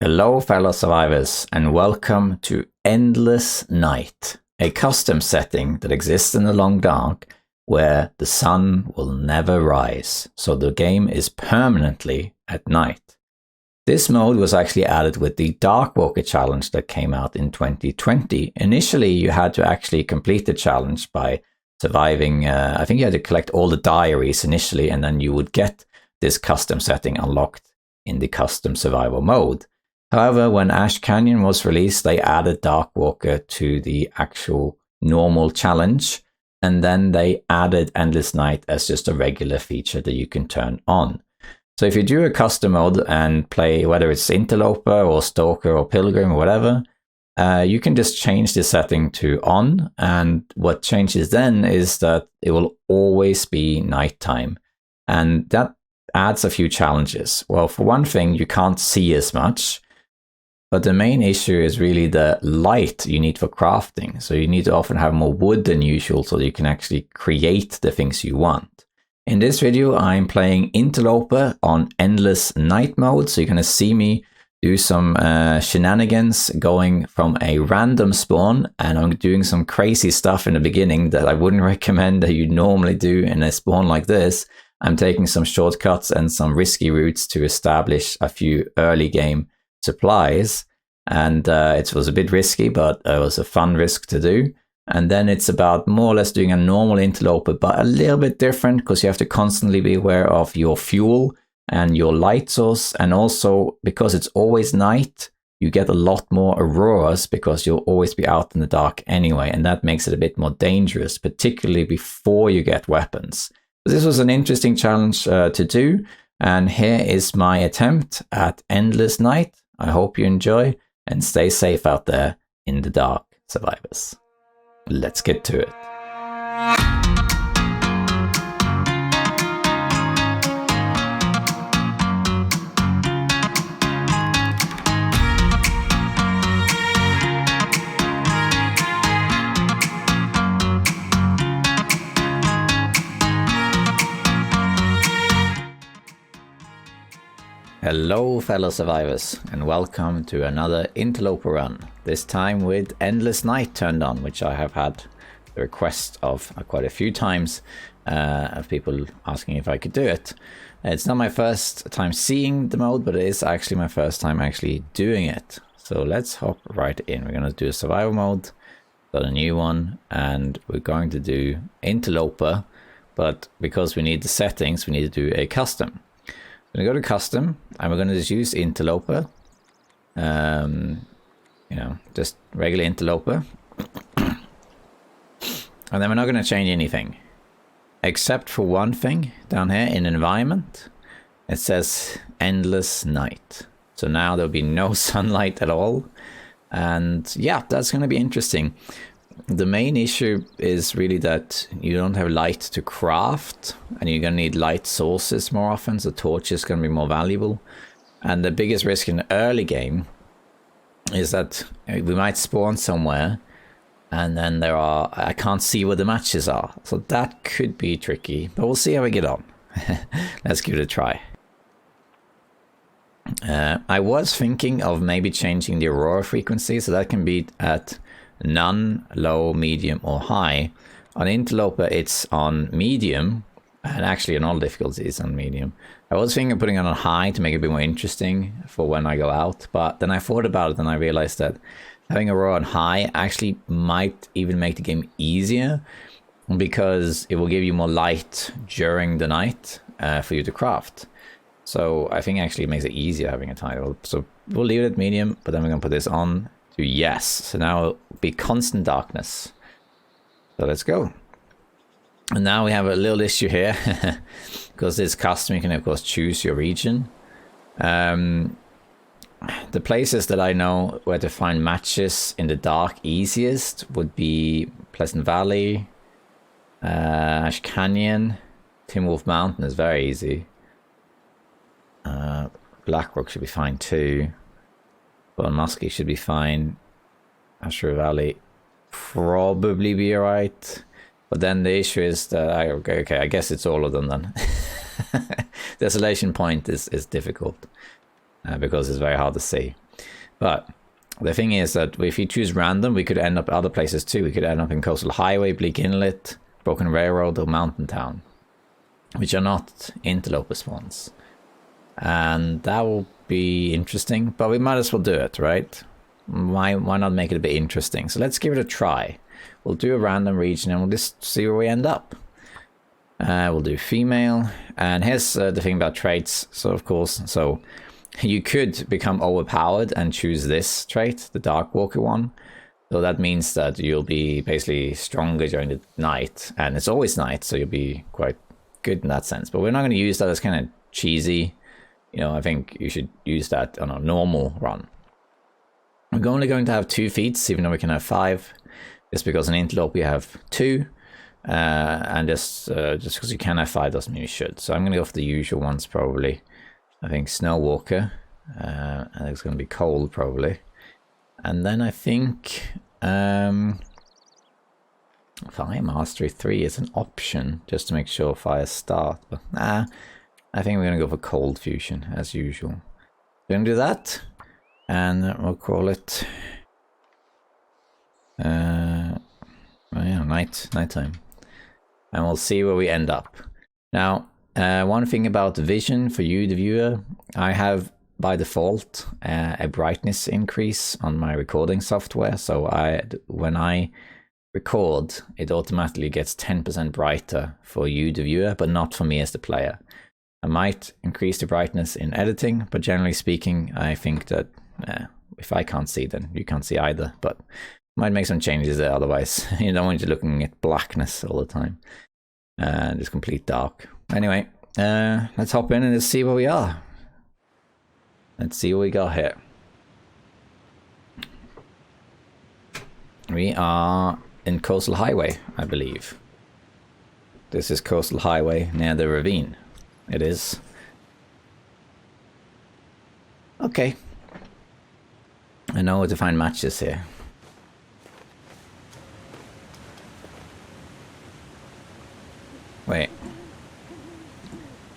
Hello fellow survivors and welcome to Endless Night, a custom setting that exists in the long dark where the sun will never rise, so the game is permanently at night. This mode was actually added with the Darkwalker challenge that came out in 2020. Initially you had to actually complete the challenge by surviving, I think you had to collect all the diaries initially, and then you would get this custom setting unlocked in the custom survival mode. However, when Ash Canyon was released, they added Darkwalker to the actual normal challenge, and then they added Endless Night as just a regular feature that you can turn on. So if you do a custom mode and play, whether it's Interloper or Stalker or Pilgrim or whatever, you can just change the setting to on, and what changes then is that it will always be nighttime, and that adds a few challenges. Well, for one thing, you can't see as much. But the main issue is really the light you need for crafting. So you need to often have more wood than usual so that you can actually create the things you want. In this video, I'm playing Interloper on Endless Night mode. So you're going to see me do some shenanigans going from a random spawn. And I'm doing some crazy stuff in the beginning that I wouldn't recommend that you normally do in a spawn like this. I'm taking some shortcuts and some risky routes to establish a few early game supplies, and it was a bit risky, but it was a fun risk to do. And then it's about more or less doing a normal Interloper, but a little bit different because you have to constantly be aware of your fuel and your light source, and also because it's always night, you get a lot more auroras because you'll always be out in the dark anyway, and that makes it a bit more dangerous, particularly before you get weapons. This was an interesting challenge to do, and here is my attempt at Endless Night. I hope you enjoy and stay safe out there in the dark, survivors. Let's get to it. Hello fellow survivors and welcome to another Interloper run, this time with Endless Night turned on, which I have had the request of quite a few times of people asking if I could do it. It's not my first time seeing the mode, but it is actually my first time actually doing it. So let's hop right in. We're going to do a survival mode, got a new one, and we're going to do Interloper, but because we need the settings, we need to do a custom. We're going to go to custom, and we're going to just use Interloper. Just regular Interloper. And then we're not going to change anything. Except for one thing down here in environment. It says Endless Night. So now there'll be no sunlight at all. And yeah, that's going to be interesting. The main issue is really that you don't have light to craft, and you're going to need light sources more often, so torch is going to be more valuable. And the biggest risk in the early game is that we might spawn somewhere, and then I can't see where the matches are. So that could be tricky, but we'll see how we get on. Let's give it a try. I was thinking of maybe changing the aurora frequency, so that can be at none, low, medium or high. On Interloper it's on medium, and actually on all difficulties on medium. I was thinking of putting it on high to make it a bit more interesting for when I go out, but then I thought about it and I realized that having aurora on high actually might even make the game easier, because it will give you more light during the night for you to craft. So I think actually it makes it easier having a title. So we'll leave it at medium, but then we're going to put this on to yes. So now it'll be constant darkness. So let's go. And now we have a little issue here because this custom, you can of course choose your region. The places that I know where to find matches in the dark easiest would be Pleasant Valley, Ash Canyon, Tim Wolf Mountain is very easy. Blackrock should be fine too. But Muskie should be fine. Ashura Valley probably be alright. But then the issue is that okay, I guess it's all of them then. Desolation Point is difficult because it's very hard to see. But the thing is that if you choose random, we could end up other places too. We could end up in Coastal Highway, Bleak Inlet, Broken Railroad, or Mountain Town, which are not Interloper spawns. And that will be interesting, but we might as well do it, right? Why not make it a bit interesting? So let's give it a try. We'll do a random region and we'll just see where we end up. We'll do female. And here's the thing about traits. So of course, so you could become overpowered and choose this trait, the Dark Walker one. So that means that you'll be basically stronger during the night. And it's always night, so you'll be quite good in that sense. But we're not going to use that as kind of cheesy. You know, I think you should use that on a normal run. We're only going to have 2 feats, even though we can have 5. Just because in Interloper you have 2. And just because you can have 5 doesn't mean you should. So I'm going to go for the usual ones probably. I think Snowwalker, and it's going to be cold probably. And then I think Fire Mastery 3 is an option, just to make sure fire start. But nah, I think we're going to go for Cold Fusion, as usual. We're going to do that, and we'll call it nighttime. And we'll see where we end up. Now, one thing about vision for you, the viewer, I have by default a brightness increase on my recording software. So when I record, it automatically gets 10% brighter for you, the viewer, but not for me as the player. I might increase the brightness in editing, but generally speaking, I think that if I can't see, then you can't see either. But might make some changes there, otherwise you don't want you looking at blackness all the time. Just complete dark. Anyway, let's hop in and let's see where we are. Let's see what we got here. We are in Coastal Highway, I believe. This is Coastal Highway near the ravine. It is. Okay. I know where to find matches here. Wait.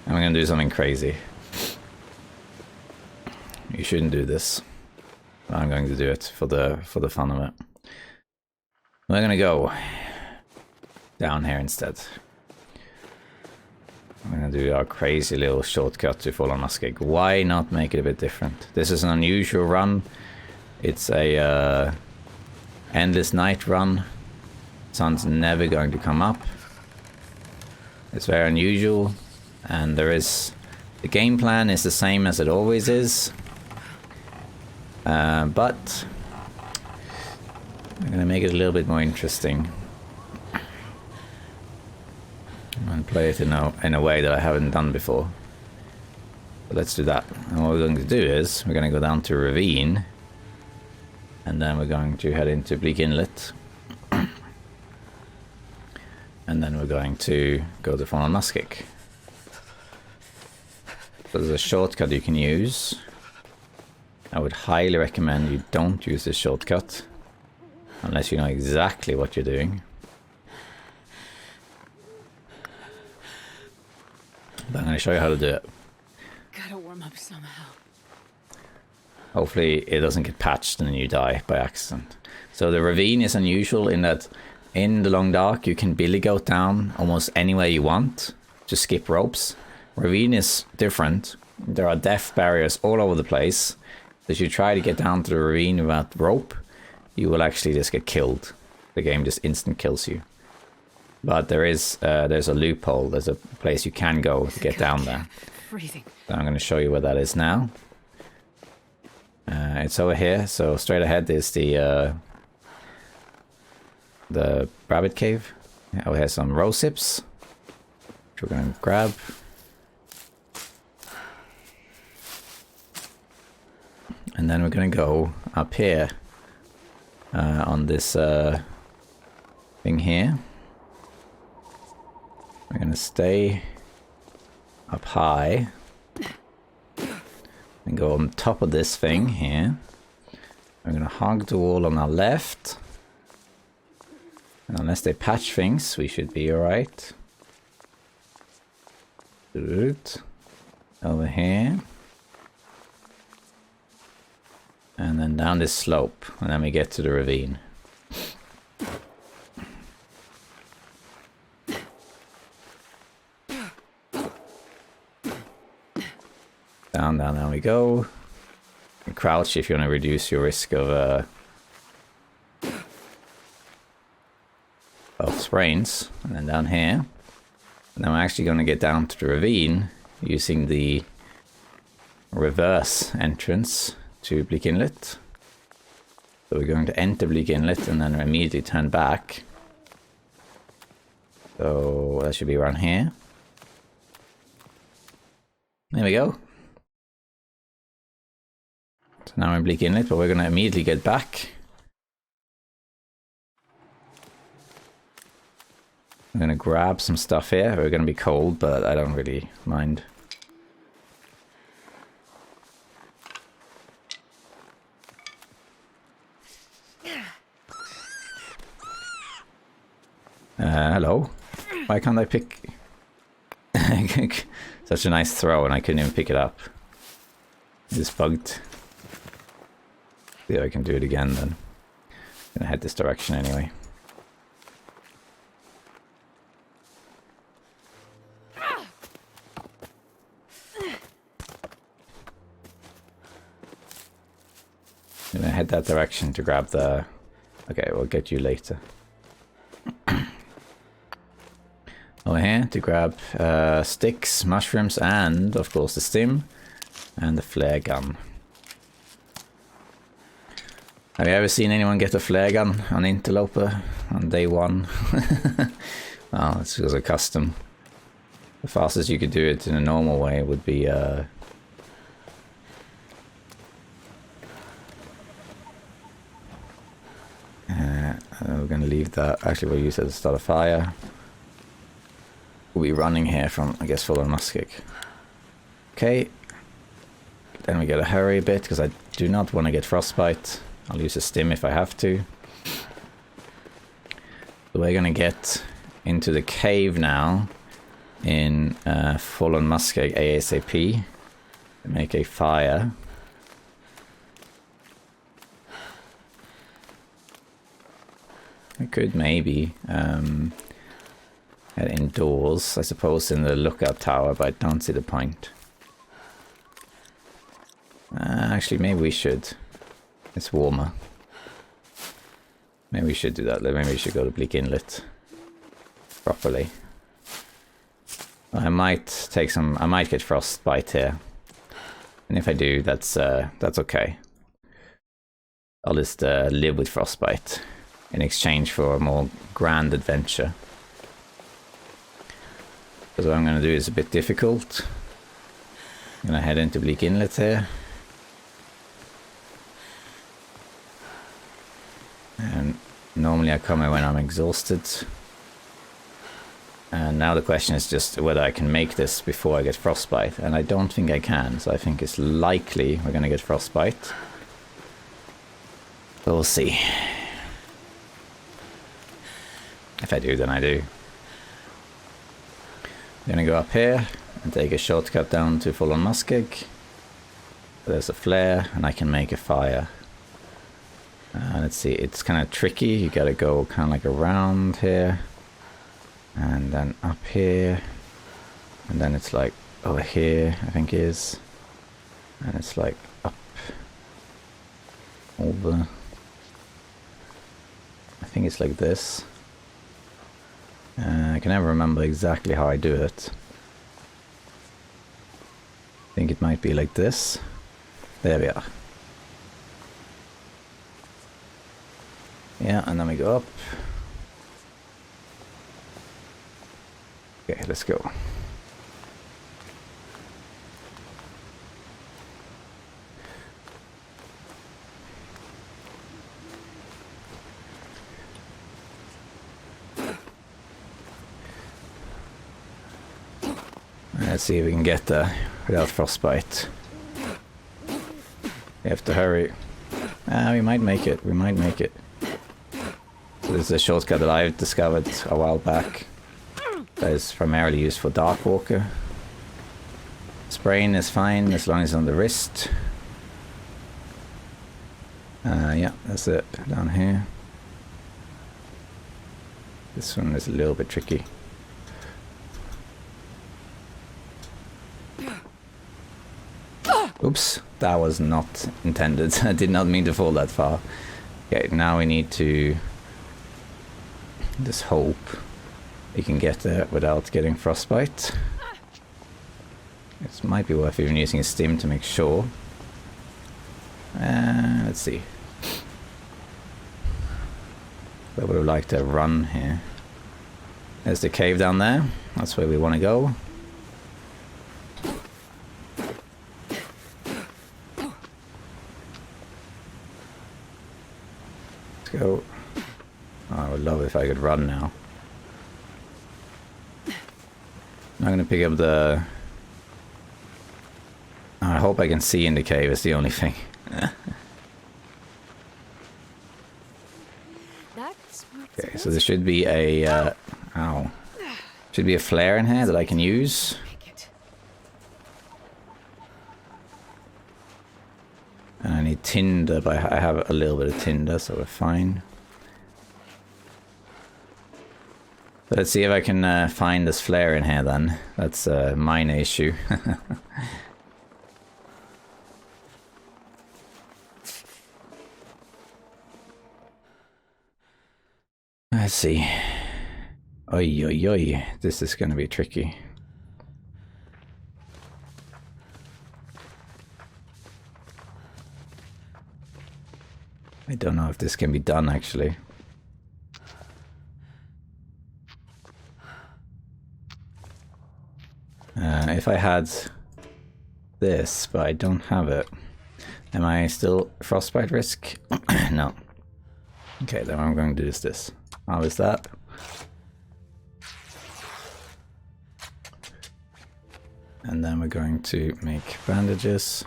I'm gonna do something crazy. You shouldn't do this. I'm going to do it for the fun of it. We're gonna go down here instead. I'm gonna do our crazy little shortcut to Fallen Muskeg. Why not make it a bit different? This is an unusual run. It's a endless night run. Sun's never going to come up. It's very unusual, and the game plan is the same as it always is. But I'm gonna make it a little bit more interesting and play it in a way that I haven't done before. But let's do that. And what we're going to do is we're going to go down to Ravine, and then we're going to head into Bleak Inlet, and then we're going to go to Fallen Muskeg. So there's a shortcut you can use. I would highly recommend you don't use this shortcut unless you know exactly what you're doing. But I'm going to show you how to do it. Gotta warm up somehow. Hopefully it doesn't get patched and then you die by accident. So the ravine is unusual in that in the long dark you can billy goat down almost anywhere you want to skip ropes. Ravine is different. There are death barriers all over the place. If you try to get down to the ravine without rope, you will actually just get killed. The game just instant kills you. But there's a loophole. There's a place you can go to get down there. Freezing. So I'm going to show you where that is now. It's over here. So straight ahead is the rabbit cave. Over here some rose hips, which we're going to grab. And then we're going to go up here on this thing here. We're going to stay up high and go on top of this thing here. We're going to hug the wall on our left. And unless they patch things, we should be alright. Good. Over here. And then down this slope, and then we get to the ravine. Down we go. And crouch if you want to reduce your risk of sprains. And then down here. And then we're actually going to get down to the ravine using the reverse entrance to Bleak Inlet. So we're going to enter Bleak Inlet and then immediately turn back. So that should be around here. There we go. So now we're in Bleak Inlet, but we're going to immediately get back. I'm going to grab some stuff here. We're going to be cold, but I don't really mind. Hello. Why can't I pick... Such a nice throw and I couldn't even pick it up. It's bugged. See if I can do it again then. I'm gonna head this direction anyway. I'm gonna head that direction to grab the... Okay, we'll get you later. Over here to grab sticks, mushrooms, and of course the stim and the flare gun. Have you ever seen anyone get a flare gun on Interloper on day one? Oh, this was a custom. The fastest you could do it in a normal way would be we're going to leave that. Actually, we'll use it to start a fire. We'll be running here from, I guess, full on musket. Okay. Then we gotta hurry a bit because I do not want to get frostbite. I'll use a stim if I have to. So we're gonna get into the cave now in full on musket ASAP. Make a fire. I could maybe head indoors, I suppose, in the lookout tower, but I don't see the point. Actually, maybe we should. It's warmer. Maybe we should do that. Maybe we should go to Bleak Inlet properly. I might take some. I might get frostbite here, and if I do, that's okay. I'll just live with frostbite in exchange for a more grand adventure. Because what I'm going to do is a bit difficult. I'm going to head into Bleak Inlet here. And normally I come here when I'm exhausted. And now the question is just whether I can make this before I get frostbite. And I don't think I can, so I think it's likely we're going to get frostbite. But we'll see. If I do, then I do. I'm gonna go up here and take a shortcut down to full on muskeg. There's a flare and I can make a fire. Let's see, it's kind of tricky. You gotta go kind of like around here and then up here, and then it's like over here, I think it is, and it's like up over. I think it's like this. I can never remember exactly how I do it. I think it might be like this. There we are. Yeah, and then we go up. Okay, let's go. Let's see if we can get there without frostbite. We have to hurry. We might make it. We might make it. So this is a shortcut that I've discovered a while back. That is primarily used for Darkwalker. Spraying is fine as long as it's on the wrist. Yeah, that's it. Down here. This one is a little bit tricky. Oops, that was not intended. I did not mean to fall that far. Okay, now we need to just hope we can get there without getting frostbite. It might be worth even using a stim to make sure. Let's see. I would have liked to run here. There's the cave down there. That's where we want to go. Let's go. Oh, I would love if I could run now. I'm going to pick up the... I hope I can see in the cave, is the only thing. Okay, so there should be a... ow. Should be a flare in here that I can use. And I need tinder, but I have a little bit of tinder, so we're fine. So let's see if I can find this flare in here then. That's a minor issue. Let's see. Oi, oi, oi. This is going to be tricky. I don't know if this can be done, actually. If I had this, but I don't have it. Am I still frostbite risk? No. Okay, then what I'm going to do is this. Harvest that. And then we're going to make bandages.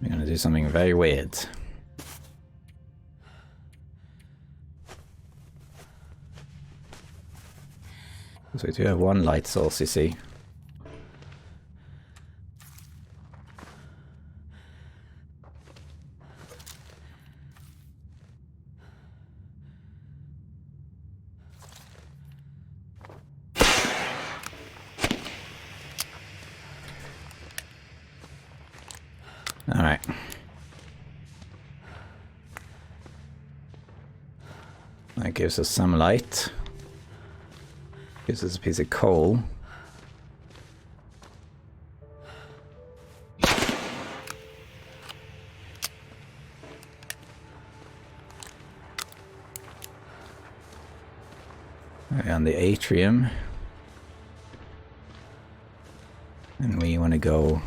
We're going to do something very weird. So we do have one light source, you see. Alright. That gives us some light. Gives us a piece of coal. And the atrium. And we want to go...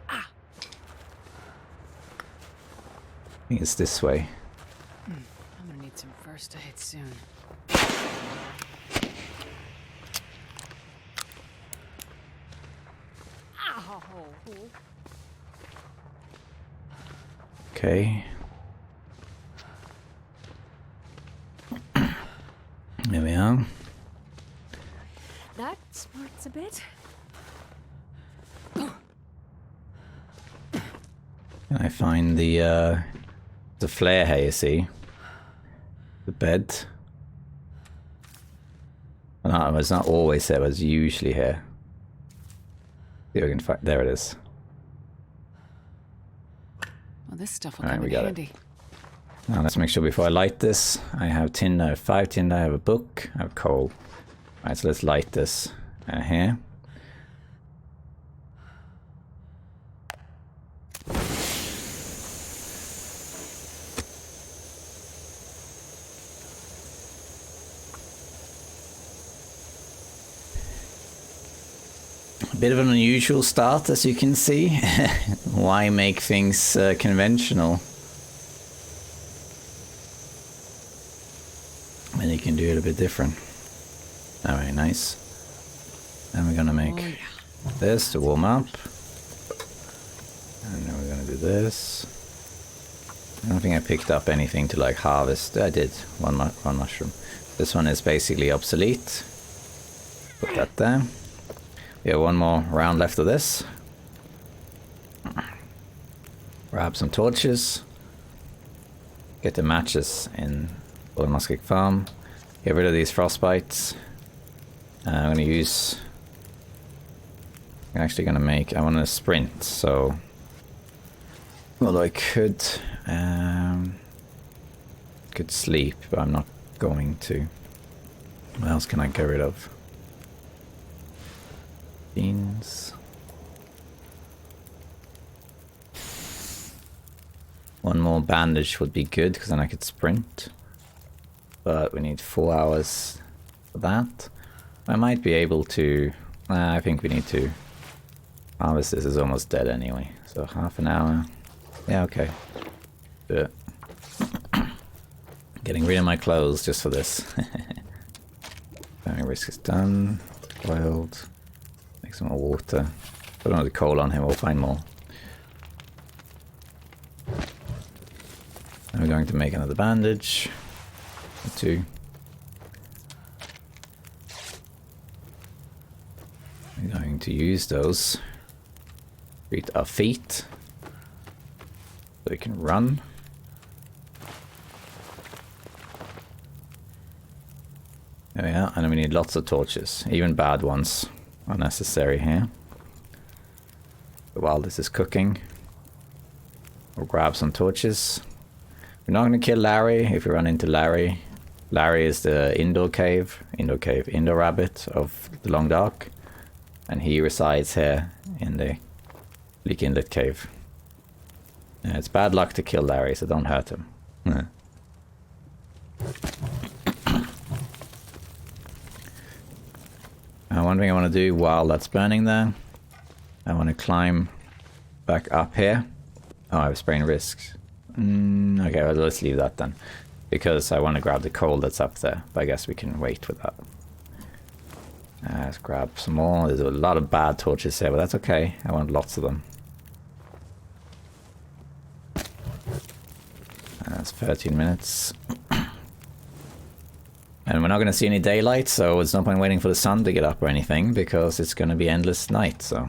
I think it's this way. I'm gonna need some first aid soon. Okay. There we are. That smarts a bit. Can I find the flare here, you see? The bed. No, it's not always there, it's usually here. See if we can find... There it is. Well, this stuff will Alright, come we in got handy. it. Now let's make sure before I light this, I have tin, I have 5 tin, I have a book, I have coal. Alright, so let's light this here. A bit of an unusual start, as you can see. Why make things conventional when you can do it a bit different? Alright, nice. Then we're gonna make this to warm up. And then we're gonna do this. I don't think I picked up anything to like harvest. I did, one mushroom. This one is basically obsolete. Put that there. We have one more round left of this. Grab some torches. Get the matches in the Musket Farm. Get rid of these frostbites. I'm going to use... I'm actually going to make... I want to sprint, so... Well, I could sleep, but I'm not going to. What else can I get rid of? Beans. One more bandage would be good, because then I could sprint. But we need 4 hours for that. I might be able to... I think we need to harvest this. Is almost dead anyway. So half an hour. Yeah, okay. Do it. Getting rid of my clothes just for this. Risk is done. Boiled. Make some more water. Put another coal on him, we'll find more. And we're going to make another bandage. Or 2. We're going to use those. Treat our feet. So we can run. There we are, and we need lots of torches. Even bad ones are necessary here. So while this is cooking, we'll grab some torches. We're not going to kill Larry if we run into Larry. Larry is the indoor rabbit of the Long Dark. And he resides here in the Bleak Inlet Cave. It's bad luck to kill Larry, so don't hurt him. One thing I want to do while that's burning there, I want to climb back up here. Oh, I was spraying risks. Okay, well, let's leave that then. Because I want to grab the coal that's up there, but I guess we can wait with that. Let's grab some more. There's a lot of bad torches here, but that's okay. I want lots of them. That's 13 minutes. And we're not going to see any daylight, so it's no point waiting for the sun to get up or anything, because it's going to be endless night, so...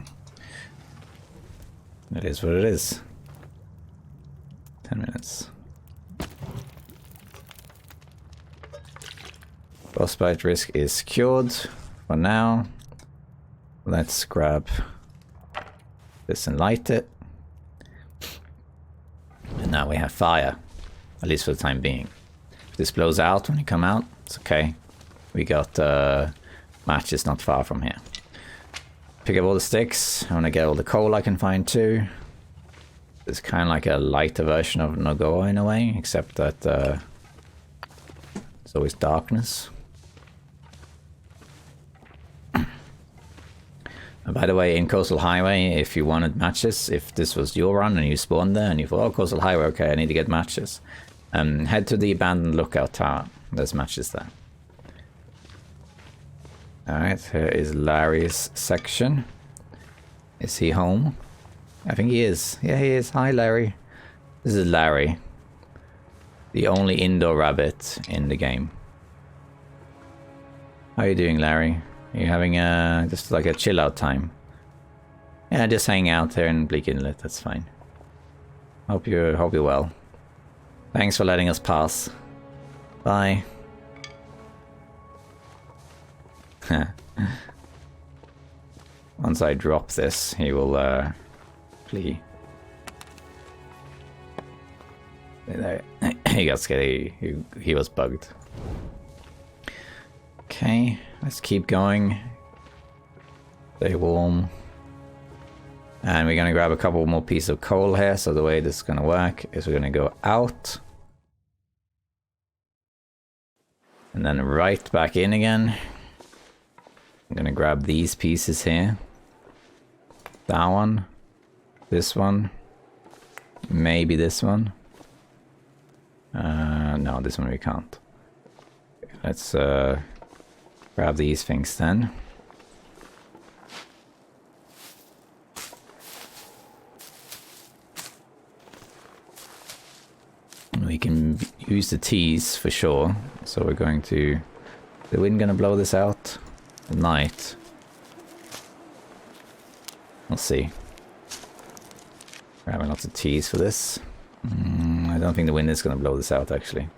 It is what it is. 10 minutes. Frostbite risk is secured for now. Let's grab this and light it. And now we have fire, at least for the time being. If this blows out when you come out, it's okay. We got matches not far from here. Pick up all the sticks. I want to get all the coal I can find too. It's kind of like a lighter version of Nogoa in a way, except that it's always darkness. And by the way, in Coastal Highway, if you wanted matches, if this was your run and you spawned there and you thought, oh, Coastal Highway, okay, I need to get matches. Head to the abandoned lookout tower. There's matches there. Alright, here is Larry's section. Is he home? I think he is. Yeah, he is. Hi, Larry. This is Larry. The only indoor rabbit in the game. How are you doing, Larry? Are you having just like a chill out time? Yeah, just hang out here in Bleak Inlet, that's fine. Hope you're well. Thanks for letting us pass. Bye. Once I drop this, he will flee. He got scared. He was bugged. Okay, let's keep going. Stay warm. And we're gonna grab a couple more pieces of coal here. So the way this is gonna work is we're gonna go out. And then right back in again. I'm gonna grab these pieces here. That one. This one. Maybe this one. No, this one we can't. Let's grab these things then. We can use the T's for sure. So we're going to... Is the wind going to blow this out at night? We'll see. We're having lots of teas for this. I don't think the wind is going to blow this out, actually.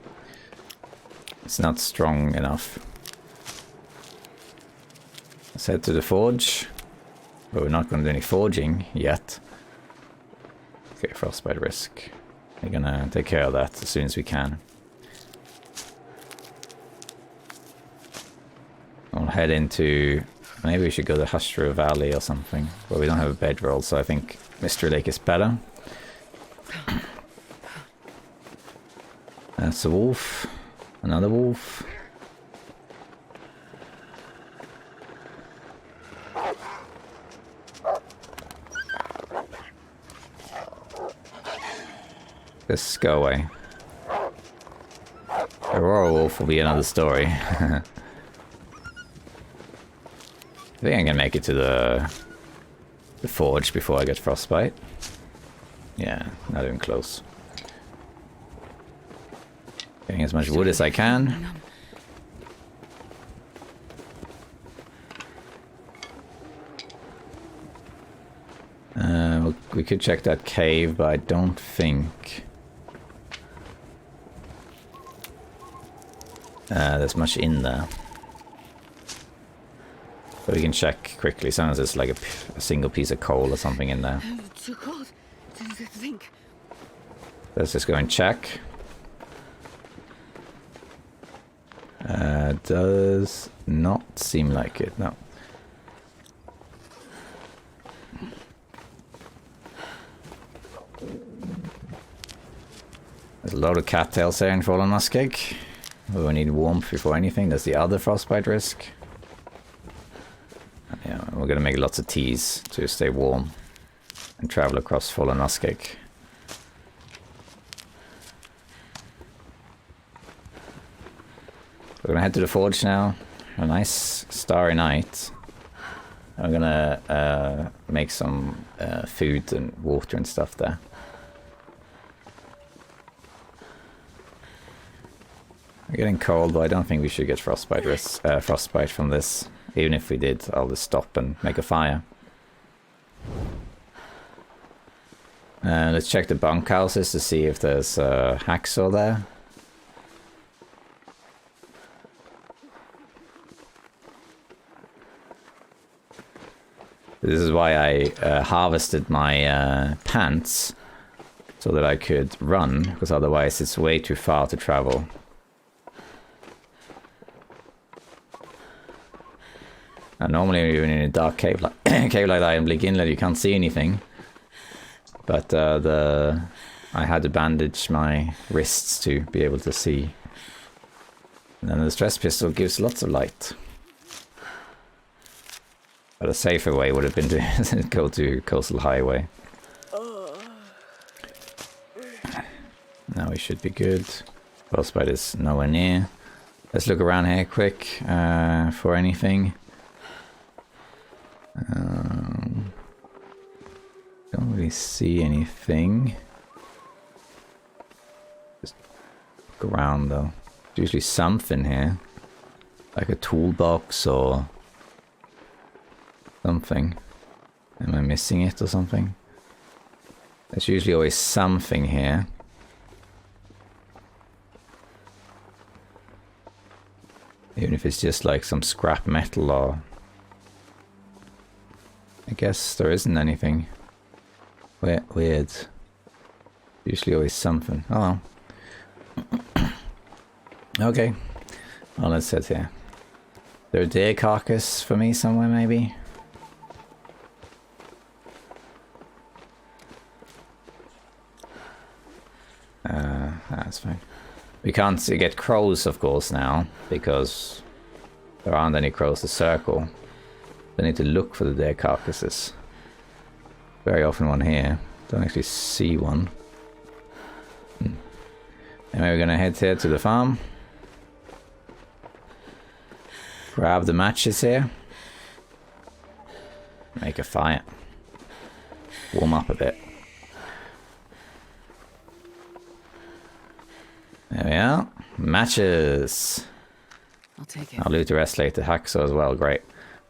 It's not strong enough. Let's head to the forge. But we're not going to do any forging yet. Okay, frostbite risk. We're going to take care of that as soon as we can. I'll head into... Maybe we should go to Hushtro Valley or something. But we don't have a bedroll, so I think Mystery Lake is better. That's a wolf. Another wolf. Just go away. Aurora wolf will be another story. I think I can make it to the forge before I get frostbite. Yeah, not even close. Getting as much wood as I can. We could check that cave, but I don't think there's much in there. But we can check quickly. Sometimes there's like a single piece of coal or something in there. Too cold to think. Let's just go and check. Does not seem like it, no. There's a lot of cattails there in Fallen Muskeg. We need warmth before anything. There's the other frostbite risk. Yeah, we're gonna make lots of teas to stay warm and travel across Fallen Muskeg. We're gonna head to the forge now. A nice starry night. I'm gonna make some food and water and stuff there. We're getting cold, but I don't think we should get frostbite from this. Even if we did, I'll just stop and make a fire. Let's check the bunkhouses to see if there's a hacksaw there. This is why I harvested my pants, so that I could run, because otherwise it's way too far to travel. And normally even in a dark cave like that in Bleak Inlet you can't see anything. But I had to bandage my wrists to be able to see. And then the stress pistol gives lots of light. But a safer way would have been to go to Coastal Highway. Now we should be good. Frostbite is nowhere near. Let's look around here quick for anything. Don't really see anything. Just look around though. There's usually something here. Like a toolbox or something. Am I missing it or something? There's usually always something here. Even if it's just like some scrap metal or... I guess there isn't anything. Weird. Usually always something. Oh well. Okay. Well, let's sit here. There a deer carcass for me somewhere, maybe? That's fine. We can't get crows, of course, now, because there aren't any crows to circle. I need to look for the deer carcasses. Very often one here. Don't actually see one. Anyway, we're gonna head here to the farm. Grab the matches here. Make a fire. Warm up a bit. There we are. Matches. I'll take it. I'll loot the rest later. Hacksaw as well, great.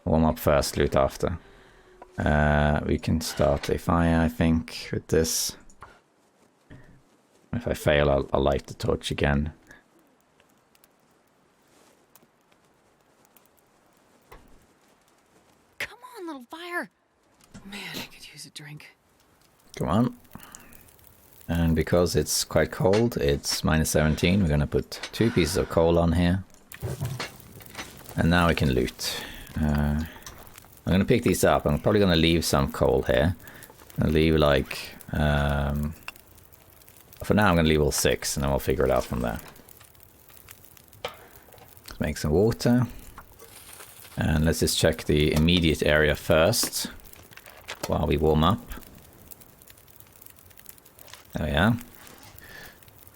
Warm up first, loot after. We can start a fire, I think, with this. If I fail, I'll light the torch again. Come on, little fire. Man, I could use a drink. Come on. And because it's quite cold, it's -17. We're going to put 2 pieces of coal on here. And now we can loot. I'm going to pick these up. I'm probably going to leave some coal here. I'll leave like... for now I'm going to leave all 6 and then we'll figure it out from there. Let's make some water. And let's just check the immediate area first while we warm up. There we are.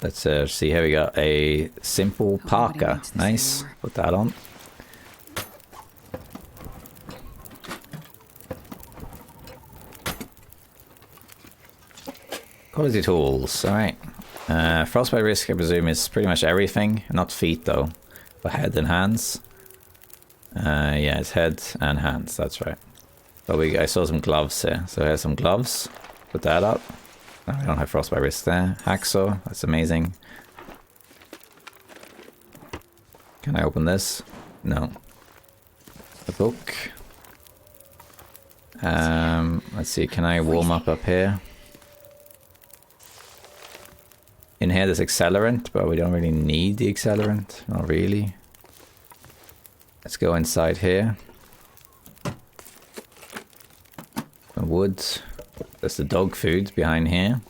Let's see, here we got a simple Parker. Nice. Put that on. Quality tools. Alright. Frostbite risk, I presume, is pretty much everything. Not feet, though. For head and hands. Yeah, it's head and hands. That's right. But I saw some gloves here. So here's some gloves. Put that up. Oh, we don't have frostbite risk there. Hacksaw. That's amazing. Can I open this? No. A book. Let's see. Can I warm up here? In here there's accelerant, but we don't really need the accelerant. Not really. Let's go inside here. Some wood. There's the dog food behind here.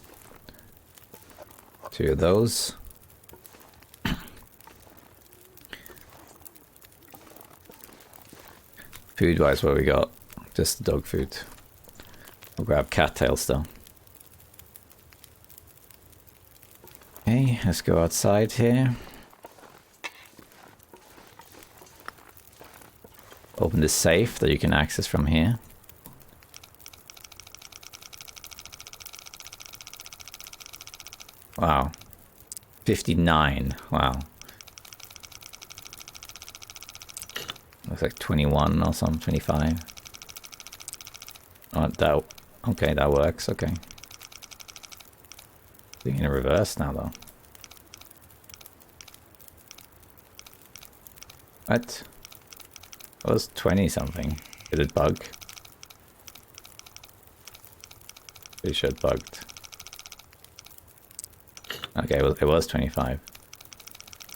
2 of those. Food-wise, what we got? Just the dog food. We'll grab cattails though. Okay, let's go outside here. Open the safe that you can access from here. Wow. 59. Wow. Looks like 21 or something, 25. Oh, that... Okay, that works, okay. Doing it in reverse now, though. What? It was 20-something. Did it bug? Pretty sure it bugged. Okay, well, it was 25.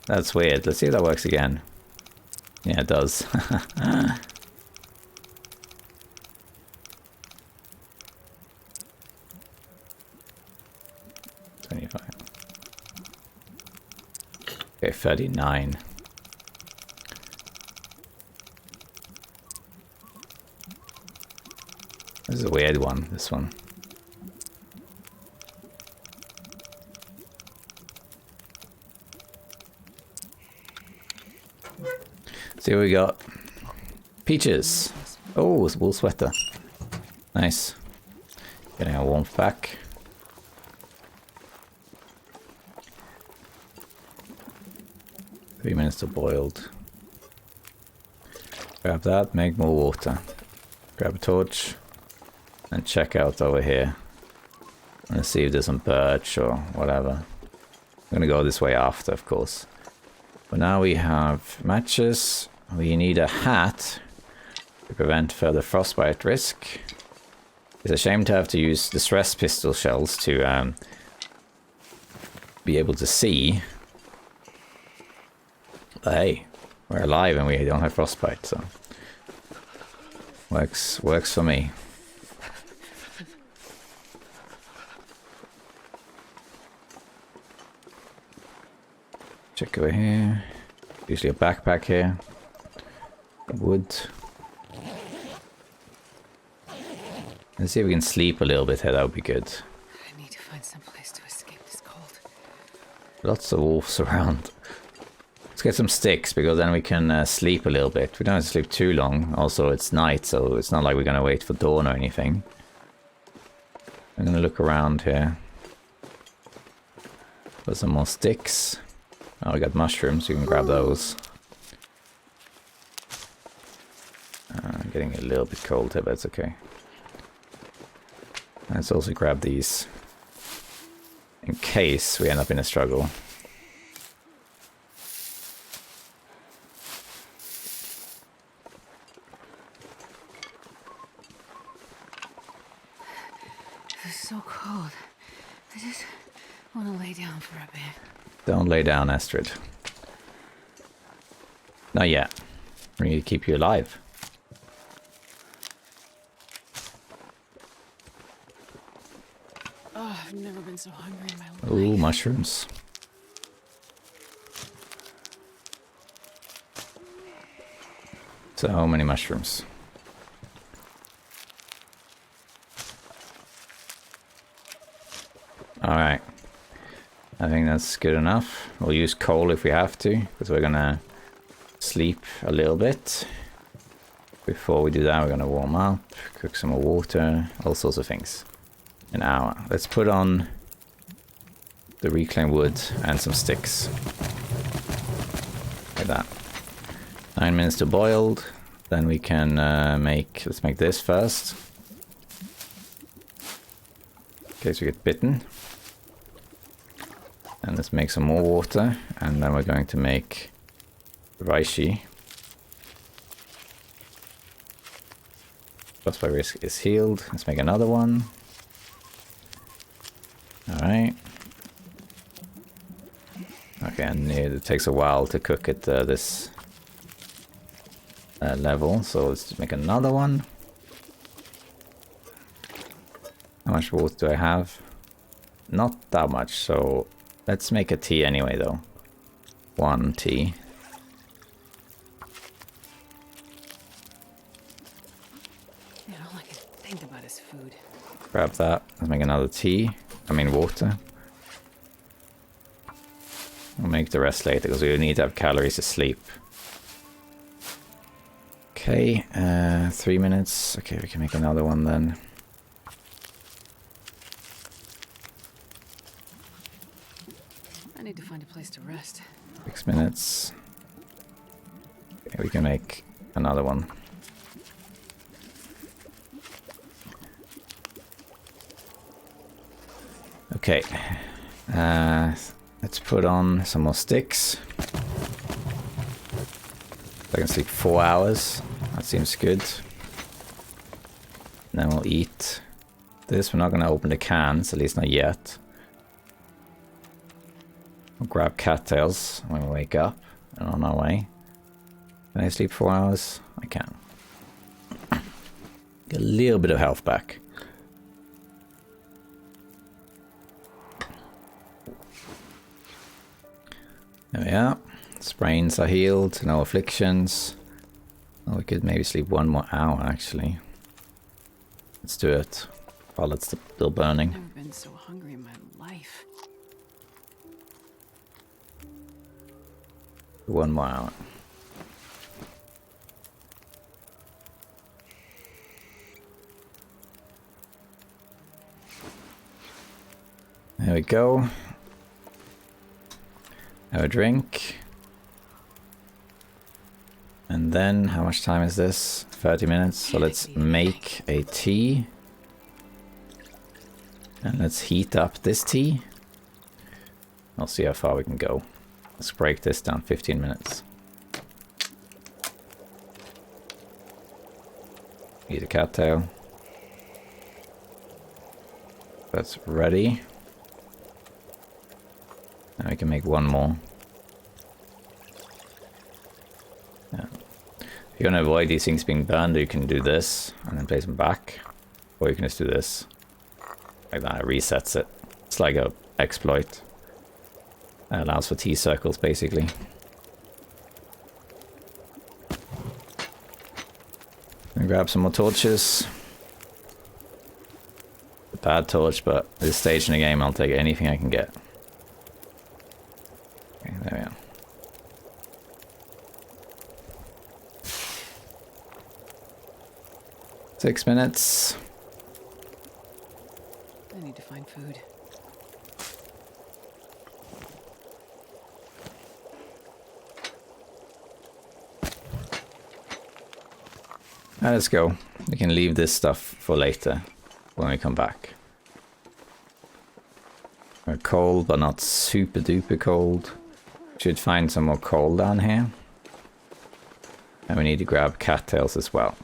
That's weird. Let's see if that works again. Yeah, it does. 25. Okay, 39. This is a weird one, this one. See what we got. Peaches. Oh, it's a wool sweater. Nice. Getting a warmth back. Three minutes to boiled. Grab that, make more water. Grab a torch. And check out over here. And see if there's some birch or whatever. I'm gonna go this way after, of course. But now we have matches. We need a hat to prevent further frostbite risk. It's a shame to have to use distress pistol shells to be able to see. But hey, we're alive and we don't have frostbite, so works for me. Check over here. Usually a backpack here. Wood. Let's see if we can sleep a little bit here. That would be good. I need to find some place to escape this cold. Lots of wolves around. Let's get some sticks because then we can sleep a little bit. We don't have to sleep too long. Also, it's night, so it's not like we're going to wait for dawn or anything. I'm going to look around here. Put some more sticks. Oh, we got mushrooms, you can grab those. Getting a little bit cold here, but it's okay. Let's also grab these in case we end up in a struggle. It's so cold. I just want to lay down for a bit. Don't lay down, Astrid. Not yet. We need to keep you alive. Oh, I've never been so hungry in my life. Ooh, mushrooms. So many mushrooms. Alright. I think that's good enough. We'll use coal if we have to, because we're gonna sleep a little bit. Before we do that, we're gonna warm up, cook some more water, all sorts of things. An hour. Let's put on the reclaimed wood and some sticks. Like that. 9 minutes to boiled. Then we can let's make this first. In case we get bitten. And let's make some more water. And then we're going to make reishi. Plus by risk is healed. Let's make another one. Alright. Okay, and it takes a while to cook at this level, so let's just make another one. How much water do I have? Not that much, so let's make a tea anyway, though. 1 tea. Man, all I can think about is food. Grab that. Let's make another tea. I mean water. We'll make the rest later because we need to have calories to sleep. Okay, 3 minutes. Okay, we can make another one then. I need to find a place to rest. 6 minutes. Okay, we can make another one. Okay, let's put on some more sticks. I can sleep 4 hours. That seems good. And then we'll eat this. We're not going to open the cans, at least not yet. We'll grab cattails when we wake up and on our way. Can I sleep 4 hours? I can. Get a little bit of health back. There we are. Sprains are healed, no afflictions. Oh, we could maybe sleep 1 more hour actually. Let's do it while it's still burning. I've never been so hungry in my life. 1 more hour. There we go. Have a drink. And then, how much time is this? 30 minutes. So let's make a tea. And let's heat up this tea. I'll see how far we can go. Let's break this down 15 minutes. Eat a cattail. That's ready. Now we can make 1 more. Yeah. If you want to avoid these things being burned, you can do this and then place them back. Or you can just do this. Like that, it resets it. It's like a exploit. That allows for T-circles, basically. And grab some more torches. A bad torch, but at this stage in the game, I'll take anything I can get. Okay, there we are. Six minutes. I need to find food. Let's go. We can leave this stuff for later when we come back. We're cold, but not super duper cold. Should find some more coal down here. And we need to grab cattails as well.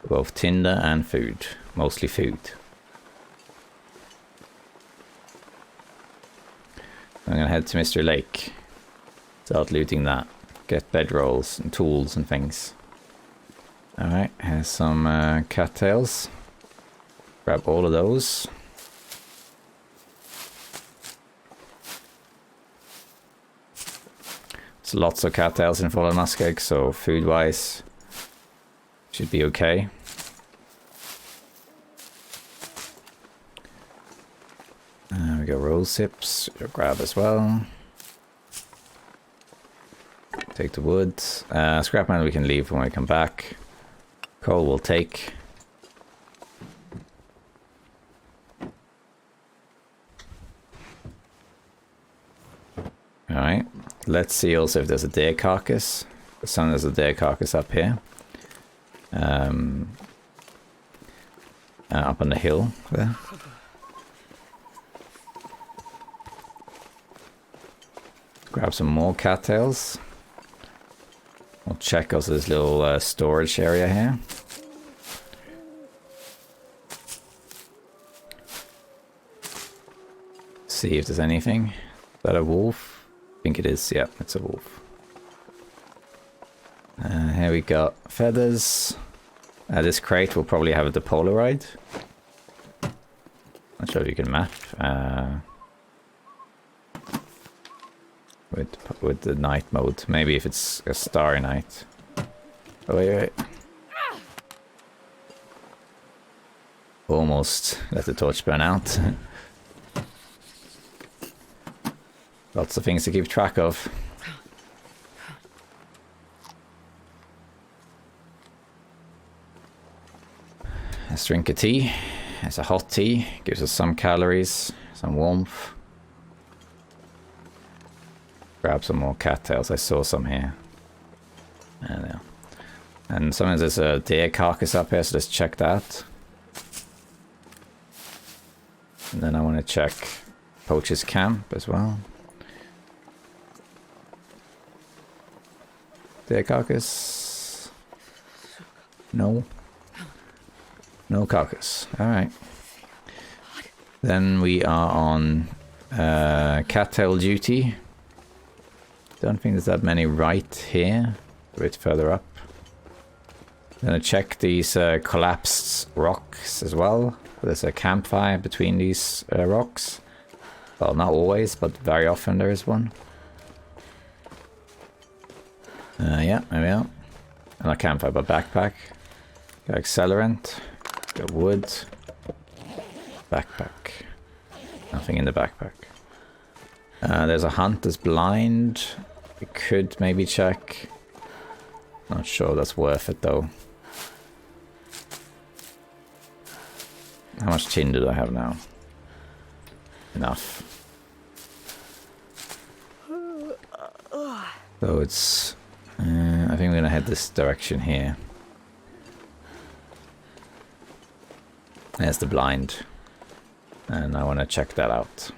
Both tinder and food. Mostly food. I'm gonna head to Mr. Lake. Start looting that. Get bedrolls and tools and things. Alright, here's some cattails. Grab all of those. There's lots of cattails in Fallen Muskeg, so food-wise should be okay. We got rose hips, grab as well. Take the wood. Scrap metal we can leave when we come back. Coal we'll take. Alright, let's see also if there's a deer carcass. For some there's a deer carcass up here. Up on the hill there. Grab some more cattails. We'll check also this little storage area here. See if there's anything. Is that a wolf? I think it is. Yeah, it's a wolf. Here we got feathers. This crate will probably have the Polaroid. Not sure if you can map. With the night mode. Maybe if it's a starry night. Oh, wait. Almost let the torch burn out. Lots of things to keep track of. Let's drink a tea. It's a hot tea. Gives us some calories, some warmth. Grab some more cattails. I saw some here. And sometimes there's a deer carcass up here, so let's check that. And then I want to check Poacher's camp as well. Deer carcass? No. No carcass. Alright. Then we are on cattail duty. Don't think there's that many right here. A bit further up. Gonna check these collapsed rocks as well. There's a campfire between these rocks. Well, not always, but very often there is one. Yeah, there we are. Not campfire, but backpack. Got accelerant. Got wood. Backpack. Nothing in the backpack. There's a hunt that's blind. We could maybe check. Not sure that's worth it though. How much tinder do I have now? Enough. So it's... I think we're gonna head this direction here. There's the blind. And I want to check that out.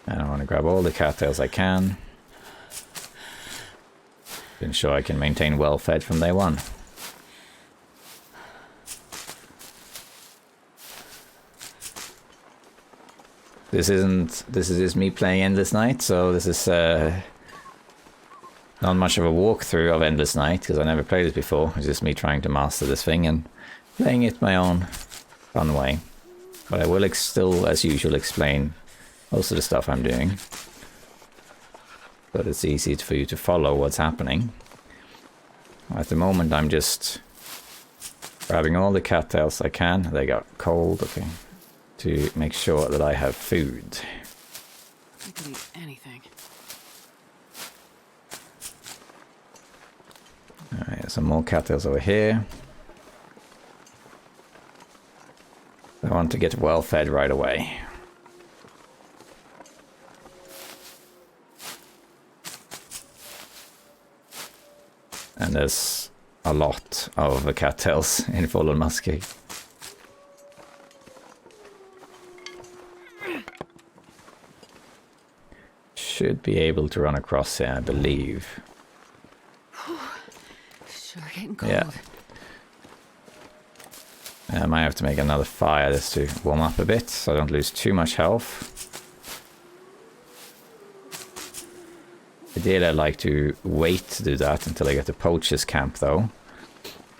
And I want to grab all the cattails I can. To ensure I can maintain well fed from day one. This is just me playing Endless Night, so this is not much of a walkthrough of Endless Night, because I never played it before. It's just me trying to master this thing and playing it my own fun way. But I will still, as usual, explain most of the stuff I'm doing. But it's easy for you to follow what's happening. At the moment I'm just grabbing all the cattails I can. They got cold, okay. To make sure that I have food. I could eat anything. Alright, some more cattails over here. I want to get well fed right away. And there's a lot of the cattails in Fallen Muskeg. should be able to run across here, I believe. Sure getting cold. Yeah. I might have to make another fire just to warm up a bit, so I don't lose too much health. Ideally, I like to wait to do that until I get to Poacher's camp, though.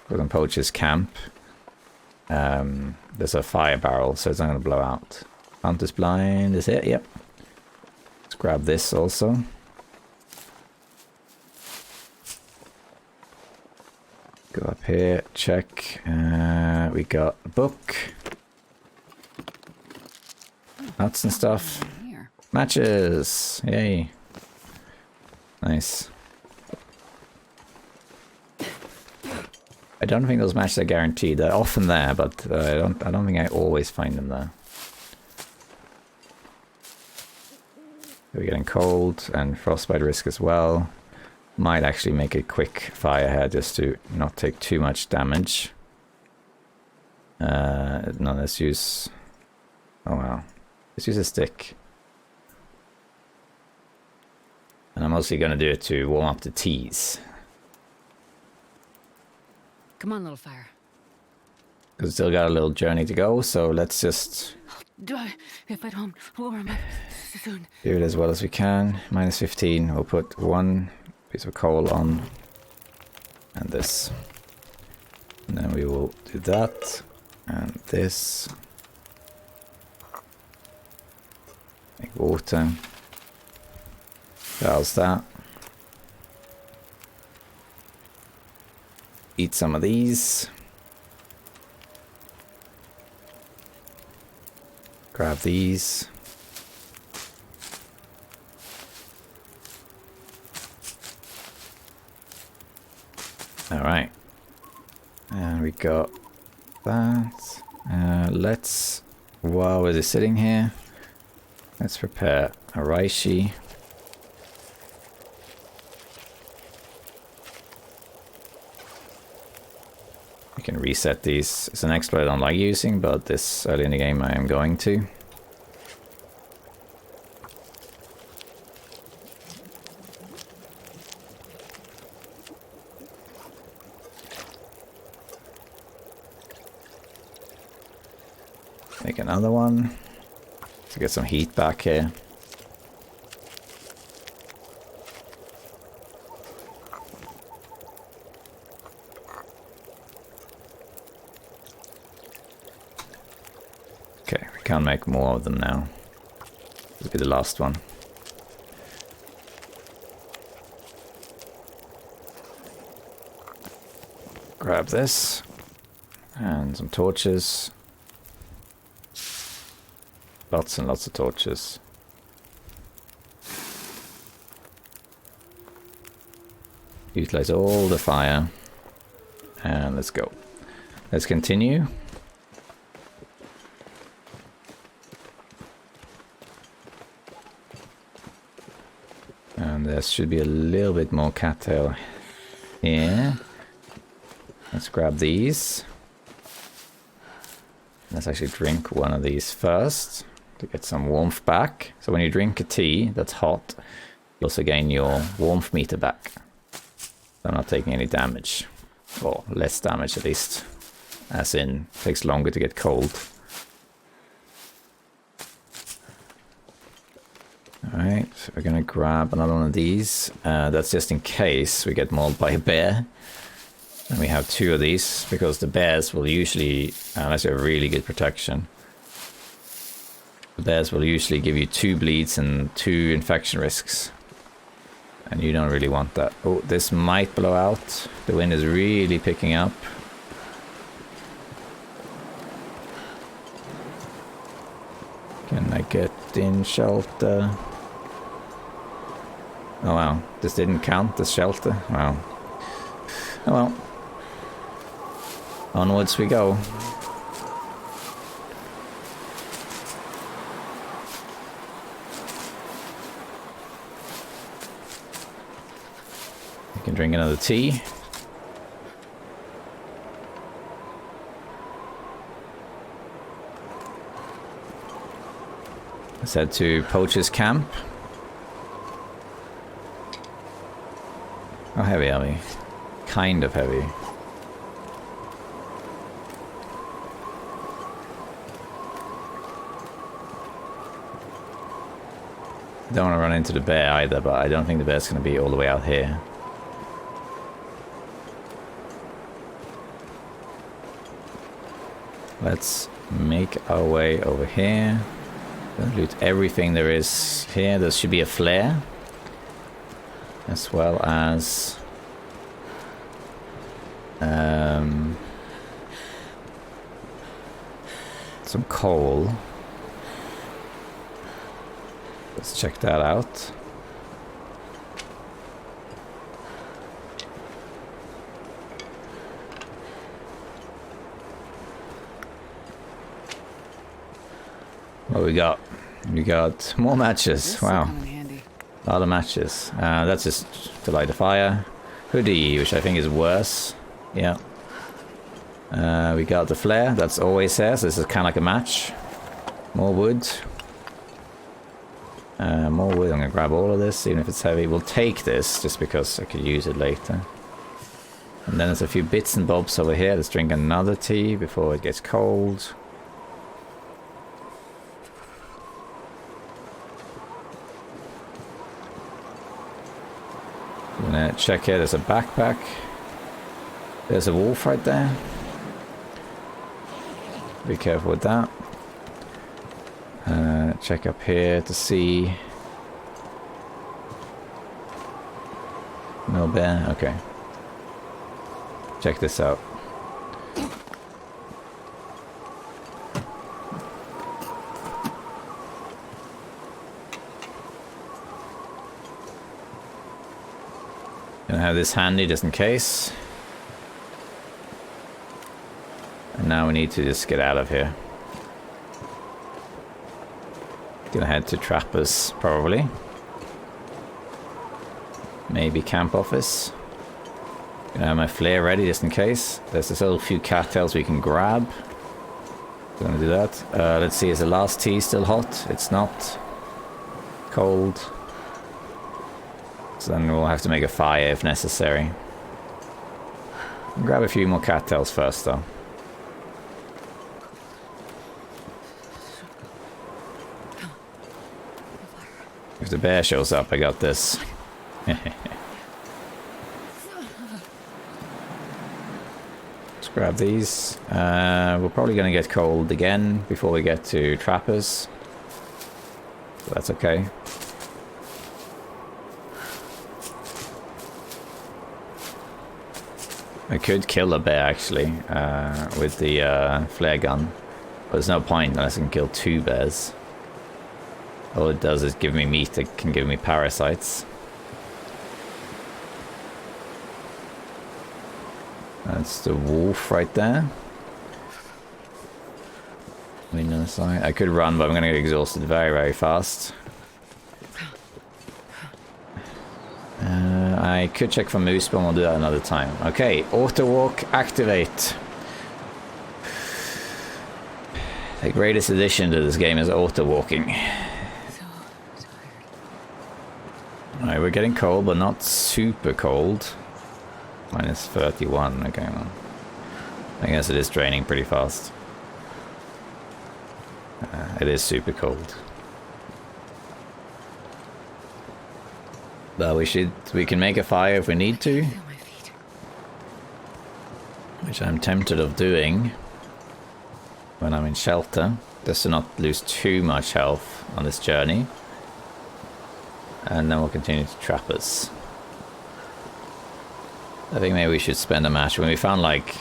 Because in Poacher's camp, there's a fire barrel, so it's not going to blow out. Hunter's blind is it? Yep. Let's grab this also. Go up here, check. We got a book. Nuts and stuff. Matches! Yay. Nice. I don't think those matches are guaranteed. They're often there, but I don't think I always find them there. We're getting cold and frostbite risk as well. Might actually make a quick fire here just to not take too much damage. No, let's use... Oh wow. Let's use a stick. And I'm mostly going to do it to warm up the teas. Come on, little fire. Because we've still got a little journey to go, so let's just... If at home, we'll warm up soon. Do it as well as we can. Minus 15. We'll put one piece of coal on. And this. And then we will do that. And this. Make water. How's that? Eat some of these. Grab these. Alright. And we got that. Let's, while we're just sitting here, let's prepare a reishi. We can reset these. It's an exploit I don't like using, but this early in the game I am going to. Make another one to get some heat back here. Okay, we can't make more of them now. This will be the last one. Grab this and some torches. Lots and lots of torches. Utilize all the fire. And let's go. Let's continue. And there should be a little bit more cattail here. Let's grab these. Let's actually drink one of these first to get some warmth back. So when you drink a tea that's hot, you also gain your warmth meter back. So I'm not taking any damage, or less damage at least, as in it takes longer to get cold. Alright, so we're gonna grab another one of these. That's just in case we get mauled by a bear. And we have two of these, because the bears will usually, unless you have really good protection, the bears will usually give you 2 bleeds and 2 infection risks. And you don't really want that. Oh, this might blow out. The wind is really picking up. Can I get in shelter? Oh wow, this didn't count as shelter? Wow. Oh well. Onwards we go. You can drink another tea. Let's head to Poacher's camp. How heavy are we? Kind of heavy. Don't want to run into the bear either, but I don't think the bear's going to be all the way out here. Let's make our way over here. Gonna loot everything there is here. There should be a flare, as well as some coal. Let's check that out. What we got? We got more matches. Wow. A lot of matches. That's just to light a fire. Hoodie, which I think is worse. Yeah. We got the flare. That's always there. So this is kind of like a match. More wood. More wood. I'm going to grab all of this, even if it's heavy. We'll take this just because I could use it later. And then there's a few bits and bobs over here. Let's drink another tea before it gets cold. I'm gonna check here. There's a backpack. There's a wolf right there. Be careful with that. Check up here to see. No bear. Okay. Check this out. Gonna have this handy just in case. And now we need to just get out of here. Gonna head to Trappers, probably. Maybe camp office. Gonna have my flare ready just in case. There's this little few cattails we can grab. Gonna do that. Let's see, is the last tea still hot? It's not. Cold. So then we'll have to make a fire if necessary. Grab a few more cattails first though. If the bear shows up, I got this. Let's grab these. We're probably going to get cold again before we get to Trappers. So that's okay. I could kill a bear actually with the flare gun. But there's no point unless I can kill 2 bears. All it does is give me meat that can give me parasites. That's the wolf right there. Window side. I could run, but I'm going to get exhausted very, very fast. I could check for moose, but we'll do that another time. Okay, auto walk activate. The greatest addition to this game is auto walking. Alright, we're getting cold, but not super cold. Minus 31, okay, well. I guess it is draining pretty fast. It is super cold. But we can make a fire if we need to. Which I'm tempted of doing when I'm in shelter. Just to not lose too much health on this journey. And then we'll continue to Trappers. I think maybe we should spend a match. When we found like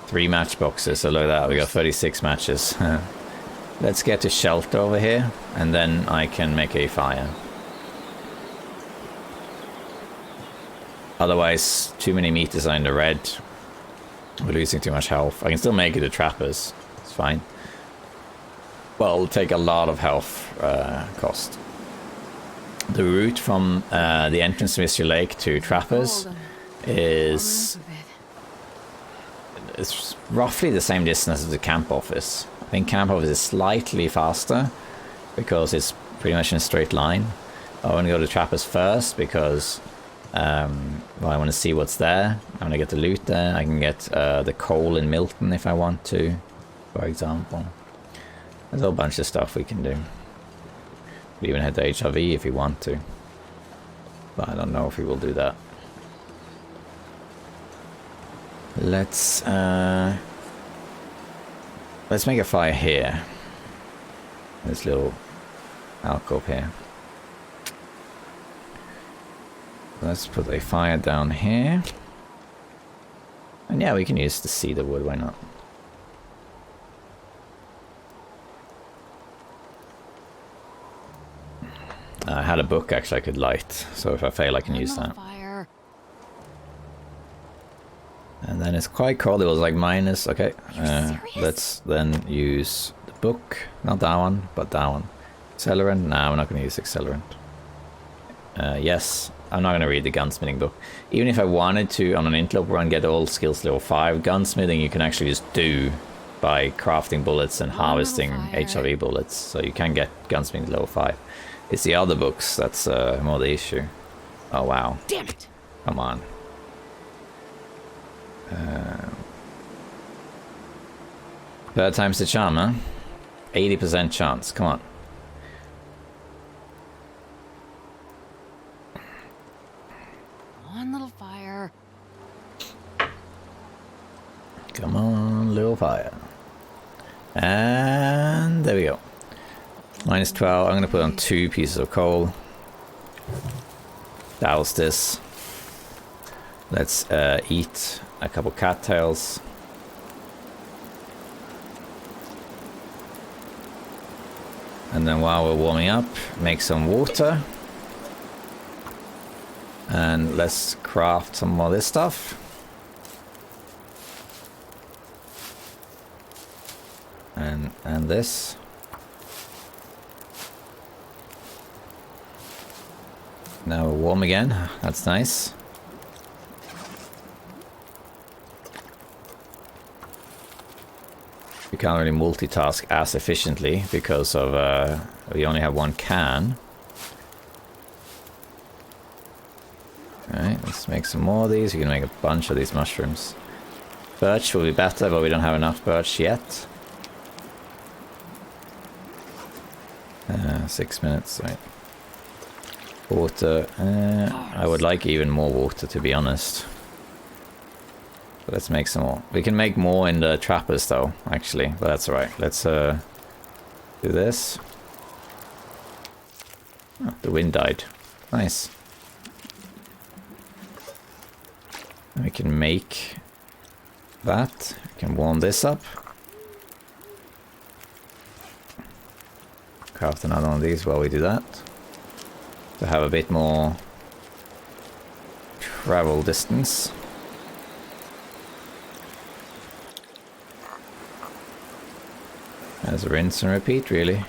3 matchboxes, so look at that, we got 36 matches. Let's get to shelter over here, and then I can make a fire. Otherwise, too many meters are in the red. We're losing too much health. I can still make it to Trappers. It's fine. Well, it'll take a lot of health cost. The route from the entrance to Mystery Lake to Trappers is it's roughly the same distance as the camp office. I think camp office is slightly faster because it's pretty much in a straight line. I want to go to Trappers first because Well, I want to see what's there. I want to get the loot there. I can get the coal in Milton if I want to, for example. There's a whole bunch of stuff we can do. We even head to HRV if we want to. But I don't know if we will do that. Let's make a fire here. This little alcove here. Let's put a fire down here. And yeah, we can use the cedar wood, why not? I had a book actually I could light, so if I fail I can use that. Fire. And then it's quite cold, it was like minus, okay. Let's then use the book, not that one, but that one. Accelerant, no, we're not going to use accelerant. Yes, I'm not going to read the gunsmithing book. Even if I wanted to, on an Interloper run, get all skills level 5, gunsmithing you can actually just do by crafting bullets and harvesting HRV bullets, so you can get gunsmithing level 5. It's the other books that's more the issue. Oh wow. Damn it! Come on. Third time's the charm, huh? 80% chance, come on. One little fire. Come on, little fire. And there we go. Minus 12. I'm going to put on 2 pieces of coal. Douse this. Let's eat a couple cattails. And then while we're warming up, make some water. And let's craft some more of this stuff. And this. Now we're warm again. That's nice. We can't really multitask as efficiently because of we only have 1 can. Alright, let's make some more of these. We can make a bunch of these mushrooms. Birch will be better, but we don't have enough birch yet. 6 minutes, right. Water. I would like even more water, to be honest. But let's make some more. We can make more in the trappers, though, actually. But that's alright. Let's do this. Oh, the wind died. Nice. And we can make that. We can warm this up. Craft another one of these while we do that. To have a bit more travel distance. As a rinse and repeat, really.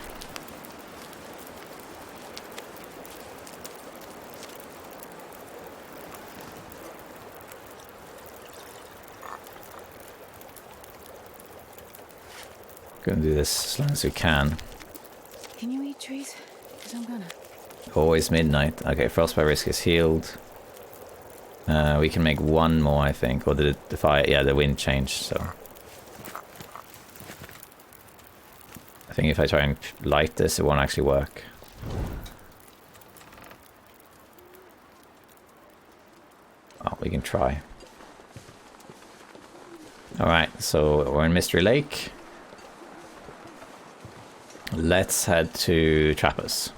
Gonna do this as long as we can. Can you eat trees? Because I'm gonna. Always midnight. Okay, frostbite risk is healed. We can make 1 more, I think. Or did the fire? Yeah, the wind changed, so. I think if I try and light this, it won't actually work. Oh, we can try. Alright, so we're in Mystery Lake. Let's head to Trappers.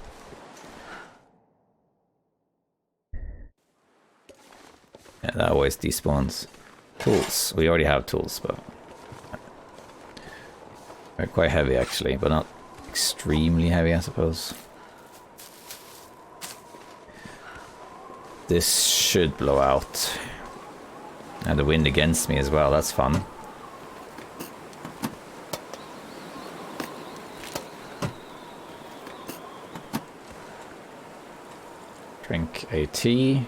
Yeah, that always despawns. Tools. We already have tools, but they're quite heavy actually, but not extremely heavy, I suppose. This should blow out. And the wind against me as well, that's fun. Drink a tea.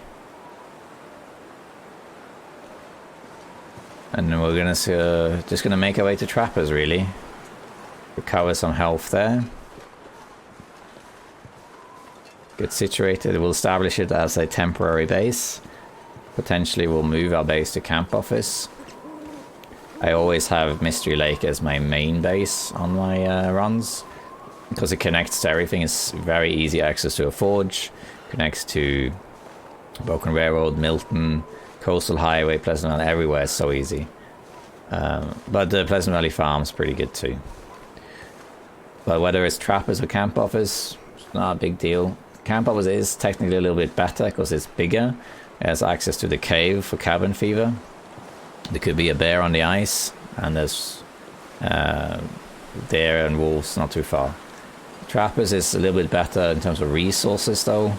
And then we're gonna just gonna make our way to Trappers, really. Recover some health there. get situated. We'll establish it as a temporary base. Potentially we'll move our base to camp office. I always have Mystery Lake as my main base on my runs, because it connects to everything. It's very easy access to a forge, connects to Broken Railroad, Milton, Coastal Highway, Pleasant Valley, everywhere. It's so easy. But the Pleasant Valley Farm's pretty good too. But whether it's Trappers or Camp Office, it's not a big deal. Camp Office is technically a little bit better because it's bigger. It has access to the cave for cabin fever. There could be a bear on the ice, and there's deer and wolves not too far. Trappers is a little bit better in terms of resources though.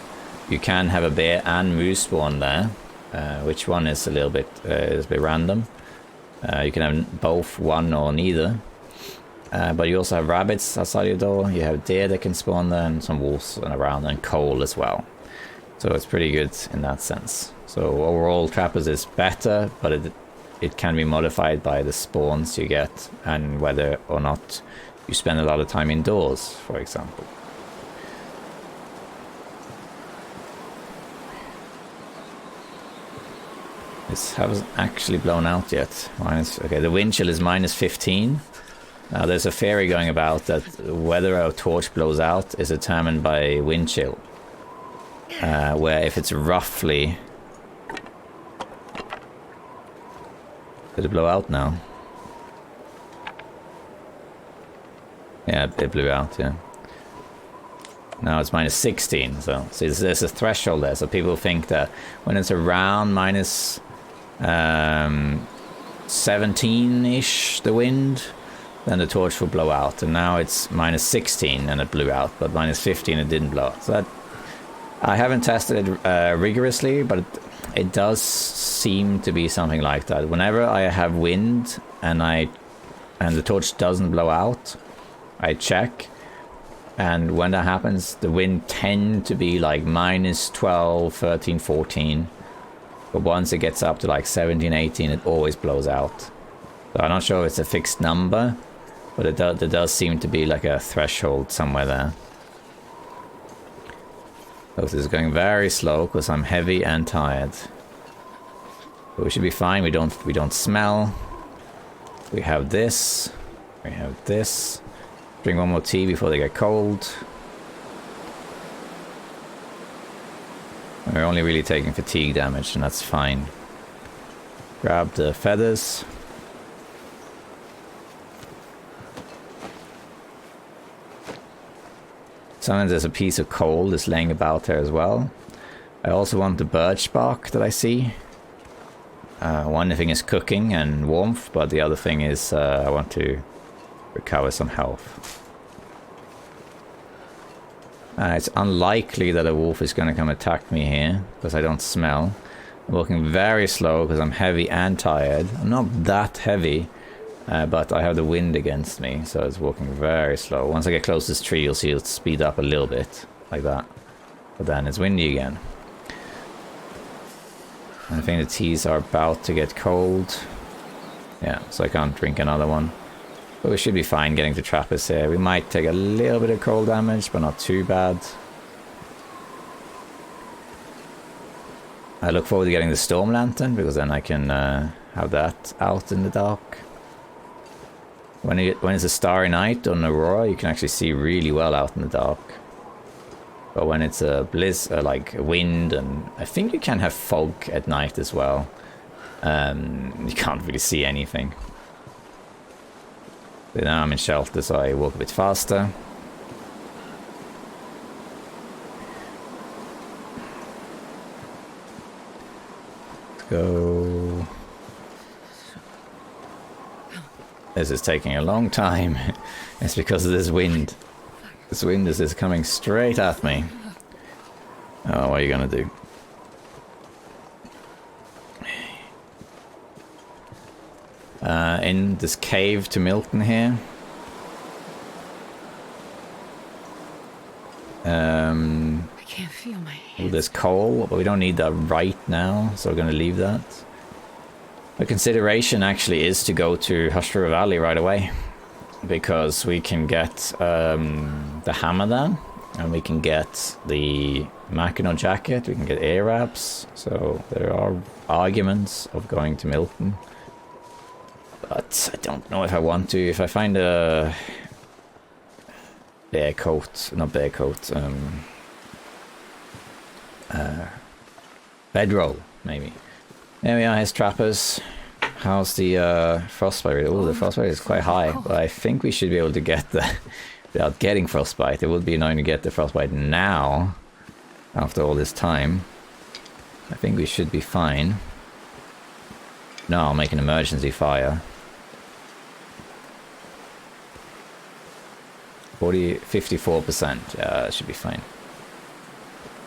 You can have a bear and moose spawn there, which one is a bit random. You can have both, one or neither. But you also have rabbits outside your door. You have deer that can spawn there, and some wolves around, and coal as well. So it's pretty good in that sense. So overall, Trappers is better, but it can be modified by the spawns you get and whether or not you spend a lot of time indoors, for example. This hasn't actually blown out yet. Okay, the wind chill is -15. Now there's a theory going about that whether a torch blows out is determined by wind chill. Where if it's roughly... Did it blow out now? Yeah, it blew out, yeah. Now it's -16, so there's a threshold there. So people think that when it's around -17-ish, the wind, then the torch will blow out. And now it's -16 and it blew out, but -15 it didn't blow out. So that, I haven't tested it rigorously, but it does seem to be something like that. Whenever I have wind and the torch doesn't blow out, I check, and when that happens, the wind tend to be like -12, 13, 14. But once it gets up to like 17, 18, it always blows out. So I'm not sure if it's a fixed number, but there does seem to be like a threshold somewhere there. So this is going very slow because I'm heavy and tired. But we should be fine. We don't smell. We have this. We have this. Drink one more tea before they get cold. We're only really taking fatigue damage, and that's fine. Grab the feathers. Sometimes there's a piece of coal that's laying about there as well. I also want the birch bark that I see. One thing is cooking and warmth, but the other thing is I want to recover some health. It's unlikely that a wolf is going to come attack me here, because I don't smell. I'm walking very slow because I'm heavy and tired. I'm not that heavy, but I have the wind against me, so it's walking very slow. Once I get close to this tree, you'll see it'll speed up a little bit, like that. But then it's windy again. I think the teas are about to get cold. Yeah, so I can't drink another one. But we should be fine getting to Trappers here. We might take a little bit of cold damage, but not too bad. I look forward to getting the Storm Lantern, because then I can have that out in the dark. When it's a starry night on Aurora, you can actually see really well out in the dark. But when it's a like wind, and I think you can have fog at night as well. You can't really see anything. But now I'm in shelter, so I walk a bit faster. Let's go. This is taking a long time. It's because of this wind. This wind is coming straight at me. Oh, what are you gonna do? In this cave to Milton here. I can't feel my hands. There's coal, but we don't need that right now, so we're gonna leave that. The consideration actually is to go to Schryver Valley right away, because we can get the hammer there, And we can get the Mackinac jacket, we can get air wraps, so there are arguments of going to Milton. But I don't know if I want to. If I find a bear coat, not bear coat, bedroll, maybe. There we are, his trappers. How's the frostbite? Oh, the frostbite is quite high, but I think we should be able to get the... without getting frostbite. It would be annoying to get the frostbite now, after all this time. I think we should be fine. No, I'll make an emergency fire. 54%, yeah, that should be fine.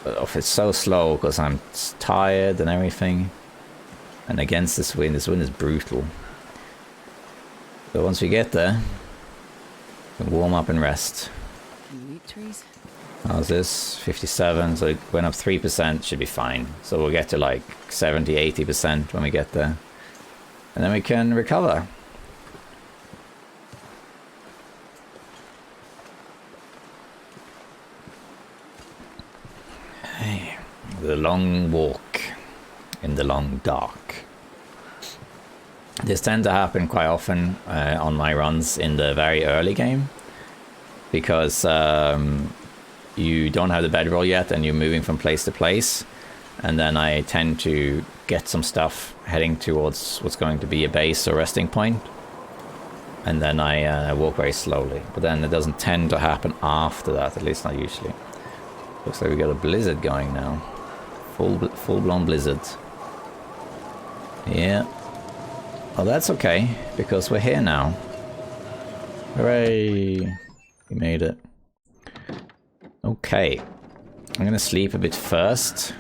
But if it's so slow, because I'm tired and everything, and against this wind is brutal. So once we get there, we can warm up and rest. Can you eat trees? How's this? 57, so it went up 3%, should be fine. So we'll get to like 70, 80% when we get there. And then we can recover. Hey, the long walk in the long dark. This tends to happen quite often on my runs in the very early game, because you don't have the bedroll yet and you're moving from place to place, and then I tend to get some stuff heading towards what's going to be a base or resting point, and then I walk very slowly. But then it doesn't tend to happen after that, at least not usually. Looks like we got a blizzard going now. Full-blown blizzard. Yeah. Well, that's okay, because we're here now. Hooray! We made it. Okay. I'm gonna sleep a bit first.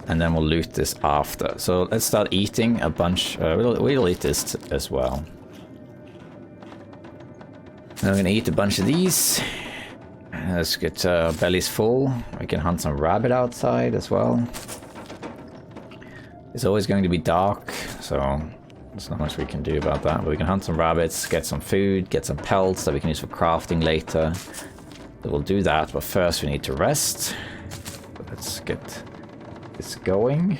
And then we'll loot this after. So let's start eating a bunch. We'll eat this as well. Then we're gonna eat a bunch of these. Let's get bellies full. We can hunt some rabbit outside as well. It's always going to be dark, so there's not much we can do about that. But we can hunt some rabbits, get some food, get some pelts that we can use for crafting later. So we'll do that, but first we need to rest. So let's get this going.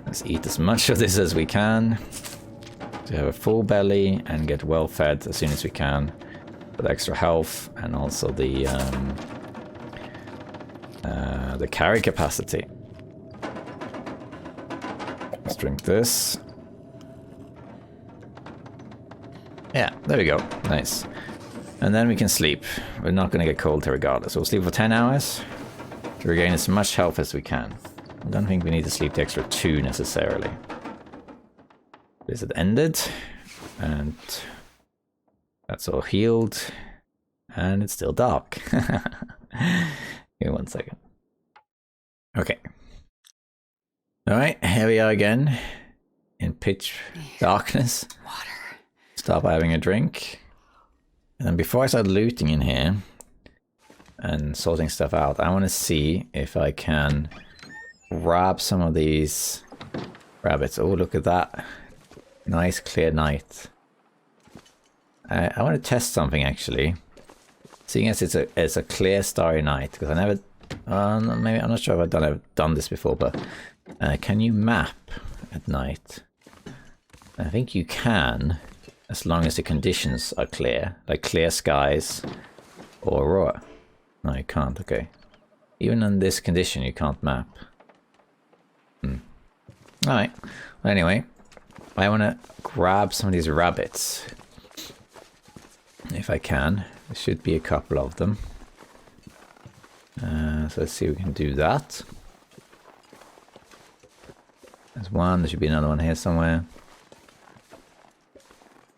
Let's eat as much of this as we can to have a full belly and get well fed as soon as we can, with extra health and also the carry capacity. Let's drink this. Yeah, there we go. Nice. And then we can sleep. We're not going to get cold here regardless. We'll sleep for 10 hours to regain as much health as we can. I don't think we need to sleep the extra 2 necessarily. Visit ended. And that's all healed. And it's still dark. Give me 1 second. Okay. Alright, here we are again. In pitch darkness. Water. Stop having a drink. And then before I start looting in here and sorting stuff out, I want to see if I can grab some of these rabbits. Oh, look at that. Nice clear night. I want to test something actually. Seeing as it's a clear starry night, because I never... maybe I'm not sure if I've done this before, but can you map at night? I think you can, as long as the conditions are clear, like clear skies or aurora. No, you can't, okay. Even in this condition, you can't map. Alright, well, anyway, I want to grab some of these rabbits. If I can. There should be a couple of them. So let's see if we can do that. There's one, there should be another one here somewhere.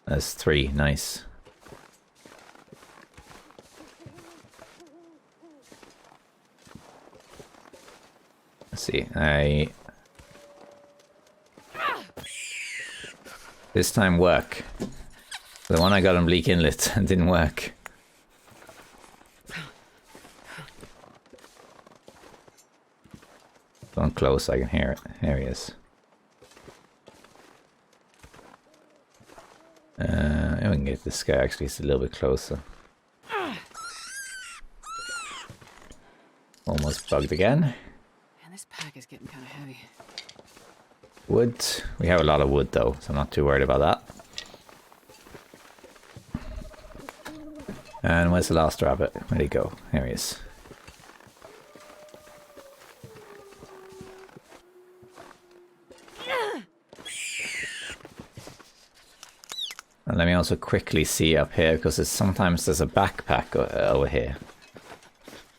There's 3, nice. Let's see, this time work. The one I got on Bleak Inlet didn't work. Don't close, I can hear it. Here he is. We can get this guy actually, it's a little bit closer. almost bugged again. Man, this pack is getting kind of heavy. Wood. We have a lot of wood though, so I'm not too worried about that. And where's the last rabbit? Where'd he go? Here he is. And let me also quickly see up here, because sometimes there's a backpack over here.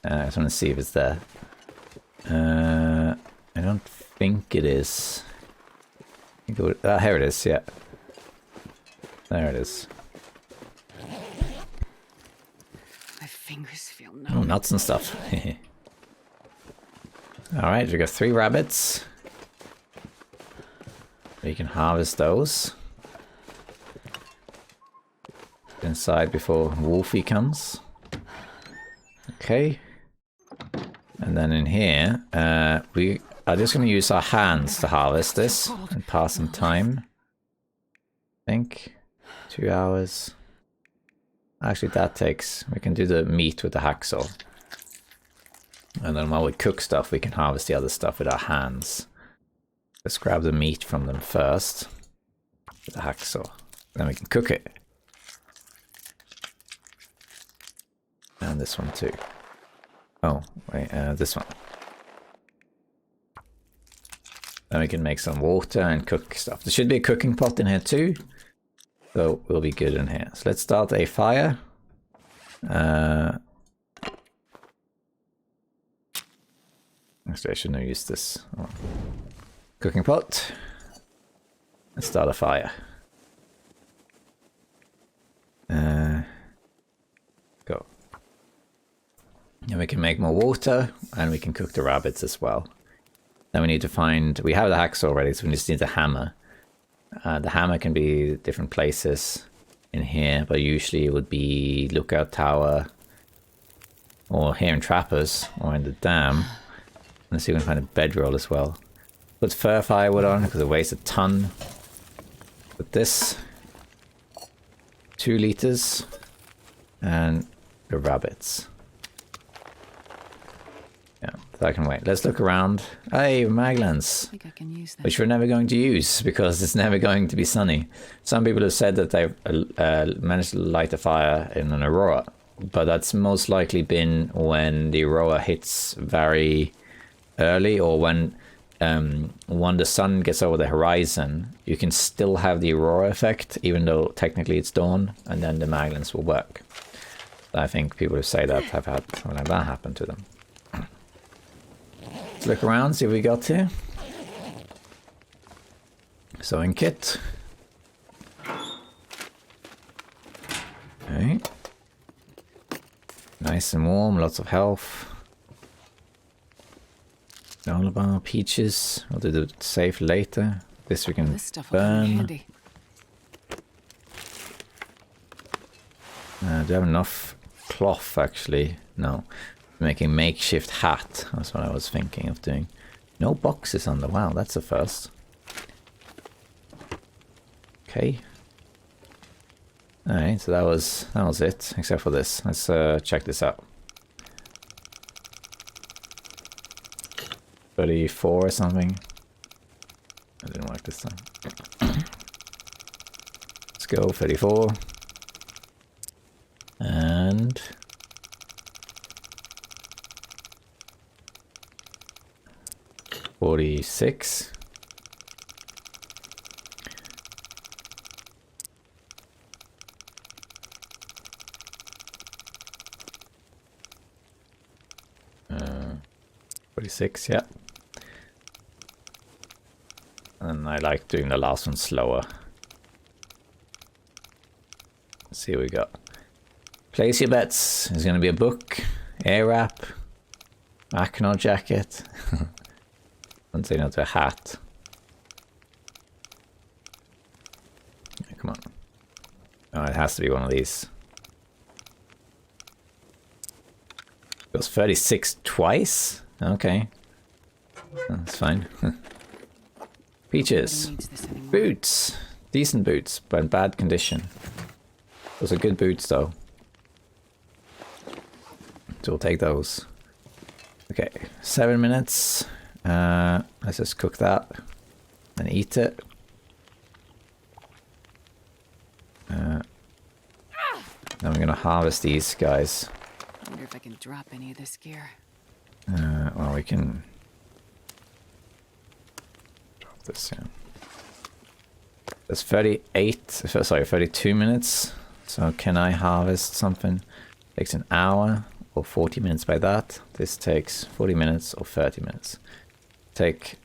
I just want to see if it's there. I don't think it is. Here it is, yeah. There it is. My fingers feel Oh, numb. nuts and stuff. Alright, we got 3 rabbits. We can harvest those. Inside before Wolfie comes. Okay. And then in here, we are just going to use our hands to harvest this and pass some time. I think 2 hours. Actually, that takes... We can do the meat with the hacksaw. And then while we cook stuff, we can harvest the other stuff with our hands. Let's grab the meat from them first. With the hacksaw. Then we can cook it. And this one too. Oh, wait, this one. Then we can make some water and cook stuff. There should be a cooking pot in here too. So we'll be good in here. So let's start a fire. Actually, I shouldn't have used this. Oh. Cooking pot. Let's start a fire. Go. And we can make more water, and we can cook the rabbits as well. Then we need to find... We have the hacksaw already, so we just need the hammer. The hammer can be different places in here, but usually it would be lookout tower, or here in Trappers, or in the dam. Let's see if we can find a bedroll as well. Put fir firewood on, because it weighs a ton. Put this. 2 liters. And the rabbits. Yeah, that can wait. Let's look around. Hey, maglans. I think I can use that. Which we're never going to use because it's never going to be sunny. Some people have said that they've managed to light a fire in an aurora, but that's most likely been when the aurora hits very early, or when the sun gets over the horizon. You can still have the aurora effect, even though technically it's dawn, and then the maglans will work. I think people who say that have had something like that happen to them. Let's look around, see what we got here. Sewing kit. Okay. Nice and warm, lots of health. Granola bar, peaches. We'll do the safe later. This we can This stuff will come in burn. handy. Do I have enough cloth actually? No. Making makeshift hat. That's what I was thinking of doing. No boxes on the... Wow, that's a first. Okay. Alright, so that was it, except for this. Let's check this out. 34 or something. That didn't work this time. Let's go, 34. And... 46. Uh, 46, yeah. And I like doing the last one slower. Let's see what we got. Place your bets. There's going to be a book, air wrap, Mackinac jacket. Don't say no to a hat. Yeah, come on. Oh, it has to be one of these. It was 36 twice? Okay. That's fine. Peaches. Nobody needs this anymore. Boots. Decent boots, but in bad condition. Those are good boots though. So we'll take those. Okay, 7 minutes. Let's just cook that and eat it. Then we're gonna harvest these guys. I wonder if I can drop any of this gear. Well, we can drop this in. There's 32 minutes. So can I harvest something? Takes an hour or 40 minutes by that. This takes 40 minutes or 30 minutes. Take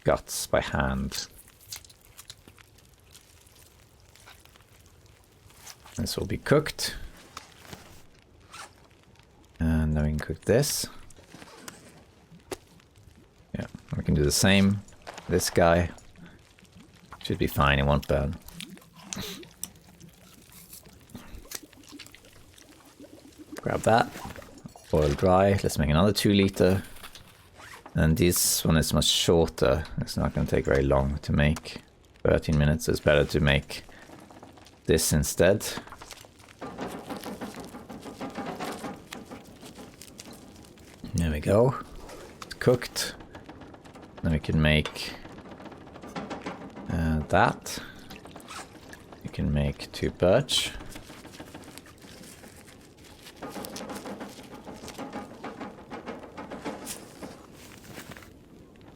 guts by hand. This will be cooked. And then we can cook this. Yeah, we can do the same. This guy should be fine, it won't burn. Grab that. Boil dry. Let's make another 2 liter. And this one is much shorter. It's not going to take very long to make. 13 minutes. It's better to make this instead. There we go. It's cooked. Then we can make that. We can make 2 birch.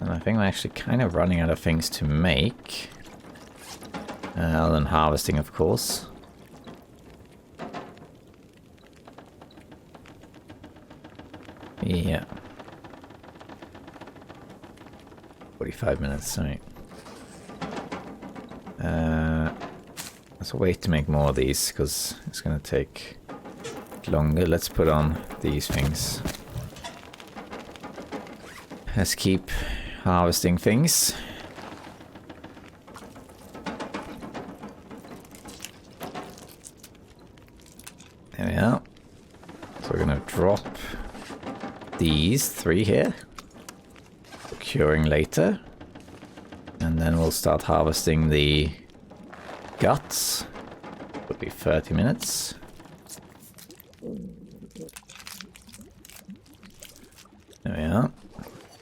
And I think we're actually kind of running out of things to make. Other than harvesting, of course. Yeah. 45 minutes, sorry. Let's wait to make more of these, because it's going to take longer. Let's put on these things. Let's keep harvesting things. There we are. So we're going to drop these 3 here. For curing later. And then we'll start harvesting the guts. It'll be 30 minutes. There we are.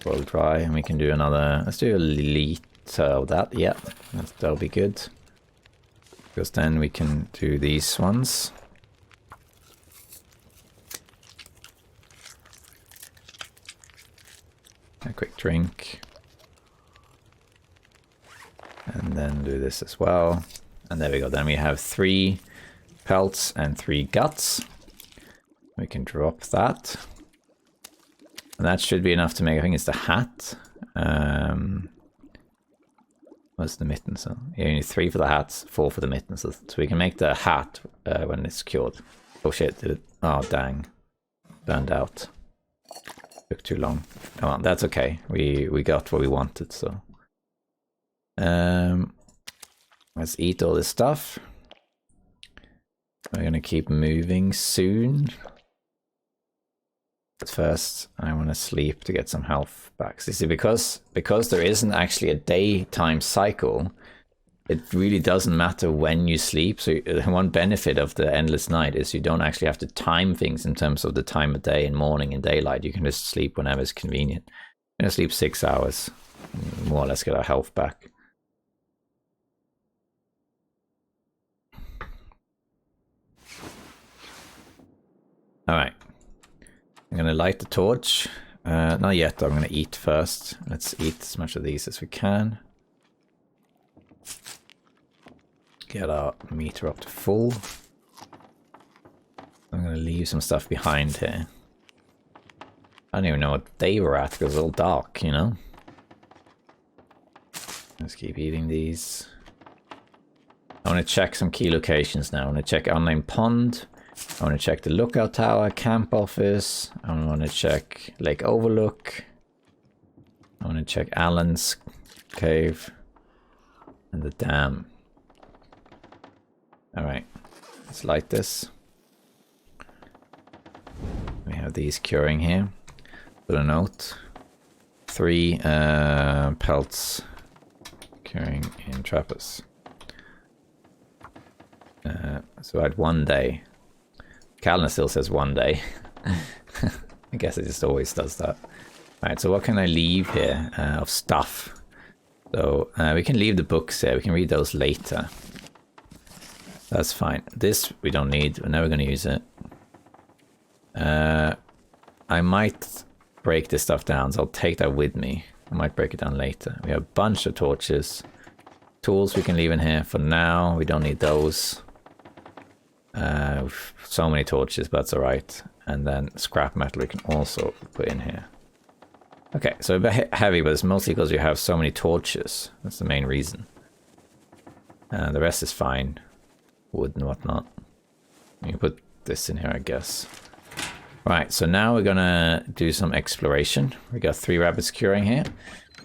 Boil dry, and we can do another. Let's do a liter of that. Yeah, that'll be good. Because then we can do these ones. A quick drink. And then do this as well. And there we go. Then we have 3 pelts and 3 guts. We can drop that. And that should be enough to make, I think it's the hat. What's the mittens? So you need 3 for the hats, 4 for the mittens. So we can make the hat when it's cured. Oh shit, did it? Oh dang. Burned out. Took too long. Oh well, that's okay. We got what we wanted, so. Let's eat all this stuff. We're gonna keep moving soon. But first, I want to sleep to get some health back. So you see, because there isn't actually a daytime cycle, it really doesn't matter when you sleep. So one benefit of the endless night is you don't actually have to time things in terms of the time of day and morning and daylight. You can just sleep whenever it's convenient. I'm gonna sleep 6 hours, more or less get our health back. All right. I'm going to light the torch. Not yet, I'm going to eat first. Let's eat as much of these as we can. Get our meter up to full. I'm going to leave some stuff behind here. I don't even know what day we're at because it's all dark, you know? Let's keep eating these. I want to check some key locations now. I want to check Unnamed Pond. I want to check the lookout tower, camp office. I want to check Lake Overlook. I want to check Allen's cave and the dam. Alright, let's light this. We have these curing here. Put a note. 3 pelts curing in trappers. So at 1 day. Calendar still says 1 day. I guess it just always does that. Alright, so what can I leave here of stuff? So we can leave the books here. We can read those later. That's fine. This we don't need. We're never going to use it. I might break this stuff down, so I'll take that with me. I might break it down later. We have a bunch of torches. Tools we can leave in here for now. We don't need those. So many torches, but that's alright. And then scrap metal we can also put in here. Okay, so a bit heavy, but it's mostly because you have so many torches. That's the main reason. The rest is fine. Wood and whatnot. You can put this in here, I guess. Right, so now we're gonna do some exploration. We got 3 rabbits curing here.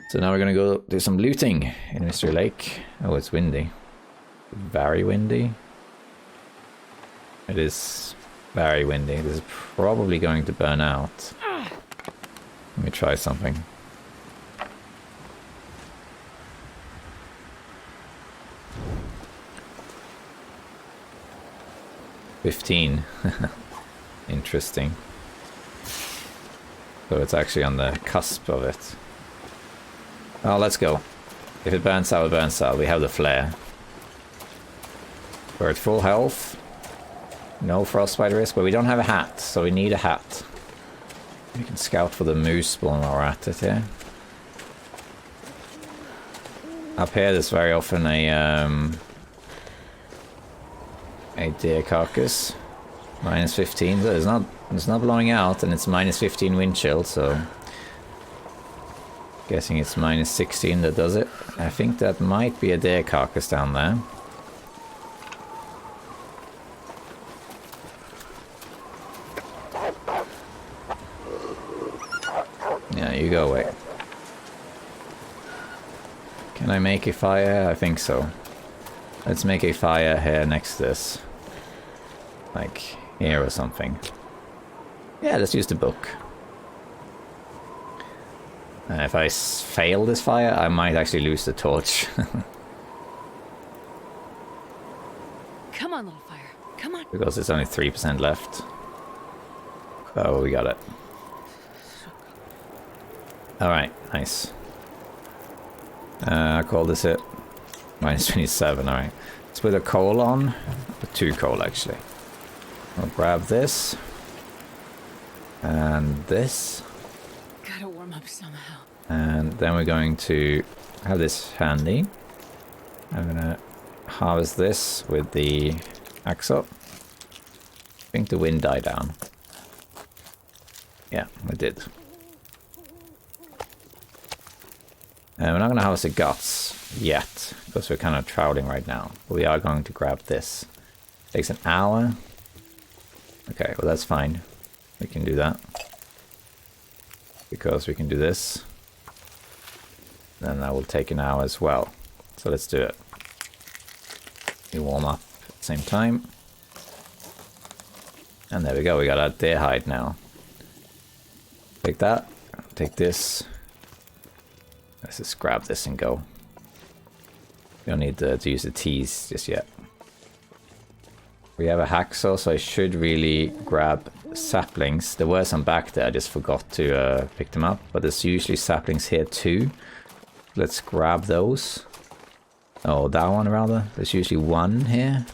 So now we're gonna go do some looting in Mystery Lake. Oh, it's windy. Very windy. It is very windy. This is probably going to burn out. Let me try something. $15. Interesting. So it's actually on the cusp of it. Oh, let's go. If it burns out, it burns out. We have the flare. We're at full health. No frostbite risk, but we don't have a hat, so we need a hat. We can scout for the moose spawn while we're at it here. Up here, there's very often a deer carcass. Minus 15, so it's not blowing out, and it's minus 15 wind chill, so guessing it's minus 16 that does it. I think that might be a deer carcass down there. Yeah, you go away. Can I make a fire? I think so. Let's make a fire here next to this. Like here or something. Yeah, let's use the book. If I fail this fire, I might actually lose the torch. Come on, little fire. Come on. Because it's only 3% left. Oh, we got it. Alright, nice. I call this it. Minus 27, alright. Let's put a coal on. 2 coal, actually. I'll grab this. And this. Gotta warm up somehow. And then we're going to have this handy. I'm gonna harvest this with the axe up. I think the wind died down. Yeah, it did. And we're not gonna harvest the guts yet, because we're kind of troweling right now. But we are going to grab this. Takes an hour. Okay, well that's fine. We can do that. Because we can do this. Then that will take an hour as well. So let's do it. We warm up at the same time. And there we go, we got our deer hide now. Take that, take this. Let's just grab this and go. We don't need to use the T's just yet. We have a hacksaw, so I should really grab saplings. There were some back there, I just forgot to pick them up. But there's usually saplings here too. Let's grab those. Oh, that one rather. There's usually 1 here.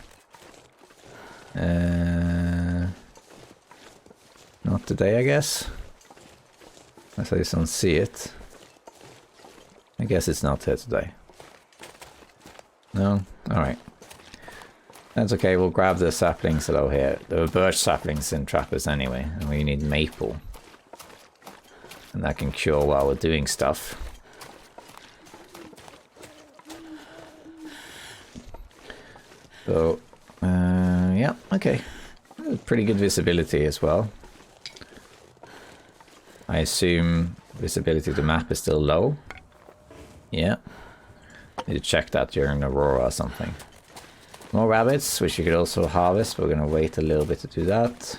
Not today, I guess. Unless I just don't see it. I guess it's not here today. No? Alright. That's okay, we'll grab the saplings that are here. There were birch saplings in Trappers anyway, and we need maple. And that can cure while we're doing stuff. So, yeah, okay. Pretty good visibility as well. I assume visibility of the map is still low. Yeah. Need to check that during aurora or something. More rabbits, which you could also harvest. We're gonna wait a little bit to do that.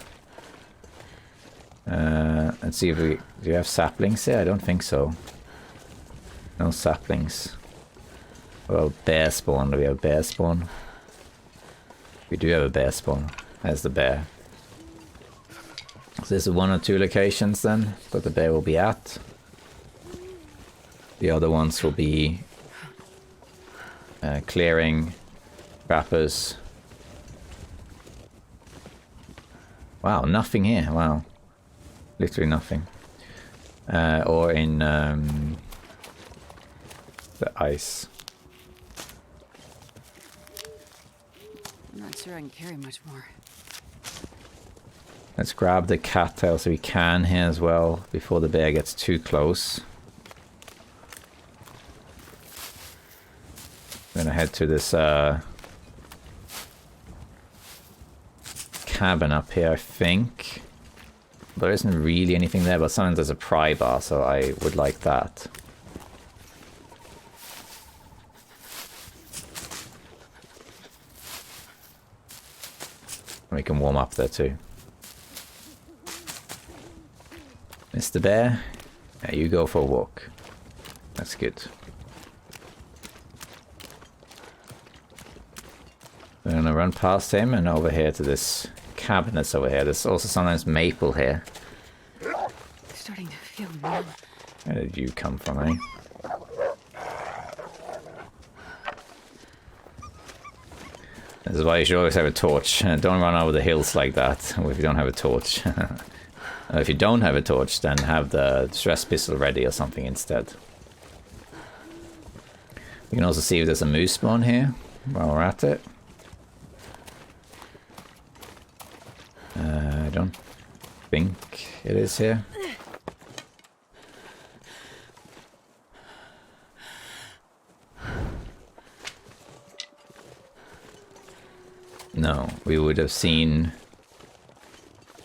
Let's see if we... Do you have saplings here? I don't think so. No saplings. Well, bear spawn. Do we have bear spawn? We do have a bear spawn. There's the bear. So this is 1 or 2 locations then that the bear will be at. The other ones will be clearing, wrappers. Wow, nothing here. Wow. Literally nothing. Or in the ice. I'm not sure I can carry much more. Let's grab the cattail so we can here as well before the bear gets too close. I'm gonna head to this cabin up here, I think. There isn't really anything there, but sometimes there's a pry bar, so I would like that. We can warm up there too. Mr. Bear, yeah, you go for a walk. That's good. We're gonna run past him and over here to this cabin that's over here. There's also sometimes maple here. It's starting to feel numb. Where did you come from, eh? This is why you should always have a torch. Don't run over the hills like that if you don't have a torch. If you don't have a torch, then have the stress pistol ready or something instead. We can also see if there's a moose spawn here while we're at it. I don't think it is here. No, we would have seen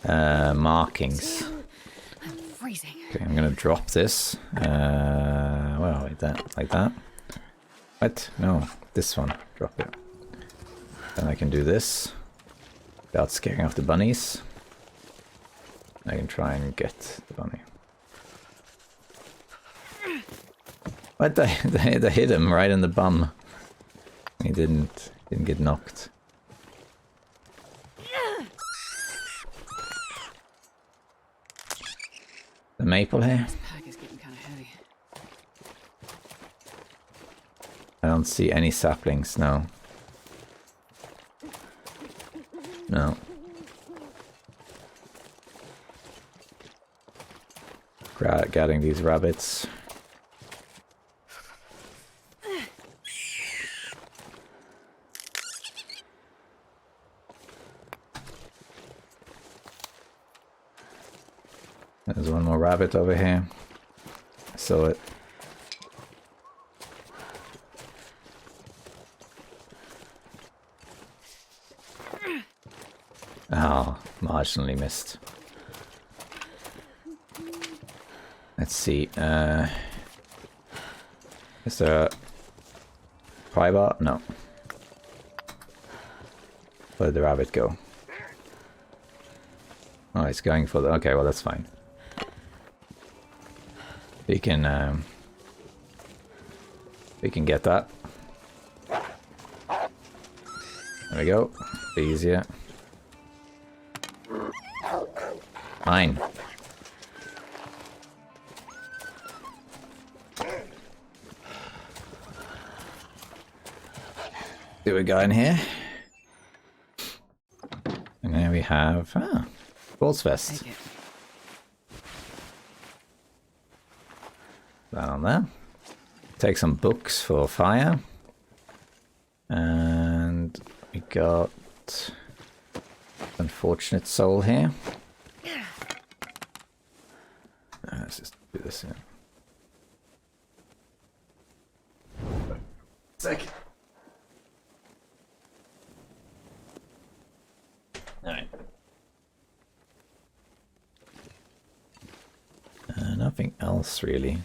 markings. I'm freezing. Okay, I'm gonna drop this. Well, like that. What? No, this one. Drop it. Then I can do this without scaring off the bunnies. I can try and get the bunny. What? They hit him right in the bum. He didn't get knocked. The maple here? This pack is getting kind of heavy. I don't see any saplings, no. No. Getting these rabbits. There's one more rabbit over here. I saw it. Oh, marginally missed. Let's see. Is there a pry bar? No. Where did the rabbit go? Oh, it's going for the... Okay, well, that's fine. We can get that. There we go. Easier. Fine. See what we got in here. And there we have Bolt's vest. That on there. Take some books for fire. And we got Unfortunate Soul here. Let's just do this here. Second. Alright. Nothing else really.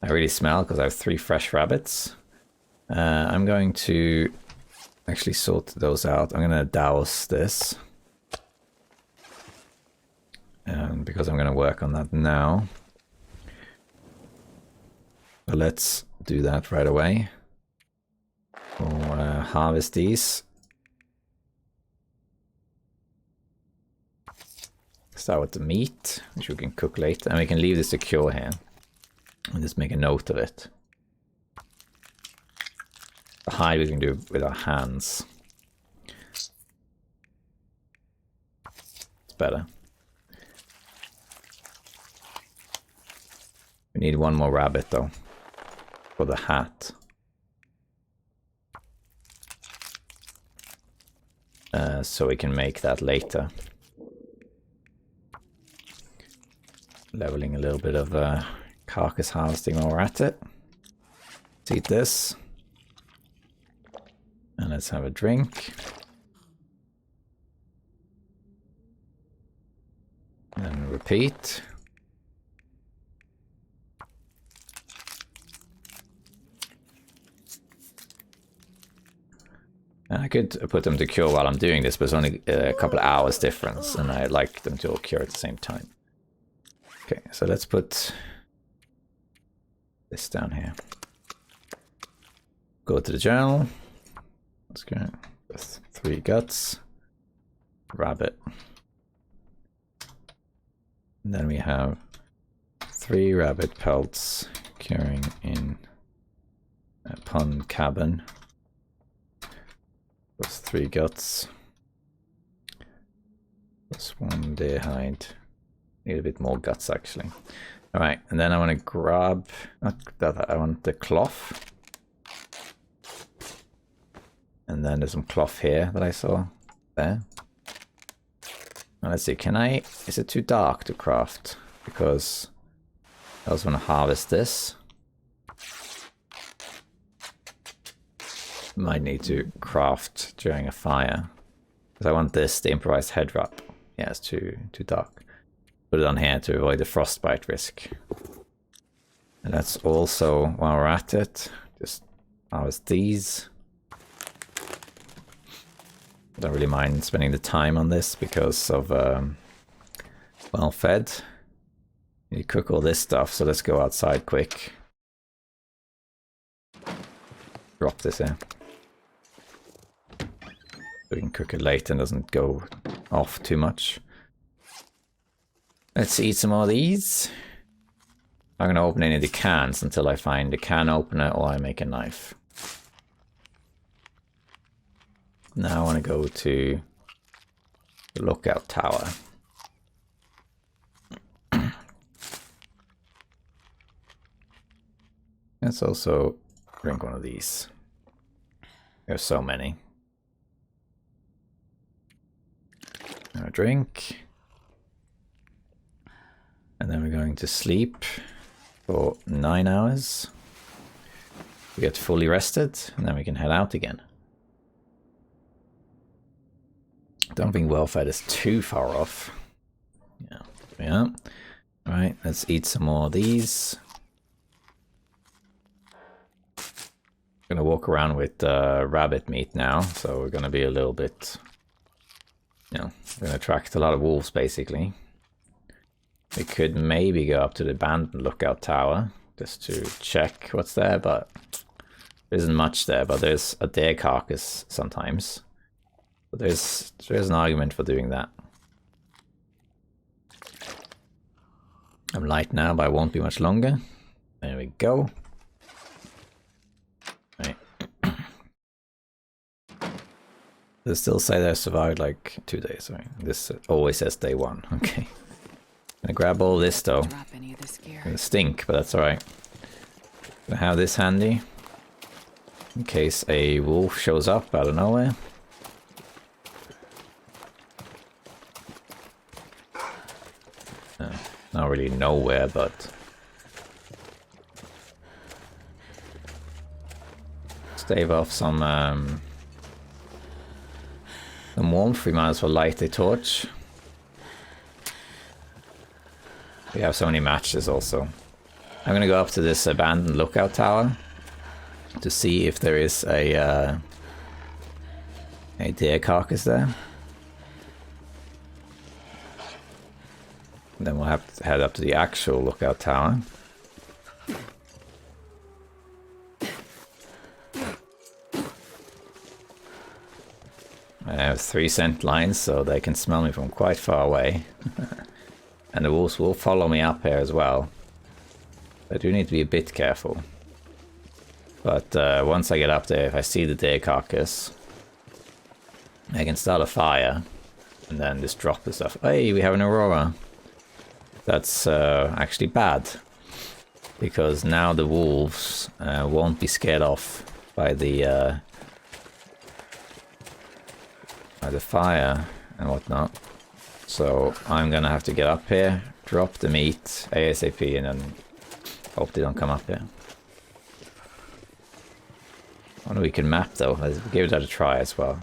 I really smell because I have 3 fresh rabbits. I'm going to actually sort those out. I'm going to douse this. Because I'm going to work on that now. So let's do that right away. We'll harvest these. start with the meat, which we can cook later. And we can leave this to cure here. And just make a note of it. The hide we can do with our hands. It's better. We need one more rabbit though. For the hat. So we can make that later. Leveling a little bit of carcass harvesting while we're at it. Let's eat this. And let's have a drink. And repeat. And I could put them to cure while I'm doing this, but it's only a couple of hours difference, and I'd like them to all cure at the same time. Okay, so let's put this down here. Go to the journal. Let's go with 3 guts. Rabbit. And then we have 3 rabbit pelts curing in a pond cabin. Plus 3 guts. Plus 1 deer hide. Need a bit more guts actually. Alright, and then I want to grab, not that, I want the cloth. And then there's some cloth here that I saw there. Now let's see, can I, is it too dark to craft? Because I also want to harvest this. Might need to craft during a fire. Because I want this, the improvised head wrap. Yeah, it's too dark. Put it on here to avoid the frostbite risk. And that's also, while we're at it, just harvest these. Don't really mind spending the time on this because of well fed. You cook all this stuff, so let's go outside quick. Drop this in. We can cook it later and doesn't go off too much. Let's eat some more of these. I'm going to open any of the cans until I find a can opener or I make a knife. Now I want to go to the lookout tower. Let's also drink one of these. There's so many. Now a drink. And then we're going to sleep for 9 hours. We get fully rested, and then we can head out again. Don't think well-fed is too far off. Yeah. Alright, let's eat some more of these. I'm gonna walk around with rabbit meat now, so we're gonna be a little bit, we're gonna attract a lot of wolves basically. We could maybe go up to the abandoned lookout tower just to check what's there, but there isn't much there. But there's a deer carcass sometimes. But there's an argument for doing that. I'm light now, but I won't be much longer. There we go. Right. They still say they survived like 2 days. Right? This always says day 1. Okay. Gonna grab all this though. Gonna stink, but that's alright. Gonna have this handy in case a wolf shows up out of nowhere. Not really nowhere, but stave off some warmth. We might as well light a torch. We have so many matches also. I'm gonna go up to this abandoned lookout tower to see if there is a deer carcass there. And then we'll have to head up to the actual lookout tower. I have 3 scent lines, so they can smell me from quite far away. And the wolves will follow me up here as well. I do need to be a bit careful. But once I get up there, if I see the deer carcass, I can start a fire. And then just drop the stuff. Hey, we have an aurora. That's actually bad. Because now the wolves won't be scared off by the fire and whatnot. So I'm gonna have to get up here, drop the meat ASAP, and then hope they don't come up here. I wonder if we can map though. Let's give that a try as well.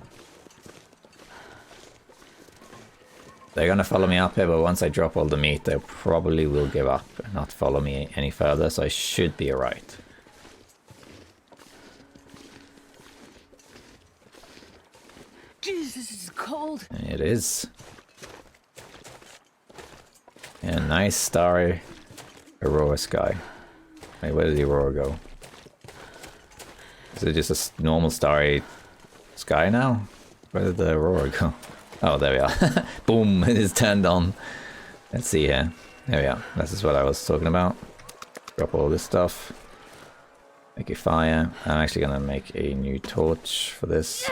They're gonna follow me up here, but once I drop all the meat, they probably will give up and not follow me any further, so I should be alright. Jeez, this is cold. It is. Yeah, nice starry aurora sky. Wait, where did the aurora go? Is it just a normal starry sky now? Where did the aurora go? Oh, there we are. Boom, it is turned on. Let's see here. There we are. This is what I was talking about. Drop all this stuff. Make a fire. I'm actually gonna make a new torch for this.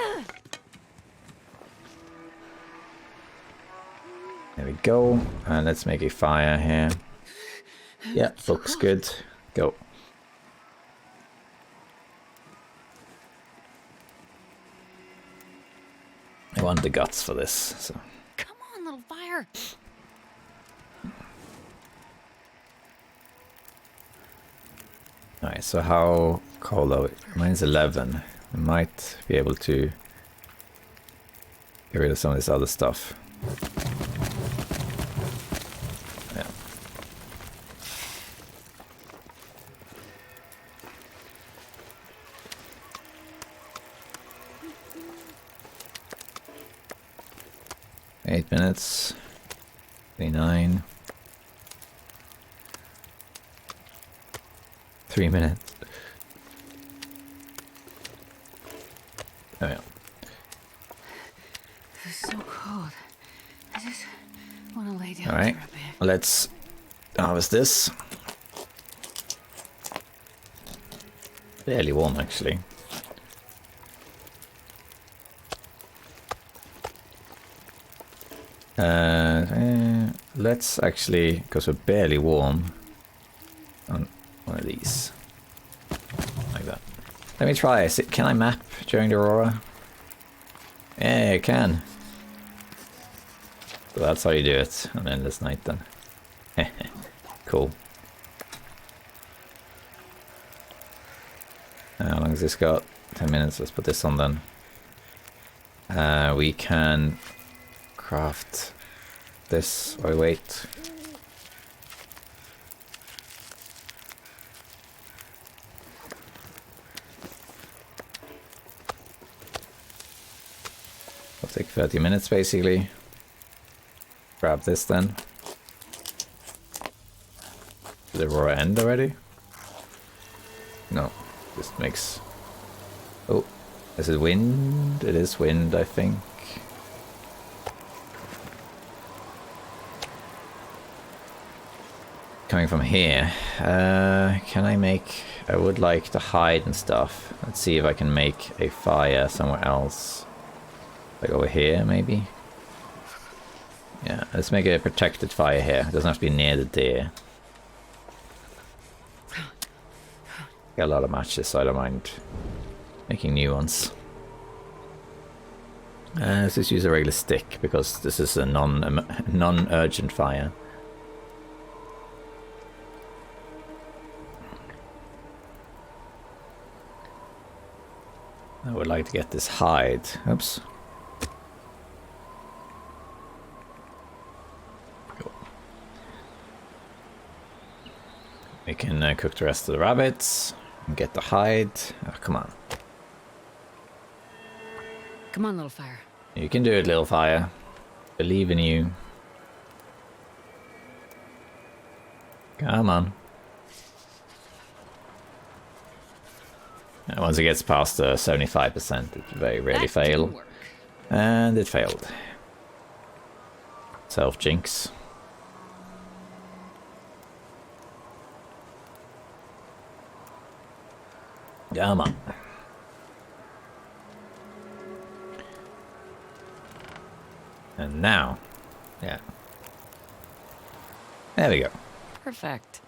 There we go. And let's make a fire here. Yeah, looks good. Go. I want the guts for this, so. Come on, little fire. Alright, so how cold are we? Mine's 11. I might be able to get rid of some of this other stuff. Yeah. Eight minutes. 29. 3 minutes. Oh yeah. It's so cold. I just want to lay down. All right. For a bit. Let's harvest this. Fairly warm actually. Let's actually, because we're barely warm, on one of these. Like that. Let me try. Can I map during the aurora? Yeah, I can. So that's how you do it on Endless Night then. Cool. How long has this got? 10 minutes. Let's put this on then. We can craft this while we wait. It'll take 30 minutes basically. Grab this then. Did the aurora end already? No, just makes... Oh, is it wind? It is wind, I think. Coming from here. Can I make... I would like to hide and stuff. Let's see if I can make a fire somewhere else. Like over here, maybe? Yeah, let's make a protected fire here. It doesn't have to be near the deer. Got a lot of matches, so I don't mind making new ones. Let's just use a regular stick, because this is a non-urgent fire. I would like to get this hide. Oops. Cool. We can cook the rest of the rabbits and get the hide. Oh, come on. Come on, little fire. You can do it, little fire. Believe in you. Come on. And once it gets past the 75%, it very rarely fail. And it failed. Self-jinx. Come on. And now, yeah. There we go. Perfect.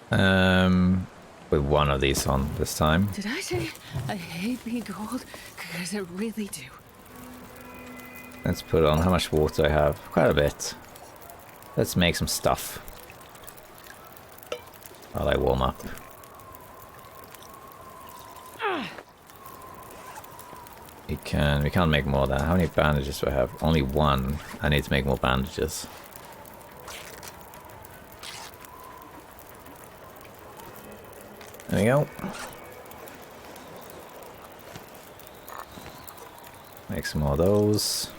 With one of these on this time. Did I say I hate being cold? Because I really do. Let's put on how much water I have. Quite a bit. Let's make some stuff while I warm up. We can't make more than. How many bandages do I have? Only one. I need to make more bandages. There we go. Make some more of those.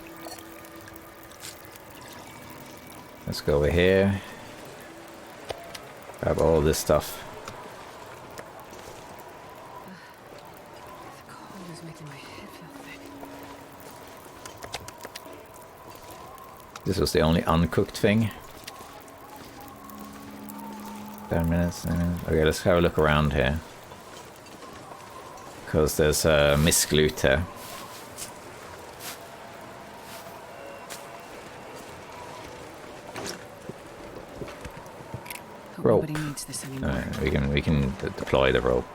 Let's go over here. Grab all this stuff. The cold is making my head feel thick. This was the only uncooked thing. 10 minutes. Okay, let's have a look around here. Because there's a misc loot here. Rope. Nobody needs this anymore. Alright, we can deploy the rope.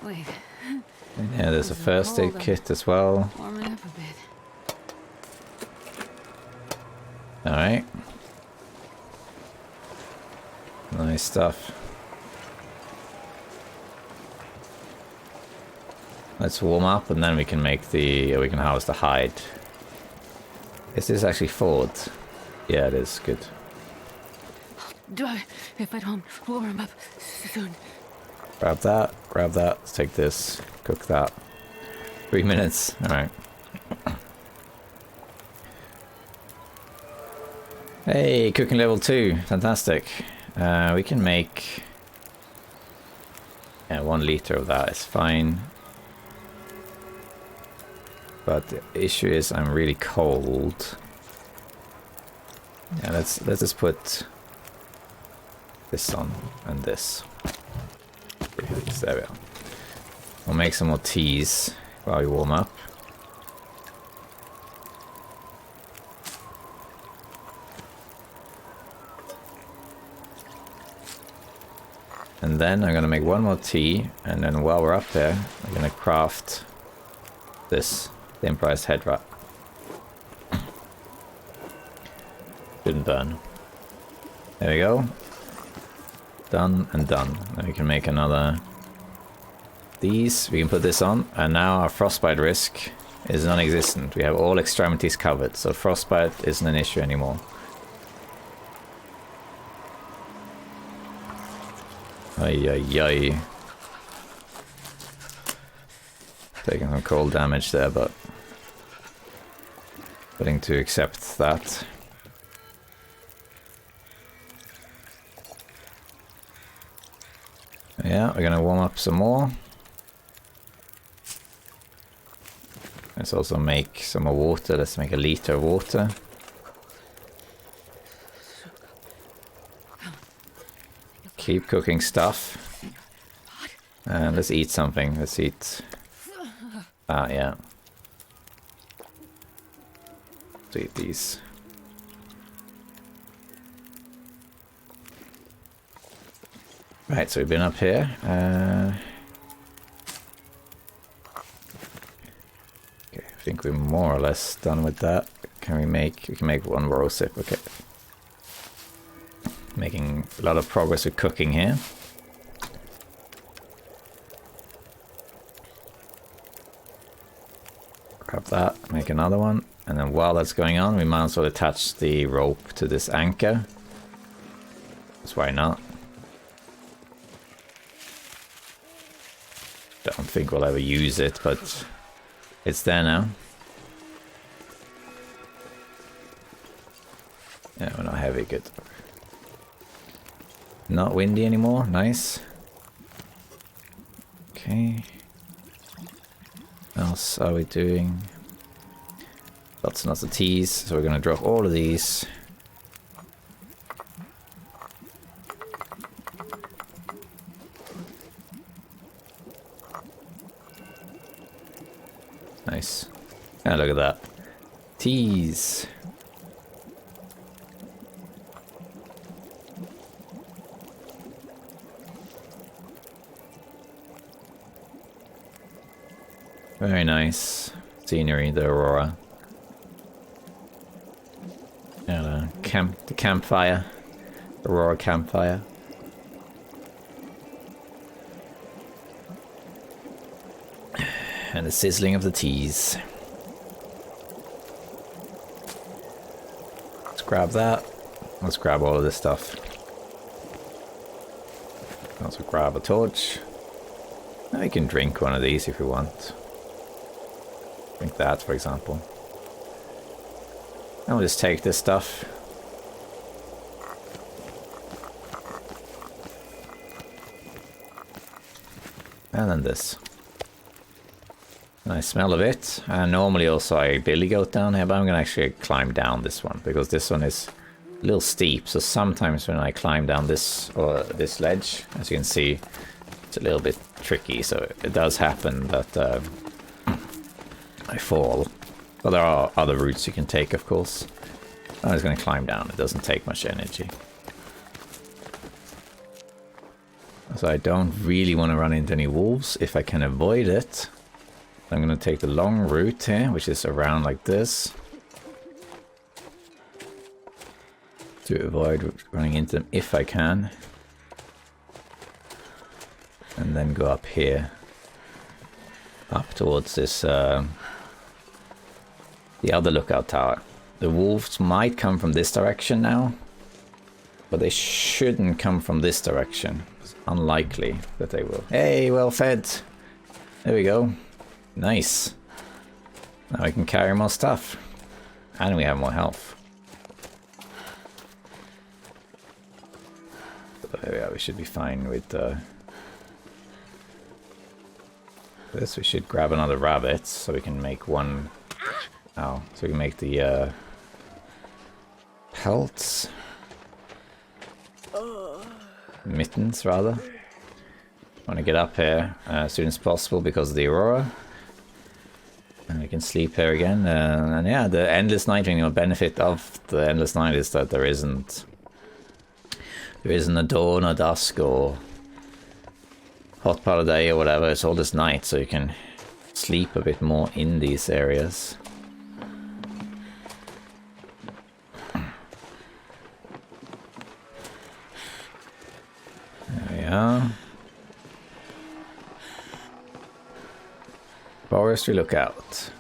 Wait. And yeah, there's a first aid kit as well. Warm it up a bit. Alright. Nice stuff. Let's warm up and then we can make we can house the hide. Is this actually forward? Yeah, it is. Good. If I don't warm up soon. Grab that, let's take this, cook that. 3 minutes, alright. Hey, cooking level 2, fantastic. We can make 1 liter of that, is fine. But the issue is I'm really cold. Yeah, let's just put this on and this. There we are. We'll make some more teas while we warm up. And then I'm gonna make 1 more tea, and then while we're up there, I'm gonna craft this, the improvised head wrap. Didn't burn. There we go. Done and done. Then we can make another. These, we can put this on, and now our frostbite risk is non-existent. We have all extremities covered, so frostbite isn't an issue anymore. Ay ay ay. Taking some cold damage there, but willing to accept that. Yeah, we're gonna warm up some more. Let's also make some more water. Let's make 1 liter of water. Keep cooking stuff. And let's eat something. Let's eat. Yeah. Let's eat these. Right, so we've been up here. Okay, I think we're more or less done with that. We can make 1 more sip, okay. Making a lot of progress with cooking here. Grab that, make another one. And then while that's going on, we might as well attach the rope to this anchor. That's why not. Don't think we'll ever use it, but it's there now. Yeah, we're not heavy, good. Not windy anymore. Nice. Okay. What else are we doing? Lots and lots of teas, so we're going to drop all of these. Nice. Ah, look at that. Teas. Very nice scenery, the aurora. Yeah, the campfire. Aurora campfire. And the sizzling of the teas. Let's grab that. Let's grab all of this stuff. Also grab a torch. Now you can drink one of these if you want. Drink that, for example. And we'll just take this stuff. And then this. Nice smell of it. And normally also I billy goat down here, but I'm gonna actually climb down this one because this one is a little steep. So sometimes when I climb down this or this ledge, as you can see, it's a little bit tricky. So it does happen that I fall. But there are other routes you can take, of course. I'm just gonna climb down. It doesn't take much energy. So I don't really want to run into any wolves if I can avoid it. I'm going to take the long route here, which is around like this. To avoid running into them if I can. And then go up here. Up towards this, the other lookout tower. The wolves might come from this direction now. But they shouldn't come from this direction. It's unlikely that they will. Hey, well fed. There we go. Nice. Now we can carry more stuff. And we have more health. So there we are. We should be fine with this. We should grab another rabbit so we can make one. Oh, so we can make the pelts. Mittens, rather. Want to get up here as soon as possible because of the aurora. And we can sleep here again. And yeah, the endless night, the benefit of the endless night is that there isn't a dawn or dusk or hot part of the day or whatever. It's all just night, so you can sleep a bit more in these areas. There we are. Forestry lookout.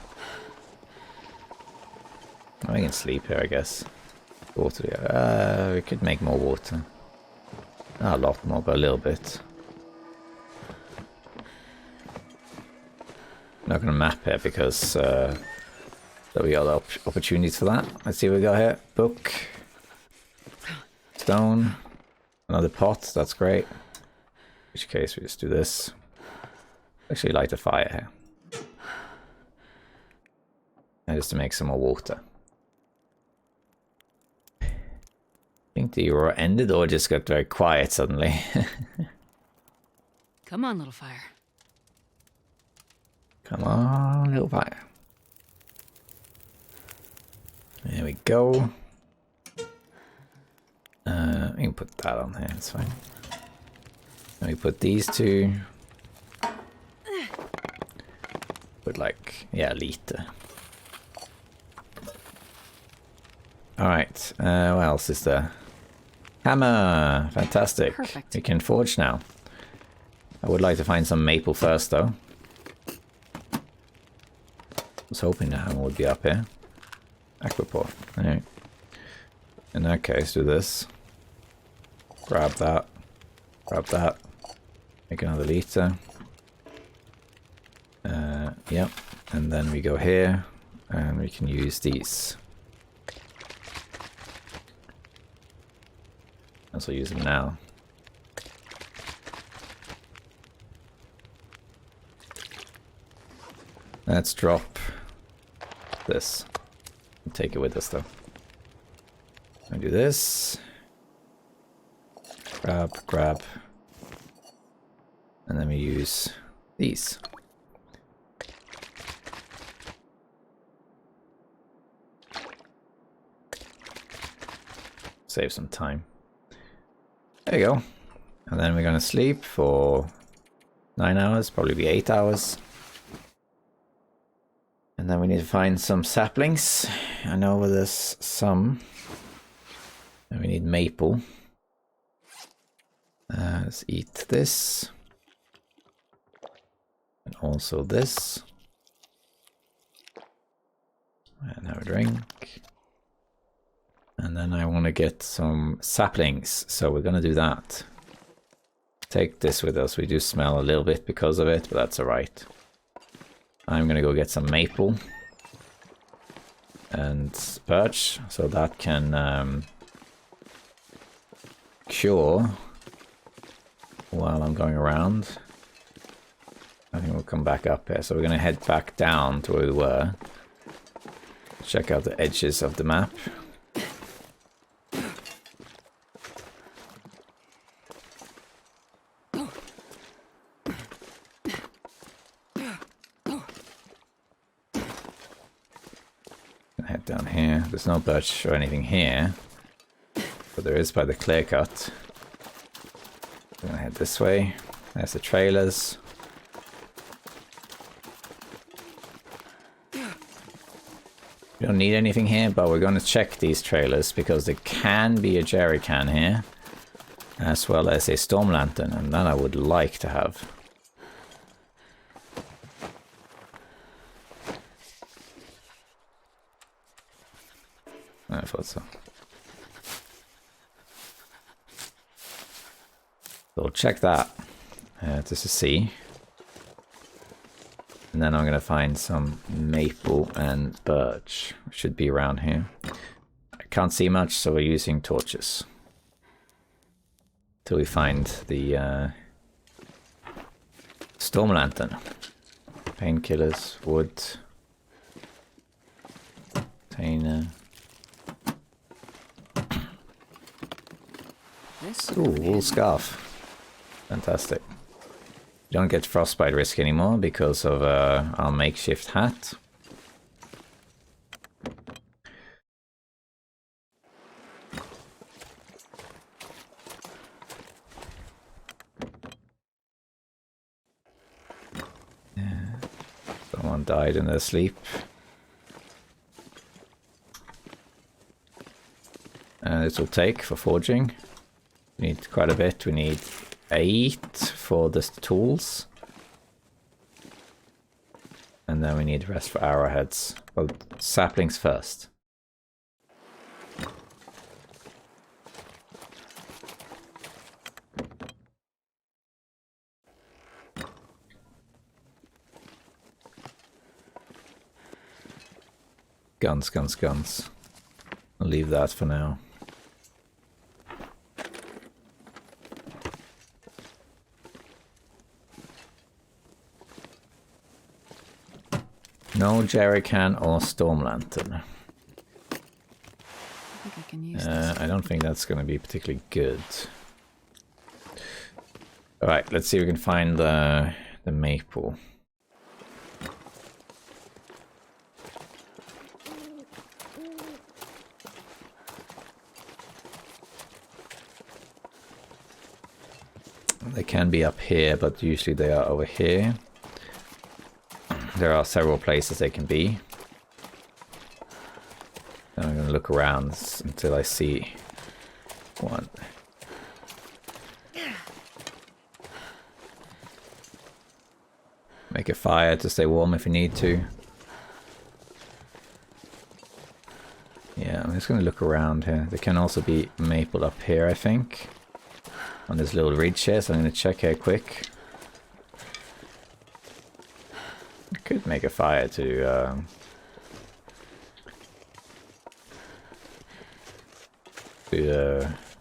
I can sleep here, I guess. Water. We could make more water. Not a lot more, but a little bit. Not gonna map here because there'll be other opportunities for that. Let's see what we got here. Book. Stone. Another pot. That's great. In which case we just do this. Actually light a fire here. And just to make some more water. I think the aurora ended or just got very quiet suddenly. Come on, little fire. Come on, little fire. There we go. We can put that on here, it's fine. And we put these two. Put like, yeah, liter. Alright, what else is there? Hammer! Fantastic. Perfect. We can forge now. I would like to find some maple first, though. I was hoping the hammer would be up here. Aquaport. Anyway. In that case, do this. Grab that. Grab that. Make another liter. Yep. And then we go here. And we can use these. Also use them now. Let's drop this. Take it with us though. I do this. Grab. And then we use these. Save some time. There you go. And then we're gonna sleep for 9 hours, probably be 8 hours. And then we need to find some saplings. I know where there's some. And we need maple. Let's eat this. And also this. And have a drink. And then I want to get some saplings, so we're going to do that. Take this with us. We do smell a little bit because of it, but that's alright. I'm going to go get some maple and birch, so that can cure while I'm going around. I think we'll come back up here, so we're going to head back down to where we were. Check out the edges of the map. Head down here. There's no birch or anything here, but there is by the clear cut. I'm gonna head this way. There's the trailers. We don't need anything here, but we're going to check these trailers because there can be a jerry can here, as well as a storm lantern, and that I would like to have. I thought so. So we'll check that just to see. And then I'm going to find some maple and birch. Should be around here. I can't see much, so we're using torches. Till we find the storm lantern. Painkillers, wood, container. Ooh, wool scarf. Fantastic. You don't get frostbite risk anymore because of our makeshift hat. Yeah. Someone died in their sleep. This will take for forging. We need quite a bit. We need 8 for the tools. And then we need the rest for arrowheads. Well, saplings first. Guns. I'll leave that for now. No jerrycan or storm lantern. I think I can use this. I don't think that's going to be particularly good. Alright, let's see if we can find the maple. They can be up here, but usually they are over here. There are several places they can be. And I'm going to look around until I see one. Make a fire to stay warm if you need to. Yeah, I'm just going to look around here. There can also be maple up here, I think. On this little ridge here, so I'm going to check here quick. I could make a fire to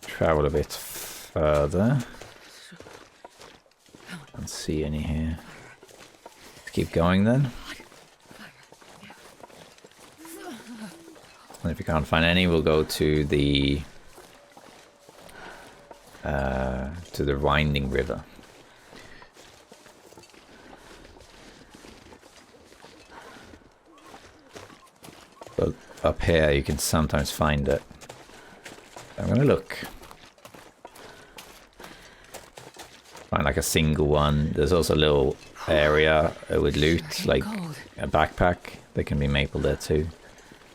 travel a bit further. Can't see any here. Let's keep going then. And if we can't find any, we'll go to the winding river. But up here you can sometimes find it. I'm gonna look. Find like a single one. There's also a little area with loot, like a backpack. There can be maple there too.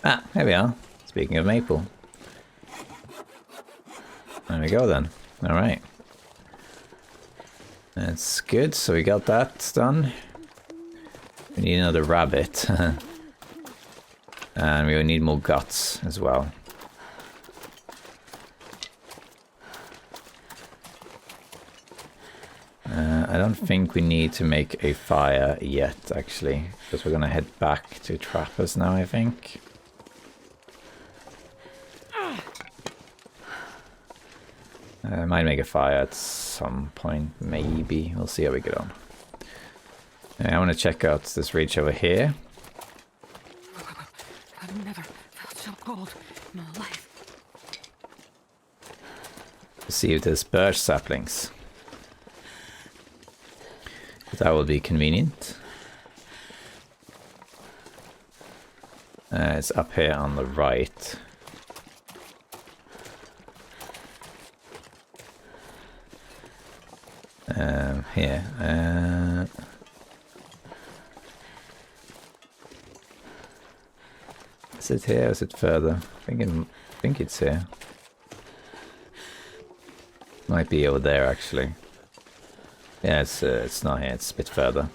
Ah, here we are. Speaking of maple. There we go then. Alright. That's good. So we got that done. We need another rabbit. And we need more guts as well. I don't think we need to make a fire yet, actually, because we're gonna head back to Trappers now, I think. I might make a fire at some point, maybe. We'll see how we get on. I want to check out this ridge over here. I've never felt so cold in my life. See if there's birch saplings. That will be convenient. It's up here on the right. Here. Is it here or is it further? I think it's here. Might be over there actually. Yeah, it's not here. It's a bit further.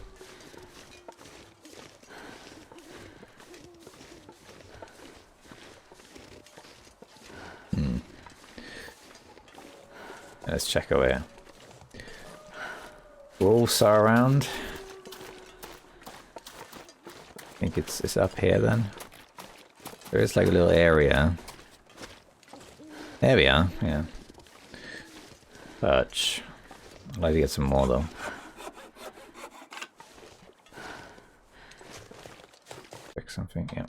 Let's check over here. Wolves are around. I think it's up here then. There is like a little area. There we are, yeah. Birch. I'd like to get some more though. Check something, yeah.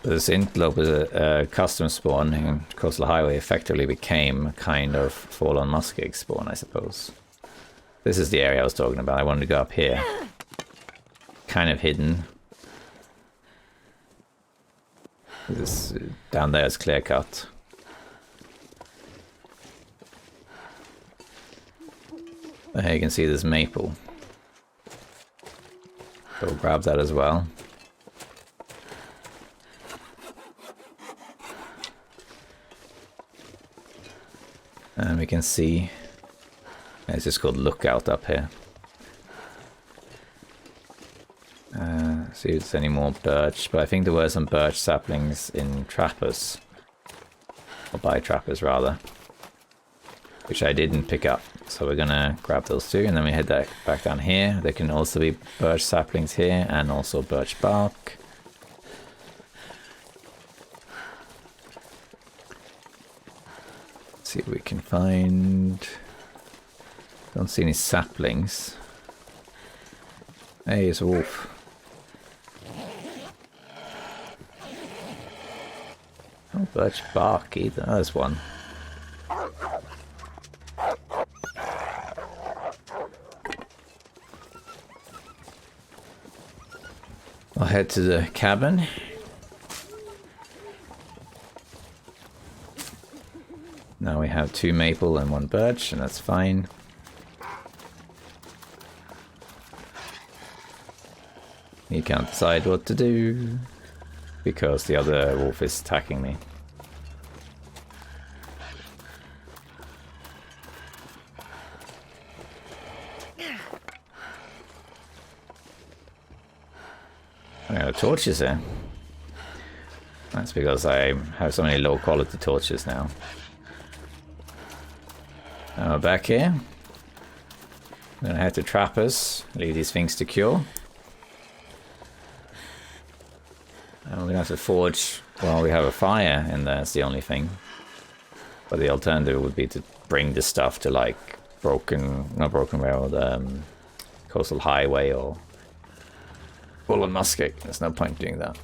This Interloper is a custom spawn, and Coastal Highway effectively became a kind of Fallen Muskeg spawn, I suppose. This is the area I was talking about. I wanted to go up here. Kind of hidden. This down there is clear cut. Here you can see this maple. So we'll grab that as well. And we can see it's just called Lookout up here. See if there's any more birch, but I think there were some birch saplings in Trappers, or by Trappers rather, which I didn't pick up. So we're gonna grab those two, and then we head back down here. There can also be birch saplings here, and also birch bark. See if we can find. Don't see any saplings. Hey, it's a wolf. No birch bark either. Oh, there's one. I'll head to the cabin. Now we have 2 maple and 1 birch, and that's fine. You can't decide what to do because the other wolf is attacking me. I got torches here. That's because I have so many low quality torches now. Now we're back here. I'm gonna head to Trappers, leave these things to cure. And we're gonna have to forge while we have a fire in there, it's the only thing. But the alternative would be to bring this stuff to like not Broken Railroad, Coastal Highway or Bull and musket. There's no point doing that.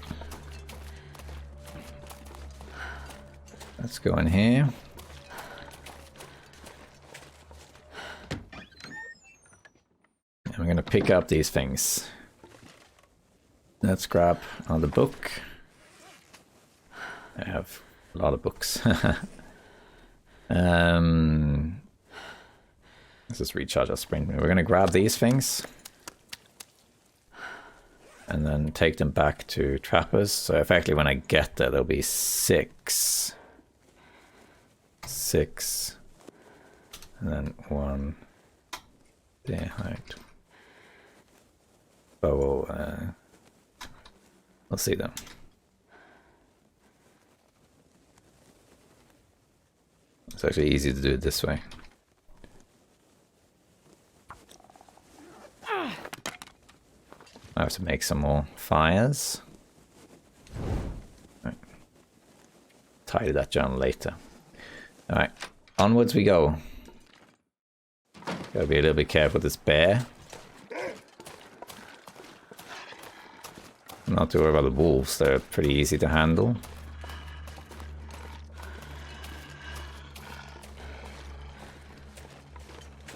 Let's go in here. And we're going to pick up these things. Let's grab another book. I have a lot of books. Let's just recharge our sprint. We're going to grab these things. And then take them back to trappers. So effectively when I get there, there'll be 6. 6. And then 1 behind. Bow. We'll see them. It's actually easy to do it this way. I have to make some more fires. Right. Tidy that down later. Alright, onwards we go. Gotta be a little bit careful with this bear. I'm not too worried about the wolves, they're pretty easy to handle.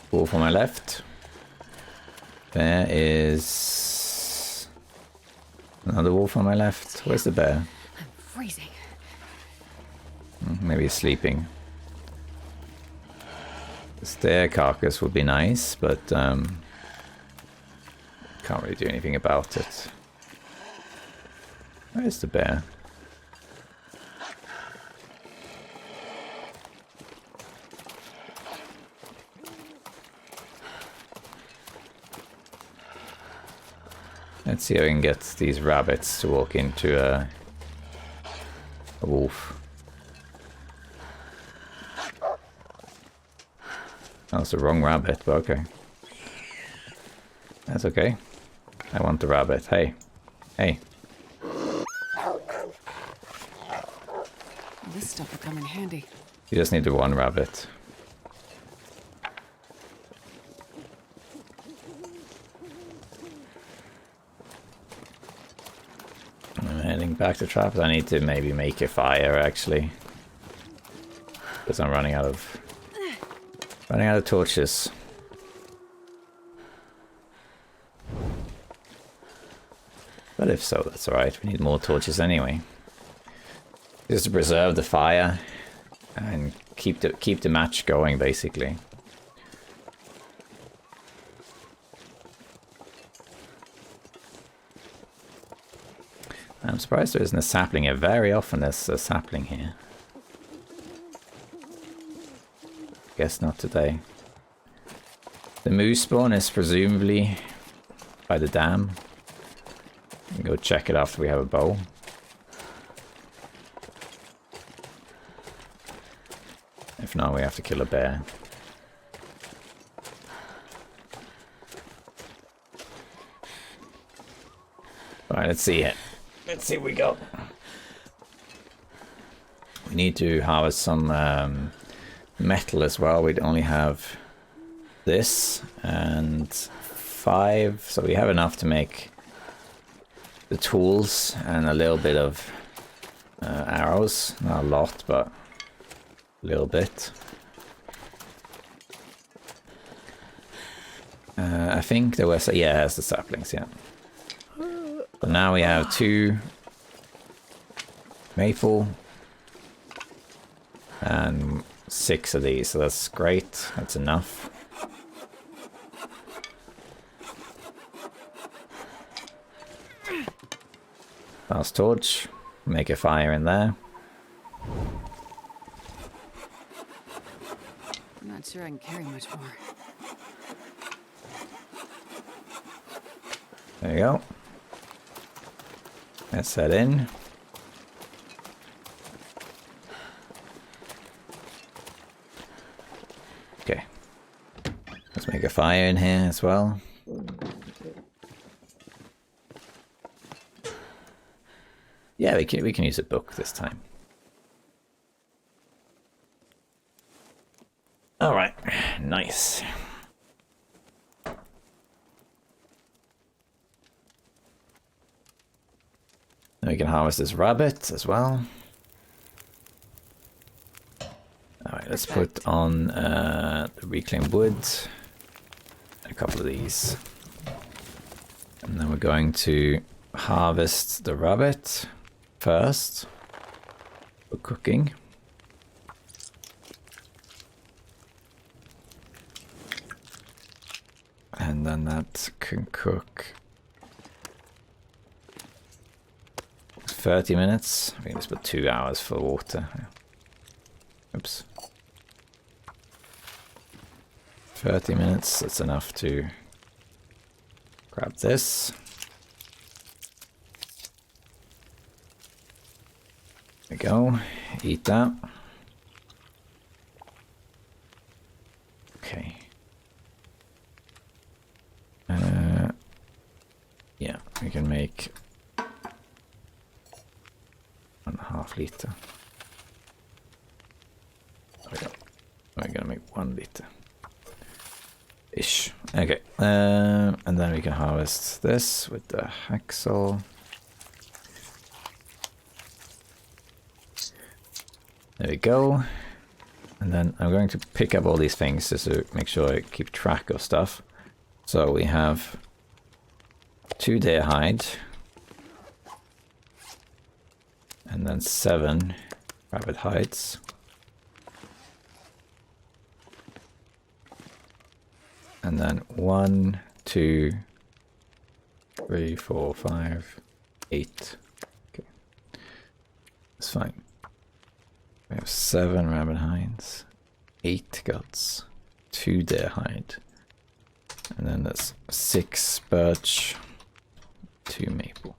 Wolf on my left. There is another wolf on my left. Where's the bear? I'm freezing. Maybe he's sleeping. The stair carcass would be nice, but can't really do anything about it. Where's the bear? Let's see if I can get these rabbits to walk into a wolf. That's the wrong rabbit, but okay. That's okay. I want the rabbit. Hey. Hey. This stuff will come in handy. You just need the one rabbit. I'm heading back to traps. I need to maybe make a fire actually. Because I'm running out of torches. But if so, that's alright. We need more torches anyway. Just to preserve the fire and keep the match going, basically. I'm surprised there isn't a sapling here. Very often there's a sapling here. Guess not today. The moose spawn is presumably by the dam. We can go check it after we have a bow. If not, we have to kill a bear. Alright, let's see it. Let's see what we got. We need to harvest some metal as well. We'd only have this and 5, so we have enough to make the tools and a little bit of arrows. Not a lot, but a little bit. I think there was yeah, it's the saplings, yeah. But now we have 2 maple and 6 of these, so that's great. That's enough. Fast torch, make a fire in there. I'm not sure I can carry much more. There you go. Let's head in. Okay. Let's make a fire in here as well. Yeah, we can use a book this time. All right, nice. We can harvest this rabbit as well. Alright, let's put on the reclaimed wood. A couple of these. And then we're going to harvest the rabbit first for cooking. And then that can cook 30 minutes. I think it's about 2 hours for water. Oops. 30 minutes, that's enough to grab this. There we go. Eat that. Okay. Yeah, we can make 1.5 liter. There we go. We're gonna make 1 liter. Ish. Okay. And then we can harvest this with the hacksaw. There we go. And then I'm going to pick up all these things just to make sure I keep track of stuff. So we have 2 deer hide. And then 7 rabbit hides. And then 1, 2, 3, 4, 5, 8. Okay. That's fine. We have 7 rabbit hides, 8 guts, 2 deer hide. And then that's 6 birch, 2 maple.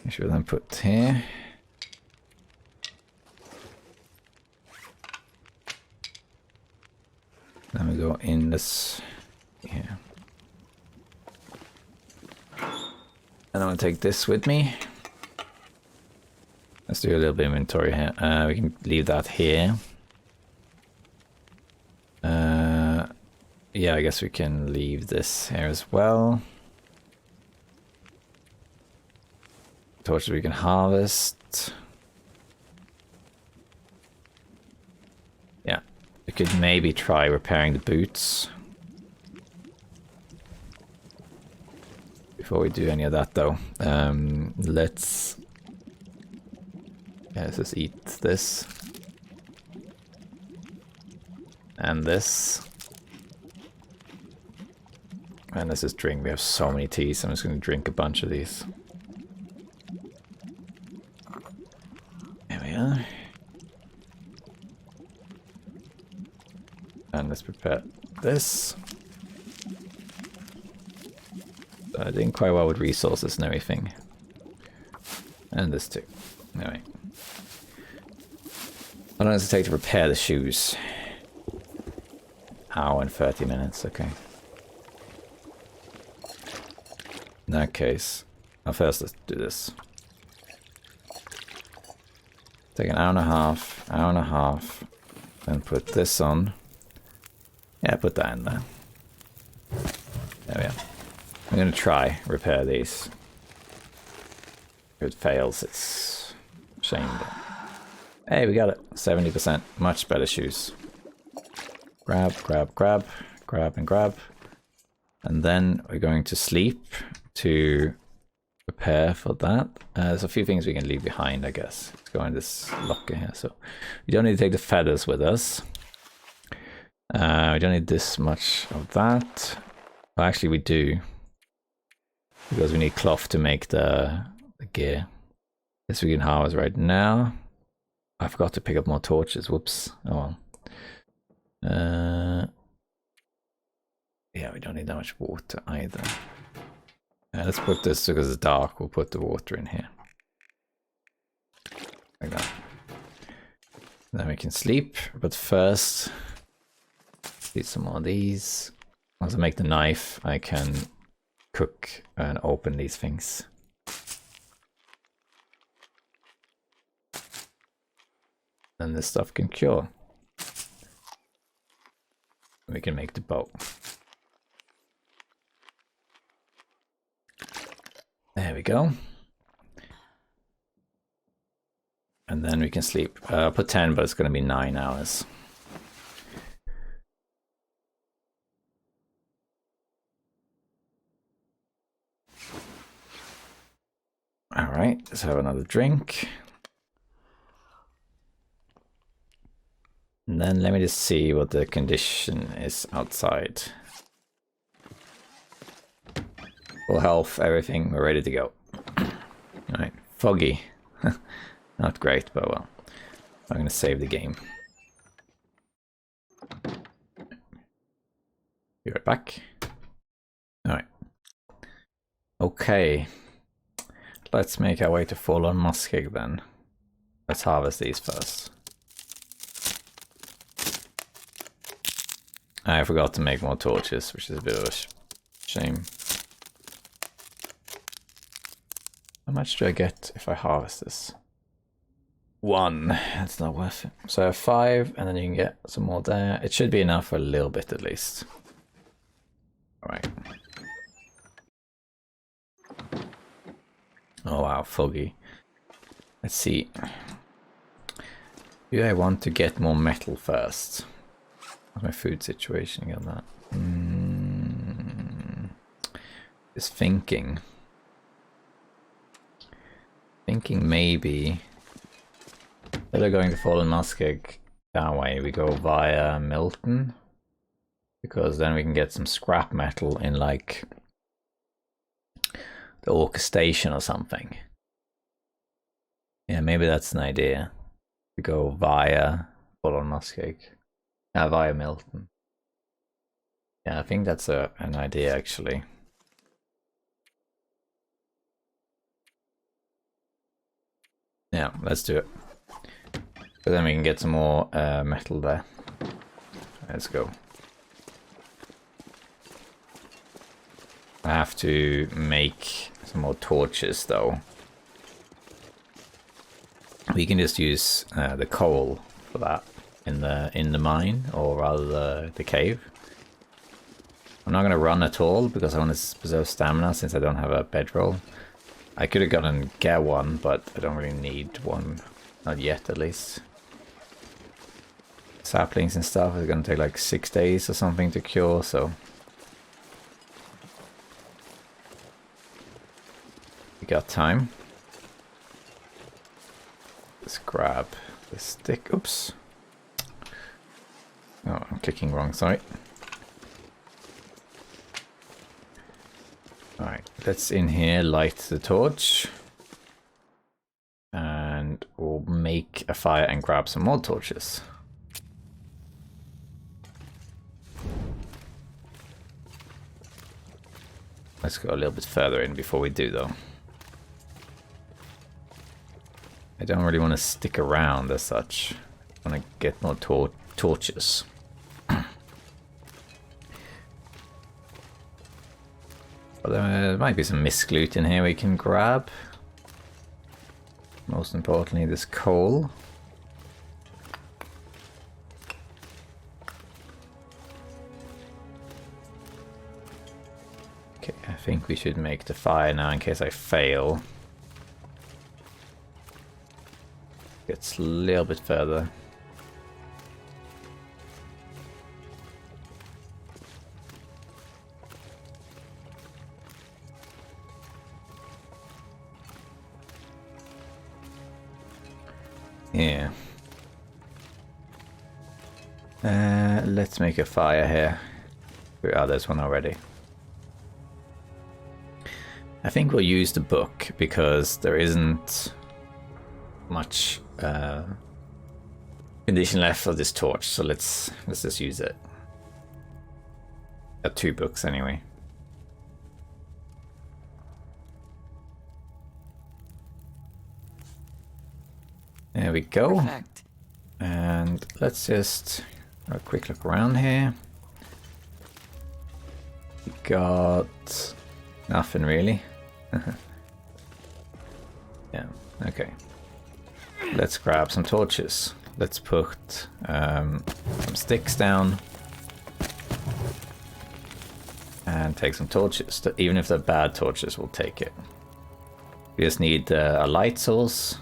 I should then put here. Then we go in this here. And I'm gonna take this with me. Let's do a little bit of inventory here. We can leave that here. Yeah, I guess we can leave this here as well. Torches we can harvest. Yeah, we could maybe try repairing the boots. Before we do any of that though, let's just eat this. And this. And let's just drink. We have so many teas. I'm just going to drink a bunch of these. There we are. And let's prepare this. I did quite well with resources and everything. And this too. Anyway. How long does it take to repair the shoes? Hour and 30 minutes, okay. In that case, first let's do this. Take an hour and a half, then put this on. Yeah, put that in there. There we are. I'm gonna try repair these. If it fails, it's a shame. But hey, we got it. 70%. Much better shoes. Grab, grab, grab, grab and grab. And then we're going to sleep to prepare for that. There's a few things we can leave behind, I guess. Let's go in this locker here. So we don't need to take the feathers with us. We don't need this much of that. Well, actually we do. Because we need cloth to make the gear. This we can harvest right now. I forgot to pick up more torches. Whoops. Oh well. Yeah, we don't need that much water either. Let's put this, because it's dark, we'll put the water in here. Like that. Then we can sleep, but first, eat some more of these. Once I make the knife, I can cook and open these things. And this stuff can cure. We can make the bow. There we go. And then we can sleep. I'll put 10, but it's going to be 9 hours. Alright, let's have another drink. And then let me just see what the condition is outside. Full health, everything, we're ready to go. Alright, foggy. Not great, but well. I'm gonna save the game. Be right back. Alright. Okay. Let's make our way to Fallen Muskeg then. Let's harvest these first. I forgot to make more torches, which is a bit of a shame. How much do I get if I harvest this? 1. That's not worth it. So I have 5, and then you can get some more there. It should be enough for a little bit at least. Alright. Oh wow, foggy. Let's see. Do I want to get more metal first? How's my food situation again? That. Just thinking. Thinking maybe. Instead of going to Fallen Muskeg that way, we go via Milton. Because then we can get some scrap metal in like the Orca Station or something. Yeah, maybe that's an idea. We go via Fallen Muskeg. Via Milton. Yeah, I think that's an idea actually. Yeah, let's do it. So then we can get some more metal there. Let's go. I have to make some more torches though. We can just use the coal for that in the mine, or rather the cave. I'm not going to run at all because I want to preserve stamina since I don't have a bedroll. I could have gotten get one, but I don't really need one. Not yet, at least. Saplings and stuff is going to take like 6 days or something to cure, so... we got time. Let's grab the stick. Oops. Oh, I'm clicking wrong, sorry. Alright, let's in here light the torch. And we'll make a fire and grab some more torches. Let's go a little bit further in before we do though. I don't really want to stick around as such. I want to get more torches. But there might be some misc loot in here we can grab. Most importantly, this coal. Okay, I think we should make the fire now in case I fail. Gets a little bit further. Yeah. Let's make a fire here. Oh, there's one already. I think we'll use the book because there isn't much condition left of this torch, so let's just use it. Got 2 books anyway. There we go. Perfect. And let's just have a quick look around here. We got nothing really. Yeah, okay. Let's grab some torches. Let's put some sticks down. And take some torches. Even if they're bad torches, we'll take it. We just need a light source.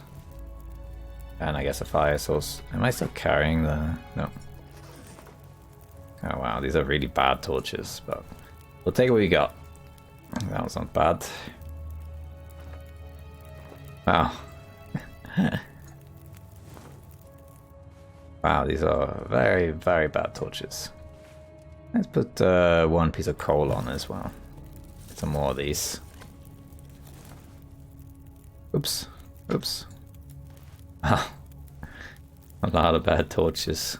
And I guess a fire source. Am I still carrying the... No. Oh wow, these are really bad torches, but we'll take what we got. That was not bad. Wow. Wow, these are very, very bad torches. Let's put one piece of coal on as well. Get some more of these. Oops. Oops. Ah. A lot of bad torches.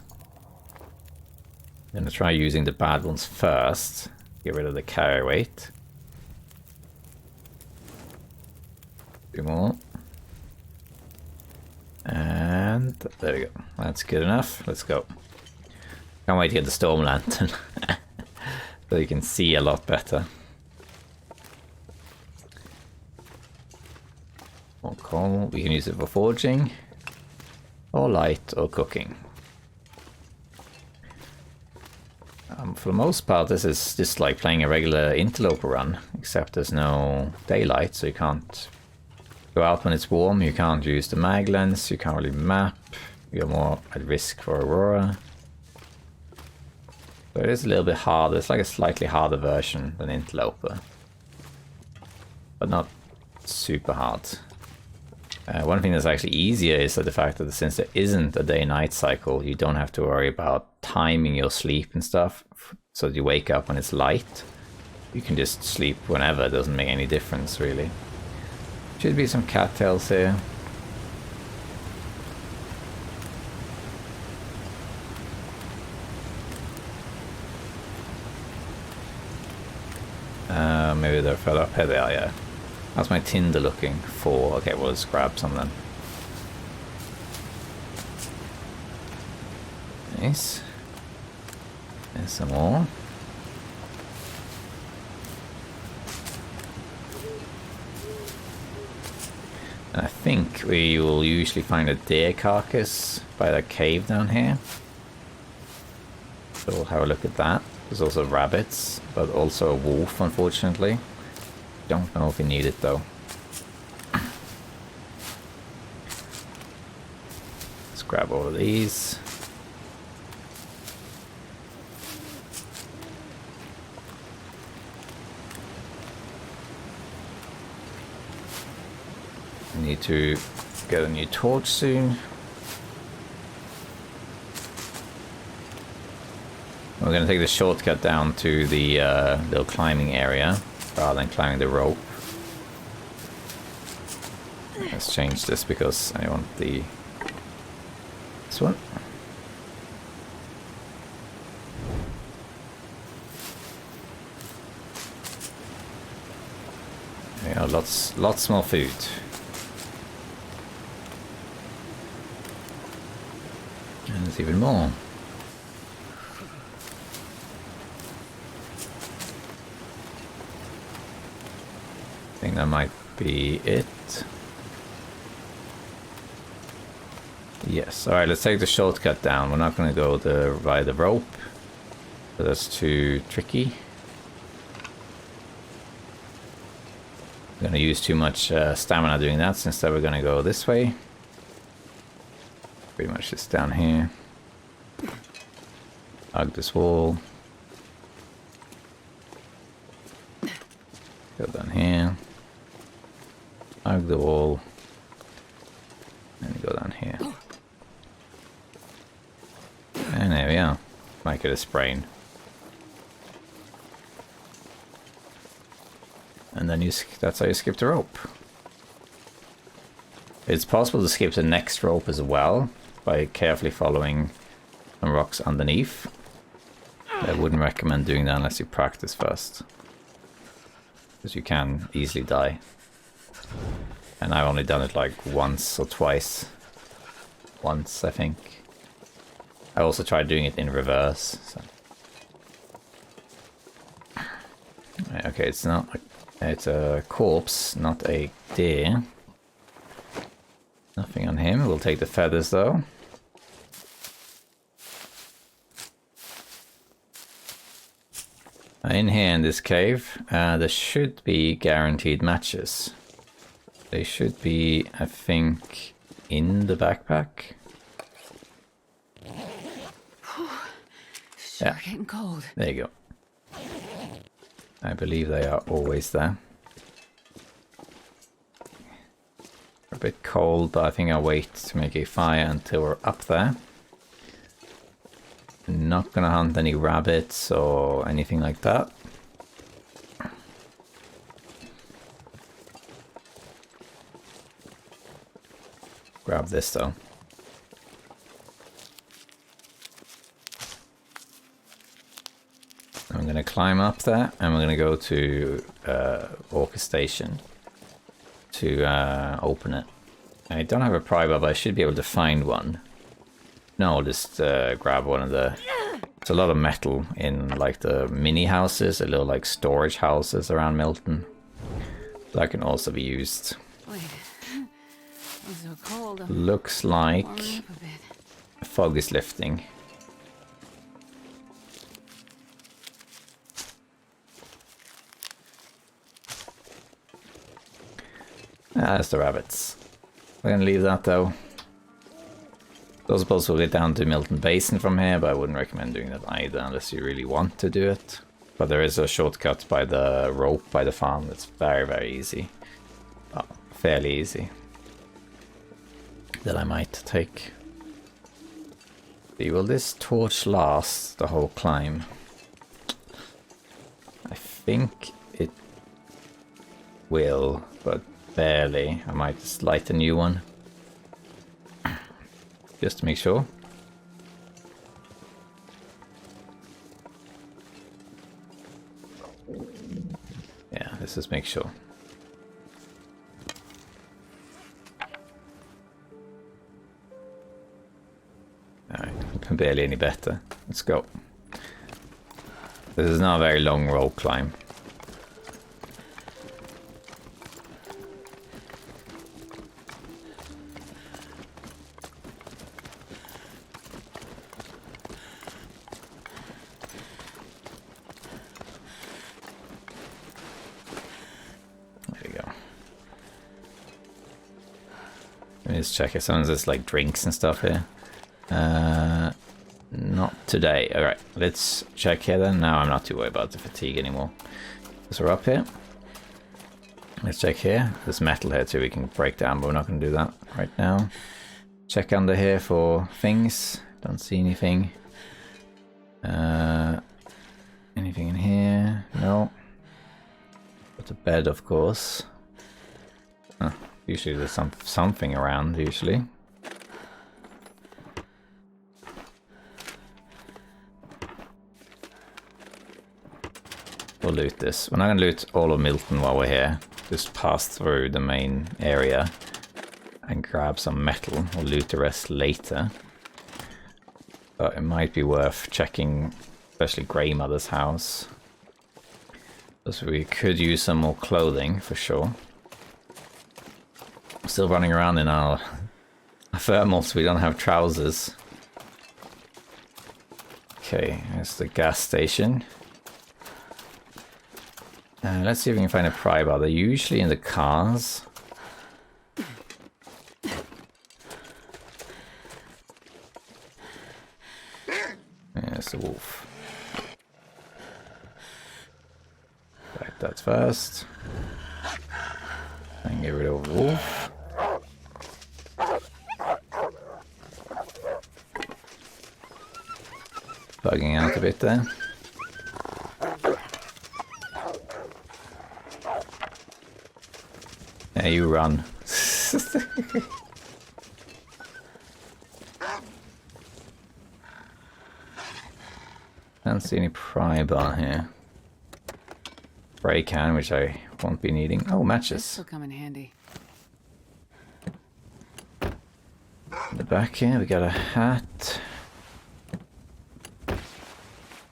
I'm gonna try using the bad ones first. Get rid of the carry weight. Two more. And there we go. That's good enough. Let's go. Can't wait to get the storm lantern. So you can see a lot better. More coal. We can use it for forging. Or light or cooking. For the most part, this is just like playing a regular Interloper run, except there's no daylight, so you can't go out when it's warm, you can't use the mag lens, you can't really map, you're more at risk for aurora. So it is a little bit harder, it's like a slightly harder version than Interloper, but not super hard. One thing that's actually easier is that the fact that since there isn't a day-night cycle, you don't have to worry about timing your sleep and stuff, so that you wake up when it's light. You can just sleep whenever, it doesn't make any difference really. Should be some cattails here. Maybe they're further up. Here they are, yeah. How's my tinder looking for? Okay, we'll just grab some then. Nice. There's some more. And I think we will usually find a deer carcass by the cave down here. So we'll have a look at that. There's also rabbits, but also a wolf, unfortunately. Don't know if we need it though. Let's grab all of these. We need to get a new torch soon. We're going to take the shortcut down to the little climbing area rather than climbing the rope. Let's change this because I want this one. Yeah, lots more food. And there's even more. I think that might be it. Yes, alright, let's take the shortcut down. We're not going to go by the rope. That's too tricky. I'm going to use too much stamina doing that, so instead we're going to go this way. Pretty much just down here. Hug this wall. Go down here. Hug the wall. And go down here. And there we are. Might get a sprain. And then that's how you skip the rope. It's possible to skip the next rope as well by carefully following some rocks underneath. I wouldn't recommend doing that unless you practice first, because you can easily die. And I've only done it like once or twice. Once, I think. I also tried doing it in reverse. So. Okay, it's not. It's a corpse, not a deer. Nothing on him. We'll take the feathers though. In here in this cave, there should be guaranteed matches. They should be, I think, in the backpack. Sure getting cold. There you go. I believe they are always there. A bit cold, but I think I'll wait to make a fire until we're up there. I'm not gonna hunt any rabbits or anything like that. Grab this though. I'm gonna climb up there and we're gonna go to Orca Station to open it. I don't have a pry bar, but I should be able to find one. No, I'll just grab one of the... There's a lot of metal in like the mini houses, the little like storage houses around Milton. That can also be used. Wait. I'm so cold. Looks like Warming up a bit. fog is lifting. That's the rabbits. We're gonna leave that though. I suppose we'll get down to Milton Basin from here, but I wouldn't recommend doing that either unless you really want to do it. But there is a shortcut by the rope by the farm that's very, very easy. Oh, fairly easy. That I might take. See, will this torch last the whole climb? I think it will, but barely. I might just light a new one. Just to make sure. Yeah, let's just make sure. Alright, barely any better. Let's go. This is not a very long rope climb. Let's check if someone's just like drinks and stuff here. Not today. Alright, let's check here then. Now I'm not too worried about the fatigue anymore. So we're up here. Let's check here. There's metal here too we can break down, but we're not going to do that right now. Check under here for things. Don't see anything. Anything in here? No. Got a bed, of course. Huh. Usually there's something around, usually. We'll loot this. We're not going to loot all of Milton while we're here. Just pass through the main area and grab some metal. We'll loot the rest later. But it might be worth checking, especially Greymother's house. Because we could use some more clothing, for sure. Still running around in our thermals, we don't have trousers. Okay, there's the gas station. Let's see if we can find a pry bar. They're usually in the cars. There's the wolf. Right, that first. And get rid of the wolf. Bugging out a bit there. Yeah, you run. Don't see any pry bar here. Spray can, which I won't be needing. Oh, matches. This will come in handy. In the back here, we got a hat.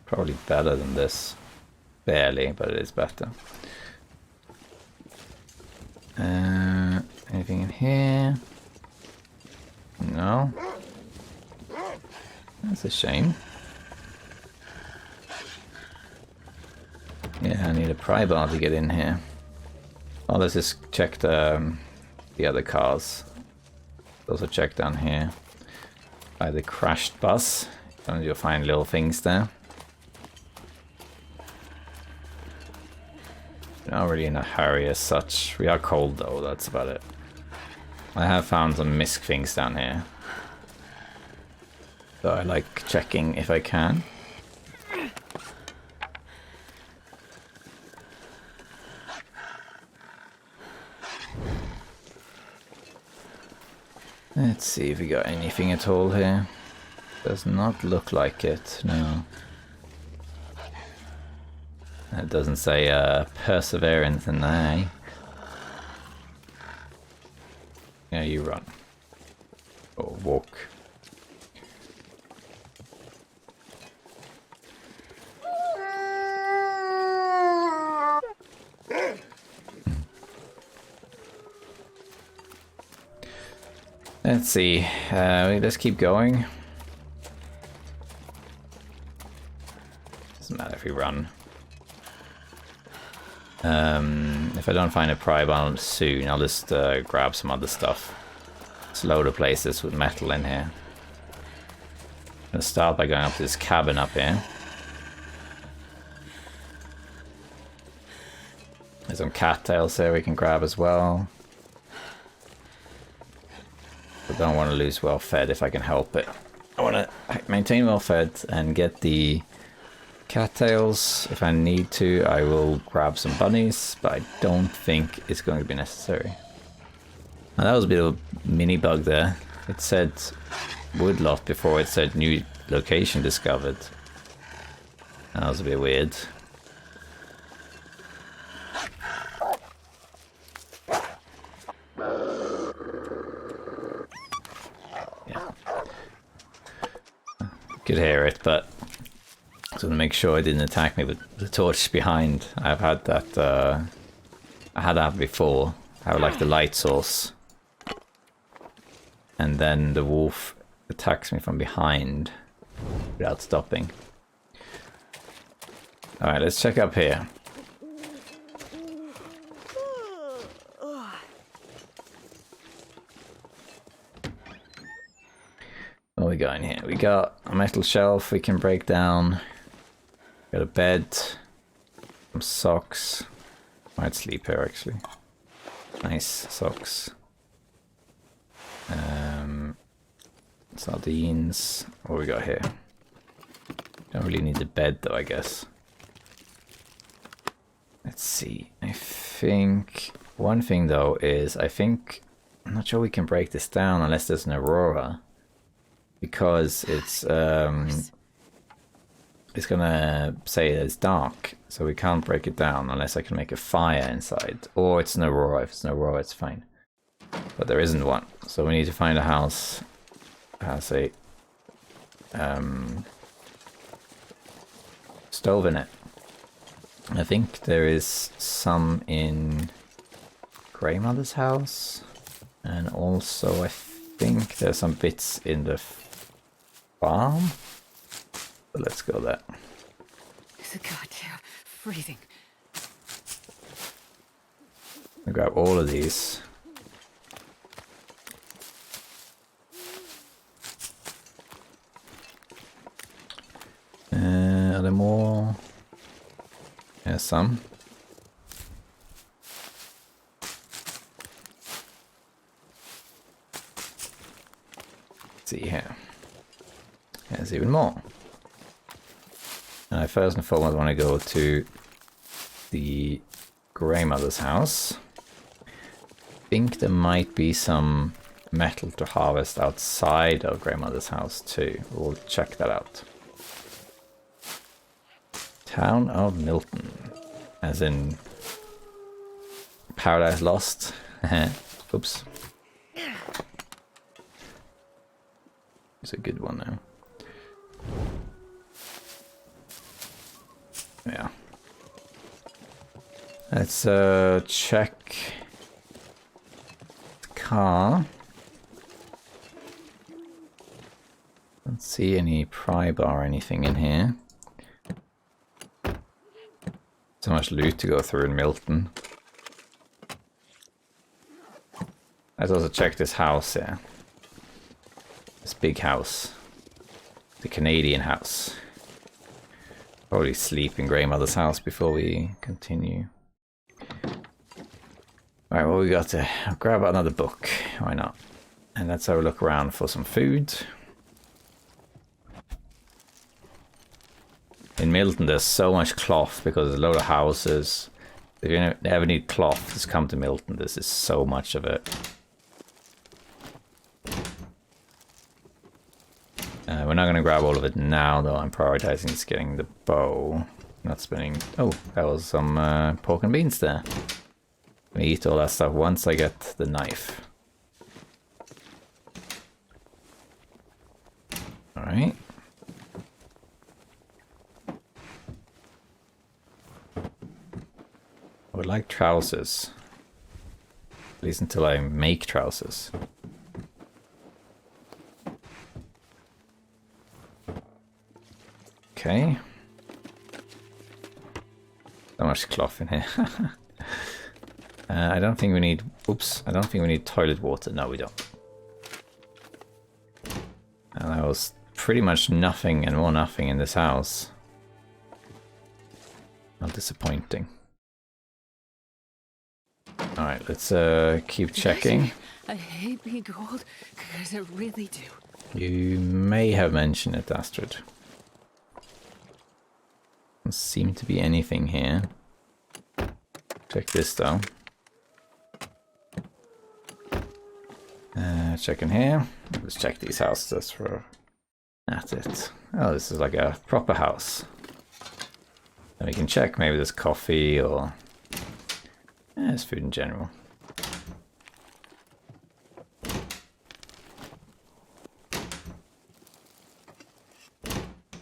Probably better than this. Barely, but it is better. Anything in here? No. That's a shame. Yeah, I need a pry bar to get in here. Oh, let's just check the the other cars. Also check down here by the crashed bus. And you'll find little things there. We're not really in a hurry as such. We are cold though, that's about it. I have found some misc things down here. So I like checking if I can. Let's see if we got anything at all here. Does not look like it, no. It doesn't say perseverance in there, eh? Yeah, you run. Or walk. Let's see. Let's keep going. Doesn't matter if we run. If I don't find a pry bomb soon, I'll just grab some other stuff. There's loads of places with metal in here. I'm gonna start by going up to this cabin up here. There's some cattails there we can grab as well. I don't want to lose well fed if I can help it. I want to maintain well fed and get the cattails. If I need to, I will grab some bunnies, but I don't think it's going to be necessary. Now, that was a bit of a mini bug there. It said woodlot before it said new location discovered. That was a bit weird. Could hear it, but so to make sure it didn't attack me with the torch behind. I've had that. I had that before. I have like the light source, and then the wolf attacks me from behind without stopping. All right, let's check up here. What we got in here? We got a metal shelf we can break down. Got a bed. Some socks. Might sleep here actually. Nice socks. Sardines. What we got here? Don't really need the bed though, I guess. Let's see. I think one thing though is I'm not sure we can break this down unless there's an aurora. Because it's gonna say it's dark, so we can't break it down unless I can make a fire inside. Or it's an aurora. If it's an aurora, it's fine. But there isn't one, so we need to find a house that has a stove in it. I think there is some in Grandmother's house, and also I think there's some bits in the farm. But let's go there. It's a goddamn freezing. I grab all of these. Are there more? Yeah, some. Let's see here. There's even more. And I first and foremost want to go to the Grandmother's house. I think there might be some metal to harvest outside of Grandmother's house too. We'll check that out. Town of Milton. As in Paradise Lost. Oops. It's a good one now. Yeah. Let's check the car. Don't see any pry bar or anything in here. So much loot to go through in Milton. Let's also check this house here. This big house. The Canadian house. Probably sleep in Greymother's house before we continue. Alright, what we got to grab another book. Why not? And let's have a look around for some food. In Milton, there's so much cloth because there's a load of houses. If you ever need cloth, just come to Milton. This is so much of it. We're not going to grab all of it now, though. I'm prioritizing just getting the bow. Not spinning. Oh, that was some pork and beans there. I'm gonna eat all that stuff once I get the knife. Alright. I would like trousers. At least until I make trousers. Okay. So much cloth in here. I don't think we need... Oops. I don't think we need toilet water. No, we don't. And that was pretty much nothing and more nothing in this house. Not disappointing. Alright, let's keep checking. I hate being cold because I really do. You may have mentioned it, Astrid. Doesn't seem to be anything here. Check this though. Check in here. Let's check these houses for... That's it. Oh, this is like a proper house. And we can check maybe there's coffee or... there's food in general.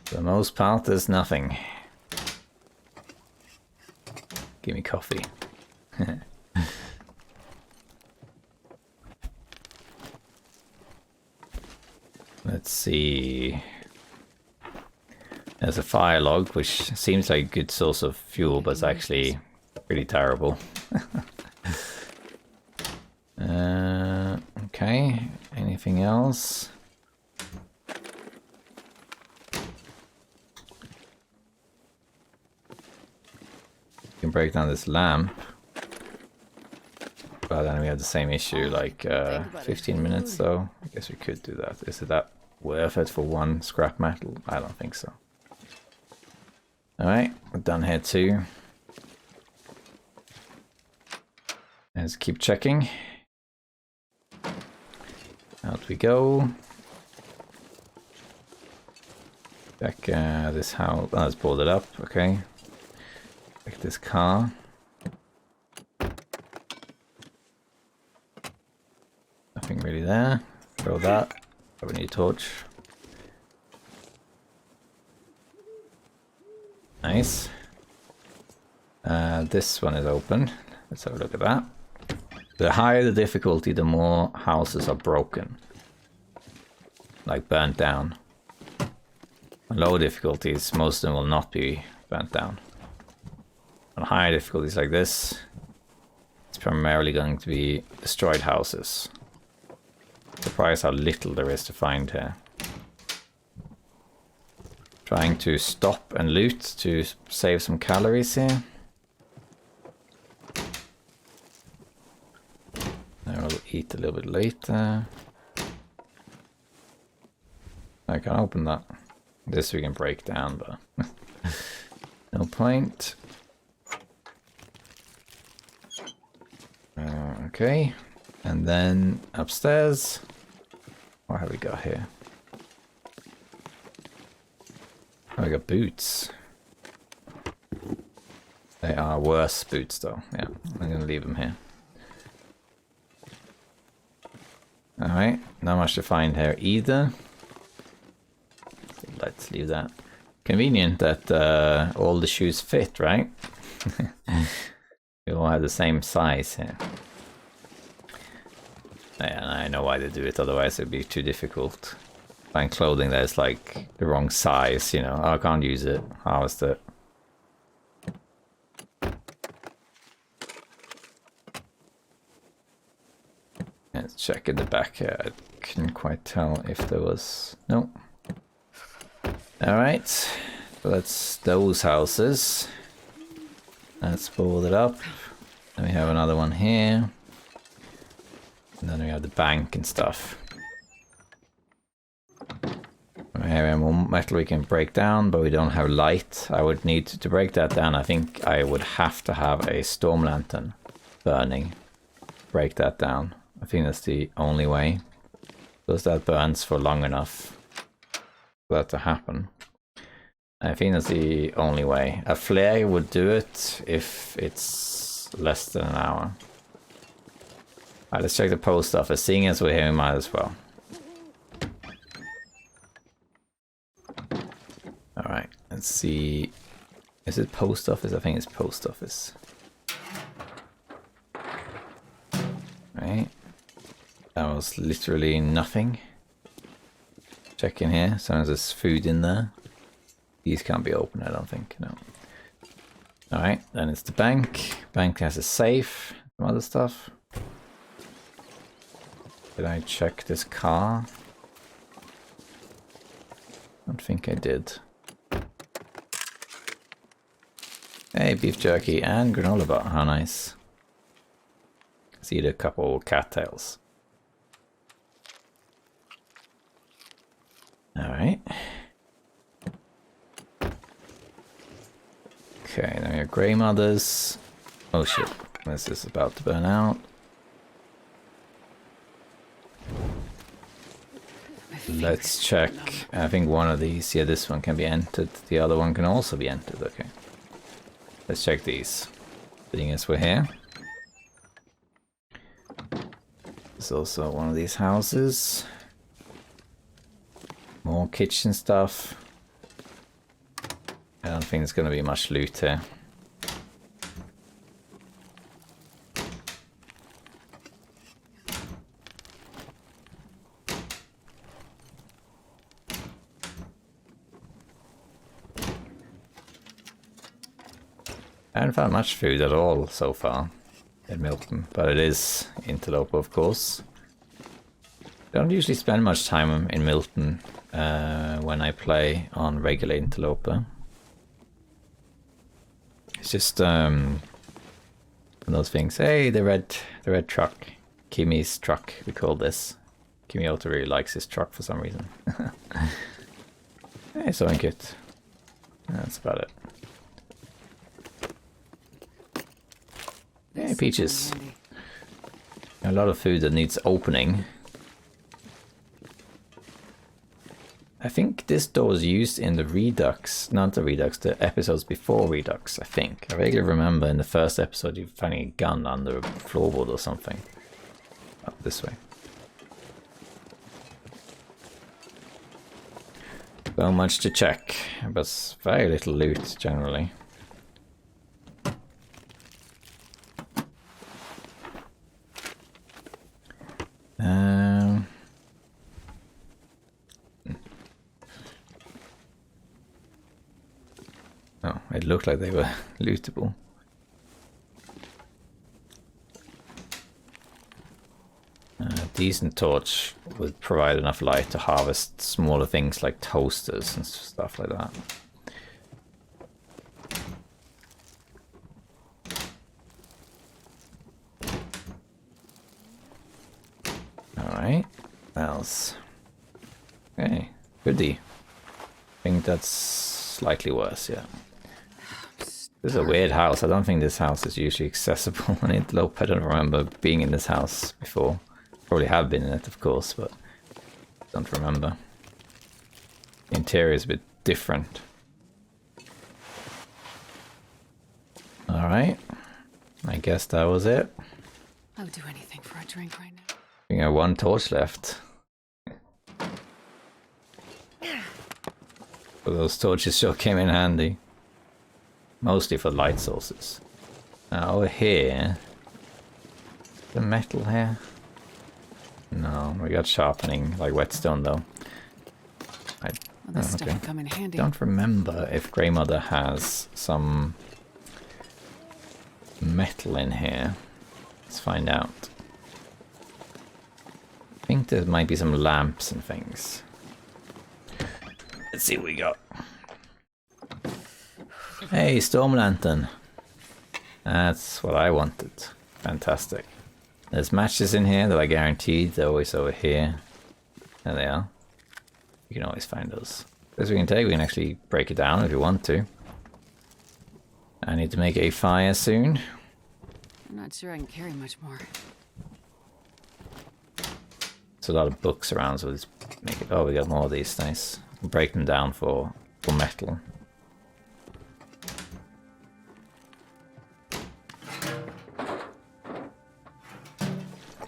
For the most part, there's nothing. Give me coffee. Let's see. There's a fire log, which seems like a good source of fuel, but it's actually pretty terrible. Okay. Anything else? You can break down this lamp. But then we have the same issue, like 15 minutes though. I guess we could do that. Is it that worth it for one scrap metal? I don't think so. Alright, we're done here too. Let's keep checking. Out we go. Back this house. Oh, it's boarded up, okay. Back this car. Nothing really there. Throw that. Have a new torch. Nice. This one is open. Let's have a look at that. The higher the difficulty, the more houses are broken. Like burnt down. On lower difficulties, most of them will not be burnt down. On higher difficulties like this, it's primarily going to be destroyed houses. Surprised how little there is to find here. Trying to stop and loot to save some calories here. I will eat a little bit later. I can open that. This we can break down, but no point. Okay, and then upstairs. What have we got here? Oh, we got boots. They are worse boots though. Yeah, I'm gonna leave them here. Alright, not much to find here either. Let's leave that. Convenient that all the shoes fit, right? We all have the same size here. Yeah, I know why they do it, otherwise it'd be too difficult. Find clothing that is like the wrong size, you know. Oh, I can't use it. Harvest it. Let's check in the back here. I couldn't quite tell if there was... No. Alright. So that's those houses. Let's pull it up. Then we have another one here. And then we have the bank and stuff. We have more metal we can break down, but we don't have light. I would need to break that down. I think I would have to have a storm lantern burning. Break that down. I think that's the only way. Because that burns for long enough for that to happen. I think that's the only way. A flare would do it if it's less than an hour. Alright, let's check the post office. Seeing as we're here, we might as well. Alright, let's see. Is it post office? I think it's post office. Right. That was literally nothing. Check in here. Sometimes there's food in there. These can't be open, I don't think. No. Alright, then it's the bank. Bank has a safe. Some other stuff. Did I check this car? I don't think I did. Hey, beef jerky and granola bar. How nice. See a couple cattails. Alright. Okay, then we have grey mothers. Oh shit, this is about to burn out. Let's check. I think one of these, yeah, this one can be entered. The other one can also be entered, okay. Let's check these. Seeing as we're here. There's also one of these houses. More kitchen stuff. I don't think there's going to be much loot here. I haven't found much food at all so far in Milton, but it is Interloper, of course. I don't usually spend much time in Milton when I play on regular Interloper. It's just one of those things. Hey, the red truck, Kimmy's truck. We call this. Kimmy also really likes his truck for some reason. Hey, something good. That's about it. Hey, peaches. A lot of food that needs opening. I think this door was used in the Redux, not the Redux, the episodes before Redux, I think. I vaguely remember in the first episode you finding a gun under a floorboard or something. Up this way. So much to check, but very little loot generally. Oh, it looked like they were lootable. A decent torch would provide enough light to harvest smaller things like toasters and stuff like that. Alright, what else? Okay, goodie. I think that's slightly worse, yeah. This is a weird house. I don't think this house is usually accessible on Interloper. I don't remember being in this house before. Probably have been in it, of course, but don't remember. The interior is a bit different. Alright. I guess that was it. I would do anything for a drink right now. We have one torch left. But those torches sure came in handy. Mostly for light sources. Now over here... The metal here? No, we got sharpening, like whetstone though. This stuff would come in handy. Don't remember if Grey Mother has some metal in here. Let's find out. think there might be some lamps and things. Let's see what we got. Hey, storm lantern. That's what I wanted. Fantastic. There's matches in here that I guaranteed they're always over here. There they are. You can always find those. This we can take. We can actually break it down if you want to. I need to make a fire soon. I'm not sure I can carry much more. There's a lot of books around, so let's make it. Oh, we got more of these. Nice. Break them down for metal.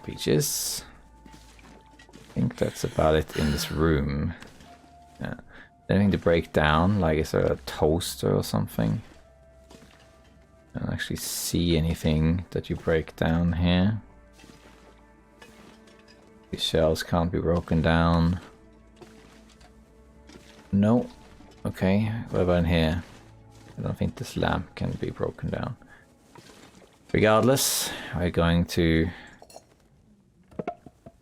Peaches. I think that's about it in this room. Yeah. Anything to break down? Like, is there a toaster or something? I don't actually see anything that you break down here. These shells can't be broken down. No. Okay, what about in here? I don't think this lamp can be broken down. Regardless, we're going to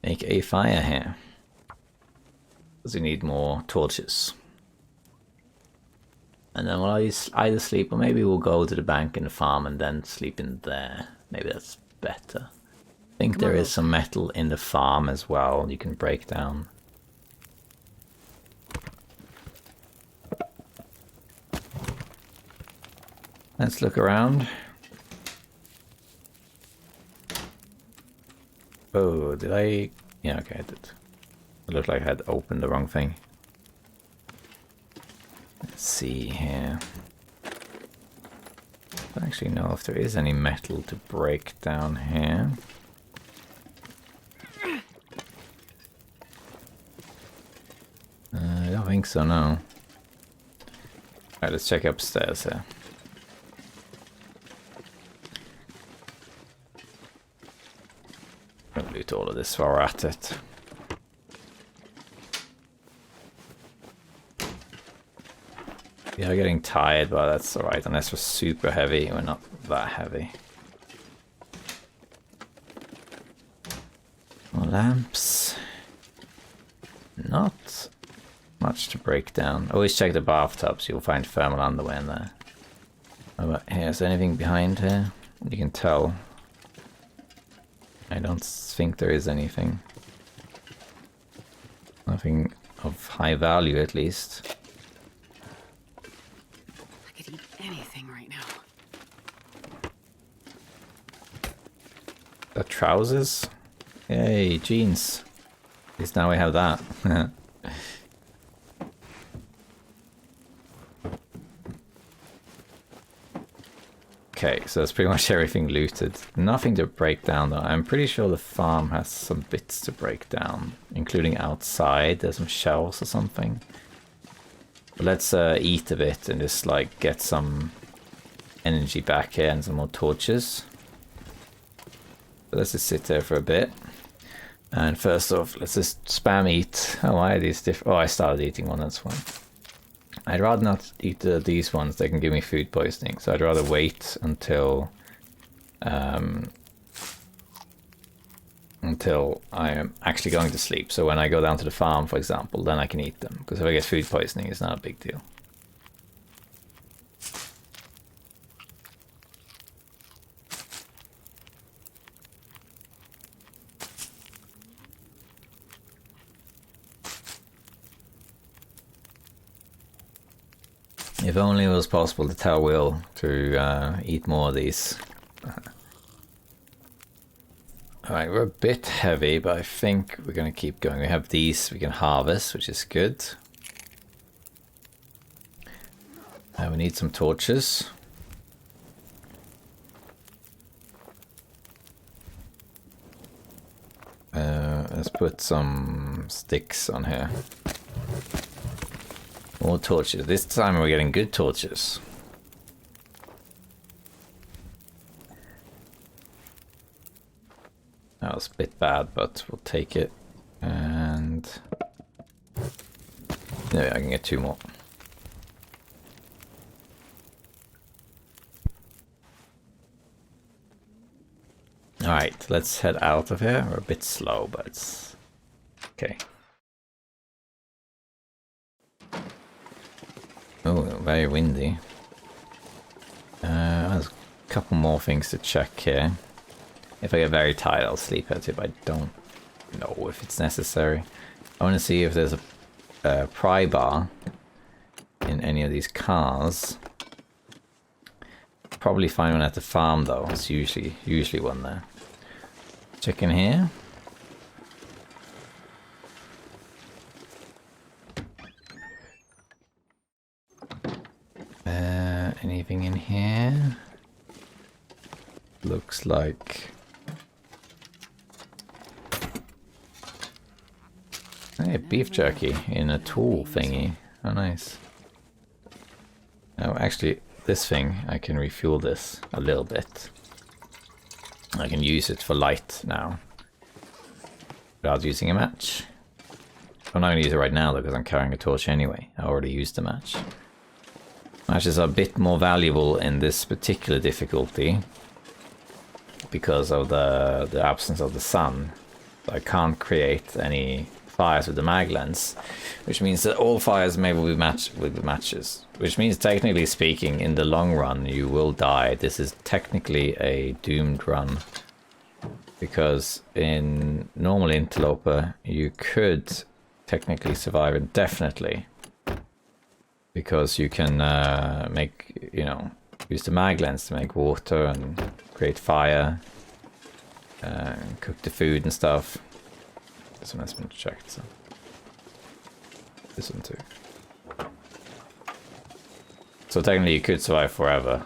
make a fire here. Because we need more torches. And then we'll either sleep, or maybe we'll go to the bank in the farm and then sleep in there. Maybe that's better. I think there is some metal in the farm as well you can break down. Let's look around. Oh, did I? Yeah, okay, I did. It looked like I had opened the wrong thing. Let's see here. I don't actually know if there is any metal to break down here. I don't think so, no. Alright, let's check upstairs here. I'll loot all of this while we're at it. We are getting tired, but that's alright. Unless we're super heavy, we're not that heavy. More lamps. Not much to break down. Always check the bathtubs, you'll find thermal underwear in there. How about here? Is there anything behind here? You can tell. I don't think there is anything. Nothing of high value, at least. I could eat anything right now. The trousers? Yay, jeans. At least now we have that. Okay, so that's pretty much everything looted. Nothing to break down though. I'm pretty sure the farm has some bits to break down, including outside. There's some shells or something. But let's eat a bit and just like get some energy back here and some more torches. So let's just sit there for a bit. And first off, let's just spam eat. Oh, why are these different? Oh, I started eating one, that's why. I'd rather not eat these ones, they can give me food poisoning. So I'd rather wait until I am actually going to sleep. So when I go down to the farm, for example, then I can eat them. Because if I get food poisoning, it's not a big deal. If only it was possible to tell Will to eat more of these. Alright, we're a bit heavy, but I think we're going to keep going. We have these we can harvest, which is good. We need some torches. Let's put some sticks on here. More torches. This time we're getting good torches. That was a bit bad, but we'll take it. And there, I can get 2 more. Alright, let's head out of here. We're a bit slow, but it's Okay. Oh, very windy. There's a couple more things to check here. If I get very tired, I'll sleep at it, but I don't know if it's necessary. I want to see if there's a pry bar in any of these cars. Probably find one at the farm though. It's usually one there. Check in here. Anything in here? Looks like... Hey, beef jerky in a tool thingy. Oh, nice. Oh, actually, this thing, I can refuel this a little bit. I can use it for light now. Without using a match. I'm not going to use it right now though, because I'm carrying a torch anyway. I already used the match. Matches are a bit more valuable in this particular difficulty because of the absence of the sun. So I can't create any fires with the mag lens, which means that all fires may be matched with the matches. Which means, technically speaking, in the long run, you will die. This is technically a doomed run, because in normal Interloper, you could technically survive indefinitely. Because you can make, you know, use the mag lens to make water and create fire, and cook the food and stuff. This one has been checked, so. This one too. So technically you could survive forever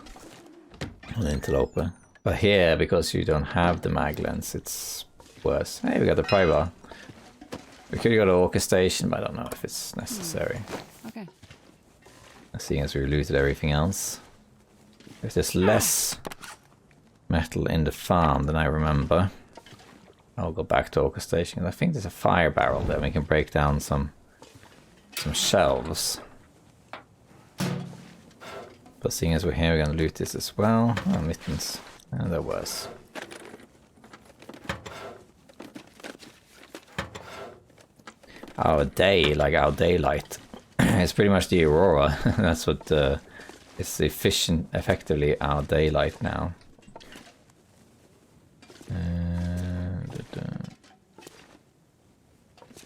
on Interloper. But here, because you don't have the mag lens, it's worse. Hey, we got the pry bar. We could go to orchestration, but I don't know if it's necessary. Okay. Seeing as we looted everything else. If there's less metal in the farm than I remember, I'll go back to orchestration. I think there's a fire barrel there. We can break down some shelves. But seeing as we're here, we're going to loot this as well. Oh, mittens. And there was. Our day, like our daylight. It's pretty much the aurora. That's what it's effectively our daylight now.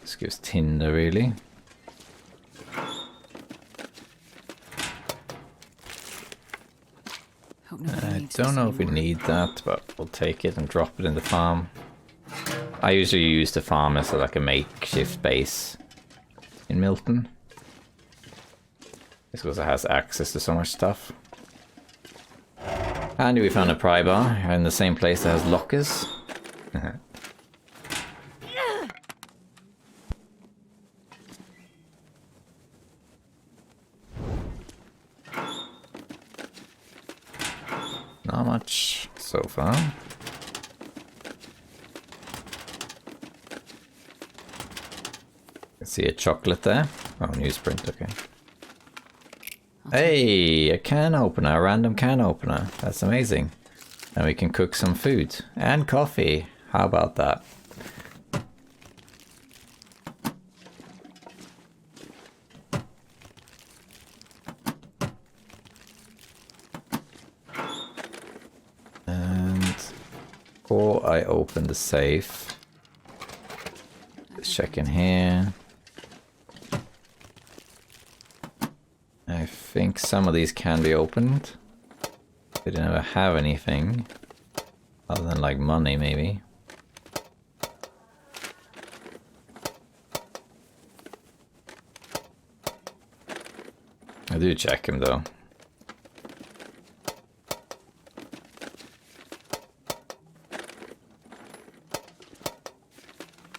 This gives tinder really. I don't know if we need that, but we'll take it and drop it in the farm. I usually use the farm as like a makeshift base in Milton. It's because it has access to so much stuff. And we found a pry bar in the same place that has lockers. Not much so far. I see a chocolate there. Oh, newsprint, okay. Hey, a can opener, a random can opener. That's amazing. And we can cook some food and coffee. How about that? And before I open the safe, let's check in here. I think some of these can be opened. They didn't ever have anything other than like money, maybe. I do check him though.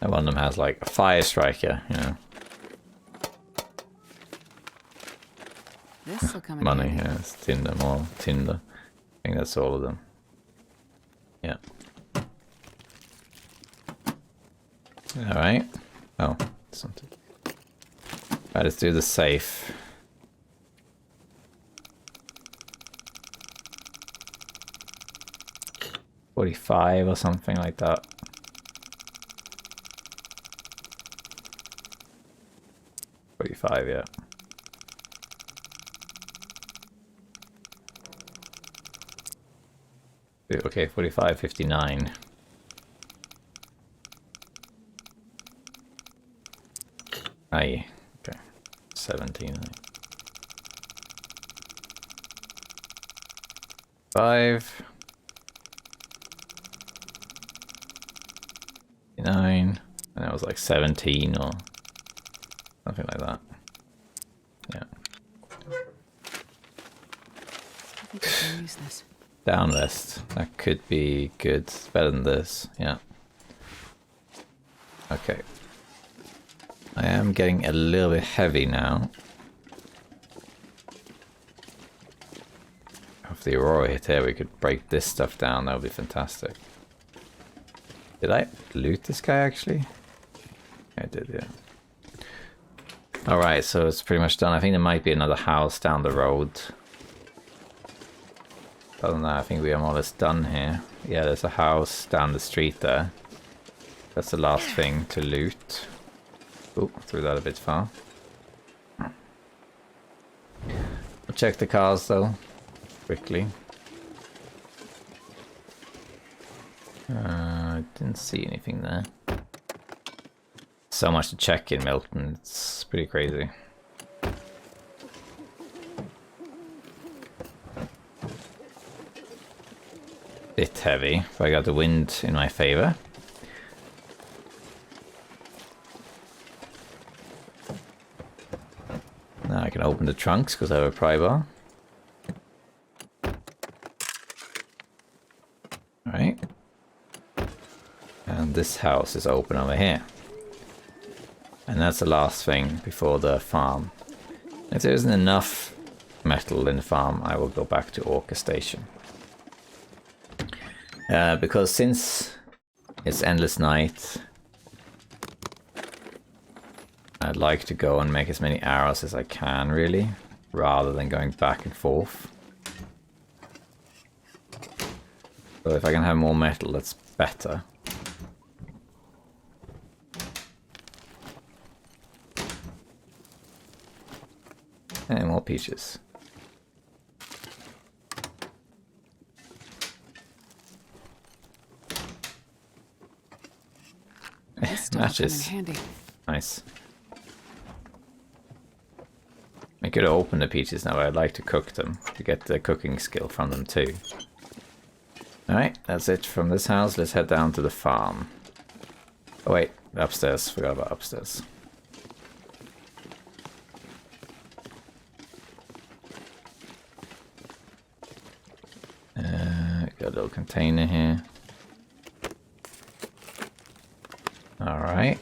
And one of them has like a fire striker, you know. This'll come in Money, handy. yeah, it's tinder, more tinder. I think that's all of them. Yeah. Alright. Oh, something. Alright, let's do the safe. $45 or something like that. 45, yeah. Okay, 45, 59. Aye, okay. 17, I think. 5. 9. And that was like 17 or something like that. Yeah. I think I can use this. Down vest. That could be good. It's better than this. Yeah. Okay. I am getting a little bit heavy now. If the aurora hit here, we could break this stuff down. That would be fantastic. Did I loot this guy actually? I did, yeah. Alright, so it's pretty much done. I think there might be another house down the road. Other than that, I think we are more or less done here. Yeah, there's a house down the street there. That's the last thing to loot. Oh, threw that a bit far. We'll check the cars though, quickly. I didn't see anything there. So much to check in Milton, it's pretty crazy. Bit heavy, but I got the wind in my favor. Now I can open the trunks because I have a pry bar. Alright. And this house is open over here. And that's the last thing before the farm. If there isn't enough metal in the farm, I will go back to Orca Station. Because since it's endless night, I'd like to go and make as many arrows as I can, really, rather than going back and forth. So if I can have more metal, that's better. And more peaches. Matches. Nice. I could open the peaches now, but I'd like to cook them to get the cooking skill from them too. Alright, that's it from this house. Let's head down to the farm. Oh wait, upstairs. Forgot about upstairs. Got a little container here. Alright.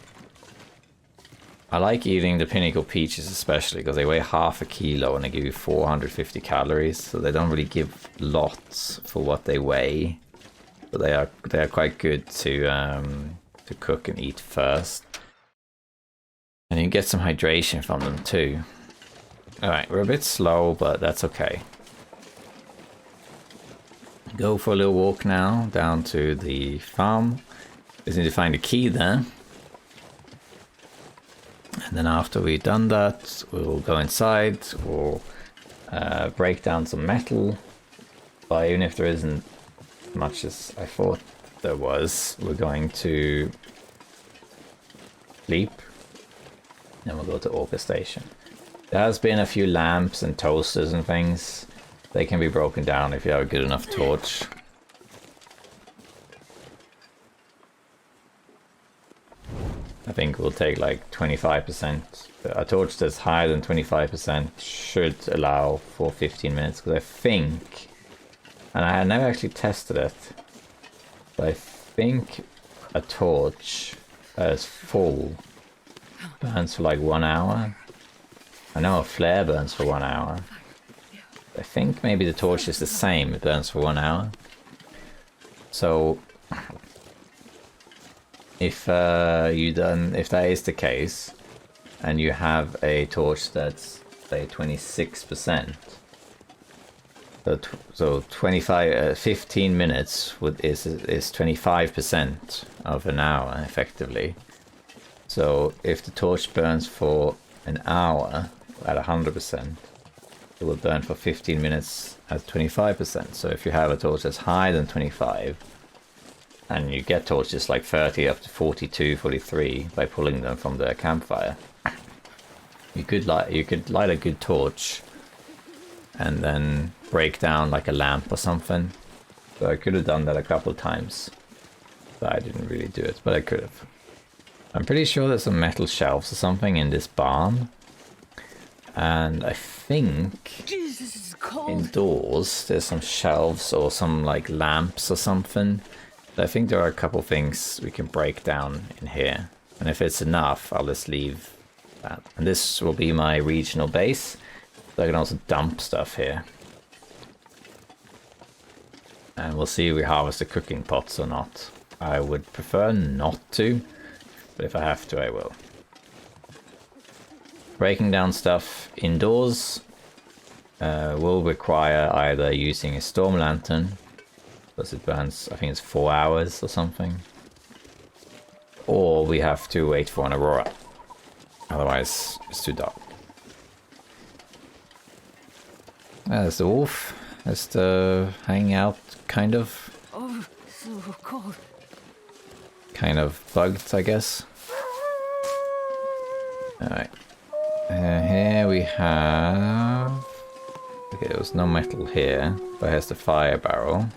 I like eating the pinnacle peaches especially because they weigh half a kilo and they give you 450 calories, so they don't really give lots for what they weigh, but they are quite good to cook and eat first, and you get some hydration from them too. Alright, we're a bit slow, but that's okay. Go for a little walk now down to the farm. Just need to find a key there. And then after we've done that, we'll go inside, we'll break down some metal. But even if there isn't much as I thought there was, we're going to sleep. Then we'll go to Orca Station. There has been a few lamps and toasters and things. They can be broken down if you have a good enough torch. I think we'll take like 25%. A torch that's higher than 25% should allow for 15 minutes, because I think, and I had never actually tested it, but I think a torch as full burns for like 1 hour. I know a flare burns for 1 hour. I think maybe the torch is the same, it burns for 1 hour. So if if that is the case, and you have a torch that's say 26%, so 15 minutes is 25% of an hour effectively. So if the torch burns for an hour at 100%, it will burn for 15 minutes at 25%. So if you have a torch that's higher than 25, and you get torches like 30 up to 42, 43 by pulling them from the campfire, you could light a good torch and then break down like a lamp or something. So I could have done that a couple of times, but I didn't really do it, but I could have. I'm pretty sure there's some metal shelves or something in this barn. And I think Jesus, it's cold. Indoors there's some shelves or some like lamps or something. I think there are a couple things we can break down in here. And if it's enough, I'll just leave that. And this will be my regional base. So I can also dump stuff here. And we'll see if we harvest the cooking pots or not. I would prefer not to, but if I have to, I will. Breaking down stuff indoors will require either using a storm lantern, because it burns, I think it's 4 hours or something, or we have to wait for an aurora. Otherwise, it's too dark. There's the wolf. Just hanging out, kind of. Oh, so cold. Kind of bugged, I guess. Alright. Here we have... Okay, there was no metal here, but here's the fire barrel.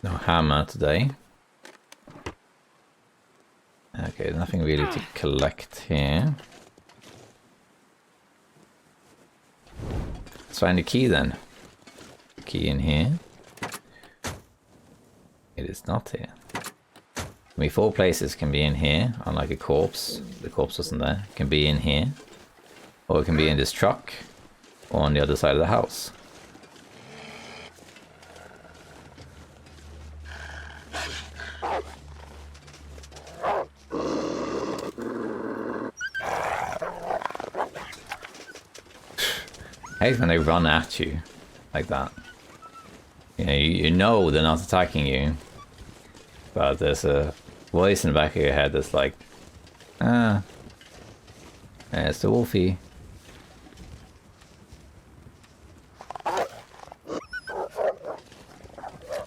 No hammer today. Okay, nothing really to collect here. Let's find the key then. Key in here. It is not here. I mean, 4 places can be in here, unlike a corpse. The corpse wasn't there. It can be in here. Or it can be in this truck. Or on the other side of the house. I hate when they run at you like that. You know they're not attacking you, but there's a voice in the back of your head that's like, ah, there's the wolfie.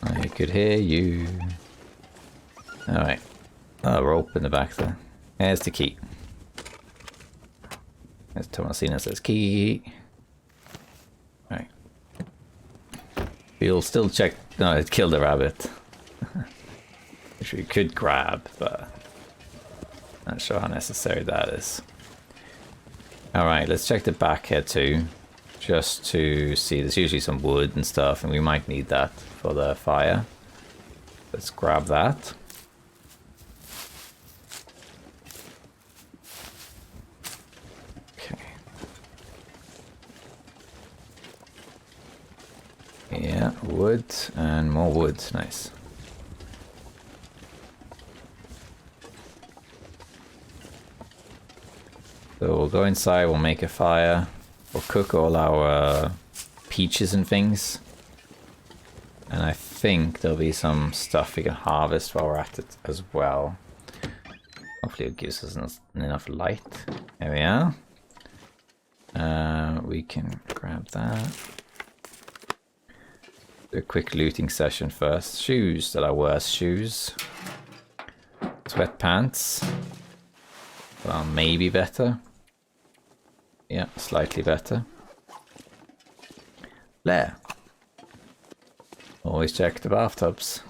I could hear you. Alright. Oh, rope in the back there. There's the key. There's Thomasina says key. Right. We'll still check. No, it killed the rabbit. Which we could grab, but not sure how necessary that is. Alright, let's check the back here too. Just to see, there's usually some wood and stuff, and we might need that for the fire. Let's grab that. Yeah, wood and more wood. Nice. So we'll go inside, we'll make a fire. We'll cook all our peaches and things. And I think there'll be some stuff we can harvest while we're at it as well. Hopefully it gives us enough light. There we are. We can grab that. Do a quick looting session first. Shoes that are worse shoes. Sweatpants. Well, maybe better. Yeah, slightly better. Blair. Always check the bathtubs.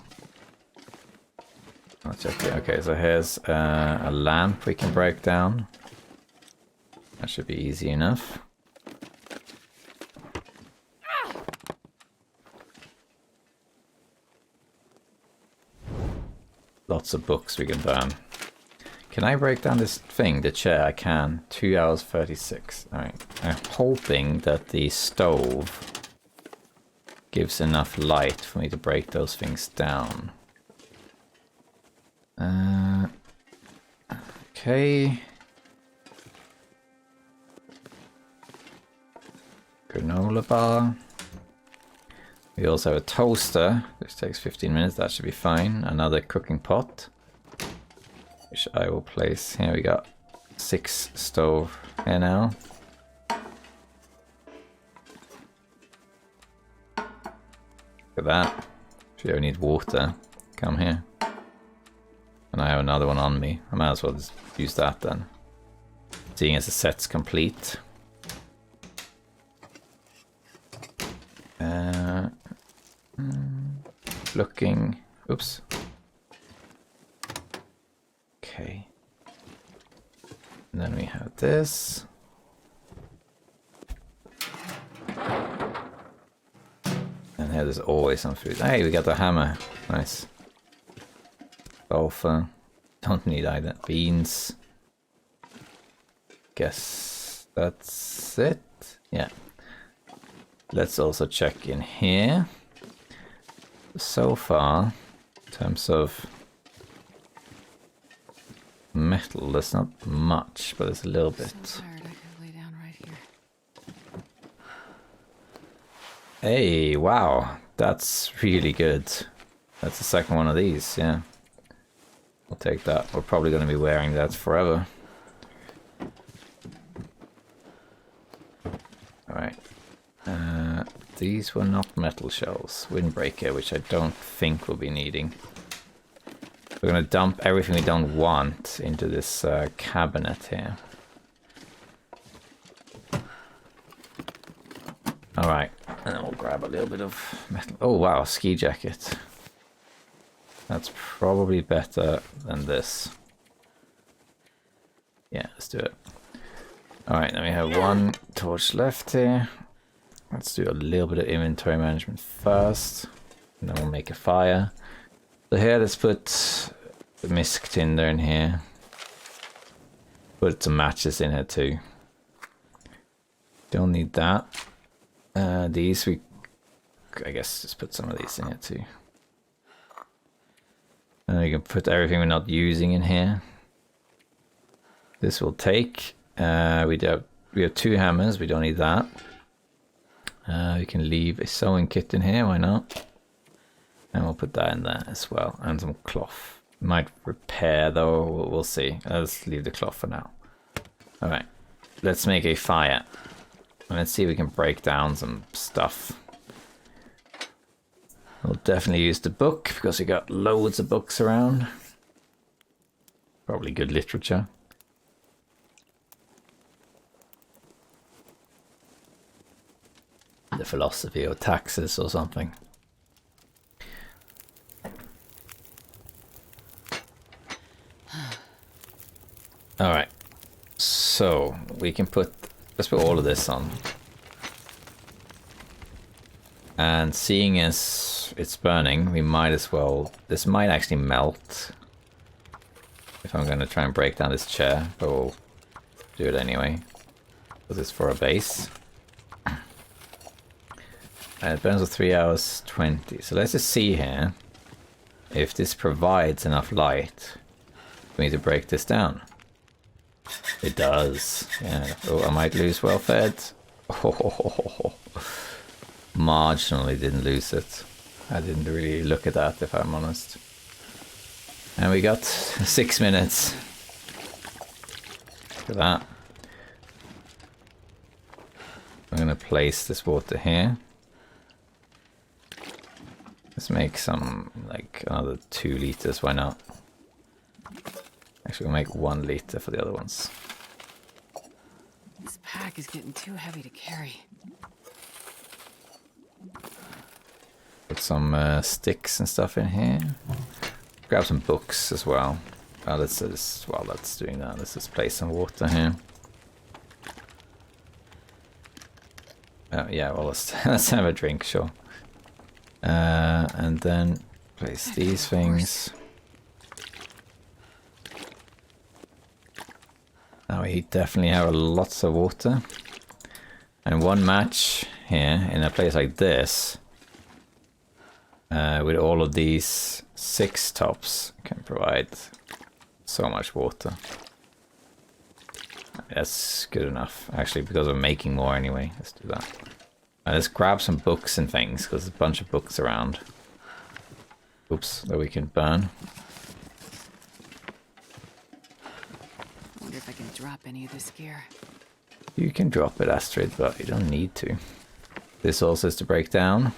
I'll check it. Okay, so here's a lamp we can break down. That should be easy enough. Lots of books we can burn. Can I break down this thing, the chair? I can. 2 hours 36. Alright. I'm hoping that the stove gives enough light for me to break those things down. Okay. Granola bar. We also have a toaster, which takes 15 minutes. That should be fine. Another cooking pot. which I will place. Here we got 6 stove here now. Look at that. If you ever need water, come here. And I have another one on me. I might as well just use that then. Seeing as the set's complete. Looking. Oops. Okay. And then we have this. And here there's always some food. Hey, we got the hammer. Nice. Sulfur. Don't need either. Beans. Guess that's it. Yeah. Let's also check in here. So far, in terms of metal, there's not much, but there's a little bit. So tired, I could lay down right here. Hey, wow, that's really good. That's the second one of these, yeah. We'll take that. We're probably going to be wearing that forever. Alright. These were not metal shells. Windbreaker, which I don't think we'll be needing. We're going to dump everything we don't want into this cabinet here. Alright, and then we'll grab a little bit of metal. Oh wow, ski jacket. That's probably better than this. Yeah, let's do it. Alright, then we have 1 torch left here. Let's do a little bit of inventory management first. And then we'll make a fire. So here, let's put the misc tinder in here. Put some matches in here too. Don't need that. These we... I guess just put some of these in here too. And we can put everything we're not using in here. This will take. We have 2 hammers, we don't need that. We can leave a sewing kit in here, why not? And we'll put that in there as well. And some cloth. Might repair though, we'll see. Let's leave the cloth for now. Alright, let's make a fire. And let's see if we can break down some stuff. We'll definitely use the book, because we got loads of books around. Probably good literature. The philosophy of taxes or something. Alright, so we can let's put all of this on. And seeing as it's burning, we might as well, this might actually melt. If I'm going to try and break down this chair, but we'll do it anyway. Because it's for a base. And it burns for 3 hours 20. So let's just see here if this provides enough light for me to break this down. It does. Yeah. Oh, I might lose well-fed. Oh, marginally didn't lose it. I didn't really look at that, if I'm honest. And we got 6 minutes. Look at that. I'm going to place this water here. Let's make some, like, another 2 liters, why not? Actually, we'll make 1 liter for the other ones. This pack is getting too heavy to carry. Put some sticks and stuff in here. Grab some books as well. While that's doing that, let's just place some water here. Yeah, well, let's have a drink, sure. And then place these things. Now we definitely have lots of water. And 1 match here in a place like this, with all of these 6 tops, can provide so much water. That's good enough, actually, because we're making more anyway. Let's do that. Let's grab some books and things, because there's a bunch of books around. Oops, that we can burn. Wonder if I can drop any of this gear. You can drop it, Astrid, but you don't need to. This also is to break down.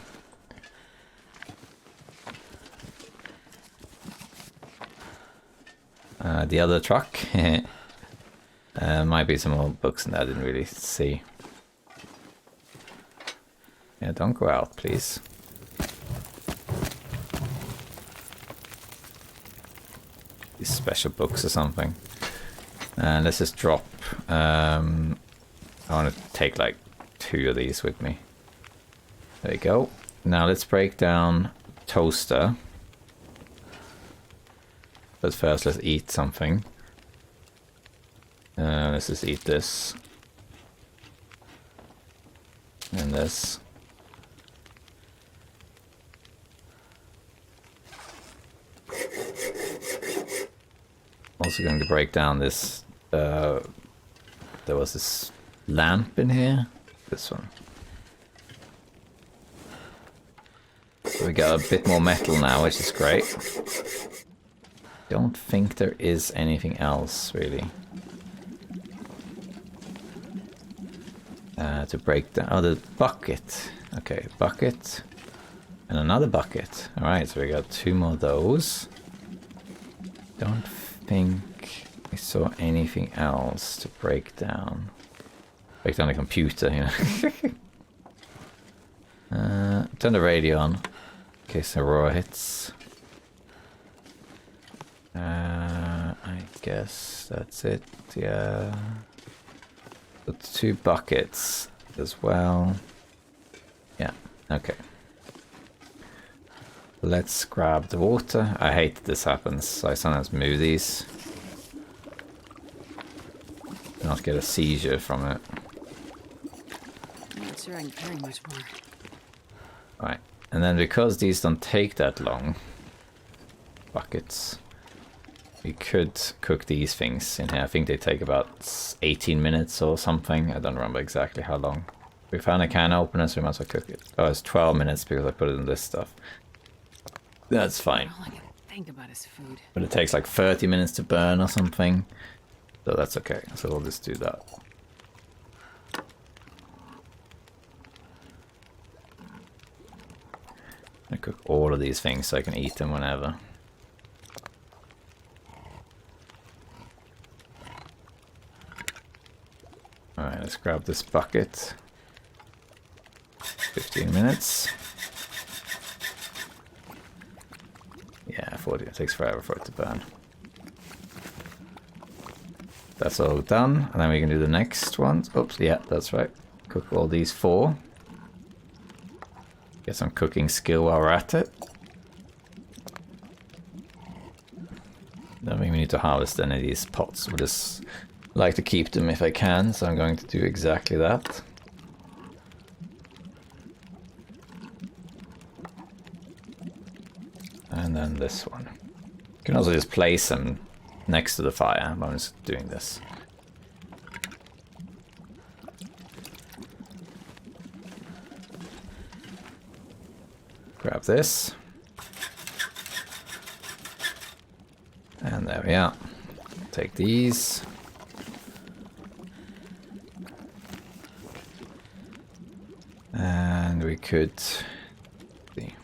The other truck. Might be some old books in there I didn't really see. Yeah, don't go out, please. These special books or something. And let's just drop. I want to take like 2 of these with me. There we go. Now let's break down toaster. But first let's eat something. Let's just eat this. And this. Also going to break down this. There was this lamp in here. This one. So we got a bit more metal now, which is great. Don't think there is anything else really. To break down. Oh, the bucket. Okay, bucket. And another bucket. Alright, so we got 2 more of those. Don't think I saw anything else to break down. Break down the computer, you know. Turn the radio on. In case aurora hits. I guess that's it, yeah. Got 2 buckets as well. Yeah, okay. Let's grab the water. I hate that this happens, so I sometimes move these. Do not get a seizure from it. I'm not sure I can carry much more. Right, and then because these don't take that long, buckets, we could cook these things in here. I think they take about 18 minutes or something. I don't remember exactly how long. We found a can opener, so we might as well cook it. Oh, it's 12 minutes because I put it in this stuff. That's fine. All I can think about is food. But it takes like 30 minutes to burn or something. So that's okay. So we'll just do that. I cook all of these things so I can eat them whenever. Alright, let's grab this bucket. 15 minutes. Yeah, 40. It takes forever for it to burn. That's all done. And then we can do the next one. Oops, yeah, that's right. Cook all these 4. Get some cooking skill while we're at it. Don't think we need to harvest any of these pots. We'll just like to keep them if I can, so I'm going to do exactly that. And then this one. You can also just place them next to the fire. I'm just doing this. Grab this. And there we are. Take these. And we could see.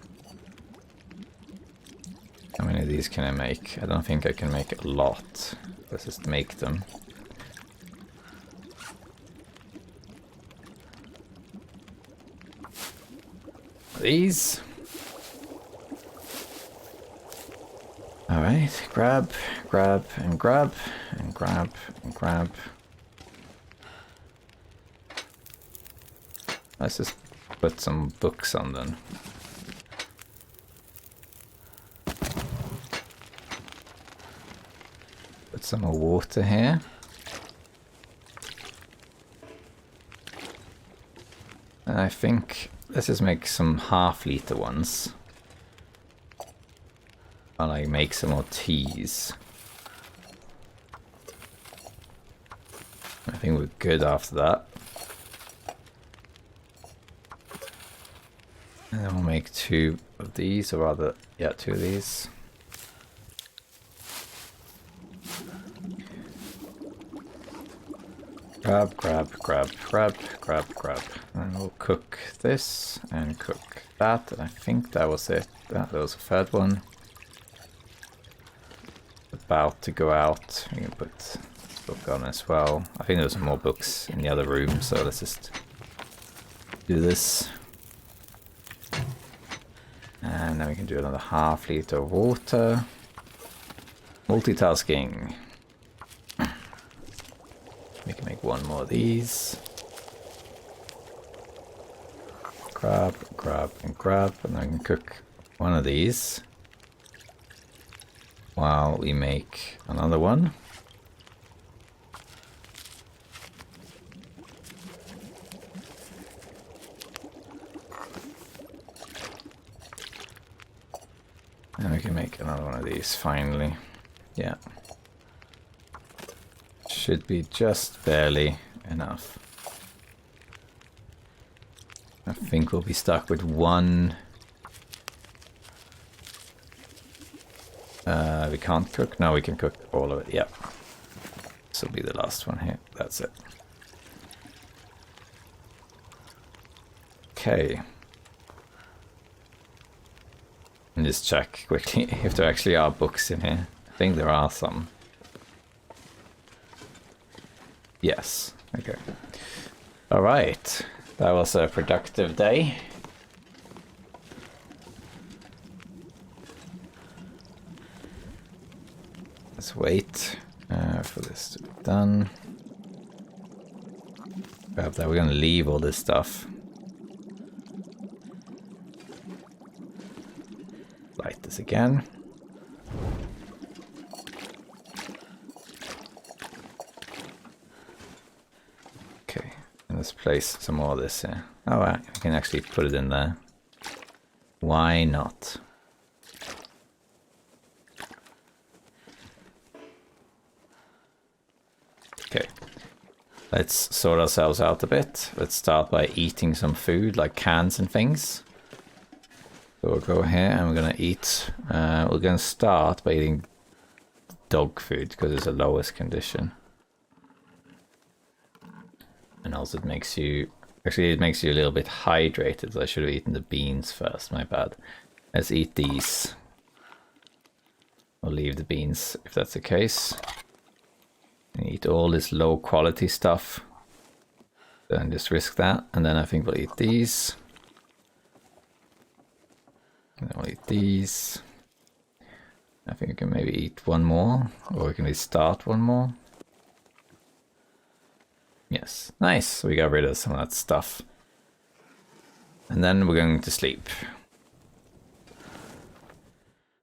How many of these can I make? I don't think I can make a lot. Let's just make them. These. Alright, grab, grab, and grab, and grab, and grab. Let's just put some books on then. Put some more water here. And I think let's just make some half-liter ones. While I make some more teas. I think we're good after that. And then we'll make 2 of these, or rather, yeah, 2 of these. Grab, grab, grab, grab, grab, grab. And we'll cook this and cook that. And I think that was it. That was a third one. About to go out. We can put this book on as well. I think there's more books in the other room, so let's just do this. And then we can do another half-liter of water. Multitasking. We can make one more of these. Grab, grab, and grab. And then we can cook one of these while we make another one. And we can make another one of these finally. Yeah. Should be just barely enough. I think we'll be stuck with one. We can't cook. No, we can cook all of it. Yep. This will be the last one here. That's it. Okay. And just check quickly if there actually are books in here. I think there are some. Yes. Okay. All right. That was a productive day. Let's wait for this to be done. Grab that. We're going to leave all this stuff. Light this again. Okay, and let's place some more of this here. Oh, I can actually put it in there. Why not? Okay, let's sort ourselves out a bit. Let's start by eating some food, like cans and things. So we'll go here and we're gonna eat. We're gonna start by eating dog food because it's the lowest condition. And also it makes you, actually it makes you a little bit hydrated. So I should have eaten the beans first, my bad. Let's eat these. I'll leave the beans if that's the case. And eat all this low quality stuff. Then just risk that. And then I think we'll eat these. And then we'll eat these. I think we can maybe eat one more. Or we can maybe start one more. Yes, nice. So we got rid of some of that stuff. And then we're going to sleep.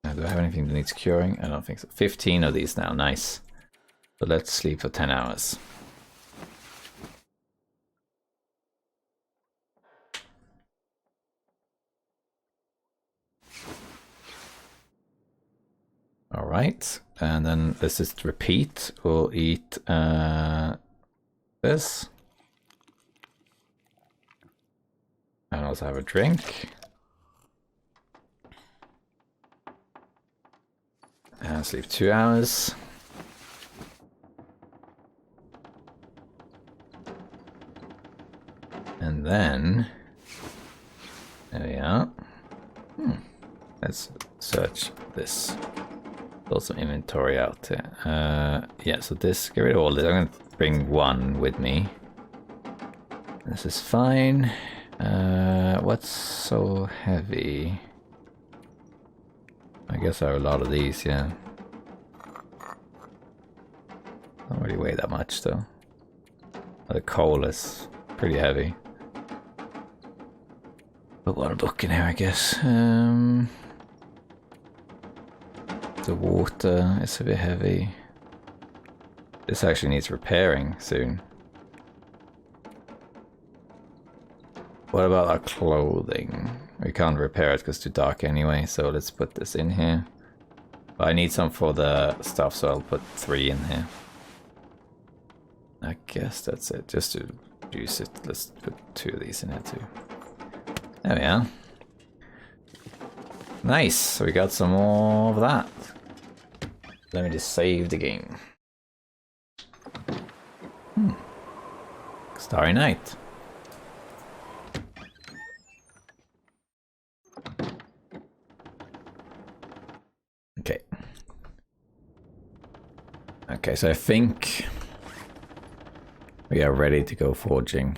Do I have anything that needs curing? I don't think so. 15 of these now, nice. So let's sleep for 10 hours. All right, and then let's just repeat. We'll eat this. And also have a drink. And sleep 2 hours. And then, there we are. Let's search this. Build some inventory out here. Yeah, so this, get rid of all this. I'm going to bring one with me. This is fine. What's so heavy? I guess I have a lot of these, yeah. Don't really weigh that much though. The coal is pretty heavy. Put one book in here, I guess. The water is a bit heavy. This actually needs repairing soon. What about our clothing? We can't repair it because it's too dark anyway, so let's put this in here. But I need some for the stuff, so I'll put 3 in here. I guess that's it, just to use it. Let's put 2 of these in here too. There we are. Nice, so we got some more of that. Let me just save the game. Starry night. Okay. Okay, so I think we are ready to go forging.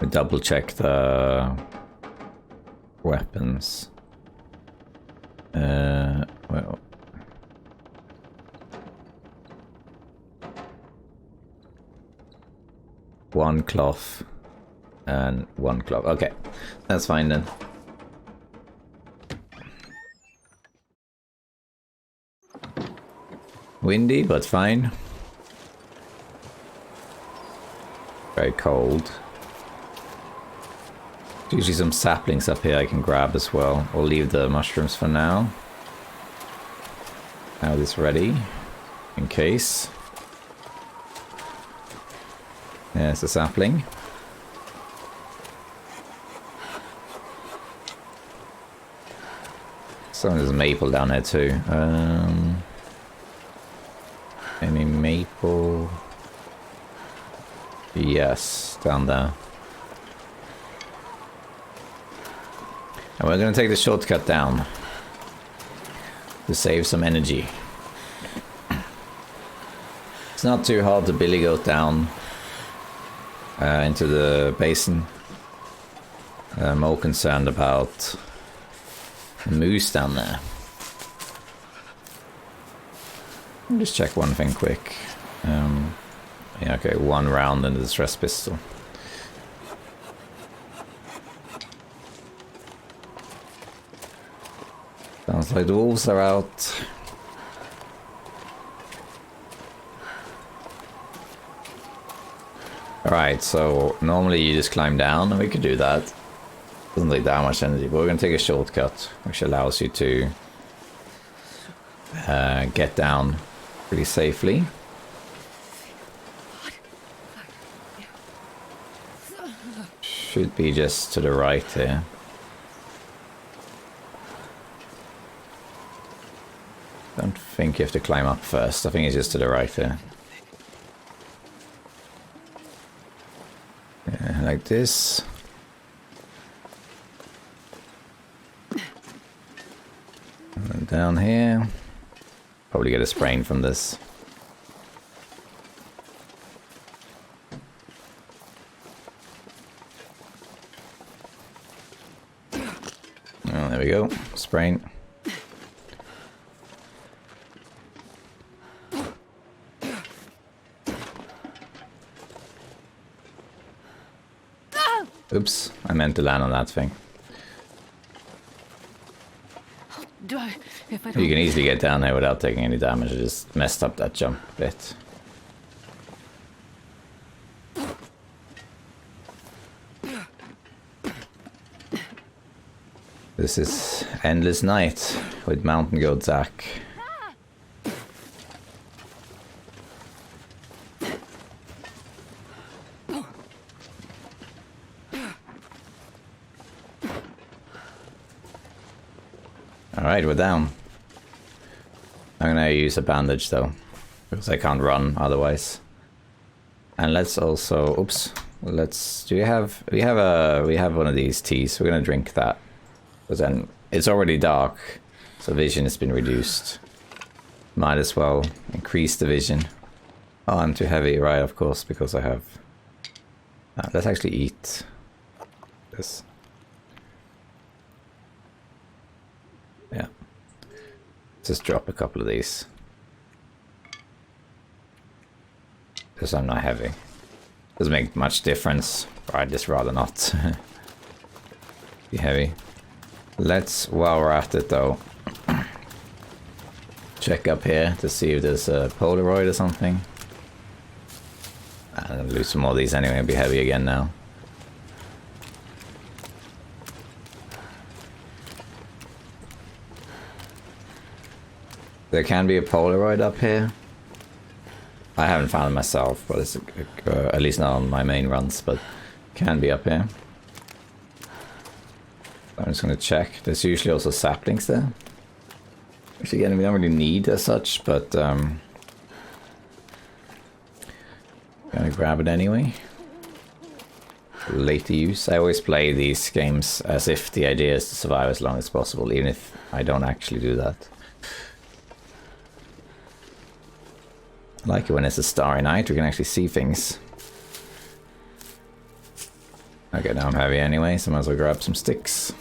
We double check the weapons. Well, one cloth and one cloth. Okay, that's fine then. Windy, but fine. Very cold. Usually some saplings up here I can grab as well. We'll leave the mushrooms for now. Have this ready, in case. There's a sapling. So there's a maple down there too. Any maple? Yes, down there. And we're going to take the shortcut down to save some energy. It's not too hard to billy goat down into the basin. I'm more concerned about the moose down there. Let me just check one thing quick. Yeah, okay, 1 round into the stress pistol. Sounds like the wolves are out. Alright, so normally you just climb down, and we could do that. Doesn't take that much energy, but we're going to take a shortcut, which allows you to get down pretty safely. Should be just to the right here. Don't think you have to climb up first. I think it's just to the right there. Yeah, like this. And then down here. Probably get a sprain from this. Oh, there we go. Sprain. Oops, I meant to land on that thing. You can easily get down there without taking any damage. I just messed up that jump bit. This is Endless Night with Mountain Goat Zach. Alright, we're down. I'm gonna use a bandage though, because I can't run otherwise. And let's also, oops, let's, we have one of these teas, we're gonna drink that. Because then it's already dark, so vision has been reduced. Might as well increase the vision. Oh, I'm too heavy, right, of course, because I have... let's actually eat this. Yeah. Just drop a couple of these. Because I'm not heavy. Doesn't make much difference, but I'd just rather not be heavy. Let's, while we're at it though, check up here to see if there's a Polaroid or something. I'm gonna lose some more of these anyway, I'll be heavy again now. There can be a Polaroid up here. I haven't found it myself, but it's at least not on my main runs, but can be up here. I'm just going to check. There's usually also saplings there. Which again, we don't really need as such, but gonna grab it anyway. Later use. I always play these games as if the idea is to survive as long as possible, even if I don't actually do that. I like it when it's a starry night, we can actually see things. Okay, now I'm heavy anyway, so might as well grab some sticks.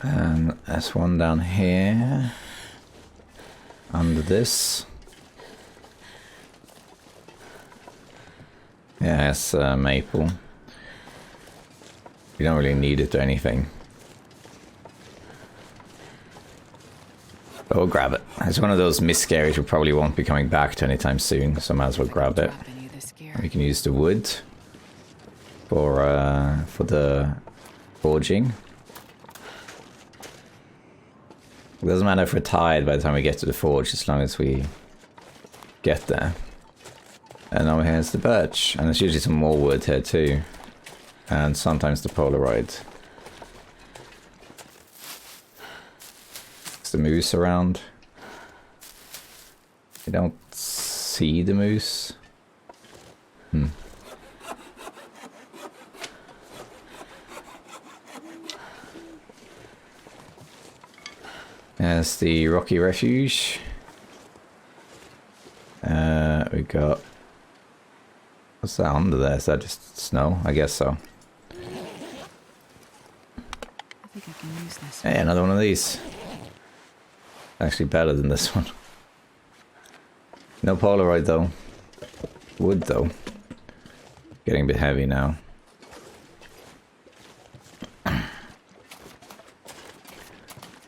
And there's one down here. Under this. Yeah, it's maple. We don't really need it or anything. But we'll grab it. It's one of those mist scaries we probably won't be coming back to anytime soon, so might as well grab it. We can use the wood for the forging. It doesn't matter if we're tired by the time we get to the forge, as long as we get there. And now here's the birch, and there's usually some more wood here too, and sometimes the Polaroid. Is the moose around? I don't see the moose. There's the rocky refuge. We got... What's that under there? Is that just snow? I guess so. I think I can use this. Hey, another one of these. Actually better than this one. No Polaroid though. Wood though. Getting a bit heavy now.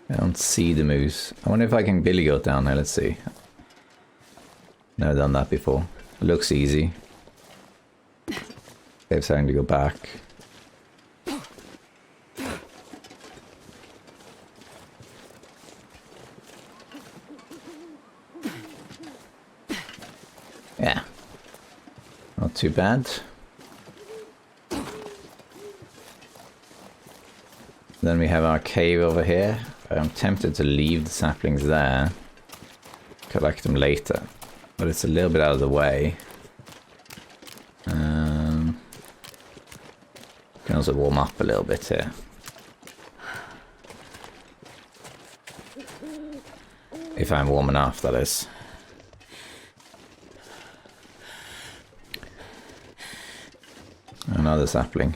I don't see the moose. I wonder if I can billy goat down there. Let's see. Never done that before. It looks easy. They're starting to go back. Yeah. Not too bad. Then we have our cave over here. I'm tempted to leave the saplings there. Collect them later. But it's a little bit out of the way. Can also warm up a little bit here. If I'm warm enough, that is. Another sapling.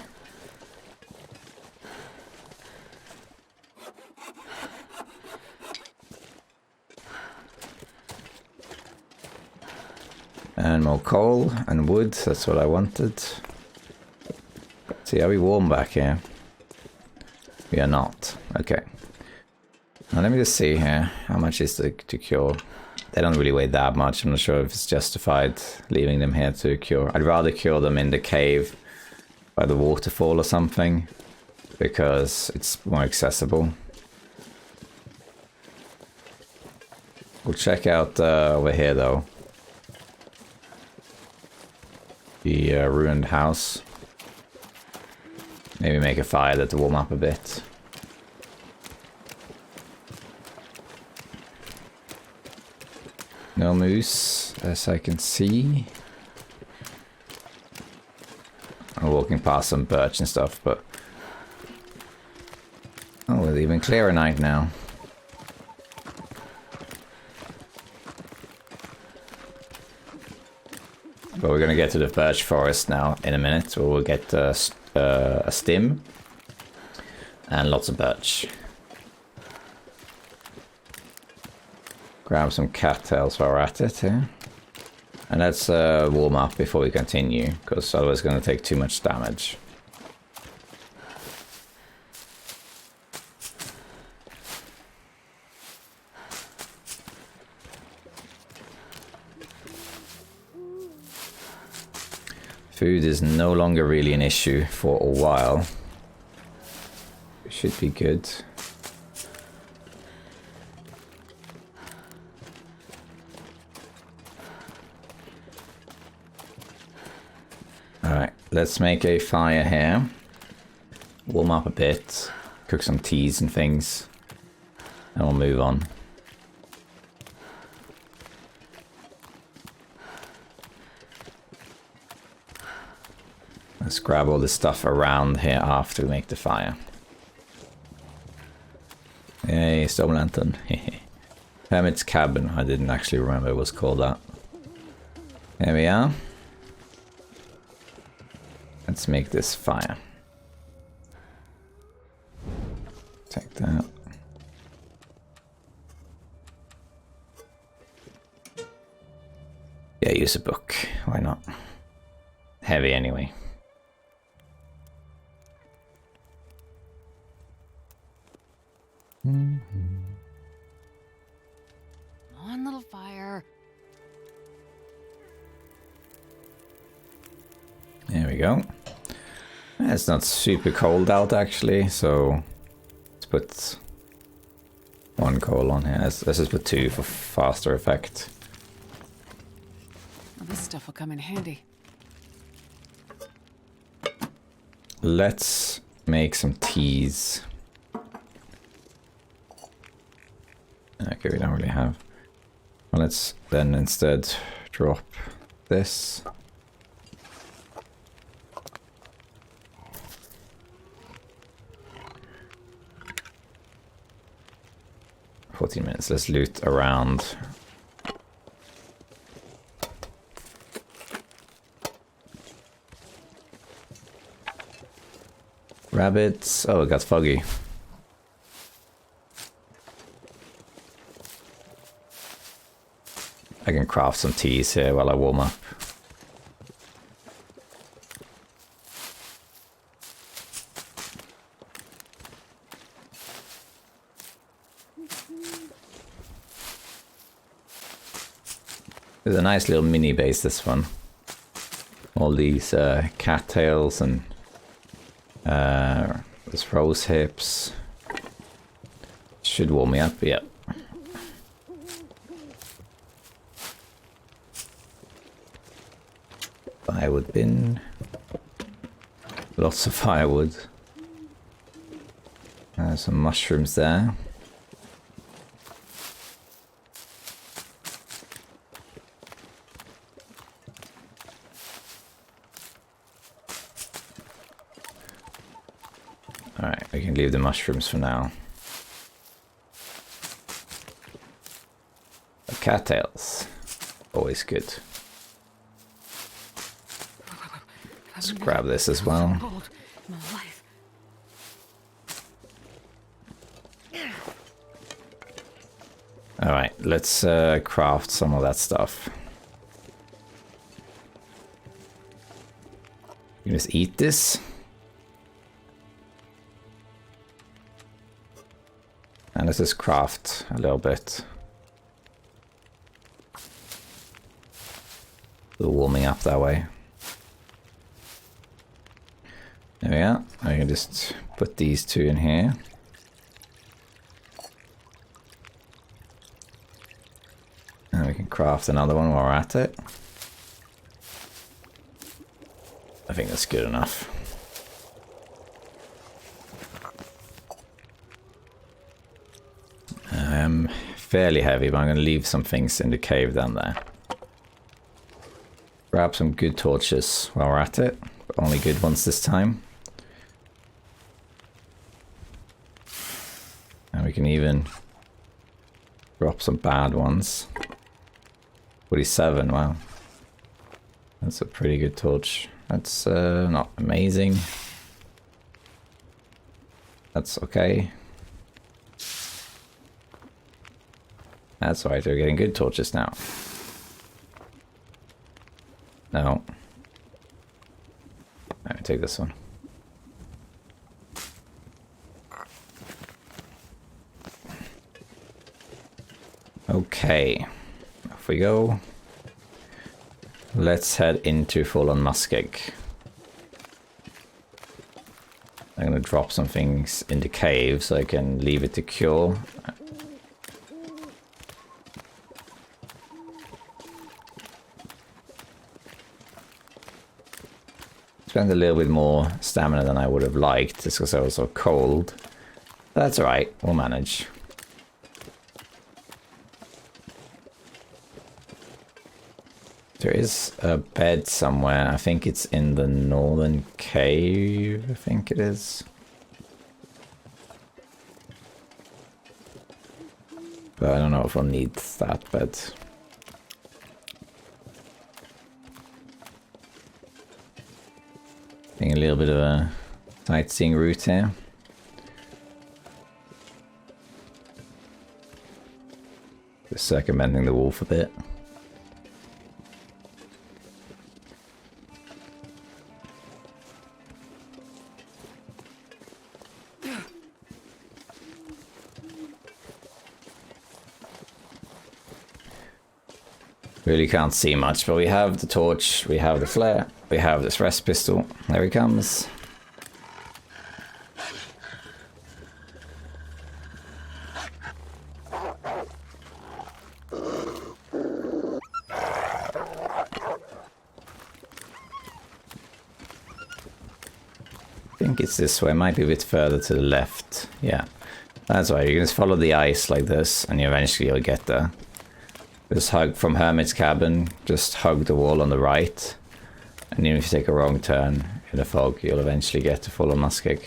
And more coal and wood, that's what I wanted. See, are we warm back here? We are not. Okay. Now let me just see here. How much is to cure? They don't really weigh that much. I'm not sure if it's justified leaving them here to cure. I'd rather cure them in the cave by the waterfall or something, because it's more accessible. We'll check out over here though. The ruined house. Maybe make a fire that to warm up a bit. No moose, as I can see. I'm walking past some birch and stuff, but... Oh, it's even clearer night now. But we're gonna get to the birch forest now in a minute, where we'll get a stim and lots of birch. Grab some cattails while we're at it here. And let's warm up before we continue, because otherwise it's gonna take too much damage. Food is no longer really an issue for a while. It should be good. let's make a fire here. Warm up a bit, cook some teas and things, and we'll move on. Let's grab all this stuff around here after we make the fire. Yay, stone lantern. Hermit's cabin. I didn't actually remember it was called that. There we are. Let's make this fire. Take that. Yeah, use a book. Why not? Heavy anyway. Come on, little fire. There we go. It's not super cold out actually, so let's put 1 coal on here. Let's just put 2 for faster effect. Well, this stuff will come in handy. Let's make some teas. Okay, we don't really have. Well, let's then instead drop this. $14 minutes. Let's loot around. Rabbits. Oh, it got foggy. I can craft some teas here while I warm up. There's a nice little mini base, this one. All these cattails and this rose hips. Should warm me up, yeah. Firewood bin. Lots of firewood. Some mushrooms there. Alright, we can leave the mushrooms for now. The cattails. Always good. Let's grab this as well. Alright, let's craft some of that stuff. You just eat this. And let's just craft a little bit. A little warming up that way. There we are. I can just put these 2 in here. And we can craft another one while we're at it. I think that's good enough. Fairly heavy, but I'm going to leave some things in the cave down there. Grab some good torches while we're at it. But only good ones this time. And we can even drop some bad ones. 47, wow. That's a pretty good torch. That's not amazing. That's okay. That's alright, we're getting good torches now. No. Let me take this one. Okay. Off we go. Let's head into Fallen Muskeg. I'm gonna drop some things in the cave so I can leave it to cure. Spent a little bit more stamina than I would have liked, just because I was so cold. That's alright, we'll manage. There is a bed somewhere. I think it's in the northern cave, I think it is. But I don't know if we'll need that bed. Being a little bit of a sightseeing route here. Just circumventing the wolf a bit. Really can't see much, but we have the torch, we have the flare, we have this rest pistol. There he comes. I think it's this way, might be a bit further to the left. Yeah, that's right. You can just follow the ice like this, and eventually you'll get there. Just hug from Hermit's cabin, just hug the wall on the right. And even if you take a wrong turn in the fog, you'll eventually get to follow Muskeg.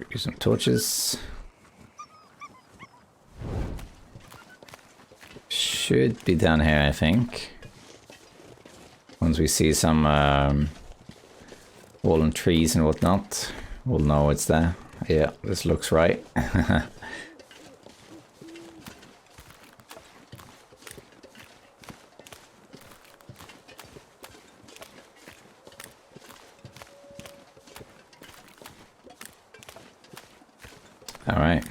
Use some torches. Should be down here, I think. Once we see some fallen trees and whatnot, we'll know it's there. Yeah, this looks right. Alright. I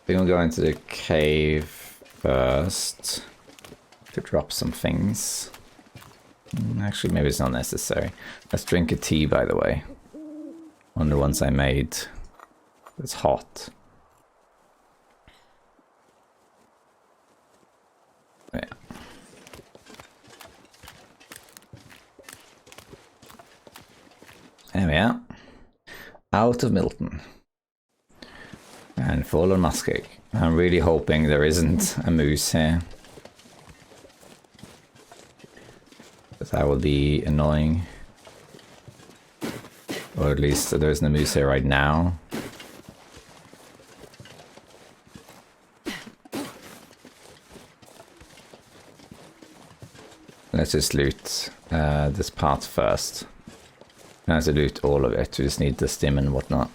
think we'll go into the cave first to drop some things. Actually, maybe it's not necessary. Let's drink a tea, by the way. One of the ones I made. It's hot. Yeah. There we are. Out of Milton. And fallen Muskeg. I'm really hoping there isn't a moose here. But that would be annoying. Or at least there isn't a moose here right now. Let's just loot this part first. I have to loot all of it. We just need the stim and whatnot.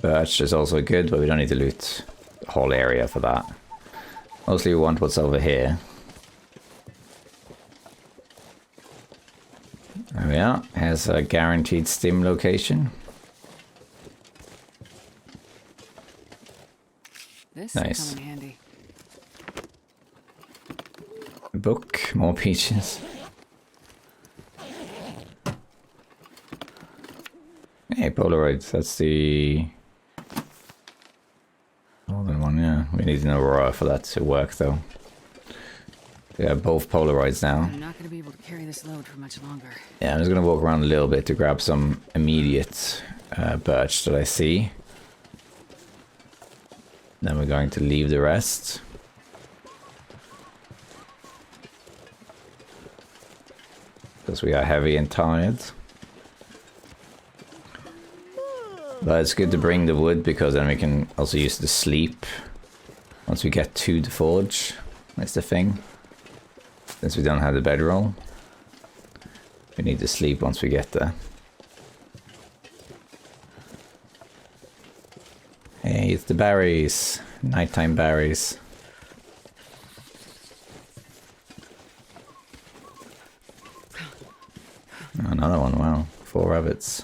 Birch is also good, but we don't need to loot the whole area for that. Mostly we want what's over here. There we are. Has a guaranteed stim location. This nice. Come in handy. Book, more peaches. Hey, Polaroids. That's the northern one, yeah. We need an aurora for that to work, though. We have both Polaroids now. I'm not going to be able to carry this load for much longer. Yeah, I'm just going to walk around a little bit to grab some immediate birch that I see. Then we're going to leave the rest. Because we are heavy and tired. But it's good to bring the wood because then we can also use the sleep once we get to the forge. That's the thing. Since we don't have the bedroll, we need to sleep once we get there. Hey, it's the berries. Nighttime berries. Another one, wow. 4 rabbits.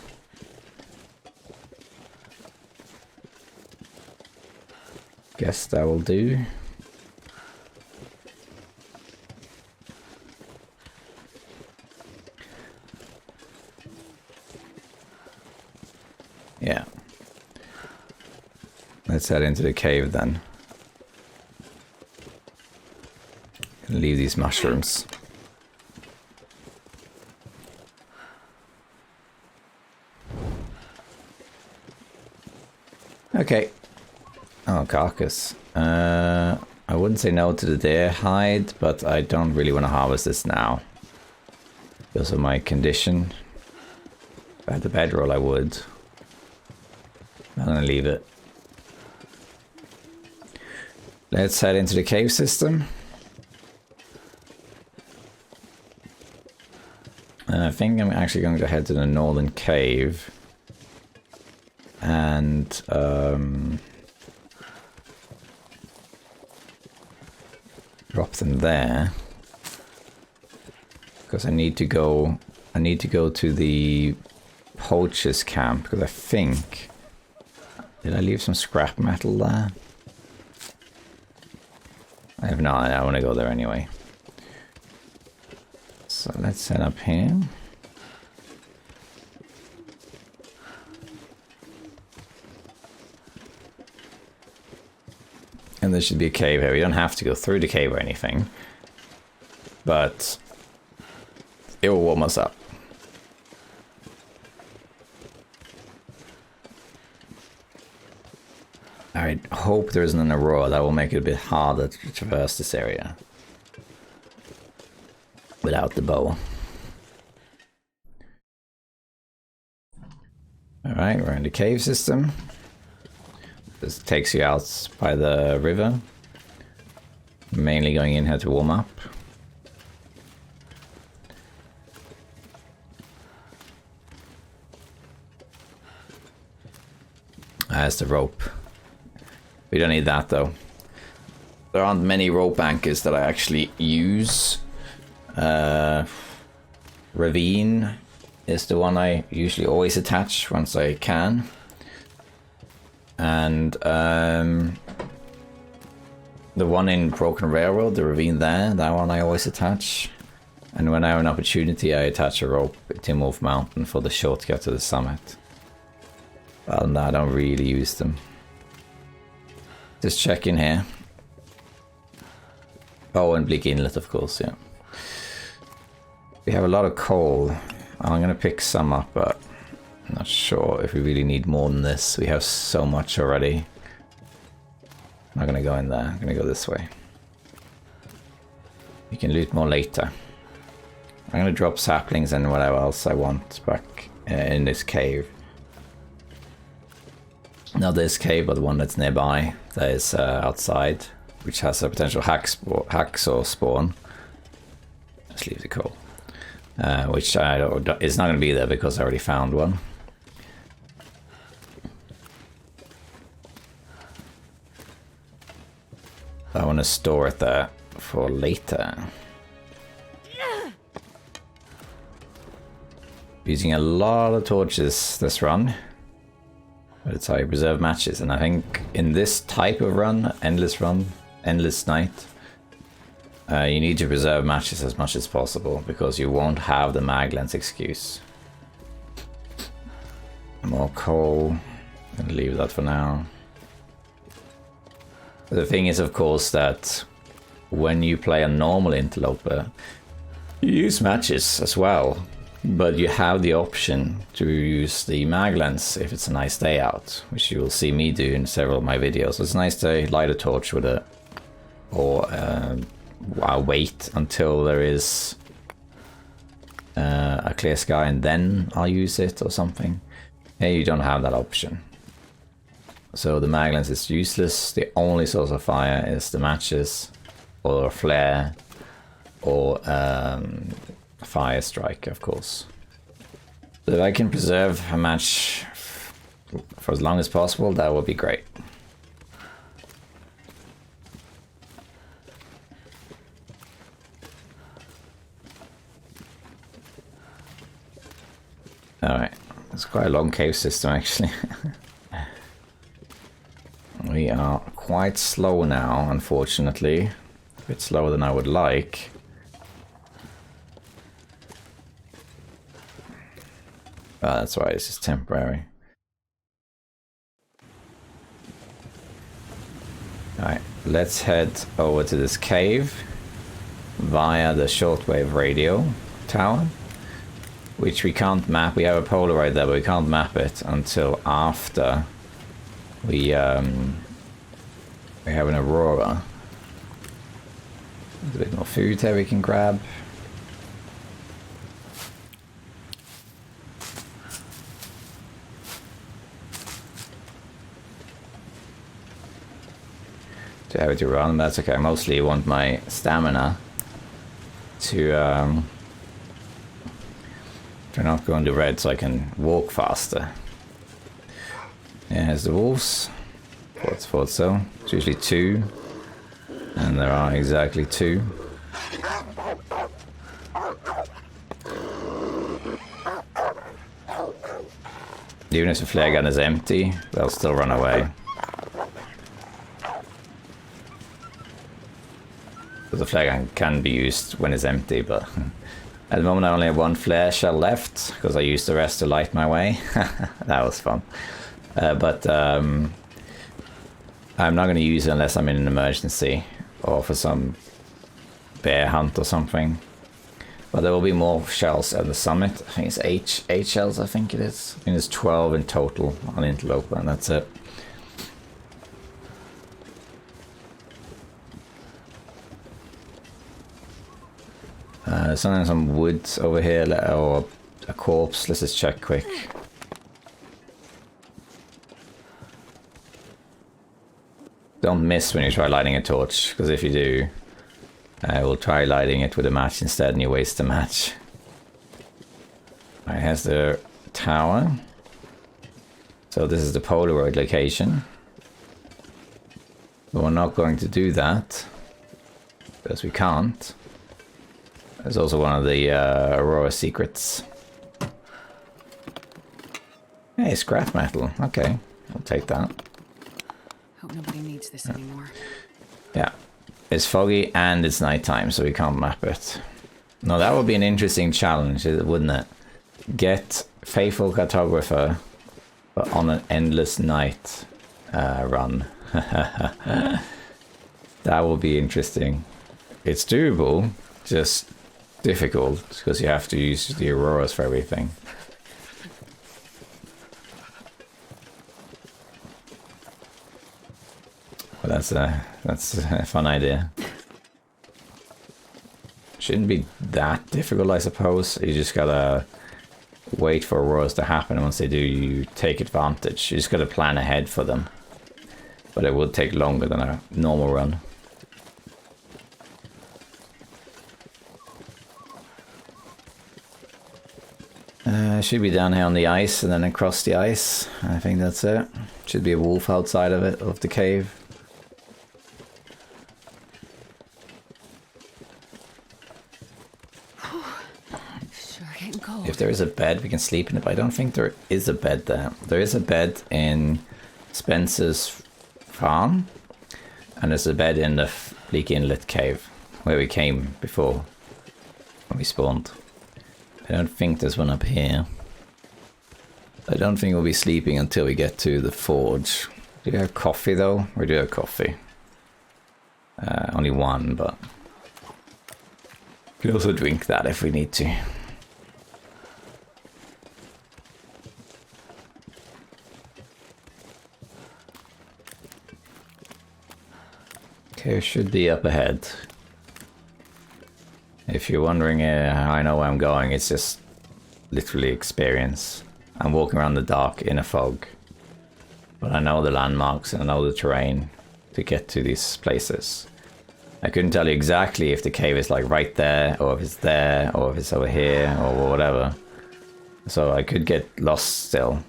Guess that will do. Yeah. Let's head into the cave then. Leave these mushrooms. Okay. Oh, carcass. I wouldn't say no to the deer hide, but I don't really want to harvest this now. Because of my condition. If I had the bedroll, I would. I'm gonna leave it. Let's head into the cave system. And I think I'm actually going to head to the northern cave. And drop them there. Because I need to go to the poacher's camp, because I think, did I leave some scrap metal there? I have no idea. I want to go there anyway. So let's head up here. And there should be a cave here. We don't have to go through the cave or anything. But it will warm us up. I hope there isn't an aurora. That will make it a bit harder to traverse this area. Without the bow. Alright, we're in the cave system. This takes you out by the river. Mainly going in here to warm up. There's the rope. We don't need that though. There aren't many rope anchors that I actually use. Ravine is the one I usually always attach once I can. And the one in Broken Railroad, the ravine there, that one I always attach. And when I have an opportunity, I attach a rope to move mountain for the shortcut to the summit. Well, no, I don't really use them. Just check in here. Oh, and Bleak Inlet, of course, yeah. We have a lot of coal. I'm gonna pick some up, but I'm not sure if we really need more than this. We have so much already. I'm not gonna go in there. I'm gonna go this way. We can loot more later. I'm gonna drop saplings and whatever else I want back in this cave. Not this cave, but the one that's nearby. That is outside, which has a potential hacksaw spawn. Let's leave the coal. Which is not going to be there because I already found one. I want to store it there for later. Using a lot of torches this run. But it's how you preserve matches, and I think in this type of run, endless night, you need to preserve matches as much as possible because you won't have the mag lens excuse. More coal. I'm gonna leave that for now. The thing is, of course, that when you play a normal interloper, you use matches as well. But you have the option to use the mag lens if it's a nice day out, which you will see me do in several of my videos. It's a nice day, light a torch with it, or I'll wait until there is a clear sky and then I'll use it or something. Here you don't have that option. So the mag lens is useless. The only source of fire is the matches, or a flare, or fire strike, of course. So if I can preserve a match for as long as possible, that would be great. Alright, it's quite a long cave system actually. We are quite slow now, unfortunately. A bit slower than I would like. Oh, that's right, this is temporary. let's head over to this cave via the shortwave radio tower, which we can't map. We have a Polaroid there, but we can't map it until after we have an aurora. There's a bit more food here we can grab. To have it to run, that's okay. I mostly want my stamina to not go into red so I can walk faster. Yeah, here's the wolves. Thought so. It's usually 2. And there are exactly 2. Even if the flare gun is empty, they'll still run away. The flare gun can be used when it's empty, but at the moment I only have 1 flare shell left, because I used the rest to light my way. That was fun. But I'm not going to use it unless I'm in an emergency, or for some bear hunt or something. But there will be more shells at the summit. I think it's 8 shells, I think it is. I think there's 12 in total on Interloper, and that's it. There's some wood over here, or a corpse. Let's just check quick. Don't miss when you try lighting a torch, because if you do, I will try lighting it with a match instead and you waste the match. Alright, here's the tower. So this is the Polaroid location. But we're not going to do that, because we can't. There's also one of the Aurora secrets. Hey, scrap metal. Okay, I'll take that. Hope nobody needs this anymore. Yeah, it's foggy and it's nighttime, so we can't map it. No, that would be an interesting challenge, wouldn't it? Get Faithful Cartographer on an endless night run. That would be interesting. It's doable, just difficult, because you have to use the auroras for everything. Well, that's a fun idea. Shouldn't be that difficult, I suppose. You just gotta wait for auroras to happen, and once they do, you take advantage. You just gotta plan ahead for them. But it will take longer than a normal run. Should be down here on the ice and then across the ice. I think that's it. Should be a wolf outside of it, of the cave. Sure getting cold. If there is a bed, we can sleep in it, but I don't think there is a bed there. There is a bed in Spencer's farm, and there's a bed in the Bleak Inlet cave, where we came before, when we spawned. I don't think there's one up here. I don't think we'll be sleeping until we get to the forge. Do you have coffee though? We do have coffee. Only 1, but we can also drink that if we need to. Okay, it should be up ahead. If you're wondering how I know where I'm going, it's just literally experience. I'm walking around the dark in a fog, but I know the landmarks and I know the terrain to get to these places. I couldn't tell you exactly if the cave is like right there, or if it's there, or if it's over here, or whatever. So I could get lost still,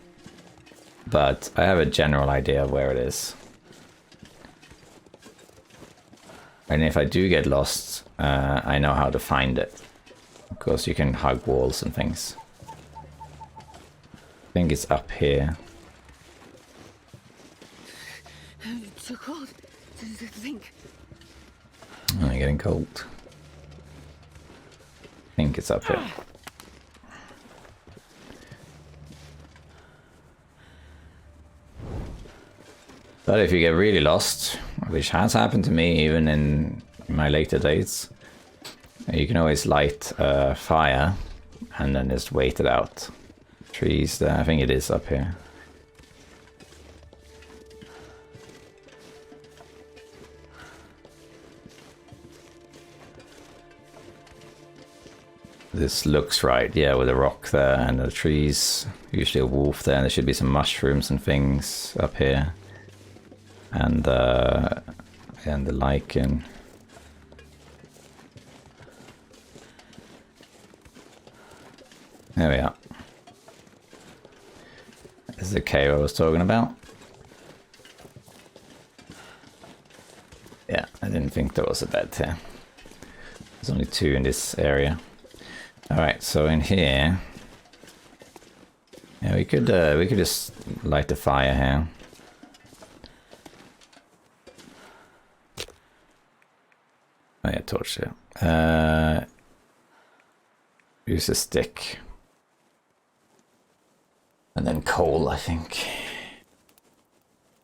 but I have a general idea of where it is. And if I do get lost, I know how to find it. Of course, you can hug walls and things. I think it's up here. It's so cold to think. Oh, I'm getting cold. I think it's up here. But if you get really lost, which has happened to me even in my later days. You can always light a fire and then just wait it out. Trees there, I think it is up here. This looks right, yeah, with a rock there and the trees. Usually a wolf there, and there should be some mushrooms and things up here. And the lichen. There we are. This is the cave I was talking about. Yeah, I didn't think there was a bed here. There's only 2 in this area. Alright, so in here... Yeah, we could just light the fire here. Oh yeah, torch here. Use a stick. And then coal, I think.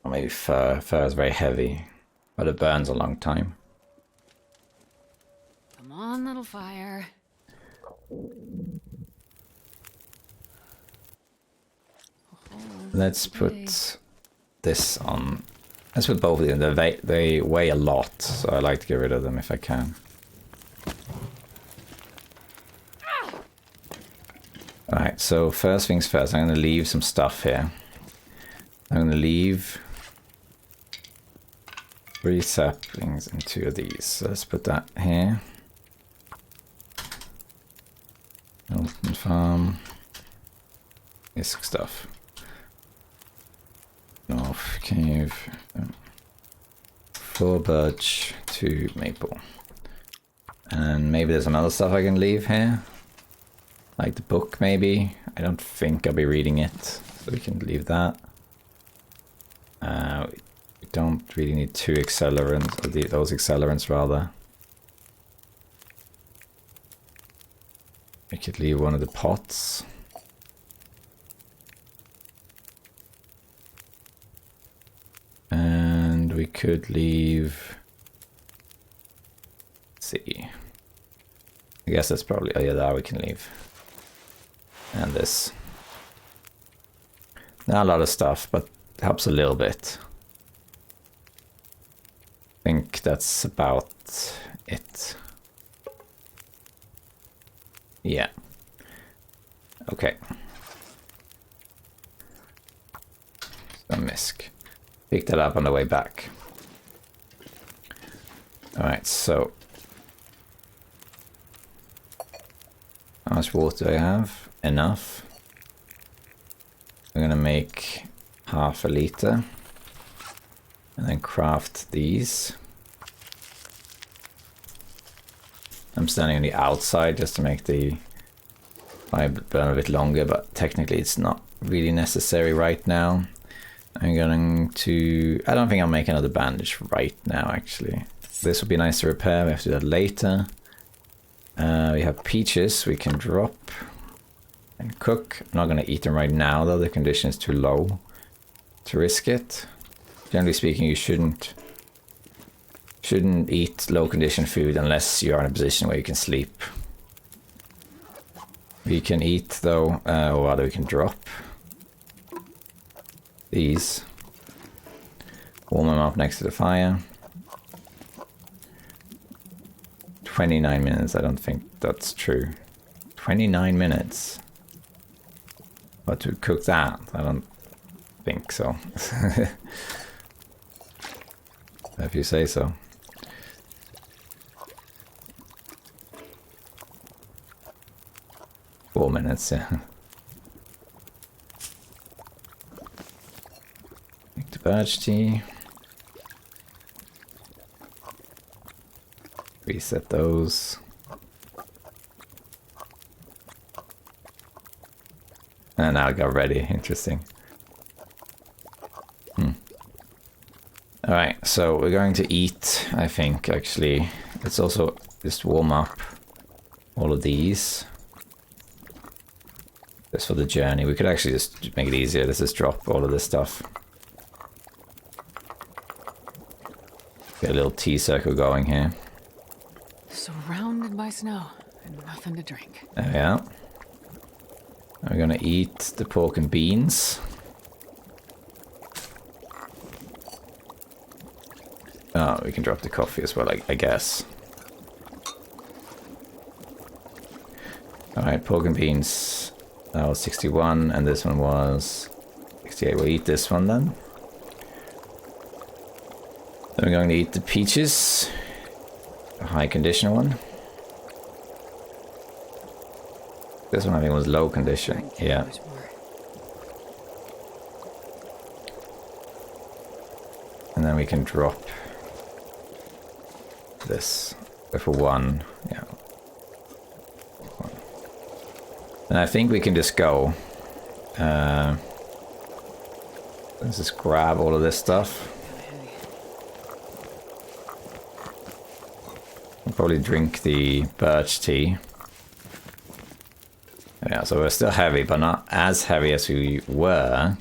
Or maybe fur. Fur is very heavy, but it burns a long time. Come on, little fire. Let's put this on. Let's put both of them. They weigh a lot, so I like to get rid of them if I can. Alright, so first things first, I'm going to leave some stuff here. I'm going to leave 3 saplings and 2 of these. So let's put that here. Milton farm. This stuff. North cave. 4 birch, 2 maple. And maybe there's some other stuff I can leave here. Like the book, maybe. I don't think I'll be reading it, so we can leave that. We don't really need 2 accelerants, or those accelerants rather. We could leave one of the pots. And we could leave... Let's see. I guess that's probably... Oh yeah, that we can leave. And this. Not a lot of stuff, but helps a little bit. I think that's about it. Yeah. Okay. Some misc. Pick that up on the way back. Alright, so... How much water do I have? Enough. I'm gonna make half a liter. And then craft these. I'm standing on the outside just to make the fire burn a bit longer, but technically it's not really necessary right now. I'm going to... I don't think I'll make another bandage right now, actually. This would be nice to repair. We have to do that later. We have peaches we can drop and cook. I'm not going to eat them right now, though. The condition is too low to risk it. Generally speaking, you shouldn't eat low condition food unless you are in a position where you can sleep. We can eat, though, or rather we can drop these. Warm them up next to the fire. 29 minutes, I don't think that's true. 29 minutes. But to cook that, I don't think so. If you say so. Four minutes, yeah. Make the birch tea. Reset those. And now it got ready. Interesting. Alright, so we're going to eat, I think, actually. Let's also just warm up all of these. Just for the journey. We could actually just make it easier. Let's just drop all of this stuff. get a little tea circle going here. Surrounded by snow and nothing to drink. There we are. We're gonna eat the pork and beans. Oh, we can drop the coffee as well, I guess. Alright, pork and beans. That was 61, and this one was 68. We'll eat this one then. Then we're going to eat the peaches. A high condition one. This one I think was low condition. Yeah. And then we can drop this for one. Yeah. And I think we can just go. Let's just grab all of this stuff. We'll probably drink the birch tea. Yeah, so we're still heavy, but not as heavy as we were.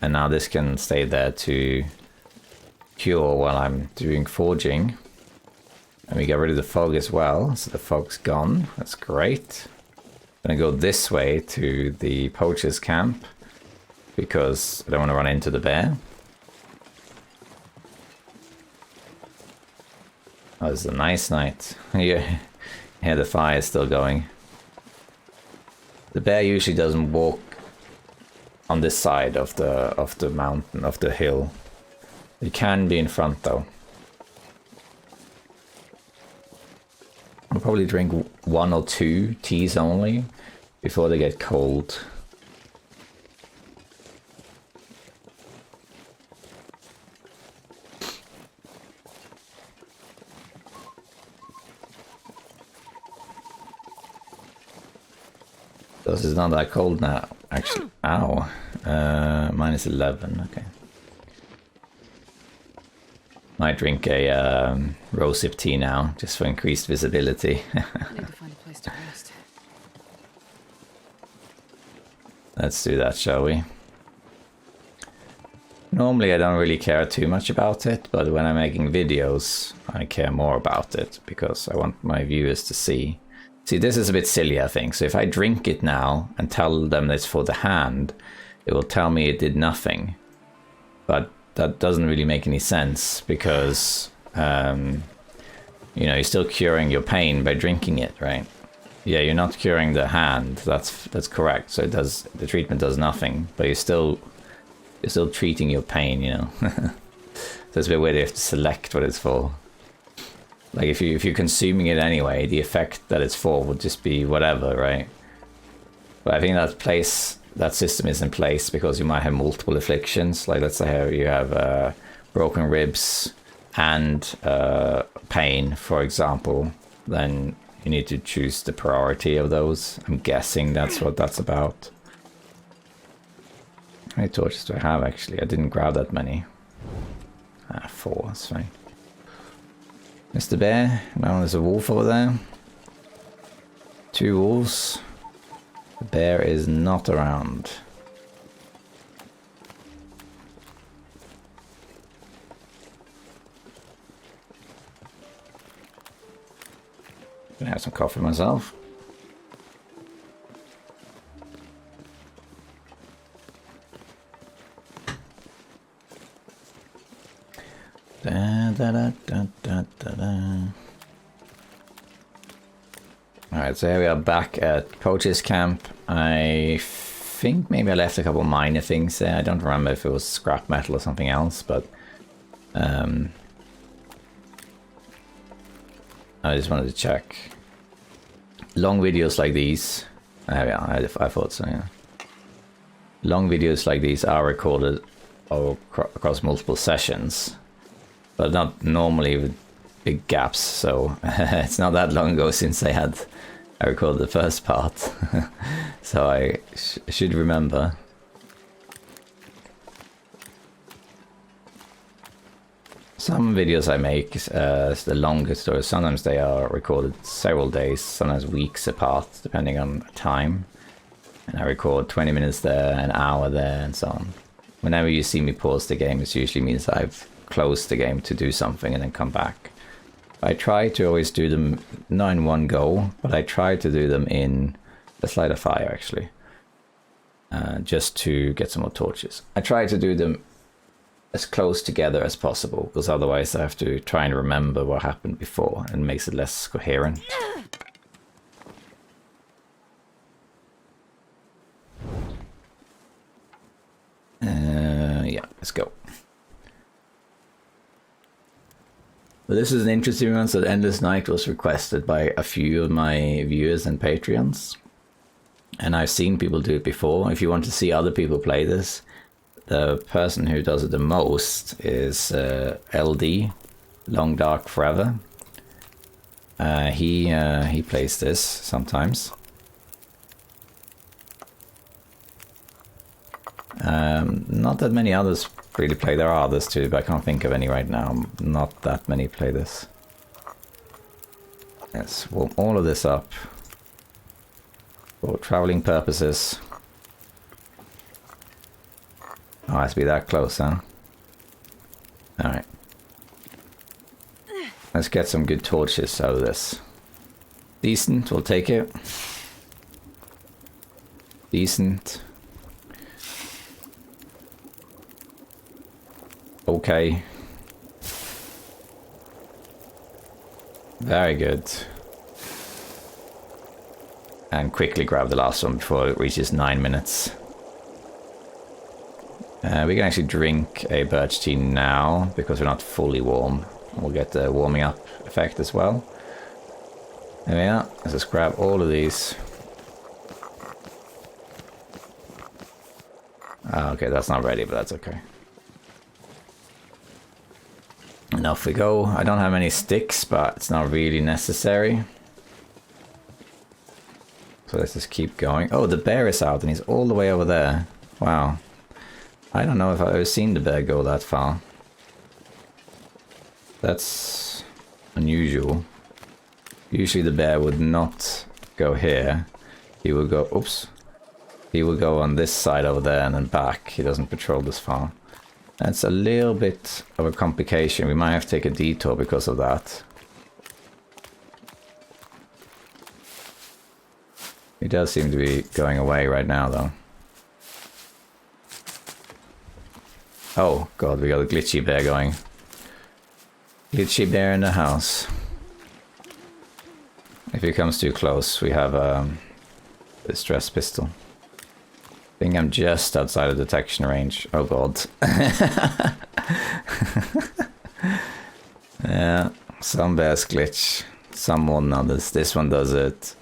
And now this can stay there to cure while I'm doing forging. And we get rid of the fog as well, so the fog's gone. That's great. I'm gonna go this way to the poacher's camp because I don't want to run into the bear. Oh, it's a nice night. Yeah, the fire is still going. The bear usually doesn't walk on this side of the mountain, of the hill. It can be in front though. I'll probably drink 1 or 2 teas only before they get cold. This is not that cold now, actually. Ow. Minus 11, okay. Might drink a rosehip tea now, just for increased visibility. I need to find a place to rest. Let's do that, shall we? Normally I don't really care too much about it, but when I'm making videos, I care more about it, because I want my viewers to see. See, this is a bit silly, I think. So if I drink it now and tell them it's for the hand, it will tell me it did nothing. But that doesn't really make any sense because, you know, you're still curing your pain by drinking it, right? Yeah, you're not curing the hand. That's correct. So it does, the treatment does nothing, but you're still treating your pain, you know. So it's a bit weird. You have to select what it's for. Like if you're consuming it anyway, the effect that it's for would just be whatever, right? But I think that system is in place because you might have multiple afflictions. Like let's say you have broken ribs and pain, for example. Then you need to choose the priority of those. I'm guessing that's what that's about. How many torches do I have actually? I didn't grab that many. 4, that's fine. Mr. Bear, now there's a wolf over there. 2 wolves. The bear is not around. Gonna have some coffee myself. Da, da, da, da, da, da, da. Alright, so here we are back at Poacher's Camp. I think maybe I left a couple minor things there. I don't remember if it was scrap metal or something else, but I just wanted to check. Long videos like these, there we are, I thought so, yeah. Long videos like these are recorded across multiple sessions, but not normally with big gaps, so it's not that long ago since I recorded the first part. So I should remember. Some videos I make, the longest, or sometimes they are recorded several days, sometimes weeks apart, depending on time. And I record 20 minutes there, an hour there, and so on. Whenever you see me pause the game, it usually means I've close the game to do something and then come back. I try to always do them not in one go, but I try to do them in the Light a Fire actually, just to get some more torches. I try to do them as close together as possible, because otherwise I have to try and remember what happened before, and it makes it less coherent. Yeah, let's go. But this is an interesting one. So Endless Night was requested by a few of my viewers and Patreons, and I've seen people do it before. If you want to see other people play this, the person who does it the most is LD, Long Dark Forever. He plays this sometimes. Not that many others really play. There are others too, but I can't think of any right now. Not that many play this. Let's warm all of this up for traveling purposes. Oh, it has to be that close, huh? Alright. Let's get some good torches out of this. Decent, we'll take it. Decent. Okay. Very good. And quickly grab the last one before it reaches 9 minutes. We can actually drink a birch tea now, because we're not fully warm. We'll get the warming up effect as well. There we are. Let's just grab all of these. Okay, that's not ready, but that's okay. And off we go. I don't have any sticks, but it's not really necessary. So let's just keep going. Oh, the bear is out and he's all the way over there. Wow. I don't know if I've ever seen the bear go that far. That's unusual. Usually the bear would not go here. He would go, oops. He will go on this side over there and then back. He doesn't patrol this far. That's a little bit of a complication. We might have to take a detour because of that. He does seem to be going away right now though. Oh god, we got a glitchy bear going. Glitchy bear in the house. If he comes too close, we have a distress pistol. I think I'm just outside of detection range. Oh god. Yeah, some bears glitch, some more than others. This one does it.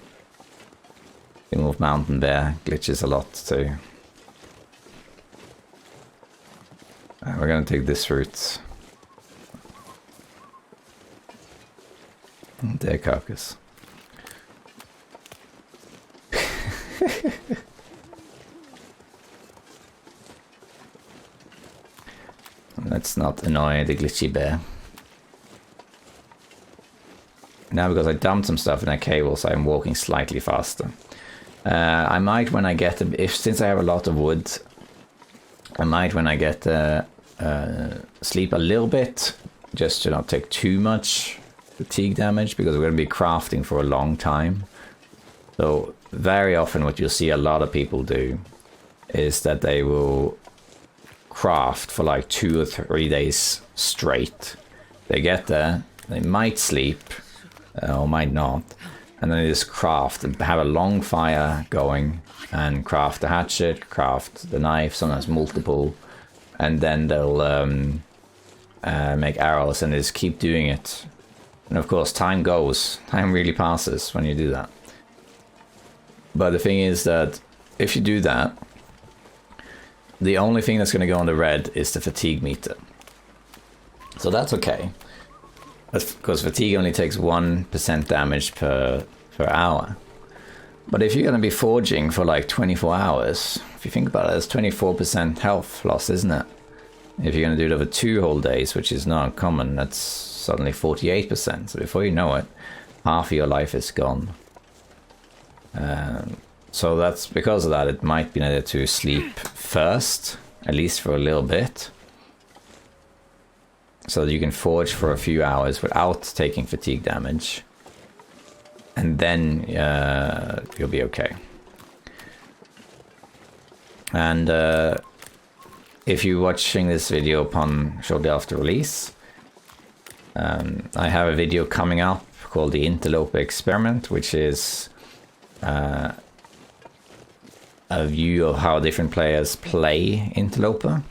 The Wolf Mountain Bear glitches a lot too. We're gonna take this route. Deer carcass. Let's not annoy the glitchy bear. Now because I dumped some stuff in that cable, so I'm walking slightly faster. I might when I get, since I have a lot of wood, I might when I get sleep a little bit, just to not take too much fatigue damage, because we're going to be crafting for a long time. So very often what you'll see a lot of people do is that they will craft for like 2 or 3 days straight. They get there, they might sleep, or might not, and then they just craft and have a long fire going and craft the hatchet, craft the knife, sometimes multiple, and then they'll make arrows and just keep doing it. And of course time goes, time really passes when you do that. But the thing is that if you do that, the only thing that's going to go on the red is the fatigue meter. So that's okay. Because fatigue only takes 1% damage per hour. But if you're going to be forging for like 24 hours, if you think about it, that's 24% health loss, isn't it? If you're going to do it over 2 whole days, which is not common, that's suddenly 48%. So before you know it, half of your life is gone. So that's because of that, it might be needed to sleep first, at least for a little bit. so that you can forge for a few hours without taking fatigue damage, and then you'll be okay. And if you're watching this video upon shortly after release, I have a video coming up called the Interloper experiment, which is a view of how different players play Interloper,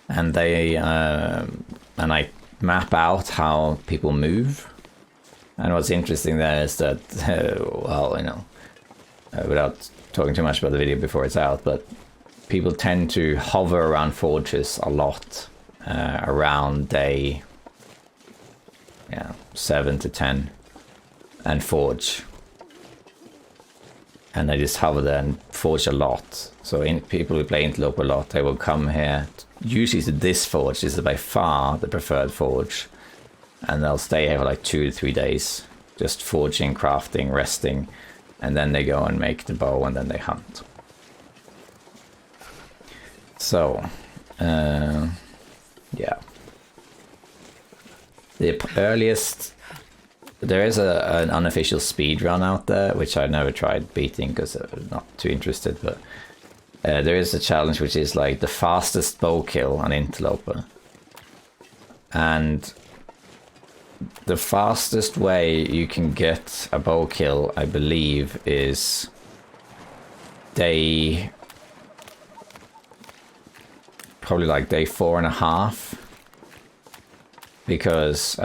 and I map out how people move. And what's interesting there is that, well, you know, without talking too much about the video before it's out, but people tend to hover around forges a lot around day 7 to 10 and forge. And they just hover there and forge a lot. So people who play Interloper a lot, they will come here, usually to this forge. This is by far the preferred forge. And they'll stay here for like 2 to 3 days, just forging, crafting, resting. And then they go and make the bow, and then they hunt. So, yeah. The earliest... There is an unofficial speed run out there, which I never tried beating because I'm not too interested, but there is a challenge which is like the fastest bow kill on Interloper. And the fastest way you can get a bow kill, I believe, is probably like day 4.5, because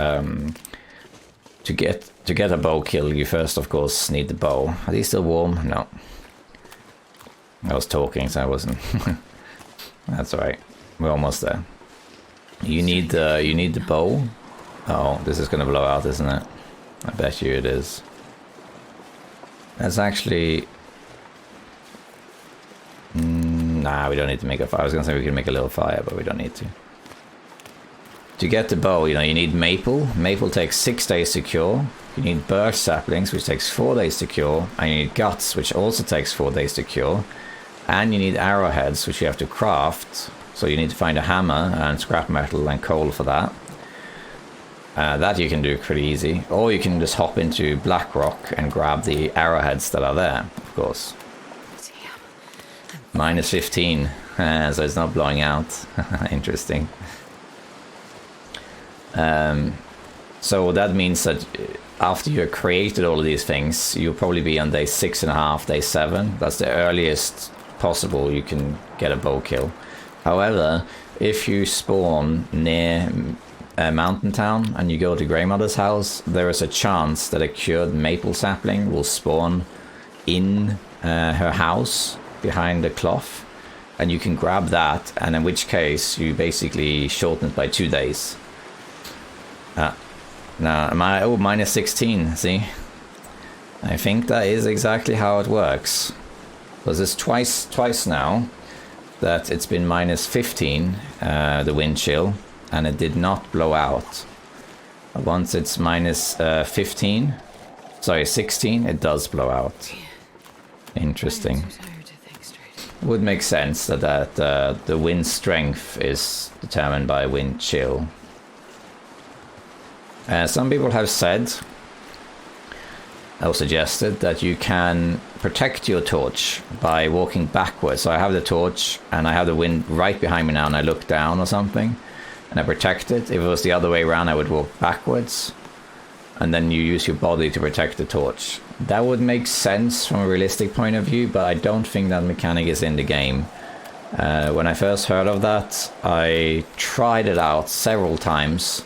to get a bow kill, you first, of course, need the bow. Are these still warm? No. I was talking, so I wasn't. That's alright. We're almost there. You need the bow. Oh, this is gonna blow out, isn't it? I bet you it is. That's actually... nah, we don't need to make a fire. I was gonna say we can make a little fire, but we don't need to. To get the bow, you know, you need maple. Maple takes 6 days to cure. You need birch saplings, which takes 4 days to cure. And you need guts, which also takes 4 days to cure. And you need arrowheads, which you have to craft. So you need to find a hammer and scrap metal and coal for that. That you can do pretty easy. Or you can just hop into Blackrock and grab the arrowheads that are there, of course. Minus 15, so it's not blowing out. Interesting. So that means that after you have created all of these things, you'll probably be on day 6.5, day 7. That's the earliest possible you can get a bow kill. However, if you spawn near Mountain Town and you go to Greymother's house, there is a chance that a cured maple sapling will spawn in her house behind the cloth, and you can grab that, and in which case you basically shorten it by 2 days. Now, minus 16, see? I think that is exactly how it works. Because it's twice now that it's been minus 15, the wind chill, and it did not blow out. Once it's minus 16, it does blow out. Interesting. Would make sense that the wind strength is determined by wind chill. Some people have said or suggested that you can protect your torch by walking backwards. So I have the torch and I have the wind right behind me now, and I look down or something and I protect it. If it was the other way around, I would walk backwards and then you use your body to protect the torch. That would make sense from a realistic point of view, but I don't think that mechanic is in the game. When I first heard of that, I tried it out several times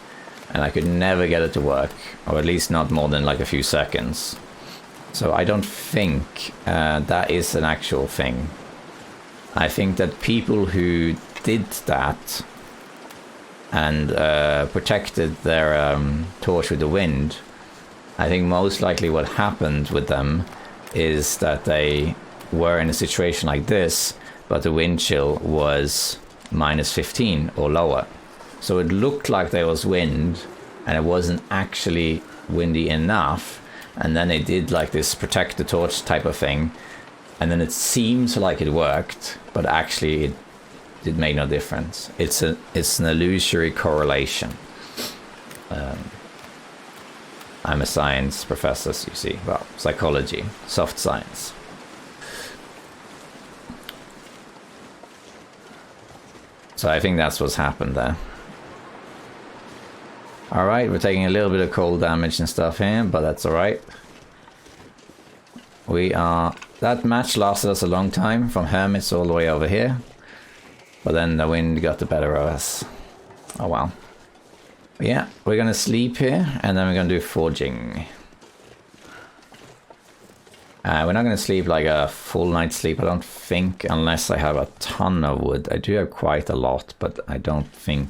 and I could never get it to work, or at least not more than like a few seconds. So I don't think that is an actual thing. I think that people who did that and protected their torch with the wind, I think most likely what happened with them is that they were in a situation like this, but the wind chill was minus 15 or lower. So it looked like there was wind, and it wasn't actually windy enough. And then they did like this protect the torch type of thing. And then it seems like it worked, but actually it it made no difference. It's an illusory correlation. I'm a science professor, so you see. Well, psychology, soft science. So I think that's what's happened there. Alright, we're taking a little bit of cold damage and stuff here, but that's alright. That match lasted us a long time, from hermits all the way over here. But then the wind got the better of us. Oh well. But yeah, we're gonna sleep here, and then we're gonna do forging. We're not gonna sleep like a full night's sleep, I don't think, unless I have a ton of wood. I do have quite a lot, but I don't think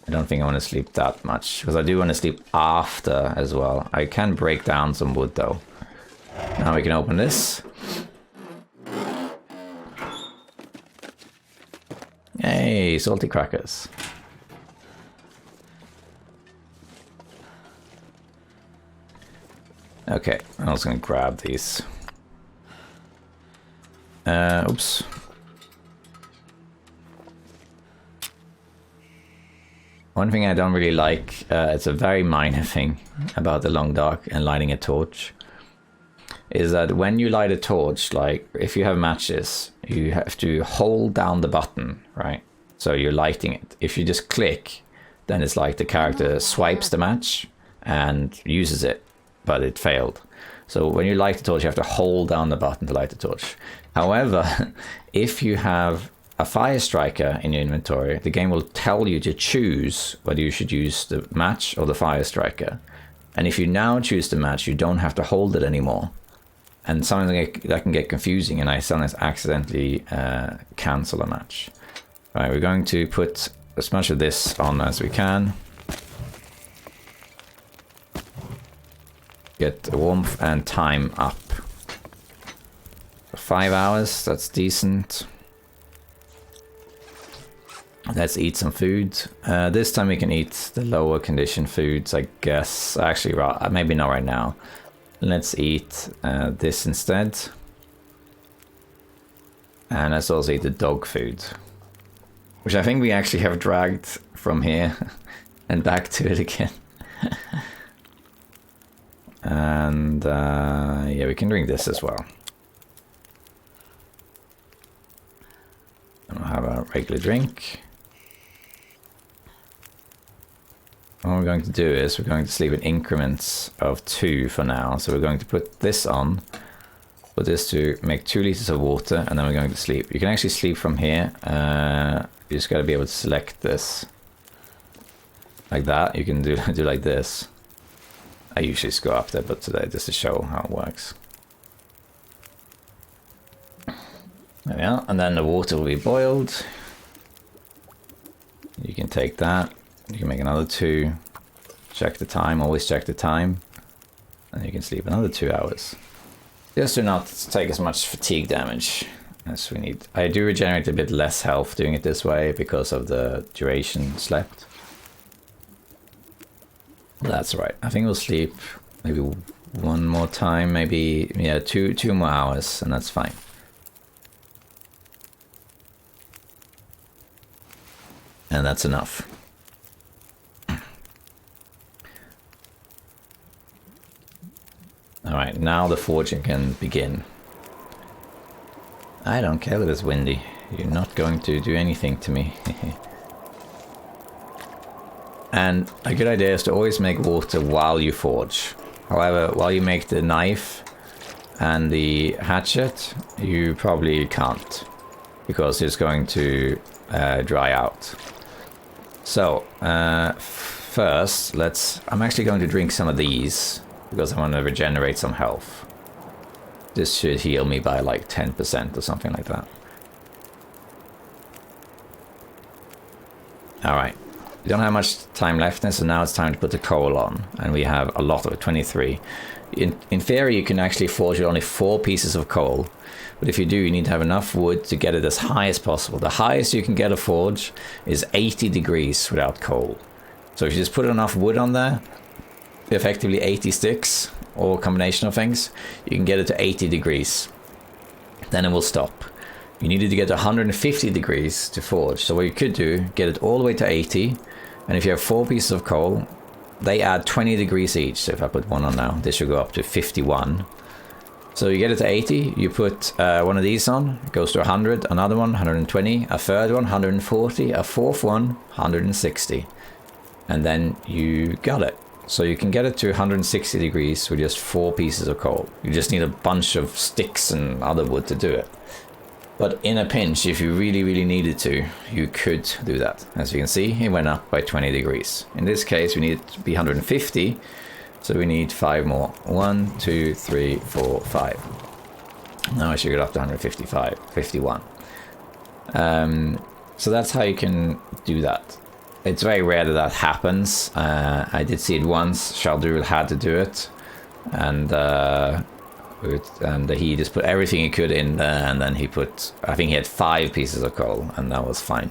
I want to sleep that much, because I do want to sleep after as well. I can break down some wood though. Now we can open this. Hey, salty crackers. Okay, I'm also gonna grab these. Oops. One thing I don't really like, it's a very minor thing about the long dark and lighting a torch, is that when you light a torch, like if you have matches, you have to hold down the button, right? So you're lighting it. If you just click, then it's like the character swipes the match and uses it, but it failed. So when you light the torch, you have to hold down the button to light the torch. However, if you have a fire striker in your inventory, the game will tell you to choose whether you should use the match or the fire striker. And if you now choose the match, you don't have to hold it anymore. And sometimes that can get confusing, and I sometimes accidentally cancel a match. Right, we're going to put as much of this on as we can. Get warmth and time up. 5 hours, that's decent. Let's eat some food. This time we can eat the lower condition foods, I guess. Actually, maybe not right now. Let's eat this instead. And let's also eat the dog food, which I think we actually have dragged from here and back to it again. And yeah, we can drink this as well. And we'll have a regular drink. What we're going to do is we're going to sleep in increments of 2 for now. So we're going to put this on, put this to make 2 liters of water, and then we're going to sleep. You can actually sleep from here. You just got to be able to select this like that. You can do like this. I usually just go up there, but today just to show how it works. There we are, and then the water will be boiled. You can take that. You can make another 2. Check the time, always check the time. And you can sleep another 2 hours. Just do not take as much fatigue damage as we need. I do regenerate a bit less health doing it this way because of the duration slept. That's right. I think we'll sleep maybe 1 more time, maybe, yeah, 2 more hours, and that's fine. And that's enough. Alright, now the forging can begin. I don't care that it's windy. You're not going to do anything to me. And a good idea is to always make water while you forge. However, while you make the knife and the hatchet, you probably can't, because it's going to dry out. So, first, I'm actually going to drink some of these, because I want to regenerate some health. This should heal me by like 10% or something like that. Alright. We don't have much time left, and so now it's time to put the coal on. And we have a lot of it, 23. In theory, you can actually forge with only 4 pieces of coal. But if you do, you need to have enough wood to get it as high as possible. The highest you can get a forge is 80 degrees without coal. So if you just put enough wood on there, effectively 80 sticks, or a combination of things, you can get it to 80 degrees. Then it will stop. you needed to get to 150 degrees to forge. So what you could do, get it all the way to 80, and if you have 4 pieces of coal, they add 20 degrees each. So if I put one on now, this should go up to 51. So you get it to 80, you put one of these on, it goes to 100, another one, 120, a third one, 140, a fourth one, 160. And then you got it. So you can get it to 160 degrees with just 4 pieces of coal. You just need a bunch of sticks and other wood to do it. But in a pinch, if you really, really needed to, you could do that. As you can see, it went up by 20 degrees. In this case, we need it to be 150. So we need 5 more. 1, 2, 3, 4, 5. Now I should get up to 155, 51. So that's how you can do that. It's very rare that that happens. I did see it once. Shalduril had to do it. And he just put everything he could in there, and then he put, I think he had 5 pieces of coal, and that was fine.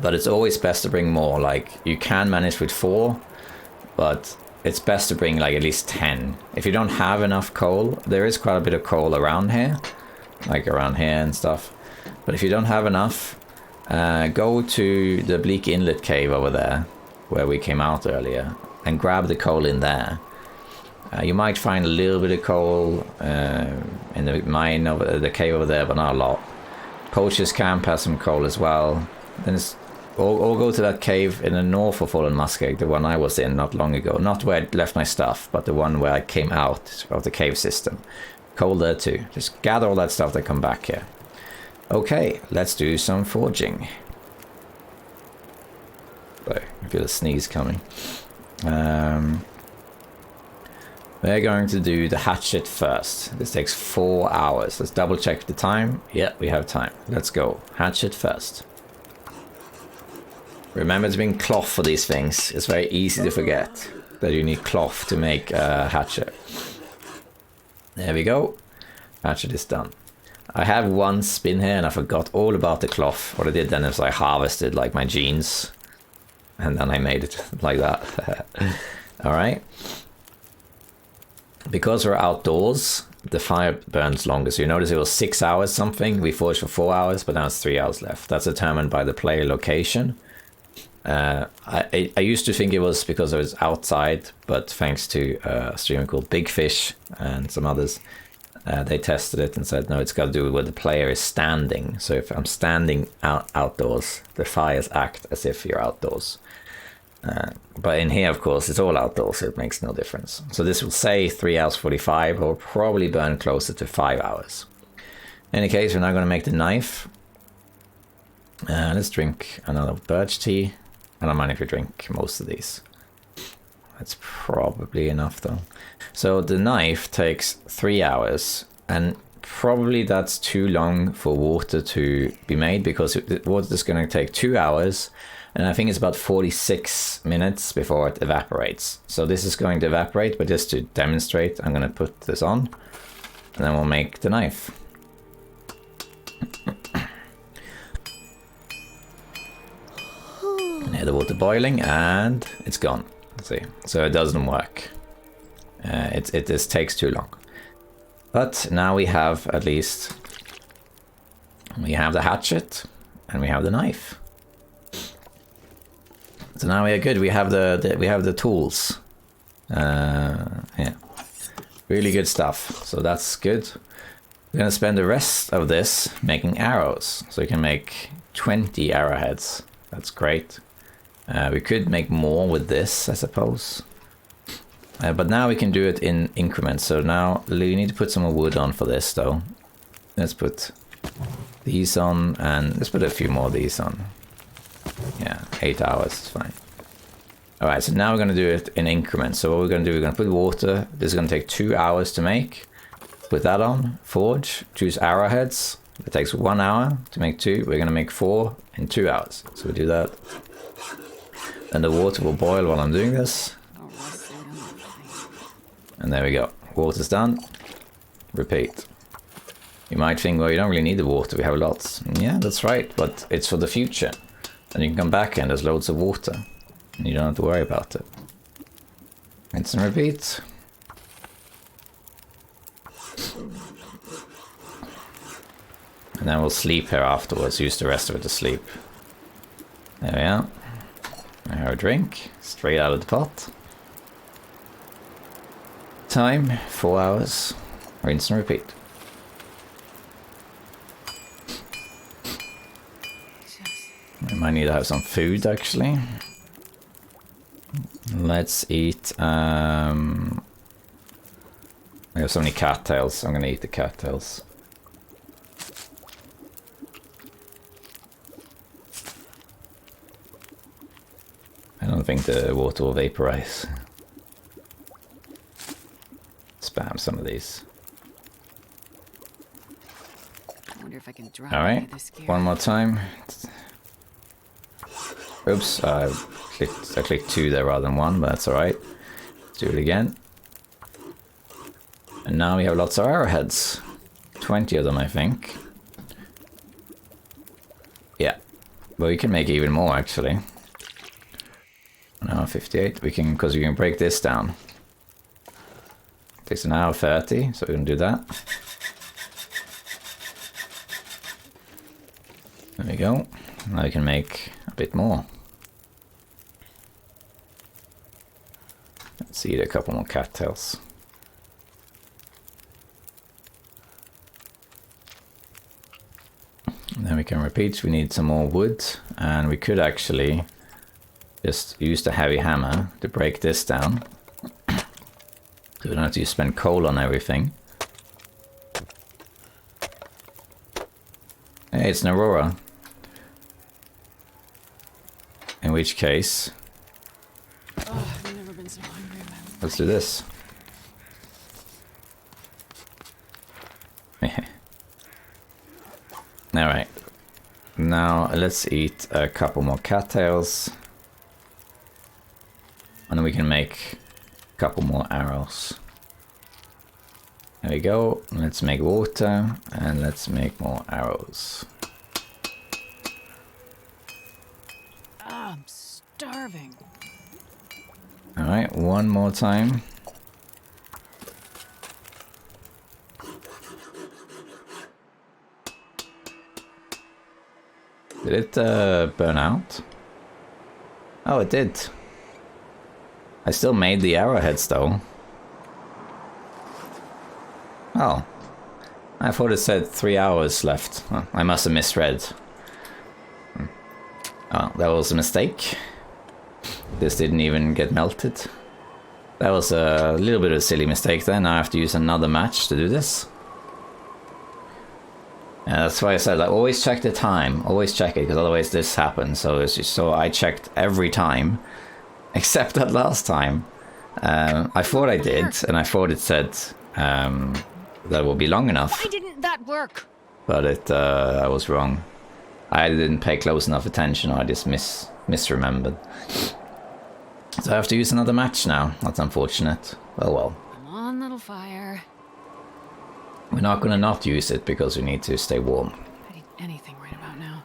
But it's always best to bring more. Like, you can manage with 4, but it's best to bring like at least 10. If you don't have enough coal, there is quite a bit of coal around here, like around here and stuff. But if you don't have enough, go to the Bleak Inlet cave over there, where we came out earlier, and grab the coal in there. You might find a little bit of coal in the mine over the cave over there, but not a lot. Poacher's Camp has some coal as well. Then or go to that cave in the north of Fallen Muskeg, the one I was in not long ago. Not where I left my stuff, but the one where I came out of the cave system. Coal there too. Just gather all that stuff that come back here. Okay, let's do some forging. Sorry, I feel a sneeze coming. We're going to do the hatchet first. This takes 4 hours. Let's double check the time. Yeah, we have time. Let's go. Hatchet first. Remember to bring cloth for these things. It's very easy to forget that you need cloth to make a hatchet. There we go. Hatchet is done. I have once been here and I forgot all about the cloth. What I did then is I harvested like my jeans. And then I made it like that. Alright. Because we're outdoors, the fire burns longer. So you notice it was 6 hours something. We forged for 4 hours, but now it's 3 hours left. That's determined by the player location. I used to think it was because I was outside, but thanks to a streamer called Big Fish and some others, they tested it and said, no, it's got to do with where the player is standing. So if I'm standing outdoors, the fires act as if you're outdoors. But in here, of course, it's all outdoors, so it makes no difference. So this will say 3 hours 45, or probably burn closer to 5 hours. In any case, we're now going to make the knife. Let's drink another birch tea. I don't mind if we drink most of these. That's probably enough though. So the knife takes 3 hours, and probably that's too long for water to be made, because water is going to take 2 hours, and I think it's about 46 minutes before it evaporates. So this is going to evaporate, but just to demonstrate, I'm going to put this on, and then we'll make the knife. And hear the water boiling, and it's gone. Let's see. So it doesn't work. It just takes too long. But now we have at least, we have the hatchet and we have the knife. So now we are good. We have the tools. Yeah, really good stuff. So that's good. We're gonna spend the rest of this making arrows. So we can make 20 arrowheads. That's great. We could make more with this, I suppose. But now we can do it in increments. So now we need to put some more wood on for this though. Let's put these on, and let's put a few more of these on. Yeah, 8 hours is fine. Alright, so now we're going to do it in increments. So what we're going to do, we're going to put water. This is going to take 2 hours to make. Put that on, forge, choose arrowheads. It takes 1 hour to make 2. We're going to make 4 in 2 hours. So we do that. And the water will boil while I'm doing this. And there we go. Water's done. Repeat. You might think, well, you don't really need the water. We have lots. Yeah, that's right. But it's for the future. And you can come back and there's loads of water. And you don't have to worry about it. Rinse and repeat. And then we'll sleep here afterwards, use the rest of it to sleep. There we are. I have a drink, straight out of the pot. Time, 4 hours. Rinse and repeat. I might need to have some food, actually. Let's eat, I have so many cattails, I'm gonna eat the cattails. I don't think the water will vaporize. Spam some of these. I wonder if I can drop Alright, one more time. Oops, I clicked 2 there rather than 1, but that's alright. Let's do it again. And now we have lots of arrowheads. 20 of them, I think. Yeah. But we can make even more, actually. Now 58, because we can break this down. It takes an hour 30, so we can do that. There we go. Now we can make a bit more. Let's eat a couple more cattails. And then we can repeat. We need some more wood, and we could actually just use the heavy hammer to break this down. So we don't have to spend coal on everything. Hey, it's an aurora. In which case... Oh, I've never been so hungry in my life. Let's do this. Alright. Now let's eat a couple more cattails. And then we can make a couple more arrows. There we go. Let's make water and let's make more arrows. I'm starving. Alright, one more time. Did it burn out? Oh, it did. I still made the arrowheads though. Oh. I thought it said 3 hours left. Oh, I must have misread. Oh, that was a mistake. This didn't even get melted. That was a little bit of a silly mistake then. I have to use another match to do this. Yeah, that's why I said, like, always check the time. Always check it, because otherwise this happens. So it's just, so I checked every time, except that last time. I thought I did, and I thought it said that will be long enough. Why didn't that work? But I was wrong. I didn't pay close enough attention, or I just misremembered. So I have to use another match now. That's unfortunate. Oh well. Come on, little fire. We're not going to not use it because we need to stay warm. I need anything right about now.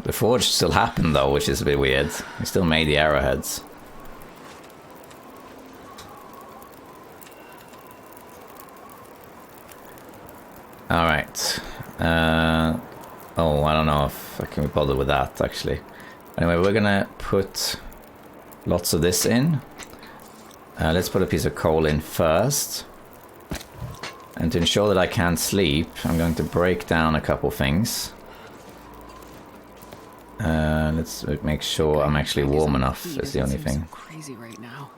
The forge still happened though, which is a bit weird. We still made the arrowheads. Alright. Oh, I don't know if I can be bothered with that actually. Anyway, we're gonna put lots of this in. Let's put a piece of coal in first. And to ensure that I can't sleep, I'm going to break down a couple things. Let's make sure I'm actually warm enough, is the only thing. So crazy right now.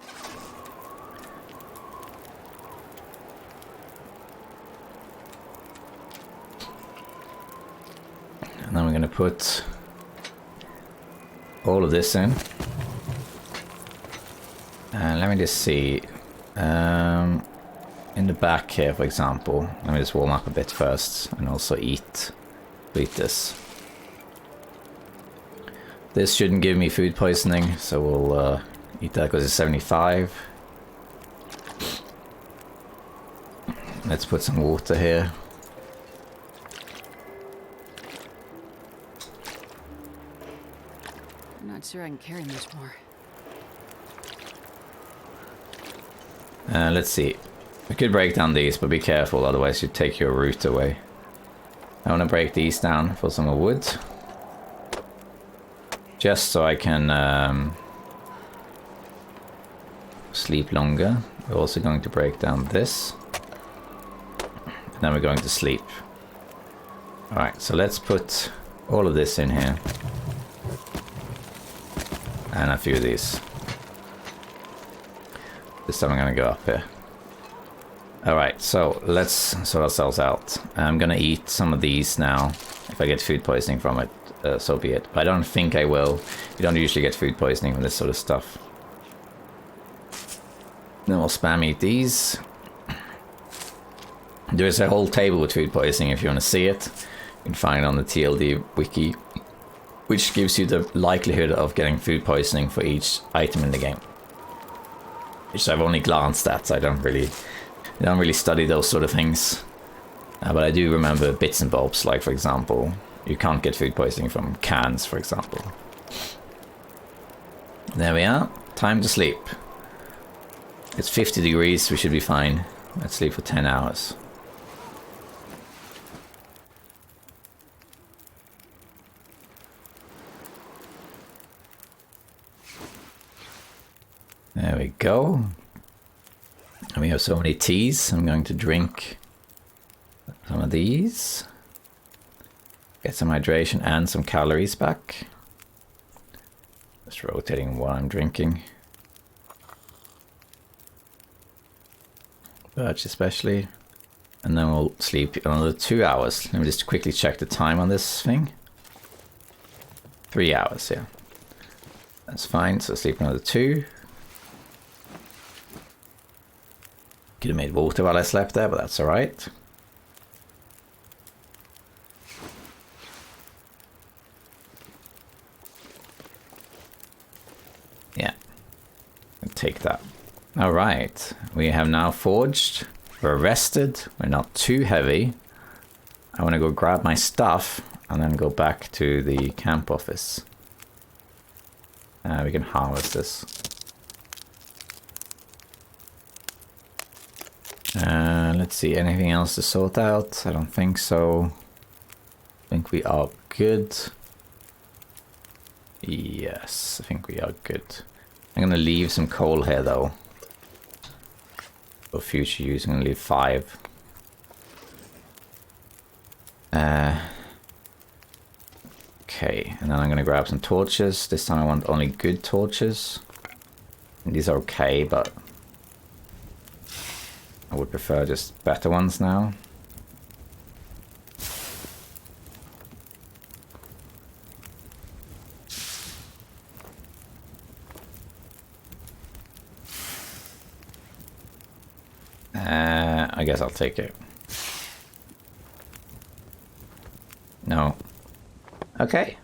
And then we're going to put all of this in. And let me just see. In the back here, for example, let me just warm up a bit first and also eat this. This shouldn't give me food poisoning, so we'll eat that because it's 75. Let's put some water here. I'm not sure I can carry much more. Let's see. We could break down these, but be careful, otherwise you take your root away. I want to break these down for some wood. Just so I can sleep longer. We're also going to break down this. And then we're going to sleep. Alright, so let's put all of this in here. And a few of these. This time I'm going to go up here. Alright, so let's sort ourselves out. I'm going to eat some of these now. If I get food poisoning from it, so be it. But I don't think I will. You don't usually get food poisoning from this sort of stuff. Then we'll spam eat these. There is a whole table with food poisoning if you want to see it. You can find it on the TLD wiki, which gives you the likelihood of getting food poisoning for each item in the game. Which I've only glanced at, so I don't really study those sort of things. But I do remember bits and bobs, like for example, you can't get food poisoning from cans, for example. There we are. Time to sleep. It's 50 degrees, we should be fine. Let's sleep for 10 hours. There we go. And we have so many teas. I'm going to drink some of these. Get some hydration and some calories back. Just rotating what I'm drinking. Birch especially. And then we'll sleep another 2 hours. Let me just quickly check the time on this thing. 3 hours, yeah. That's fine, so sleep another 2. Could have made water while I slept there, but that's alright. Yeah. I'll take that. Alright. We have now forged. We're rested. We're not too heavy. I want to go grab my stuff and then go back to the camp office. We can harvest this. Let's see, anything else to sort out? I don't think so. I think we are good. Yes, I think we are good. I'm gonna leave some coal here though. For future use, I'm gonna leave 5. Okay, and then I'm gonna grab some torches. This time I want only good torches. And these are okay, but I would prefer just better ones now. I guess I'll take it. No. Okay.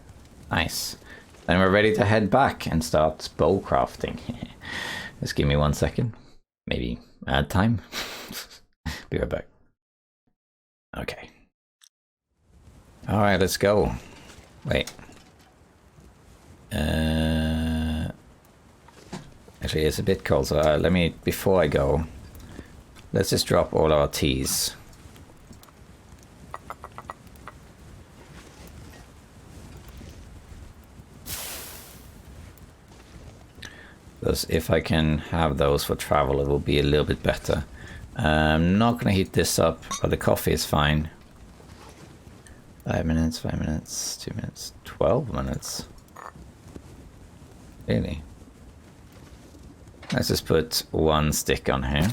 Nice. Then we're ready to head back and start bow crafting. Just give me 1 second. Maybe add time. Be right back. Okay. Alright, let's go. Wait. Actually, it's a bit cold, so let me, before I go, let's just drop all our teas. Because if I can have those for travel, it will be a little bit better. I'm not going to heat this up, but the coffee is fine. 5 minutes, 5 minutes, 2 minutes, 12 minutes. Really? Let's just put 1 stick on here.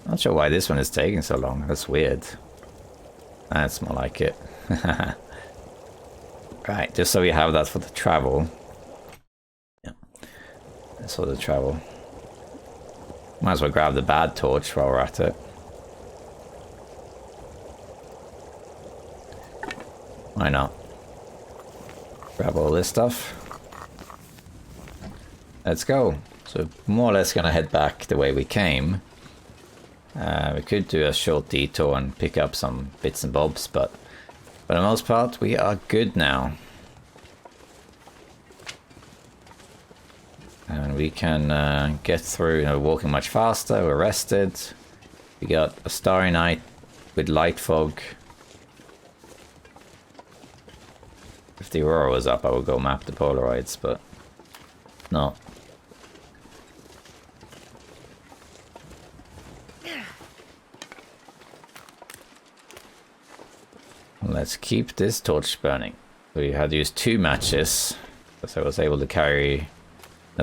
Not sure why this one is taking so long. That's weird. That's more like it. Right, just so we have that for the travel. Yeah, that's for the travel. Might as well grab the bad torch while we're at it. Why not? Grab all this stuff. Let's go. So more or less gonna head back the way we came. We could do a short detour and pick up some bits and bobs, but for the most part, we are good now. And we can get through, you know, walking much faster, we're rested. We got a starry night with light fog. If the aurora was up, I would go map the Polaroids, but no. Let's keep this torch burning. We had to use 2 matches, because I was able to carry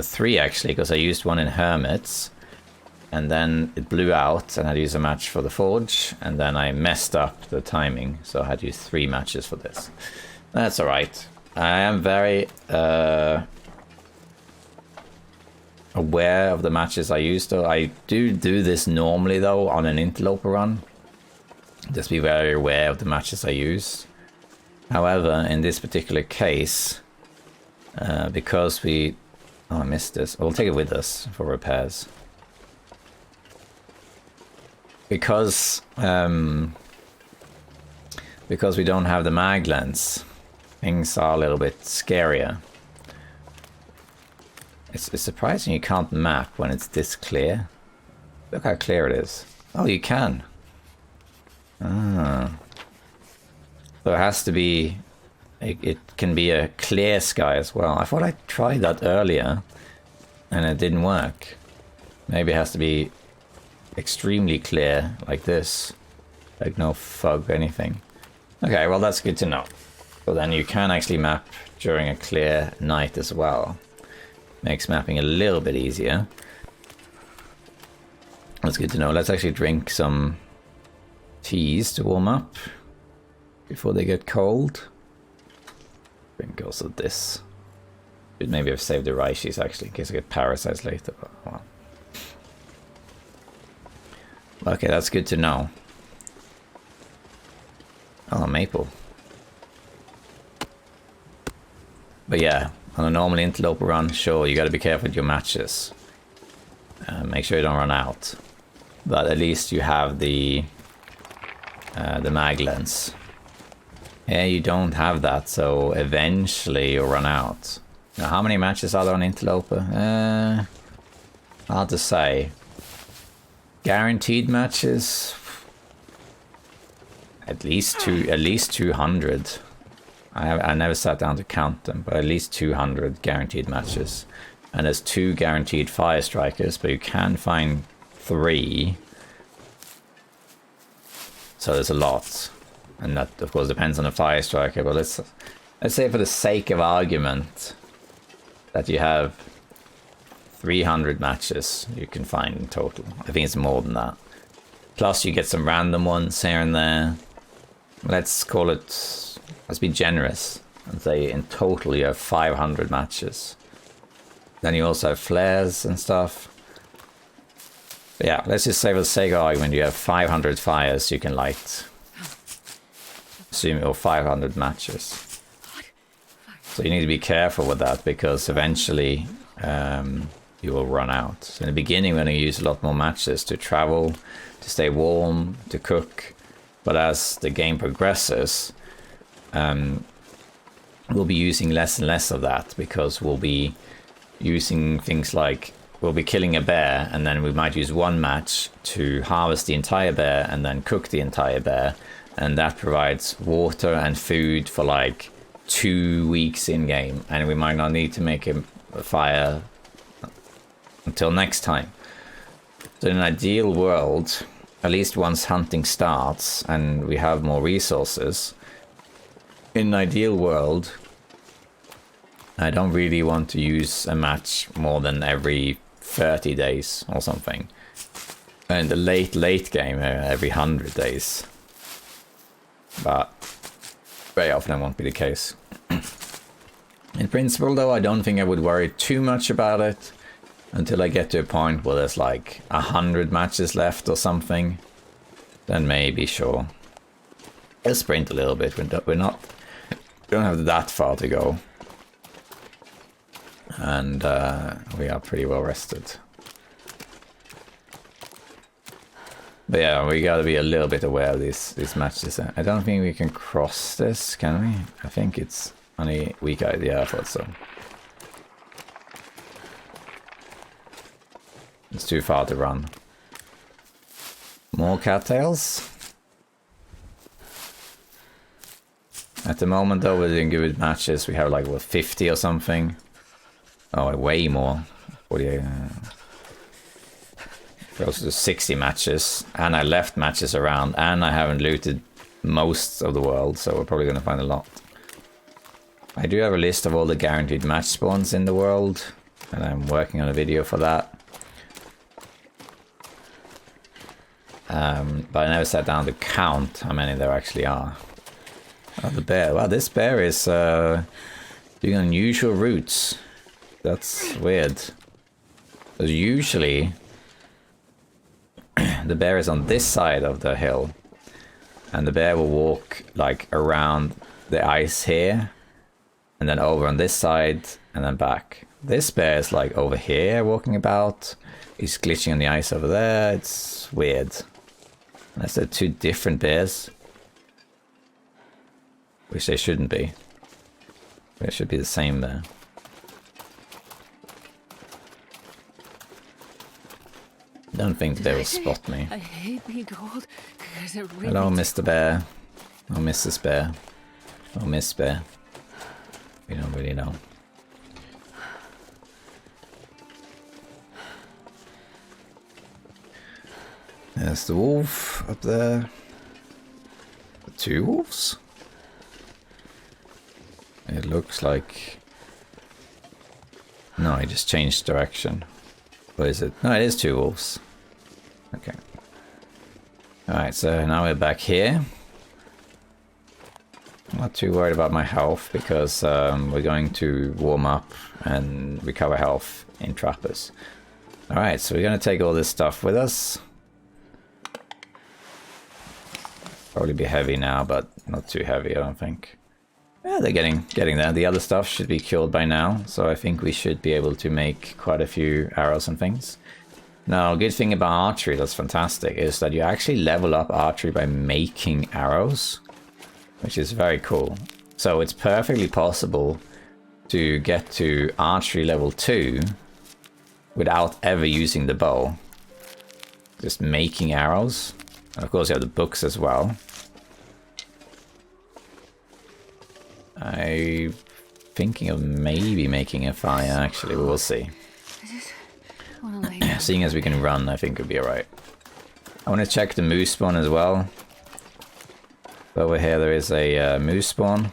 3 actually, because I used one in Hermits, and then it blew out, and I had to use a match for the forge, and then I messed up the timing, so I had to use 3 matches for this. That's alright. I am very aware of the matches I use, though. I do this normally, though, on an Interloper run. Just be very aware of the matches I use. However, in this particular case, because we... Oh, I missed this. We'll take it with us for repairs. Because we don't have the mag lens, things are a little bit scarier. It's surprising you can't map when it's this clear. Look how clear it is. Oh, you can. Ah. So it has to be... It can be a clear sky as well. I thought I tried that earlier and it didn't work. Maybe it has to be extremely clear like this. Like no fog or anything. Okay, well that's good to know. So then you can actually map during a clear night as well. Makes mapping a little bit easier. That's good to know. Let's actually drink some teas to warm up before they get cold. Drink also this. Should maybe have saved the Reishis actually in case I get parasites later. But, well. Okay, that's good to know. Oh, maple. But yeah, on a normal Interloper run, sure, you gotta be careful with your matches. Make sure you don't run out. But at least you have the mag lens. Yeah, you don't have that, so eventually you'll run out. Now, how many matches are there on Interloper? Hard to say. Guaranteed matches? At least 200. I never sat down to count them, but at least 200 guaranteed matches. And there's 2 guaranteed fire strikers, but you can find 3. So there's a lot. And that, of course, depends on the fire striker. But let's say for the sake of argument that you have 300 matches you can find in total. I think it's more than that. Plus you get some random ones here and there. Let's call it... Let's be generous and say in total you have 500 matches. Then you also have flares and stuff. But yeah, let's just say for the sake of argument you have 500 fires you can light. Or 500 matches. So you need to be careful with that because eventually you will run out. So in the beginning we're going to use a lot more matches to travel, to stay warm, to cook. But as the game progresses, we'll be using less and less of that because we'll be using things like we'll be killing a bear and then we might use 1 match to harvest the entire bear and then cook the entire bear. And that provides water and food for like 2 weeks in game. And we might not need to make a fire until next time. So in an ideal world, at least once hunting starts and we have more resources, in an ideal world, I don't really want to use a match more than every 30 days or something. And the late game, every 100 days. But very often that won't be the case. In principle though, I don't think I would worry too much about it until I get to a point where there's like 100 matches left or something. Then maybe, sure. Let's sprint a little bit. We don't have that far to go. And we are pretty well rested. But yeah, we gotta be a little bit aware of these matches. I don't think we can cross this, can we? I think it's only weak idea, I thought so. It's too far to run. More cattails. At the moment though, we're doing good matches. We have like, what, 50 or something? Oh, way more. 48. Close to 60 matches. And I left matches around. And I haven't looted most of the world, so we're probably going to find a lot. I do have a list of all the guaranteed match spawns in the world. And I'm working on a video for that. But I never sat down to count how many there actually are. Oh, the bear. Wow, this bear is doing unusual routes. That's weird. Because usually the bear is on this side of the hill. And the bear will walk like around the ice here. And then over on this side and then back. This bear is like over here walking about. He's glitching on the ice over there. It's weird. Unless they're two different bears. Which they shouldn't be. They should be the same there. Don't think they will spot me. I hate being cold because it really... Hello, Mr. Bear. Oh, Mrs. Bear. Oh, Miss Bear. We don't really know. There's the wolf up there. The two wolves? It looks like... No, I just changed direction. What is it? No, it is two wolves. Okay. Alright, so now we're back here. I'm not too worried about my health because we're going to warm up and recover health in trappers. Alright, so we're going to take all this stuff with us. Probably be heavy now, but not too heavy, I don't think. Yeah, they're getting there. The other stuff should be killed by now, so I think we should be able to make quite a few arrows and things. Now, good thing about archery that's fantastic is that you actually level up archery by making arrows, which is very cool. So it's perfectly possible to get to archery level 2 without ever using the bow. Just making arrows. And of course you have the books as well. I'm thinking of maybe making a fire, actually. We'll see. Seeing as we can run, I think it'll be alright. I want to check the moose spawn as well. Over here there is a moose spawn.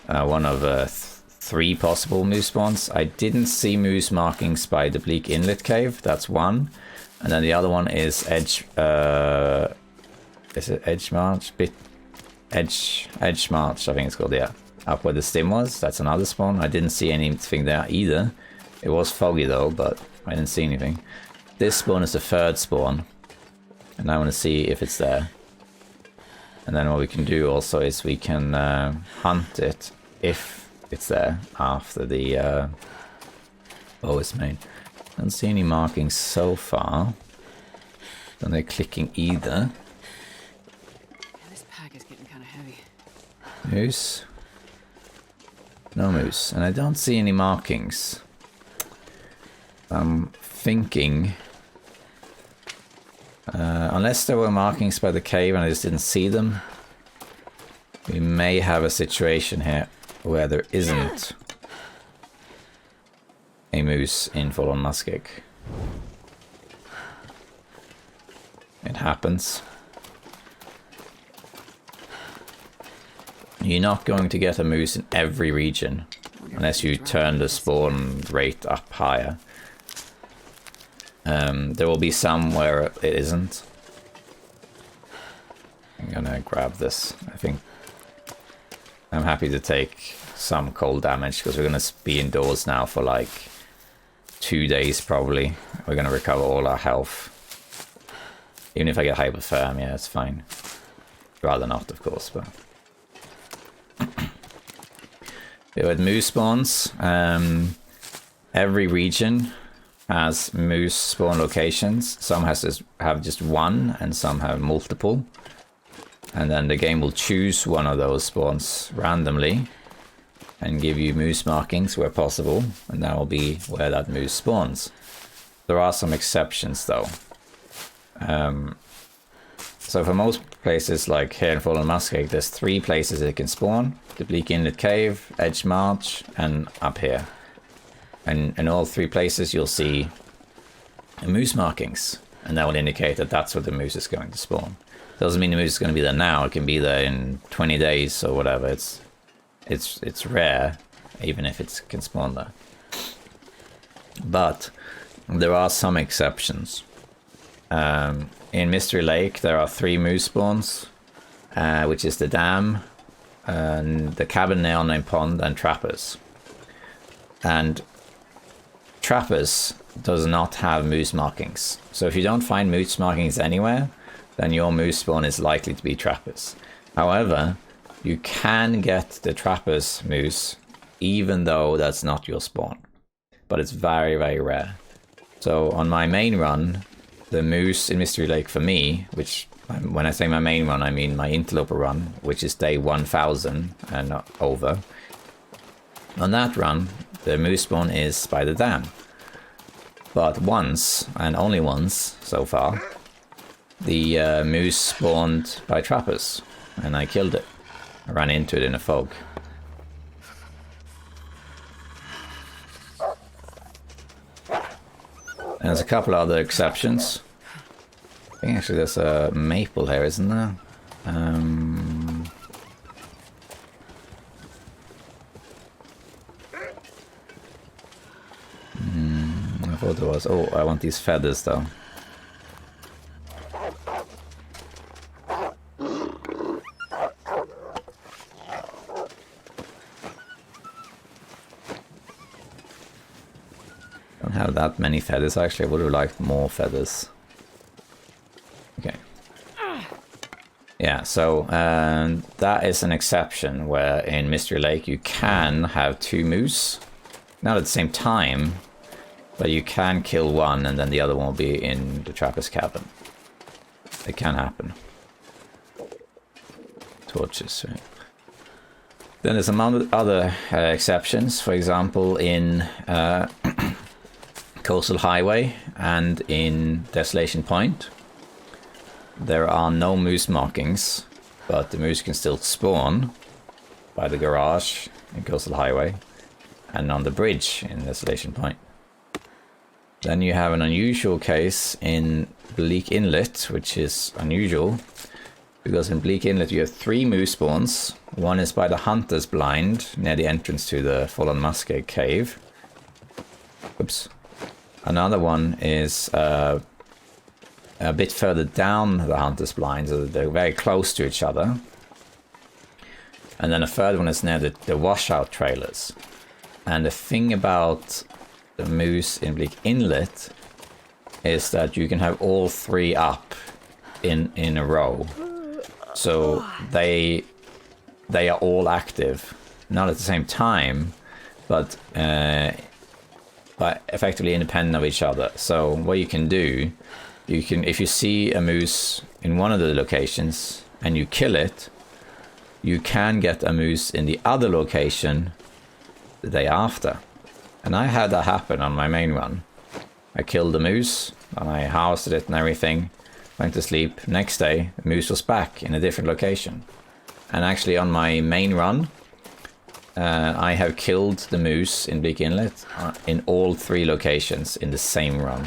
One of 3 possible moose spawns. I didn't see moose markings by the Bleak Inlet Cave. That's one. And then the other one is Edge... is it Edge March? Edge March, I think it's called, yeah. Up where the stim was, that's another spawn. I didn't see anything there either. It was foggy though, but I didn't see anything. This spawn is the 3rd spawn. And I want to see if it's there. And then what we can do also is we can hunt it if it's there after the bow is made. Don't see any markings so far. Don't they're clicking either. Moose. No moose. And I don't see any markings. I'm thinking... unless there were markings by the cave and I just didn't see them, we may have a situation here where there isn't a moose in full-on muskeg. It happens. You're not going to get a moose in every region unless you turn the spawn rate up higher. There will be some where it isn't. I'm gonna grab this. I think I'm happy to take some cold damage because we're gonna be indoors now for like 2 days probably. We're gonna recover all our health. Even if I get hypothermia, it's fine. Rather not, of course, but... We had moose spawns. Every region has moose spawn locations. Some have just one and some have multiple. And then the game will choose one of those spawns randomly and give you moose markings where possible. And that will be where that moose spawns. There are some exceptions though. So for most places like here in Fallen Muskeg, there's 3 places it can spawn. The Bleak Inlet Cave, Edge March, and up here. And in all 3 places you'll see moose markings. And that will indicate that that's where the moose is going to spawn. Doesn't mean the moose is going to be there now. It can be there in 20 days or whatever. It's rare, even if it can spawn there. But there are some exceptions. In Mystery Lake, there are 3 moose spawns, which is the dam, and the cabin near Unnamed Pond, and Trappers. And Trappers does not have moose markings. So if you don't find moose markings anywhere, then your moose spawn is likely to be Trappers. However, you can get the Trappers moose, even though that's not your spawn. But it's very, very rare. So on my main run, the moose in Mystery Lake for me, which when I say my main run, I mean my Interloper run, which is day 1000 and over. On that run, the moose spawn is by the dam. But once, and only once so far, the moose spawned by Trappers, and I killed it. I ran into it in a fog. And there's a couple other exceptions. I think actually there's a maple here, isn't there? I thought there was. Oh, I want these feathers though. Don't have that many feathers. Actually, I would have liked more feathers. Okay. Yeah, so that is an exception where in Mystery Lake you can have 2 moose. Not at the same time, but you can kill one and then the other one will be in the Trapper's cabin. It can happen. Torches, right? Then there's some other exceptions. For example, in Coastal Highway and in Desolation Point, there are no moose markings, but the moose can still spawn by the garage in Coastal Highway and on the bridge in Desolation Point. Then you have an unusual case in Bleak Inlet, which is unusual because in Bleak Inlet you have 3 moose spawns. One is by the Hunter's Blind near the entrance to the Fallen Muskeg cave. Oops. Another one is a bit further down the Hunter's Blind, so they're very close to each other. And then a third one is near the washout trailers. And the thing about the moose in Bleak Inlet is that you can have all 3 up in a row. So they are all active, not at the same time, but effectively independent of each other. So what you can do, if you see a moose in one of the locations and you kill it, you can get a moose in the other location the day after. And I had that happen on my main run. I killed the moose and I harvested it and everything, went to sleep. Next day, the moose was back in a different location. And actually on my main run, I have killed the moose in Bleak Inlet in all 3 locations in the same run.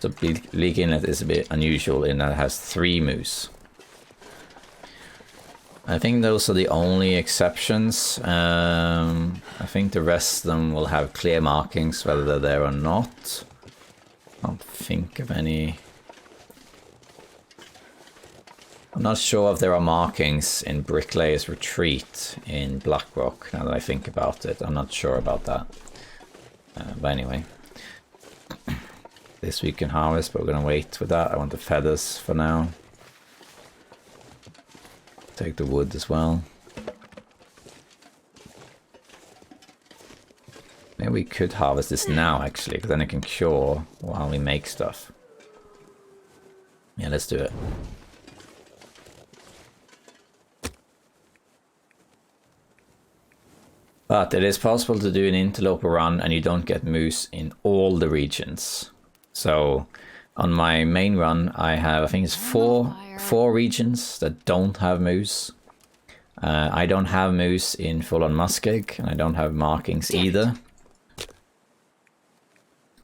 So Bleak Inlet is a bit unusual in that it has 3 moose. I think those are the only exceptions. I think the rest of them will have clear markings whether they're there or not. I can't think of any. I'm not sure if there are markings in Bricklayer's Retreat in Blackrock, now that I think about it. I'm not sure about that. But anyway. This we can harvest, but we're going to wait with that. I want the feathers for now. Take the wood as well. Maybe we could harvest this now, actually, because then it can cure while we make stuff. Yeah, let's do it. But it is possible to do an Interloper run and you don't get moose in all the regions. So on my main run, I have, I think it's four regions that don't have moose. I don't have moose in full-on Muskeg, and I don't have markings either.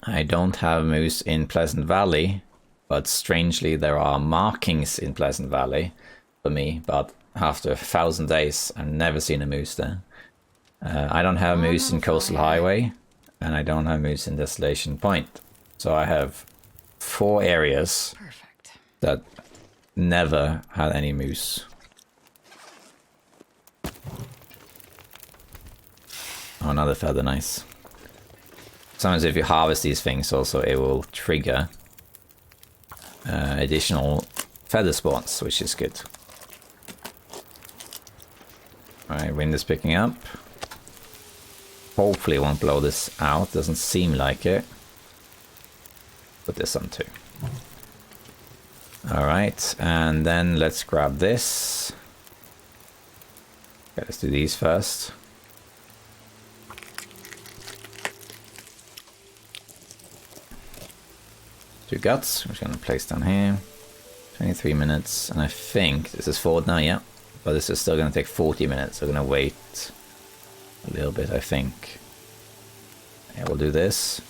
I don't have moose in Pleasant Valley, but strangely there are markings in Pleasant Valley for me, but after 1,000 days I've never seen a moose there. I don't have moose in Coastal Highway, and I don't have moose in Desolation Point. So I have 4 areas that never had any moose. Oh, another feather, nice. Sometimes if you harvest these things also, it will trigger additional feather spawns, which is good. Alright, wind is picking up. Hopefully it won't blow this out, doesn't seem like it. Put this on too. Alright, and then let's grab this. Okay, let's do these first. Two guts, which I'm going to place down here. 23 minutes, and I think this is forward now, yeah. But this is still going to take 40 minutes, so I'm going to wait a little bit, I think. Yeah, we'll do this.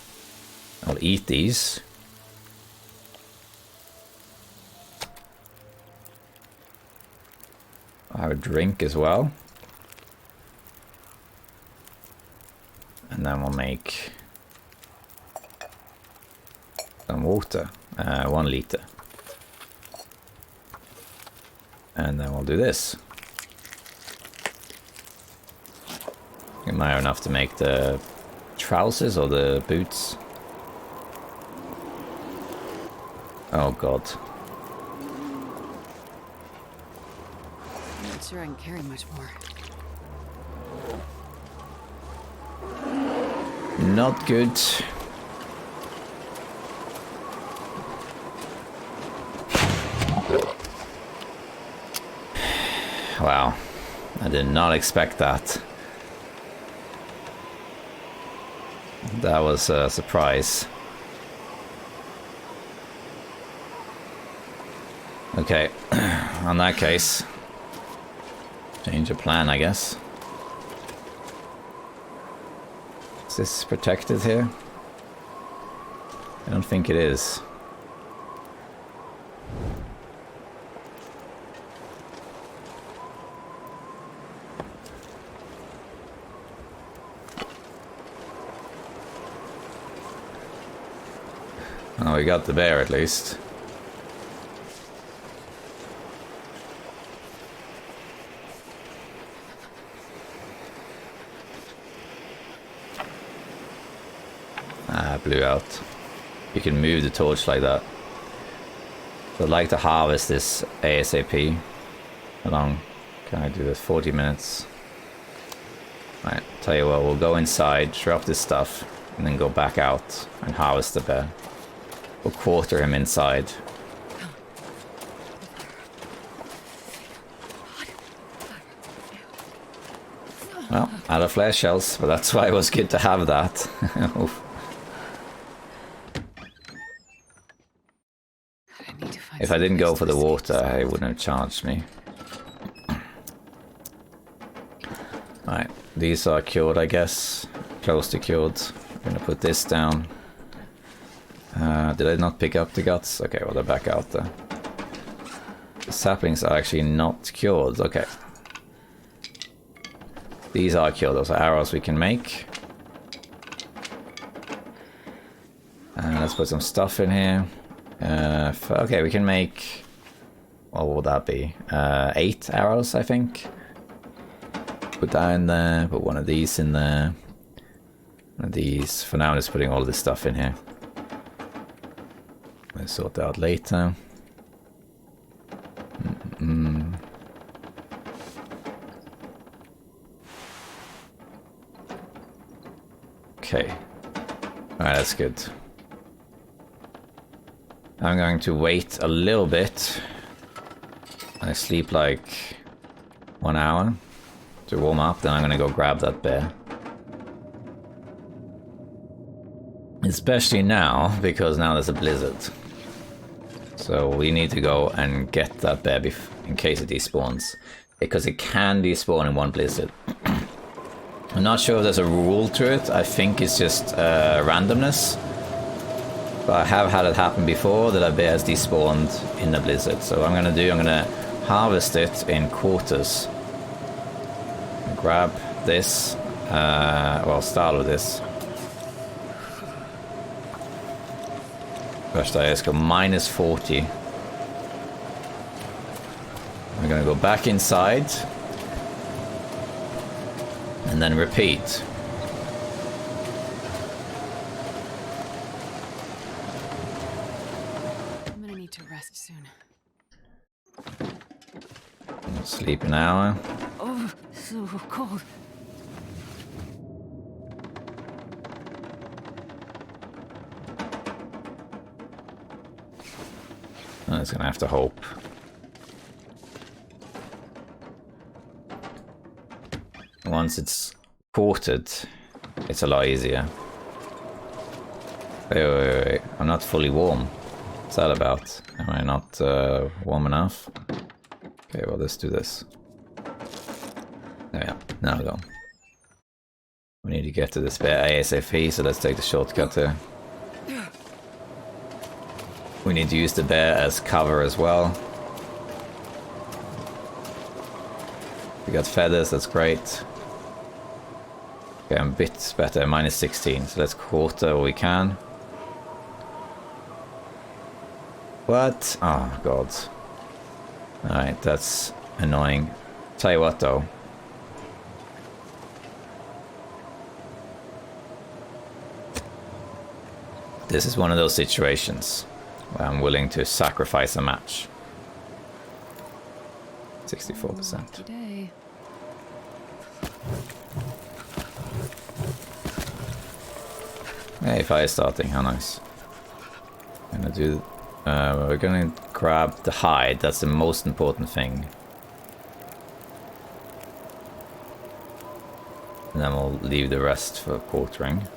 I'll eat these. I'll have a drink as well. And then we'll make some water, 1 liter. And then we'll do this. It might have enough to make the trousers or the boots. Oh god. I'm not sure I can carry much more. Not good. Wow, I did not expect that. That was a surprise. Okay, on that case, change of plan, I guess. Is this protected here? I don't think it is. Oh, we got the bear at least. Ah, blew out. You can move the torch like that. So I'd like to harvest this ASAP. How long can I do this? 40 minutes. Right, tell you what, we'll go inside, drop this stuff, and then go back out and harvest the bear. We'll quarter him inside. Well, out of flare shells, but that's why it was good to have that. If I didn't go for the water, it wouldn't have charged me. Right, these are cured, I guess. Close to cured. I'm gonna put this down. Did I not pick up the guts? Okay, well, they're back out there. The saplings are actually not cured. Okay. These are cured. Those are arrows we can make. And let's put some stuff in here. Okay, we can make... What would that be? 8 arrows, I think. Put that in there. Put one of these in there. One of these. For now, I'm just putting all of this stuff in here. We'll sort that out later. Okay. Alright, that's good. I'm going to wait a little bit. I sleep like 1 hour to warm up, then I'm going to go grab that bear. Especially now, because now there's a blizzard. So we need to go and get that bear in case it despawns. Because it can despawn in one blizzard. I'm not sure if there's a rule to it. I think it's just randomness. But I have had it happen before that a bear has despawned in the blizzard. So what I'm going to harvest it in quarters. Grab this. Well, start with this. First I just go minus 40. We're going to go back inside. And then repeat. I'm gonna need to rest soon. Sleep an hour. Oh, so cold. I'm just gonna have to hope. Once it's quartered, it's a lot easier. Wait. I'm not fully warm. What's that about? Am I not warm enough? Okay, well, let's do this. There we are. Now we go. We need to get to this bear ASAP, so let's take the shortcut here. We need to use the bear as cover as well. We got feathers, that's great. Okay, I'm a bit better, minus 16, so let's quarter what we can. What? Oh, God. Alright, that's annoying. Tell you what, though. This is one of those situations where I'm willing to sacrifice a match. 64%. Hey, fire starting, how nice. We're gonna grab the hide, that's the most important thing. And then we'll leave the rest for quartering.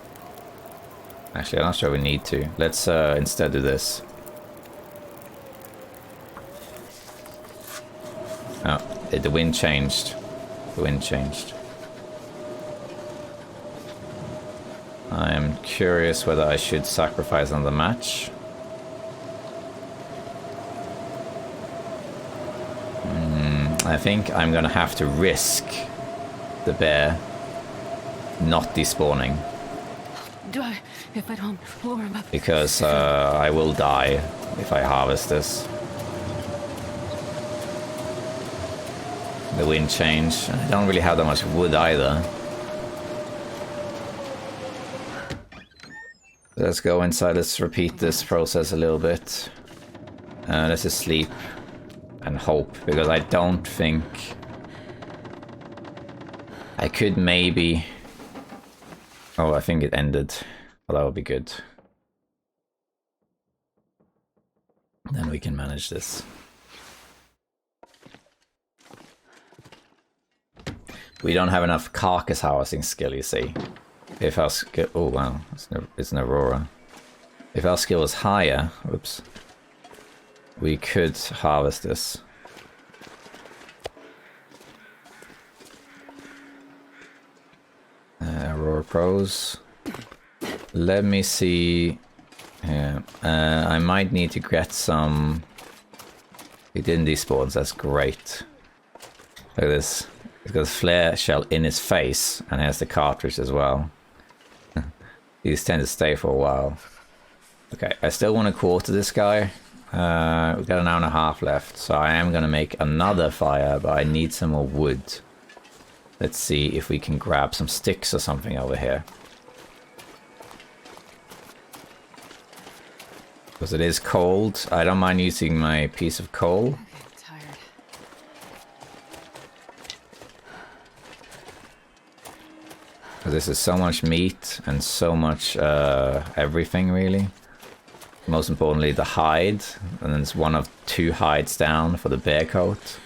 Actually, I'm not sure we need to. Let's instead do this. Oh, the wind changed. The wind changed. I am curious whether I should sacrifice on the match. I think I'm gonna have to risk the bear not despawning. If I don't warm him up. Because I will die if I harvest this. The wind changed. I don't really have that much wood either. Let's go inside. Let's repeat this process a little bit. Let's just sleep and hope, because I don't think I could maybe. Oh, I think it ended. Well, that would be good. Then we can manage this. We don't have enough carcass harvesting skill, you see. If our skill... Oh, wow. It's an aurora. If our skill was higher... Whoops. We could harvest this. Aurora pros. Let me see. Yeah, I might need to get some. He didn't despawn, that's great. Look at this. He's got a flare shell in his face, and he has the cartridge as well. These tend to stay for a while. Okay, I still want to quarter this guy. We've got an hour and a half left, so I am going to make another fire, but I need some more wood. Let's see if we can grab some sticks or something over here. Because it is cold. I don't mind using my piece of coal. I'm tired. This is so much meat and so much everything, really. Most importantly, the hide. And then it's one of 2 hides down for the bear coat.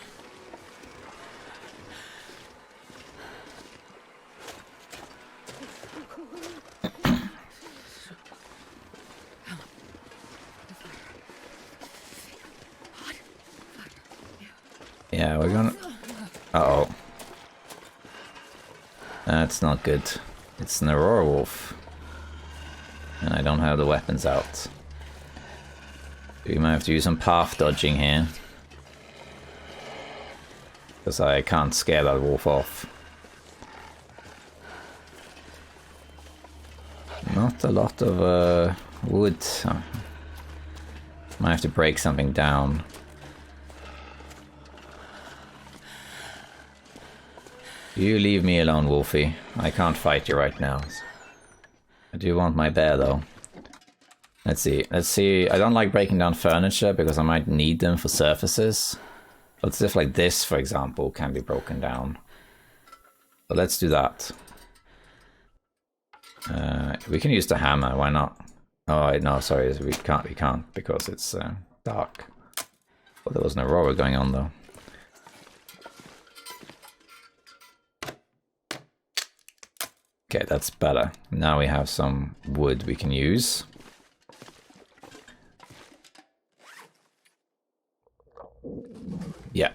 Yeah, we're gonna... Uh-oh. That's not good. It's an aurora wolf. And I don't have the weapons out. We might have to use some path dodging here. Because I can't scare that wolf off. Not a lot of wood. Oh. Might have to break something down. You leave me alone, Wolfie. I can't fight you right now. I do want my bear, though. Let's see. Let's see. I don't like breaking down furniture because I might need them for surfaces. But stuff like this, for example, can be broken down. So let's do that. We can use the hammer. Why not? Oh no, sorry, we can't. We can't because it's dark. But there was an aurora going on though. Okay, that's better. Now we have some wood we can use. Yeah.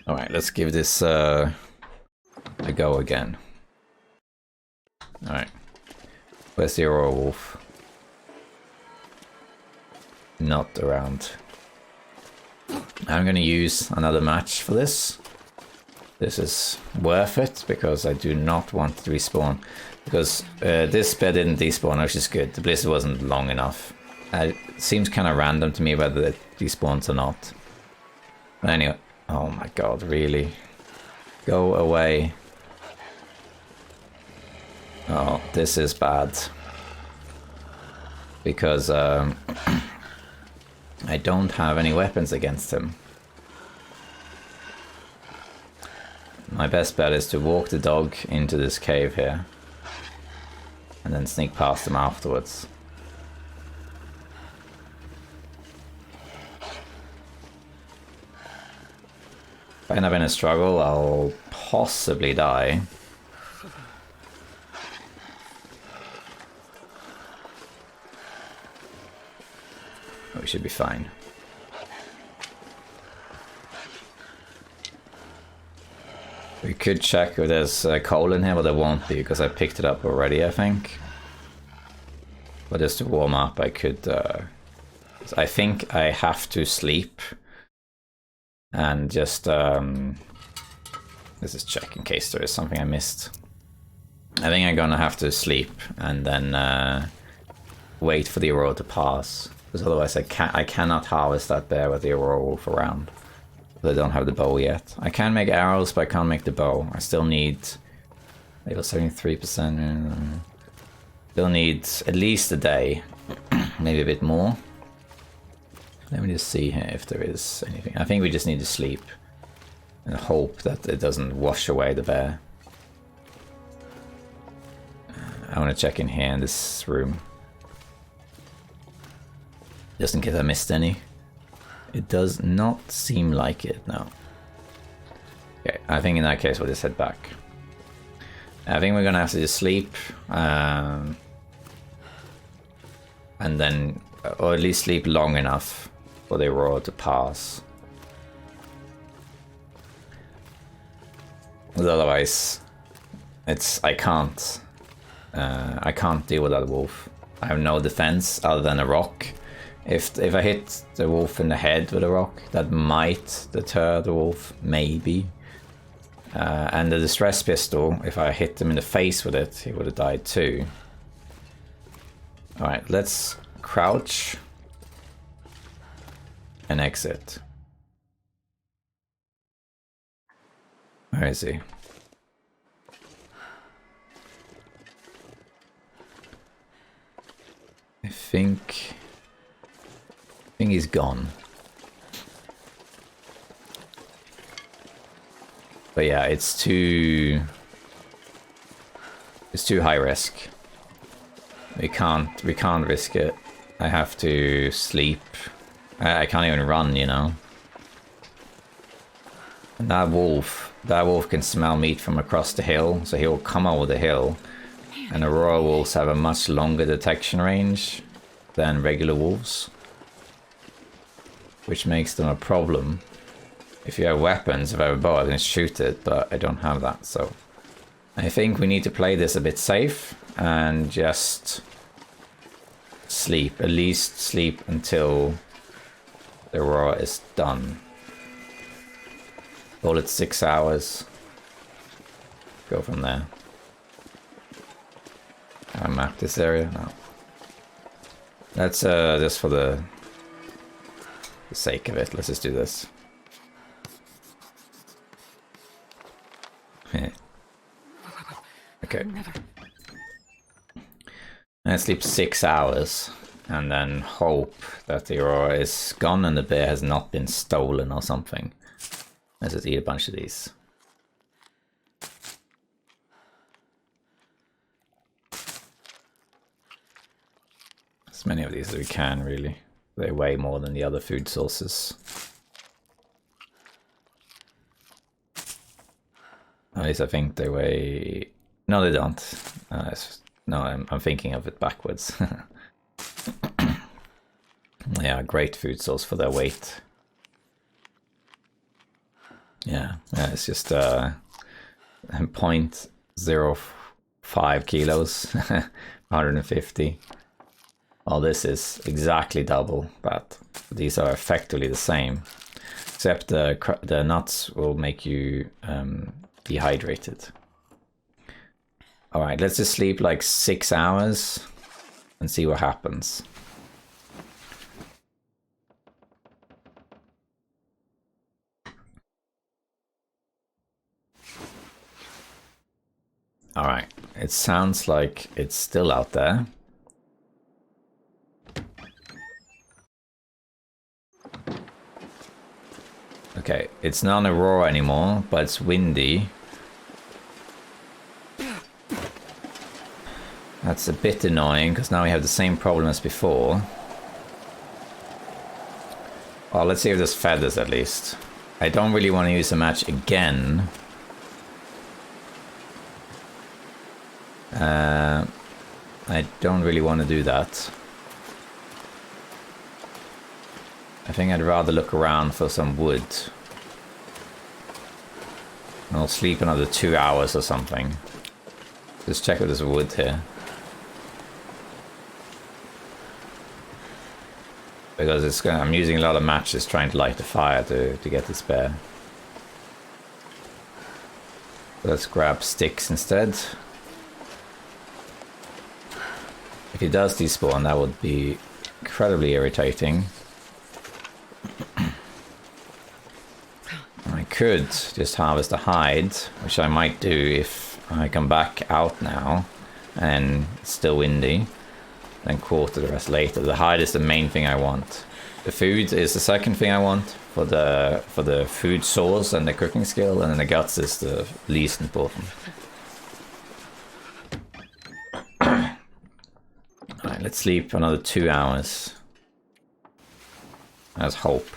All right, let's give this a go again. All right. Where's the aurora wolf? Not around. I'm going to use another match for this. This is worth it because I do not want to respawn. Because this bear didn't despawn, which is good. The blizzard wasn't long enough. It seems kind of random to me whether it despawns or not. But anyway, oh my god, really? Go away. Oh, this is bad. Because I don't have any weapons against him. My best bet is to walk the dog into this cave here. And then sneak past him afterwards. If I end up in a struggle, I'll possibly die. We should be fine. We could check if there's coal in here, but there won't be because I picked it up already, I think. But just to warm up, I could... I think I have to sleep. And just... let's just check in case there is something I missed. I think I'm gonna have to sleep and then wait for the aurora to pass. Because otherwise I cannot harvest that bear with the aurora wolf around. I don't have the bow yet. I can make arrows, but I can't make the bow. I still need... Maybe 73%. Still need at least a day. Maybe a bit more. Let me just see here if there is anything. I think we just need to sleep. And hope that it doesn't wash away the bear. I want to check in here in this room. Just in case I missed any. It does not seem like it, no. Okay, I think in that case we'll just head back. I think we're gonna have to just sleep. And then, or at least sleep long enough for the aurora to pass. Because otherwise, I can't deal with that wolf. I have no defense other than a rock. If I hit the wolf in the head with a rock, that might deter the wolf, maybe. And the distress pistol, if I hit him in the face with it, he would have died too. Alright, let's crouch and exit. Where is he? I think he's gone. But yeah, it's too high risk. We can't risk it. I have to sleep. I can't even run, you know. And that wolf can smell meat from across the hill, so he'll come over the hill. And aurora wolves have a much longer detection range than regular wolves, which makes them a problem. If you have weapons, if I have a bow, I can shoot it, but I don't have that, so... I think we need to play this a bit safe, and just... sleep. At least sleep until the aurora is done. Call it 6 hours. Go from there. Can I map this area? No. That's just for the sake of it. Let's just do this. Okay. Let's sleep 6 hours and then hope that the aurora is gone and the bear has not been stolen or something. Let's just eat a bunch of these. As many of these as we can, really. They weigh more than the other food sources. At least I think they weigh... No, they don't. No, I'm thinking of it backwards. Yeah, great food source for their weight. Yeah, it's just 0.05 kilos, 150. Well, this is exactly double, but these are effectively the same. Except the nuts will make you dehydrated. Alright, let's just sleep like 6 hours and see what happens. Alright, it sounds like it's still out there. Okay, it's not an aurora anymore, but it's windy. That's a bit annoying, because now we have the same problem as before. Well, let's see if there's feathers at least. I don't really want to use the match again. I don't really want to do that. I think I'd rather look around for some wood. And I'll sleep another 2 hours or something. Just check if there's wood here. Because it's gonna, I'm using a lot of matches trying to light the fire to get this bear. Let's grab sticks instead. If he does despawn, that would be incredibly irritating. I could just harvest a hide, which I might do if I come back out now and it's still windy. Then quarter the rest later. The hide is the main thing I want. The food is the second thing I want for the food source and the cooking skill, and then the guts is the least important. Alright, let's sleep another 2 hours. Let's hope.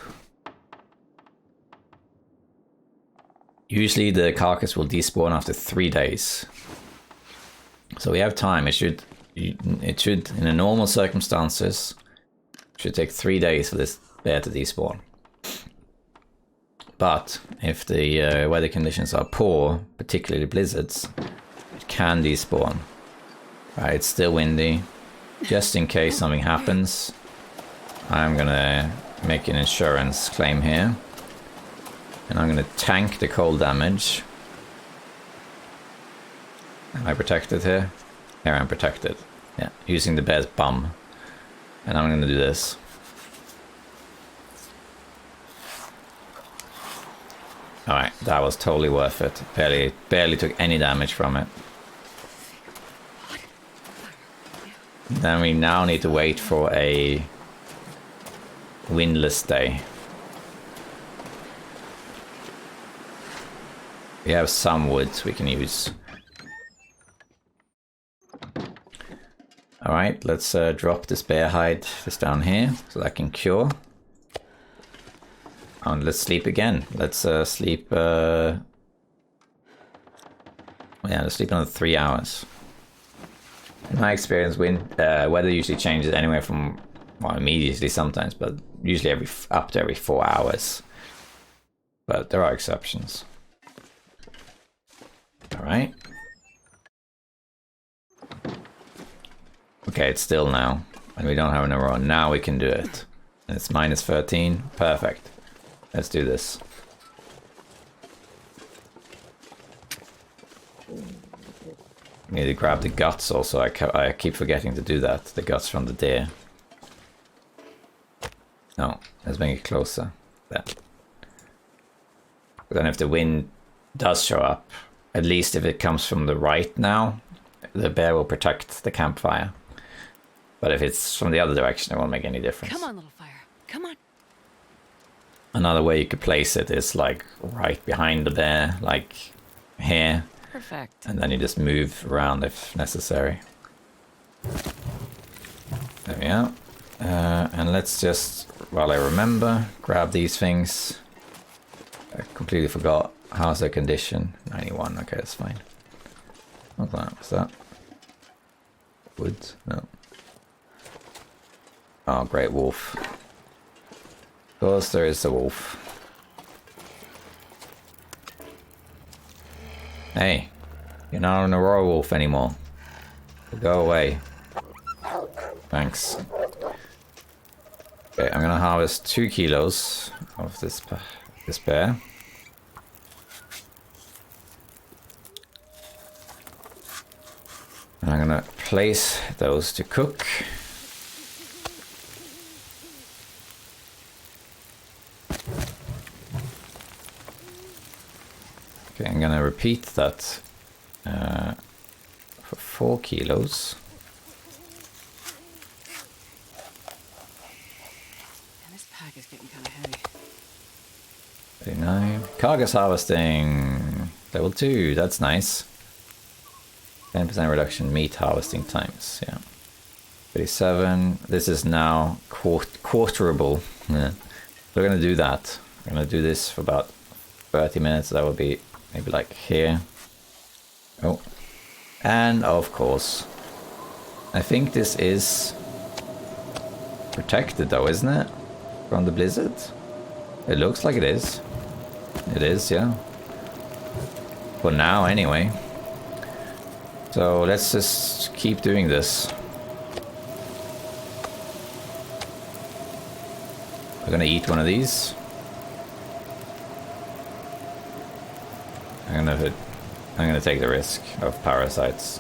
Usually the carcass will despawn after 3 days. So we have time. It should, in a normal circumstances, should take 3 days for this bear to despawn. But if the weather conditions are poor, particularly blizzards, it can despawn. Right, it's still windy. Just in case something happens, I'm gonna make an insurance claim here. And I'm gonna tank the cold damage. Am I protected here? Here I'm protected. Yeah, using the bear's bum. And I'm gonna do this. Alright, that was totally worth it. Barely took any damage from it. Then we now need to wait for a windless day. We have some wood we can use. Alright, let's drop this bear hide just down here so that can cure. And let's sleep again. Let's sleep... yeah, let's sleep another 3 hours. In my experience, weather usually changes anywhere from, well, immediately sometimes, but usually up to every 4 hours. but there are exceptions. Alright. Okay, it's still now. And we don't have an aurora. Now we can do it. And it's minus 13. Perfect. Let's do this. I need to grab the guts also. I keep forgetting to do that. The guts from the deer. No, let's make it closer. There. But then if the wind does show up, at least if it comes from the right now, the bear will protect the campfire. But if it's from the other direction, it won't make any difference. Come on, little fire. Come on. Another way you could place it is like right behind the bear, like here. Perfect. And then you just move around if necessary. There we are. And let's just, while I remember, grab these things. I completely forgot. How's their condition? 91. Okay, that's fine. What's that? What's that? Wood? No. Oh, great wolf. Of course there is a wolf. Hey, you're not an aurora wolf anymore. Go away. Thanks. Okay, I'm gonna harvest 2 kilos of this bear. And I'm gonna place those to cook. Okay, I'm gonna repeat that for 4 kilos. And this pack is getting kind of heavy. 39. Carcass harvesting. Level 2, that's nice. 10% reduction meat harvesting times, yeah. 37. This is now quarterable. Yeah. We're gonna do that. We're gonna do this for about 30 minutes. That would be maybe like here. Oh. And of course, I think this is protected though, isn't it? From the blizzard? It looks like it is. It is, yeah. For now, anyway. So let's just keep doing this. We're gonna eat one of these. I'm gonna take the risk of parasites.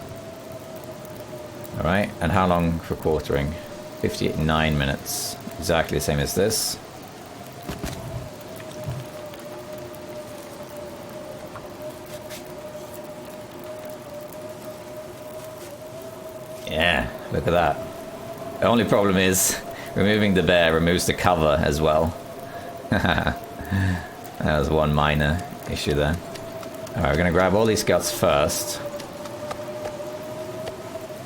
Alright, and how long for quartering? 59 minutes. Exactly the same as this. Yeah, look at that. The only problem is removing the bear removes the cover as well. That was one minor issue there. Alright, we're gonna grab all these guts first.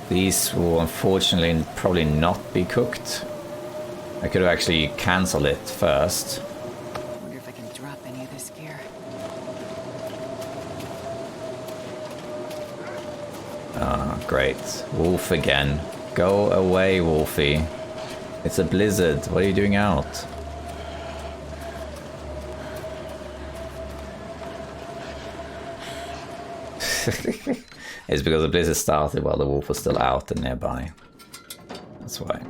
These will unfortunately probably not be cooked. I could have actually cancelled it first. I wonder if I can drop any of this gear. Ah, great. Wolf again. Go away, Wolfie. It's a blizzard. What are you doing out? It's because the blizzard started while the wolf was still out and nearby. That's why.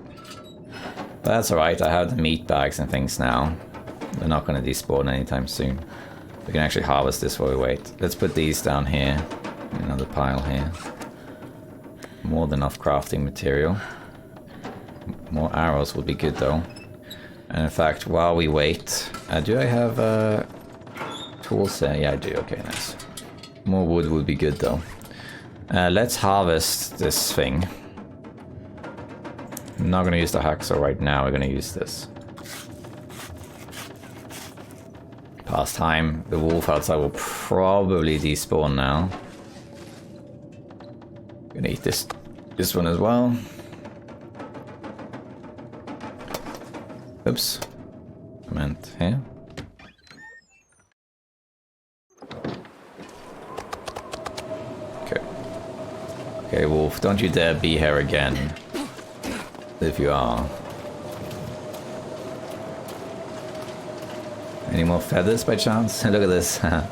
But that's alright, I have the meat bags and things now. They're not going to despawn anytime soon. We can actually harvest this while we wait. Let's put these down here. Another pile here. More than enough crafting material. More arrows would be good though. And in fact, while we wait... do I have tools there? Yeah, I do. Okay, nice. More wood would be good though. Let's harvest this thing. I'm not going to use the hacksaw right now. We're going to use this. Past time. The wolf outside will probably despawn now. Gonna eat this one as well. Oops. I meant here. Okay. Okay, wolf, don't you dare be here again. If you are. Any more feathers by chance? Look at this. Alright,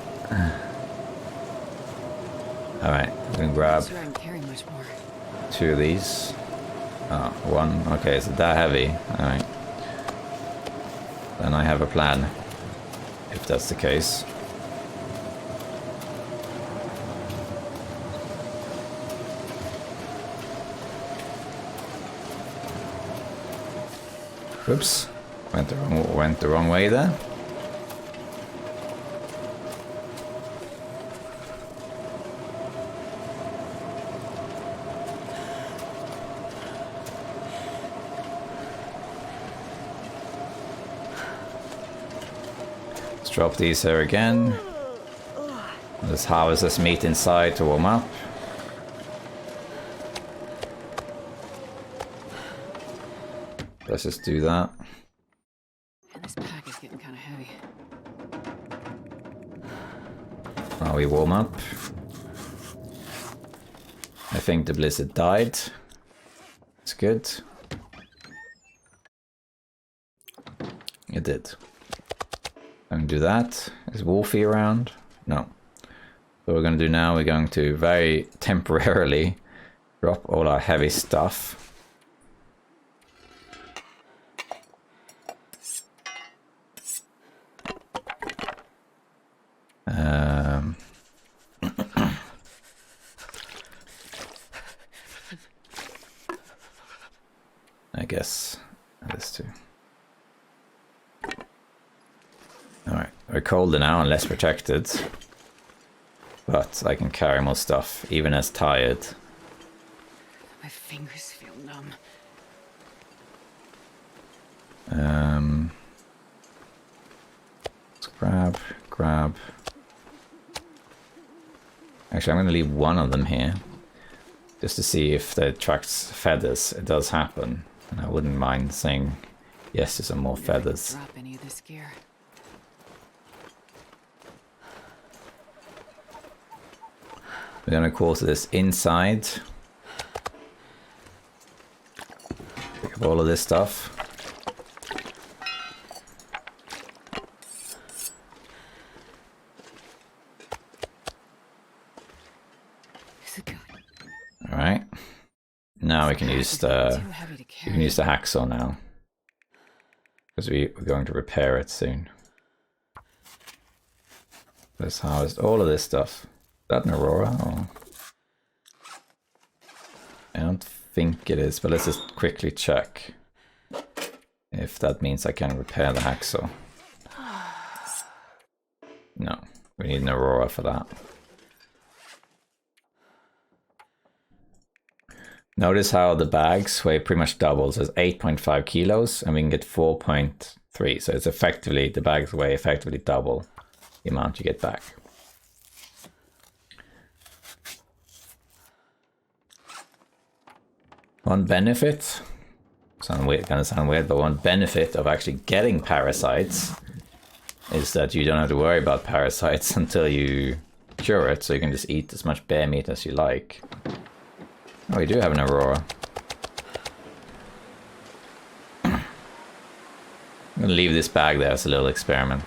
I'm gonna grab Sure I can carry much more. 2 of these. Oh, 1. Okay, so that heavy. Alright. Then I have a plan, if that's the case. Whoops. Went the wrong way there. Let's drop these here again. Let's harvest this meat inside to warm up. Let's just do that. And this pack is getting kind of heavy. While we warm up. I think the blizzard died. It's good. It did. I'm gonna do that. Is Wolfie around? No. So what we're gonna do now, we're going to very temporarily drop all our heavy stuff. I guess this too. Alright, we're colder now and less protected. But I can carry more stuff, even as tired. My fingers feel numb. Let's grab. Actually, I'm going to leave one of them here. Just to see if that attracts feathers. It does happen. And I wouldn't mind saying yes to some more feathers. Drop any of this gear. We're going to quarter this inside. Pick up all of this stuff. Alright. Now we can use the hacksaw now. Because we're going to repair it soon. Let's harvest all of this stuff. Is that an aurora? Or... I don't think it is, but let's just quickly check if that means I can repair the hacksaw. No, we need an aurora for that. Notice how the bags weigh pretty much double, so it's 8.5 kilos and we can get 4.3, so it's effectively, the bags weigh effectively double the amount you get back. One benefit, gonna sound weird, but one benefit of actually getting parasites is that you don't have to worry about parasites until you cure it, so you can just eat as much bear meat as you like. Oh, we do have an aurora. I'm gonna leave this bag there as a little experiment.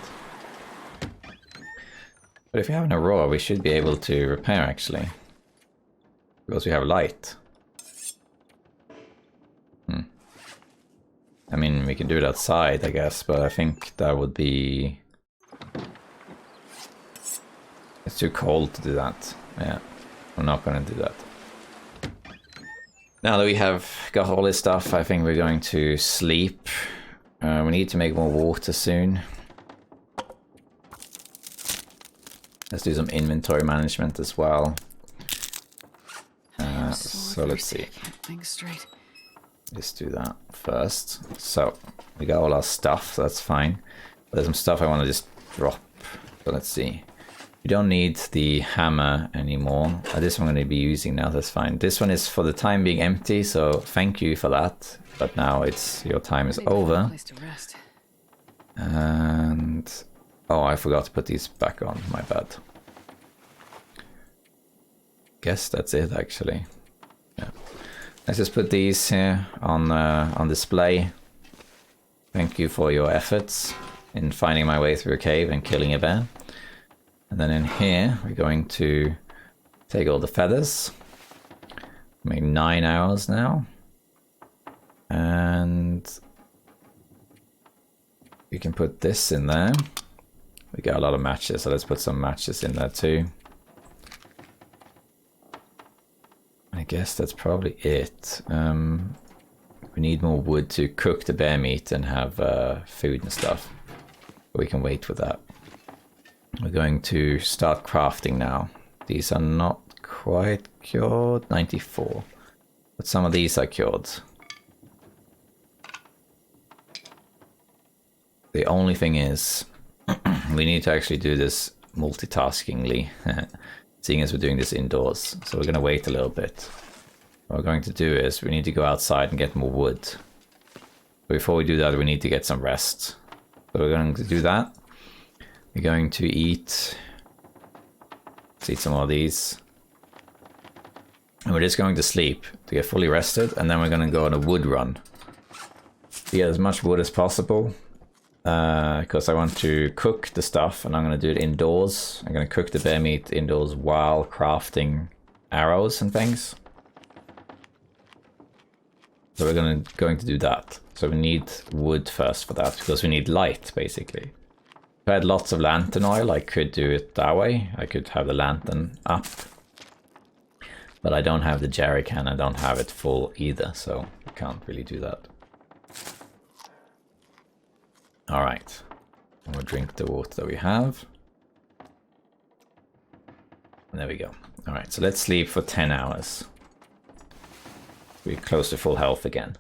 But if we have an aurora, we should be able to repair actually. Because we have light. I mean, we can do it outside, I guess, but I think that would be... It's too cold to do that. Yeah, I'm not gonna do that. Now that we have got all this stuff, I think we're going to sleep. We need to make more water soon. Let's do some inventory management as well. So let's see. Think straight. Let's do that first. So we got all our stuff, so that's fine. But there's some stuff I want to just drop. So let's see. We don't need the hammer anymore. This one I'm going to be using now, that's fine. This one is for the time being empty, so thank you for that. But now it's your time is over. Place to rest. And oh, I forgot to put these back on, my bad. Guess that's it actually. Yeah. Let's just put these here on display. Thank you for your efforts. in finding my way through a cave and killing a bear. And then in here, we're going to take all the feathers. Make 9 hours now. And we can put this in there. We got a lot of matches, so let's put some matches in there too. I guess that's probably it. We need more wood to cook the bear meat and have food and stuff. We can wait with that. We're going to start crafting now. These are not quite cured. 94. But some of these are cured. The only thing is, we need to actually do this multitaskingly, seeing as we're doing this indoors. So we're going to wait a little bit. What we're going to do is we need to go outside and get more wood. But before we do that, we need to get some rest. So we're going to do that. We're going to eat. Let's eat some more of these. And we're just going to sleep to get fully rested. And then we're going to go on a wood run. To get as much wood as possible. Because I want to cook the stuff and I'm going to do it indoors. I'm going to cook the bear meat indoors while crafting arrows and things. So we're going to do that. So we need wood first for that because we need light basically. If I had lots of lantern oil, I could do it that way. I could have the lantern up. But I don't have the jerry can, I don't have it full either, so I can't really do that. Alright, we'll drink the water that we have. There we go. Alright, so let's sleep for 10 hours. We're close to full health again.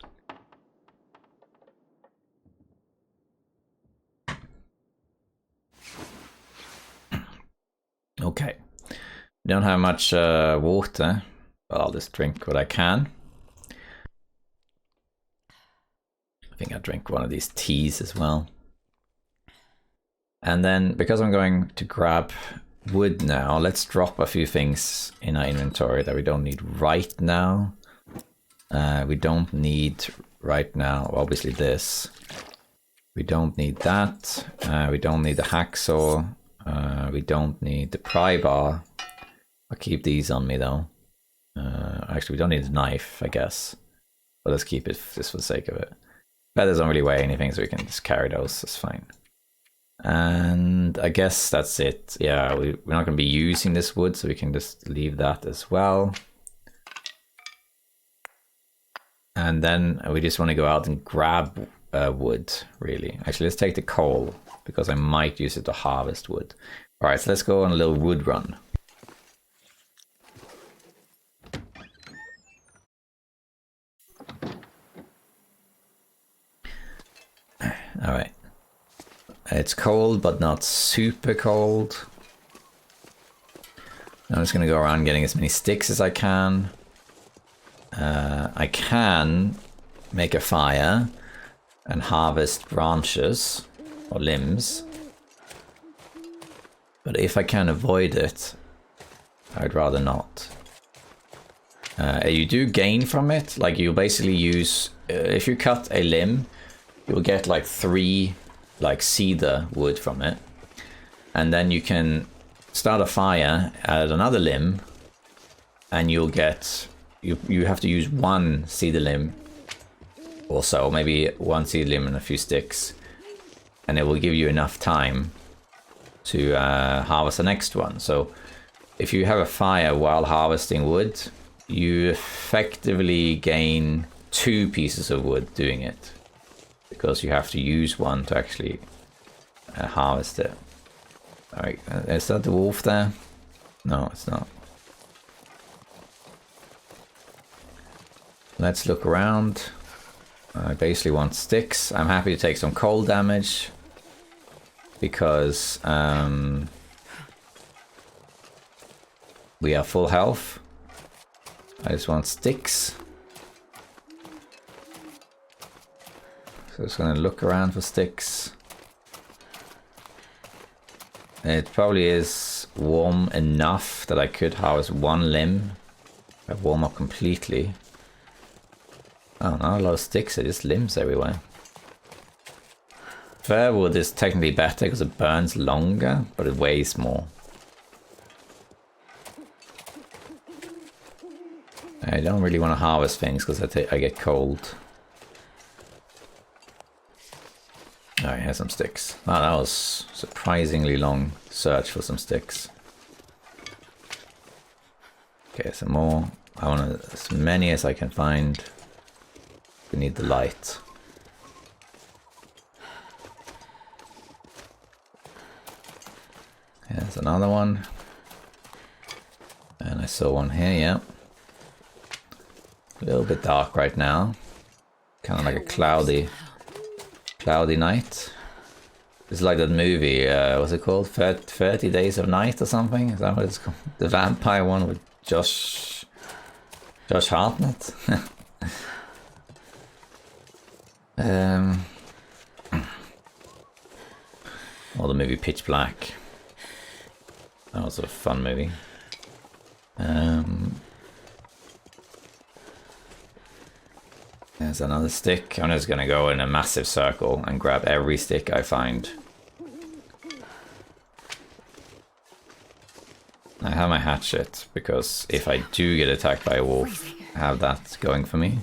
Okay, we don't have much water, but I'll just drink what I can. I think I'll drink one of these teas as well. And then, because I'm going to grab wood now, let's drop a few things in our inventory that we don't need right now. We don't need right now, obviously this. We don't need that. We don't need the hacksaw. We don't need the pry bar. I'll keep these on me though. Actually, we don't need a knife, I guess. But let's keep it just for the sake of it. Feathers don't really weigh anything, so we can just carry those. That's fine. And I guess that's it. Yeah, we're not going to be using this wood, so we can just leave that as well. And then we just want to go out and grab wood, really. Actually, let's take the coal, because I might use it to harvest wood. Alright, so let's go on a little wood run. Alright. It's cold, but not super cold. I'm just going to go around getting as many sticks as I can. I can make a fire and harvest branches or limbs. But if I can avoid it, I'd rather not. You do gain from it. Like you basically use, if you cut a limb, you'll get like 3 like cedar wood from it, and then you can start a fire at another limb, and you'll get you have to use 1 cedar limb or so, maybe 1 cedar limb and a few sticks, and it will give you enough time to harvest the next one. So if you have a fire while harvesting wood, you effectively gain 2 pieces of wood doing it, because you have to use 1 to actually harvest it. Alright, is that the wolf there? No, it's not. Let's look around. I basically want sticks. I'm happy to take some cold damage, because we are full health. I just want sticks. So just gonna look around for sticks. It probably is warm enough that I could harvest 1 limb. I warm up completely. Oh, not a lot of sticks, are just limbs everywhere. Firewood is technically better because it burns longer, but it weighs more. I don't really want to harvest things because I get cold. Alright, here's some sticks. Wow, that was surprisingly long search for some sticks. Okay, some more. I want as many as I can find. We need the light. Here's another one. And I saw one here, yeah. A little bit dark right now. Kind of like a cloudy night. It's like that movie, what's it called? 30 Days of Night or something? Is that what it's called? The vampire one with Josh Hartnett? Or the movie Pitch Black. That was a fun movie. There's another stick. I'm just gonna go in a massive circle and grab every stick I find. I have my hatchet, because if I do get attacked by a wolf, I have that going for me.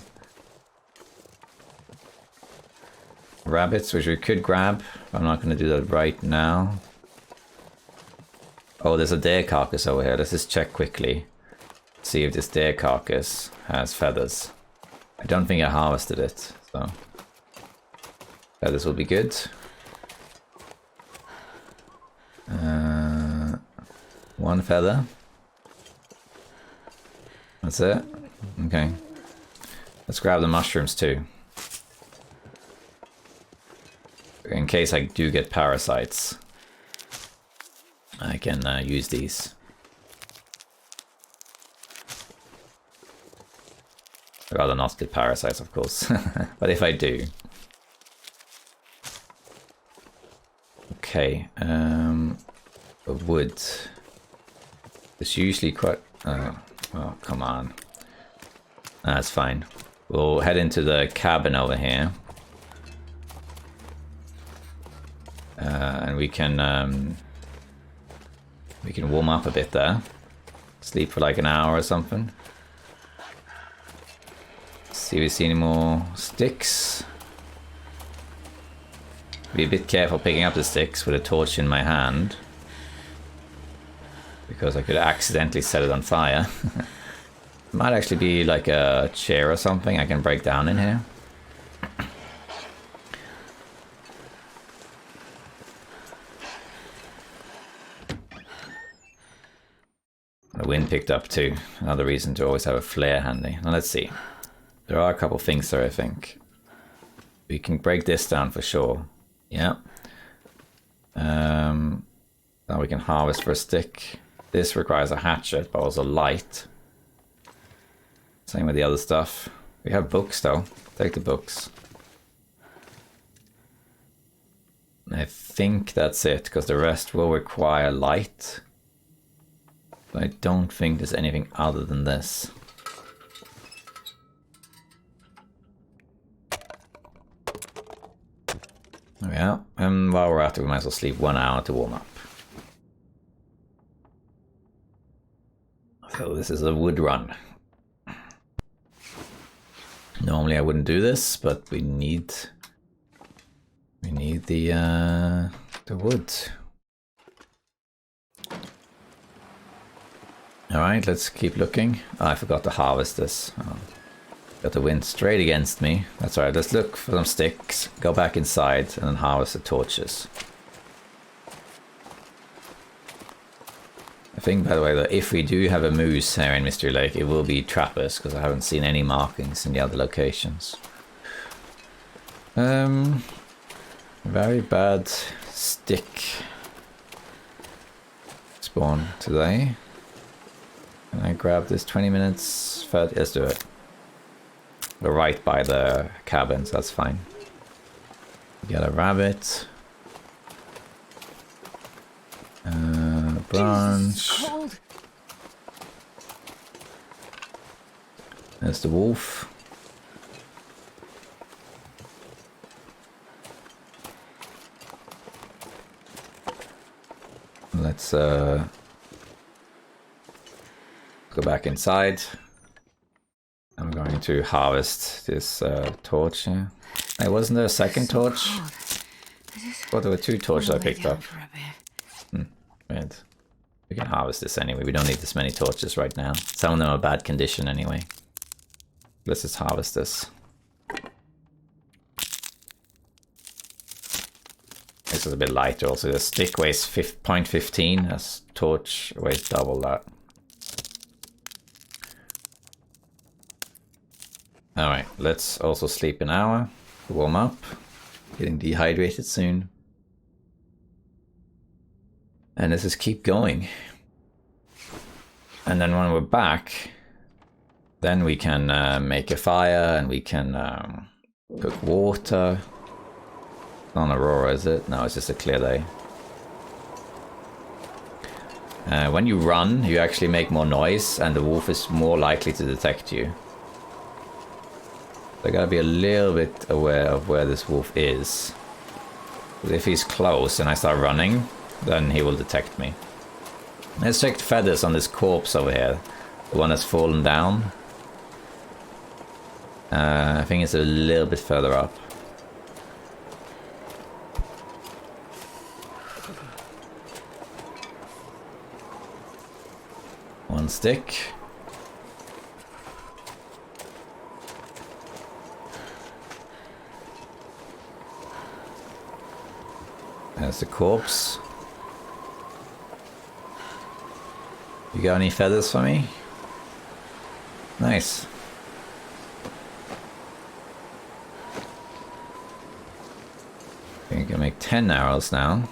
Rabbits, which we could grab. I'm not gonna do that right now. Oh, there's a deer carcass over here. Let's just check quickly. See if this deer carcass has feathers. I don't think I harvested it, so feathers will be good. One feather. That's it. Okay. Let's grab the mushrooms too. In case I do get parasites, I can use these. I'd rather not get parasites, of course. But if I do. Okay, wood. It's usually quite... oh, come on. That's fine. We'll head into the cabin over here. And we can warm up a bit there. Sleep for like an hour or something. See if we see any more sticks. Be a bit careful picking up the sticks with a torch in my hand, because I could accidentally set it on fire. Might actually be like a chair or something I can break down in here. The wind picked up too. Another reason to always have a flare handy. Now let's see. There are a couple things there, I think. We can break this down for sure. Yeah. Now we can harvest for a stick. This requires a hatchet, but also light. Same with the other stuff. We have books though. Take the books. I think that's it, because the rest will require light. But I don't think there's anything other than this. Yeah, and while we're at it, we might as well sleep 1 hour to warm up. So this is a wood run. Normally I wouldn't do this, but we need the wood. All right, let's keep looking. Oh, I forgot to harvest this. Oh. Got the wind straight against me. That's alright, let's look for some sticks, go back inside, and then harvest the torches. I think, by the way, that if we do have a moose here in Mystery Lake, it will be trappers, because I haven't seen any markings in the other locations. Very bad stick spawn today. Can I grab this 20 minutes? 30? Let's do it. We're right by the cabins, that's fine. Get a rabbit. Branch. There's the wolf. Let's go back inside. I'm going to harvest this torch here. Hey, wasn't there a second torch? I thought there were 2 torches I picked up. Weird. We can harvest this anyway. We don't need this many torches right now. Some of them are bad condition anyway. Let's just harvest this. This is a bit lighter also. The stick weighs 0.15. This torch weighs double that. Alright, let's also sleep an hour. Warm up. Getting dehydrated soon. And let's just keep going. And then when we're back, then we can make a fire and we can cook water. Not an aurora, is it? No, it's just a clear day. When you run, you actually make more noise and the wolf is more likely to detect you. So I gotta be a little bit aware of where this wolf is. Because if he's close and I start running, then he will detect me. Let's check the feathers on this corpse over here. The one that's fallen down. I think it's a little bit further up. One stick. There's the corpse. You got any feathers for me? Nice. You can make 10 arrows now.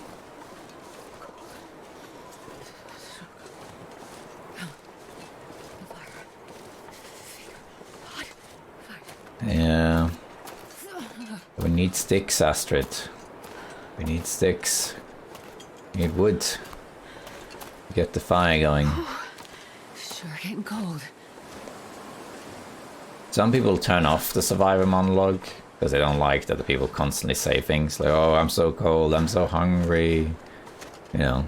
Yeah. We need sticks, Astrid. We need sticks. We need wood. Get the fire going. Sure getting cold. Some people turn off the survivor monologue because they don't like that the people constantly say things like, oh, I'm so cold, I'm so hungry, you know.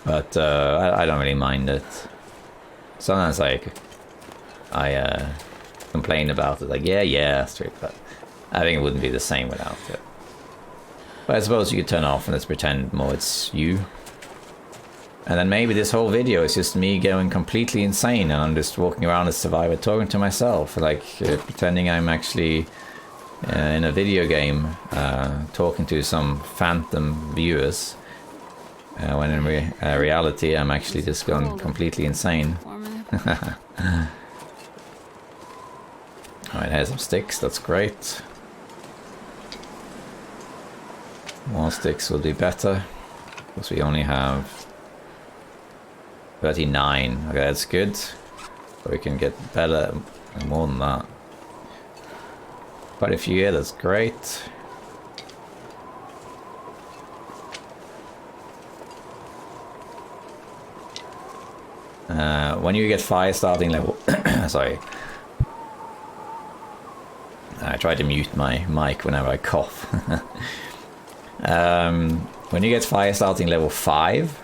But I don't really mind it. Sometimes like I complain about it, like yeah, straight, but I think it wouldn't be the same without it. But I suppose you could turn off and let's pretend more it's you. And then maybe this whole video is just me going completely insane and I'm just walking around as Survivor talking to myself, like pretending I'm actually in a video game talking to some phantom viewers when in reality I'm actually just gone completely insane. Alright, here's some sticks, that's great. More sticks will be better because we only have 39. Okay, that's good. But we can get better and more than that. Quite a few here, that's great. When you get fire starting level... sorry. I try to mute my mic whenever I cough. When you get fire starting level 5,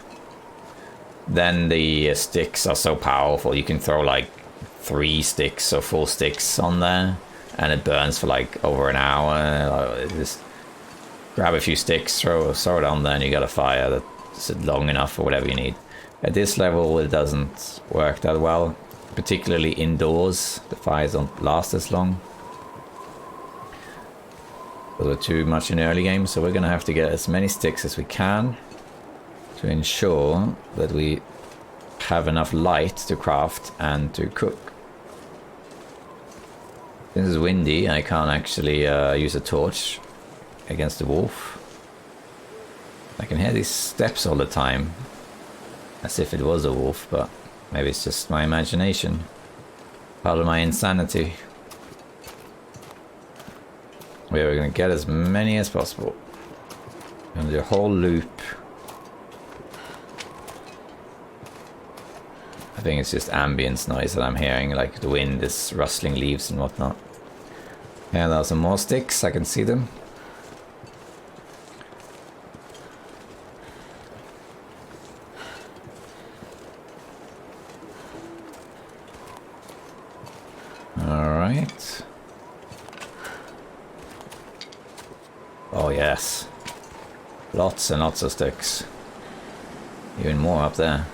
then the sticks are so powerful. You can throw like 3 sticks or 4 sticks on there and it burns for like over an hour. Just grab a few sticks, throw it on there and you got a fire that's long enough for whatever you need. At this level it doesn't work that well, particularly indoors. The fires don't last as long. Those are too much in early game, so we're gonna have to get as many sticks as we can to ensure that we have enough light to craft and to cook. This is windy, I can't actually use a torch against the wolf. I can hear these steps all the time, as if it was a wolf, but maybe it's just my imagination. Part of my insanity. We're going to get as many as possible. We're going to do a whole loop. I think it's just ambience noise that I'm hearing, like the wind is rustling leaves and whatnot. Yeah, there are some more sticks, I can see them. Oh yes. Lots and lots of sticks. Even more up there.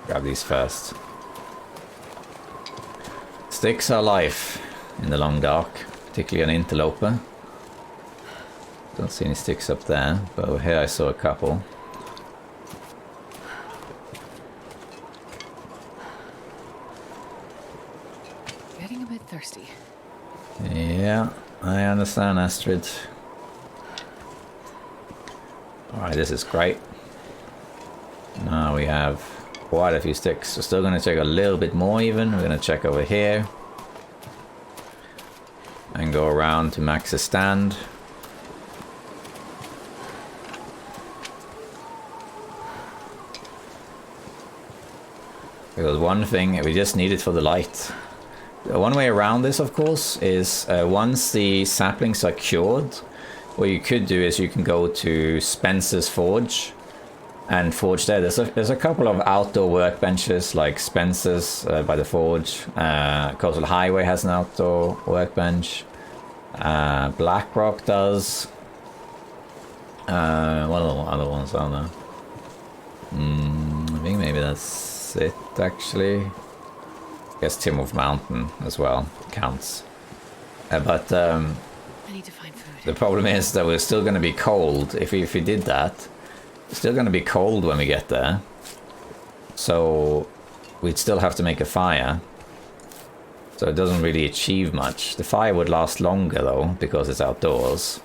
Grab these first. Sticks are life in the long dark, particularly an interloper. Don't see any sticks up there, but over here I saw a couple. Getting a bit thirsty. Yeah, I understand, Astrid. Alright, this is great. Now we have quite a few sticks. We're still going to check a little bit more even. We're going to check over here. And go around to Max's stand. Because one thing we just need it for the light. One way around this, of course, is once the saplings are cured, what you could do is you can go to Spencer's Forge and forge there. There's a couple of outdoor workbenches like Spencer's by the Forge. Coastal Highway has an outdoor workbench. Blackrock does. What are the other ones are there? I think maybe that's it actually. I guess Timothy Mountain as well counts. But I need to find food. The problem is that we're still going to be cold. If we did that, it's still going to be cold when we get there. So we'd still have to make a fire. So it doesn't really achieve much. The fire would last longer though, because it's outdoors.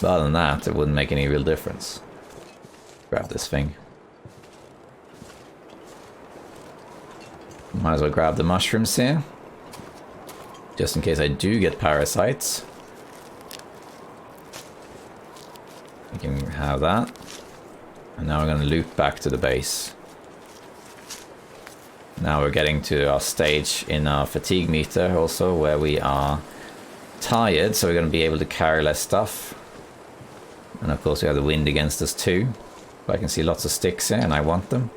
But other than that, it wouldn't make any real difference. Grab this thing. Might as well grab the mushrooms here. Just in case I do get parasites. We can have that. And now we're going to loop back to the base. Now we're getting to our stage in our fatigue meter also, where we are tired, so we're going to be able to carry less stuff. And of course we have the wind against us too. But I can see lots of sticks here and I want them.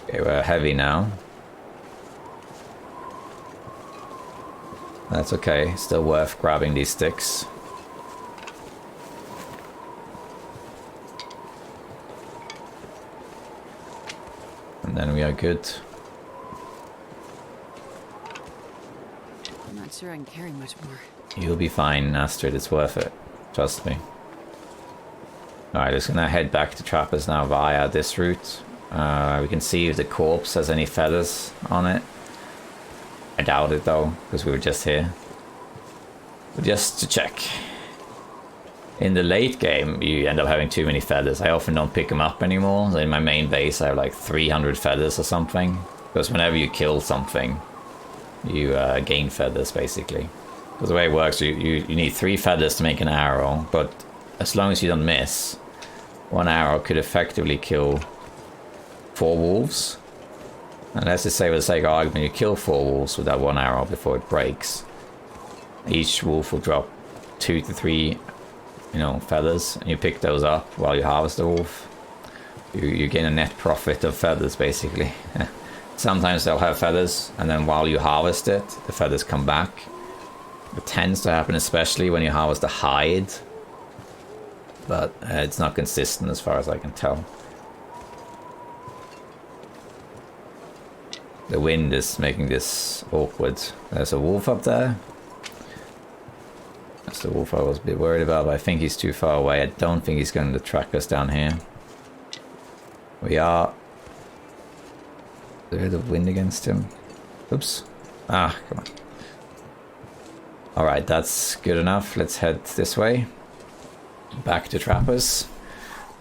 Okay, we're heavy now. That's okay, still worth grabbing these sticks. And then we are good. I'm not sure I can carry much more. You'll be fine, Astrid, it's worth it. Trust me. Alright, just gonna head back to Trappers now via this route. We can see if the corpse has any feathers on it. I doubt it though, because we were just here. But just to check. In the late game, you end up having too many feathers. I often don't pick them up anymore. So in my main base, I have like 300 feathers or something. Because whenever you kill something, you gain feathers basically. Because the way it works, you need 3 feathers to make an arrow. But as long as you don't miss, 1 arrow could effectively kill 4 wolves. And let's just say for the sake of argument, you kill 4 wolves with that 1 arrow before it breaks. Each wolf will drop 2 to 3, feathers, and you pick those up while you harvest the wolf. You gain a net profit of feathers basically. Sometimes they'll have feathers, and then while you harvest it, the feathers come back. It tends to happen especially when you harvest a hide, but it's not consistent as far as I can tell. The wind is making this awkward. There's a wolf up there. That's the wolf I was a bit worried about, but I think he's too far away. I don't think he's going to track us down here. We are... There's a wind against him. Oops. Ah, come on. Alright, that's good enough. Let's head this way. Back to Trappers.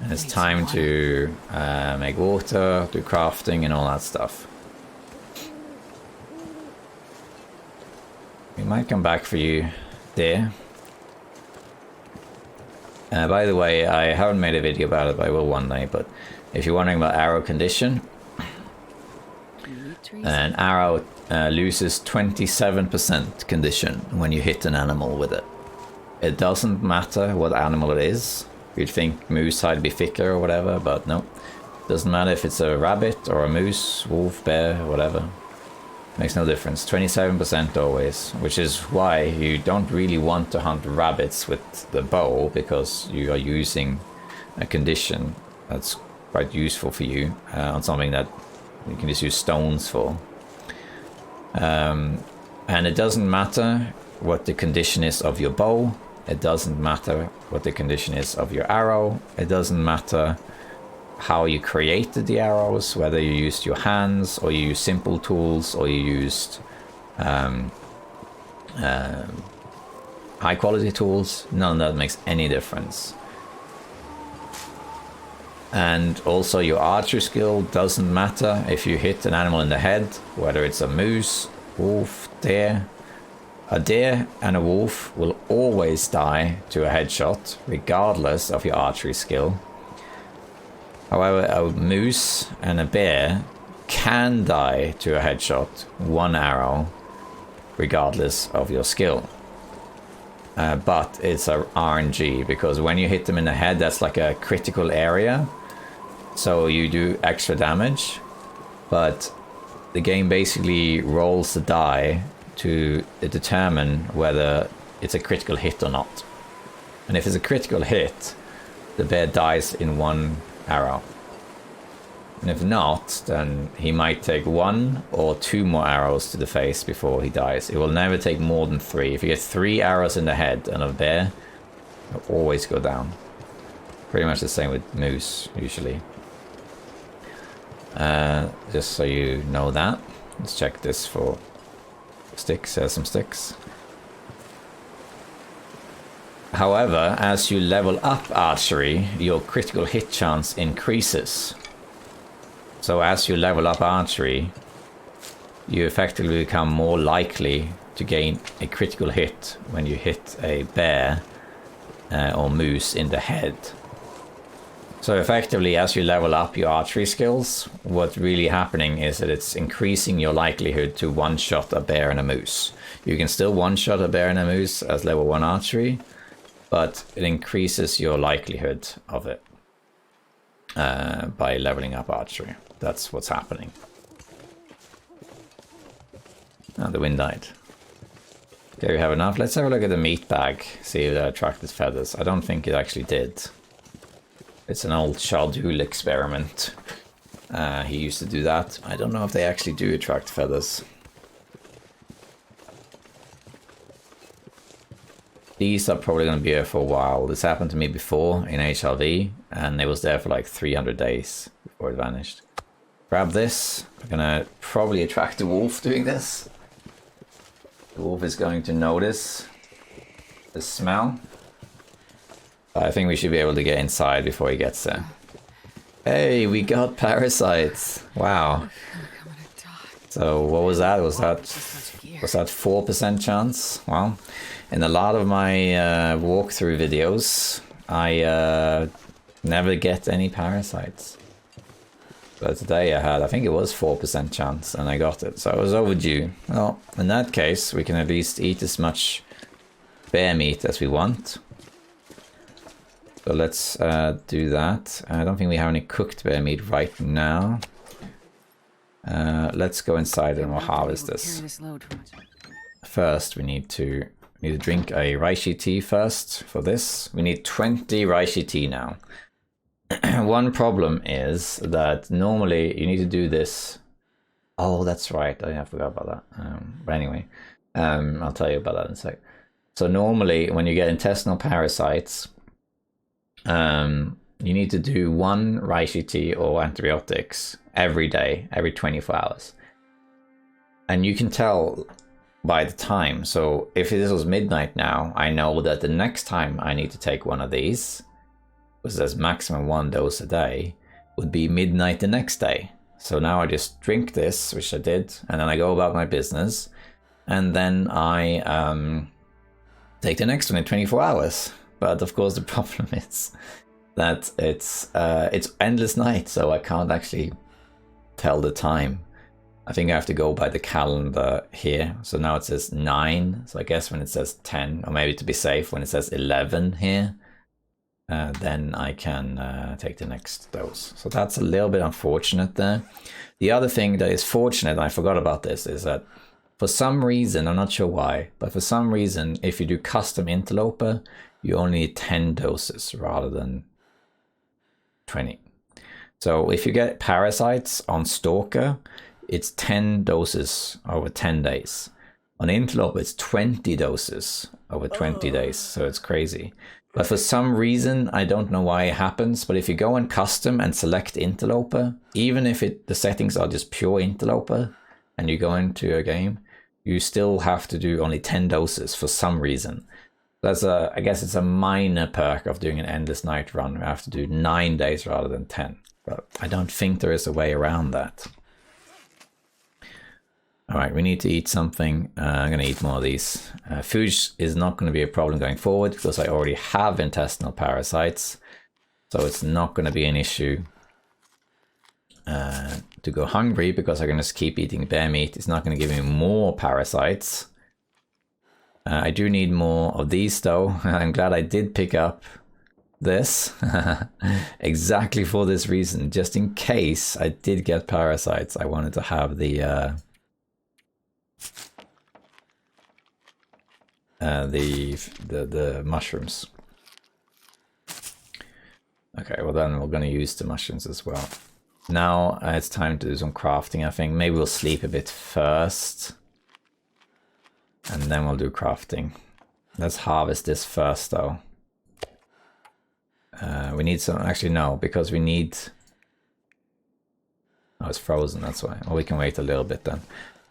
And it's time to make water, do crafting and all that stuff. We might come back for you there. By the way, I haven't made a video about it, but I will one day. But if you're wondering about arrow condition, an arrow loses 27% condition when you hit an animal with it. It doesn't matter what animal it is. You'd think moose hide be thicker or whatever, but no. Doesn't matter if it's a rabbit or a moose, wolf, bear, whatever. Makes no difference. 27% always, which is why you don't really want to hunt rabbits with the bow, because you are using a condition that's quite useful for you on something that you can just use stones for. And it doesn't matter what the condition is of your bow. It doesn't matter what the condition is of your arrow. It doesn't matter how you created the arrows, whether you used your hands or you used simple tools or you used high quality tools. None of that makes any difference. And also your archery skill doesn't matter if you hit an animal in the head, whether it's a moose, wolf, deer. A deer and a wolf will always die to a headshot, regardless of your archery skill. However, a moose and a bear can die to a headshot, one arrow, regardless of your skill. But it's a RNG, because when you hit them in the head, that's like a critical area. So you do extra damage, but the game basically rolls the die to determine whether it's a critical hit or not. And if it's a critical hit, the bear dies in one arrow. And if not, then he might take 1 or 2 more arrows to the face before he dies. It will never take more than 3. If you get 3 arrows in the head on a bear, it'll always go down. Pretty much the same with moose, usually. Just so you know that. Let's check this for sticks. There's some sticks. However, as you level up archery, your critical hit chance increases. So as you level up archery, you effectively become more likely to gain a critical hit when you hit a bear or moose in the head. So effectively, as you level up your archery skills, what's really happening is that it's increasing your likelihood to one-shot a bear and a moose. You can still one-shot a bear and a moose as level 1 archery, but it increases your likelihood of it by leveling up archery. That's what's happening. Oh, the wind died. There we have enough. Let's have a look at the meat bag, see if that attracted feathers. I don't think it actually did. It's an old Chaldul experiment. He used to do that. I don't know if they actually do attract feathers. These are probably going to be here for a while. This happened to me before in HLV, and it was there for like 300 days before it vanished. Grab this. I'm going to probably attract a wolf doing this. The wolf is going to notice the smell. I think we should be able to get inside before he gets there. Hey, we got parasites. Wow. So what was that? Was that 4% chance? Well, in a lot of my walkthrough videos, I never get any parasites. But today I think it was 4% chance and I got it. So I was overdue. Well, in that case, we can at least eat as much bear meat as we want. So let's do that. I don't think we have any cooked bear meat right now. Let's go inside and we'll harvest this. First, we need to drink a reishi tea first for this. We need 20 reishi tea now. One problem is that normally you need to do this. Oh, that's right. I forgot about that. But anyway, I'll tell you about that in a sec. So normally when you get intestinal parasites, you need to do 1 reishi tea or antibiotics every day, every 24 hours. And you can tell by the time. So if this was midnight now, I know that the next time I need to take one of these, because there's maximum 1 dose a day, would be midnight the next day. So now I just drink this, which I did, and then I go about my business, and then I take the next one in 24 hours. But of course the problem is that it's endless night, so I can't actually tell the time. I think I have to go by the calendar here. So now it says 9, so I guess when it says 10, or maybe to be safe, when it says 11 here, then I can take the next dose. So that's a little bit unfortunate there. The other thing that is fortunate, and I forgot about this, is that for some reason, I'm not sure why, but for some reason, if you do custom Interloper, you only need 10 doses rather than 20. So if you get parasites on Stalker, it's 10 doses over 10 days. On Interloper, it's 20 doses over 20 days, so it's crazy. But for some reason, I don't know why it happens, but if you go on custom and select Interloper, even if the settings are just pure Interloper, and you go into a game, you still have to do only 10 doses for some reason. That's I guess it's a minor perk of doing an Endless Night run. We have to do 9 days rather than 10. But I don't think there is a way around that. Alright, we need to eat something. I'm going to eat more of these. Food is not going to be a problem going forward because I already have intestinal parasites. So it's not going to be an issue to go hungry because I'm going to just keep eating bear meat. It's not going to give me more parasites. I do need more of these though. I'm glad I did pick up this exactly for this reason. Just in case I did get parasites, I wanted to have the mushrooms. Okay, well then we're going to use the mushrooms as well. Now it's time to do some crafting, I think. Maybe we'll sleep a bit first. And then we'll do crafting. Let's harvest this first though. We need some, actually no, because we need... Oh, it's frozen, that's why. Well, we can wait a little bit then.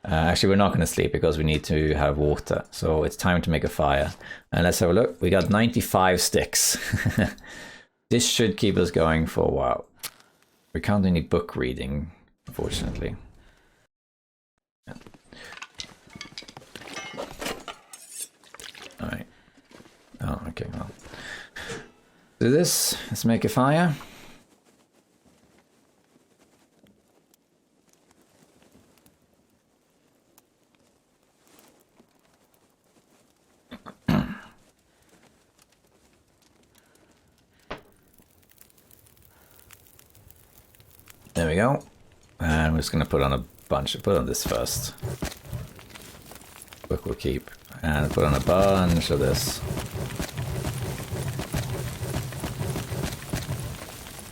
Actually, we're not going to sleep because we need to have water. So it's time to make a fire. And let's have a look. We got 95 sticks. This should keep us going for a while. We can't do any book reading, unfortunately. Yeah. Alright. Oh, okay, well. Do this. Let's make a fire. There we go. And we're just going to put on a bunch. Put on this first. Book we'll keep. And put on a bunch of this.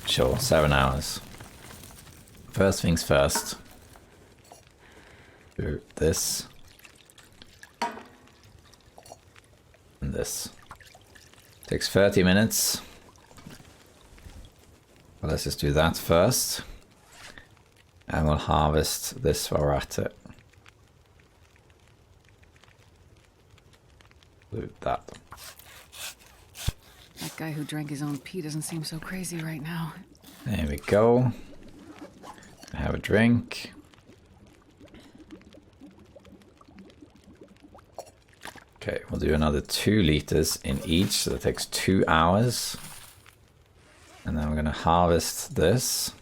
Sure, 7 hours. First things first. Do this. And this. Takes 30 minutes. Well, let's just do that first. And we'll harvest this while we're at it. Do that. That guy who drank his own pee doesn't seem so crazy right now. There we go. Have a drink. Okay, we'll do another 2 liters in each, so that takes 2 hours. And then we're going to harvest this.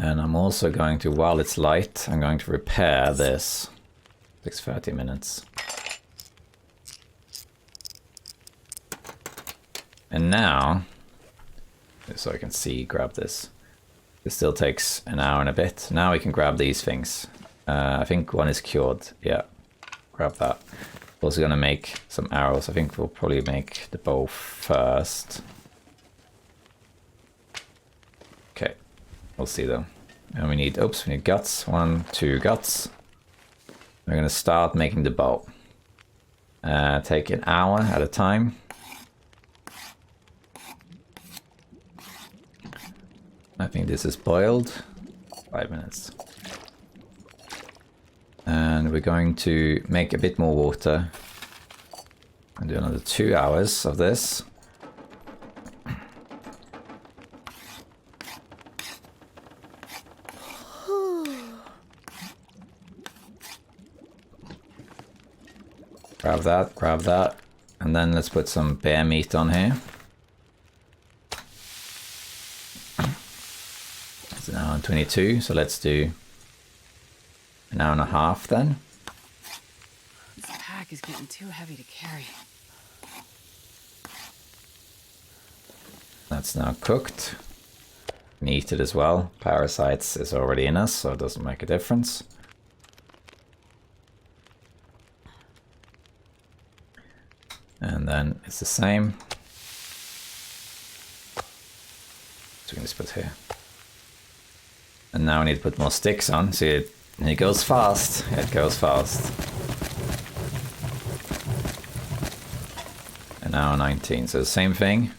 And I'm also going to, while it's light, I'm going to repair this. Takes 30 minutes. And now, so I can see, grab this. This still takes an hour and a bit. Now we can grab these things. I think one is cured. Yeah, grab that. Also going to make some arrows. I think we'll probably make the bow first. Okay, we'll see though. And we need, oops, we need guts. 1, 2 guts. We're going to start making the bow. Take an hour at a time. I think this is boiled. 5 minutes. And we're going to make a bit more water. And do another 2 hours of this. Grab that. And then let's put some bear meat on here. It's an hour and 22, so let's do an hour and a half then. These pack is getting too heavy to carry. That's now cooked. Eat it as well. Parasites is already in us, so it doesn't make a difference. And then it's the same. So we can just put here. And now we need to put more sticks on. See, it goes fast. It goes fast. And now 19. So the same thing.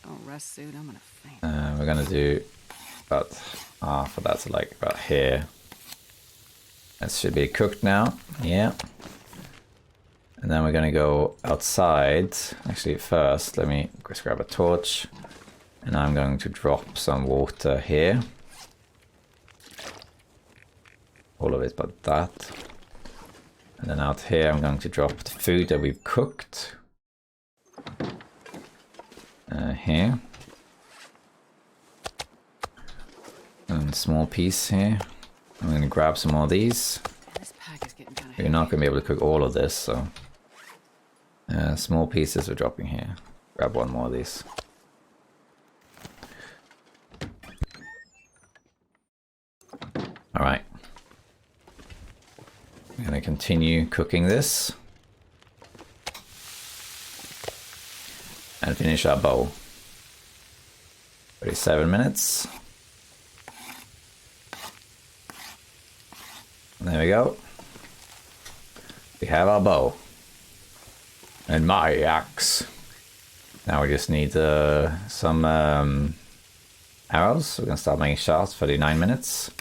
Oh, rest suit. I'm gonna faint. We're gonna do about half of that, so like about here. That should be cooked now. Yeah. And then we're gonna go outside. Actually, first, let me just grab a torch. And I'm going to drop some water here. All of it but that. And then out here I'm going to drop the food that we've cooked. Here. And a small piece here. I'm going to grab some more of these. This pack is getting kind of You're not going to be able to cook all of this, so... small pieces we're dropping here. Grab one more of these. Alright. We're going to continue cooking this. And finish our bowl. 37 minutes. And there we go. We have our bow. And my axe. Now we just need some arrows. We're going to start making shafts. 39 minutes.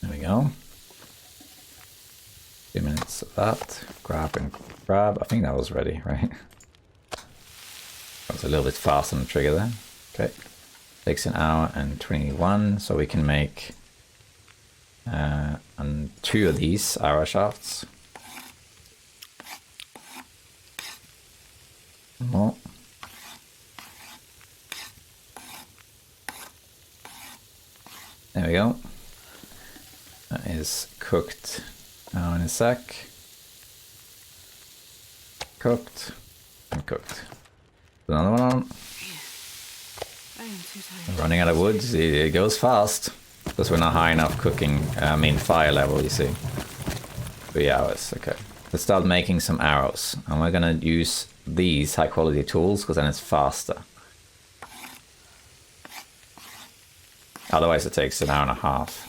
There we go. 2 minutes of that. Grab and grab. I think that was ready, right? That was a little bit fast on the trigger there. Okay. Takes an hour and 21, so we can make 2 of these arrow shafts. More. There we go. That is cooked now in a sec. Cooked and cooked. Another one on. I am too tired. Running out of wood, it goes fast. Because we're not high enough cooking, fire level, you see. 3 hours, okay. Let's start making some arrows. And we're gonna use these high quality tools, because then it's faster. Otherwise it takes an hour and a half.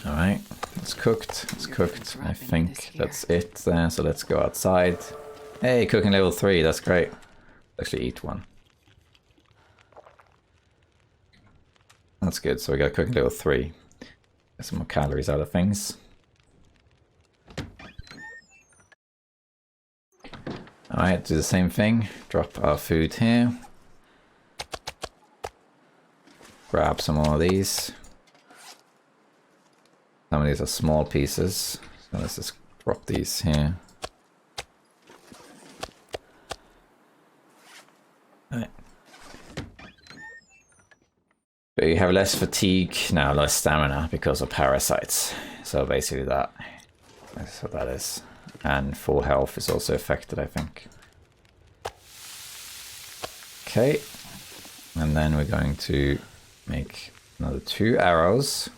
Alright, it's cooked, it's cooked. I think that's it there, so let's go outside. Hey, cooking level 3, that's great. Actually eat one. That's good, so we got cooking level 3. Get some more calories out of things. Alright, do the same thing. Drop our food here. Grab some more of these. Some of these are small pieces, so let's just drop these here. Right. But you have less fatigue now, less stamina because of parasites. So basically that's what that is. And full health is also affected, I think. Okay. And then we're going to make another 2 arrows.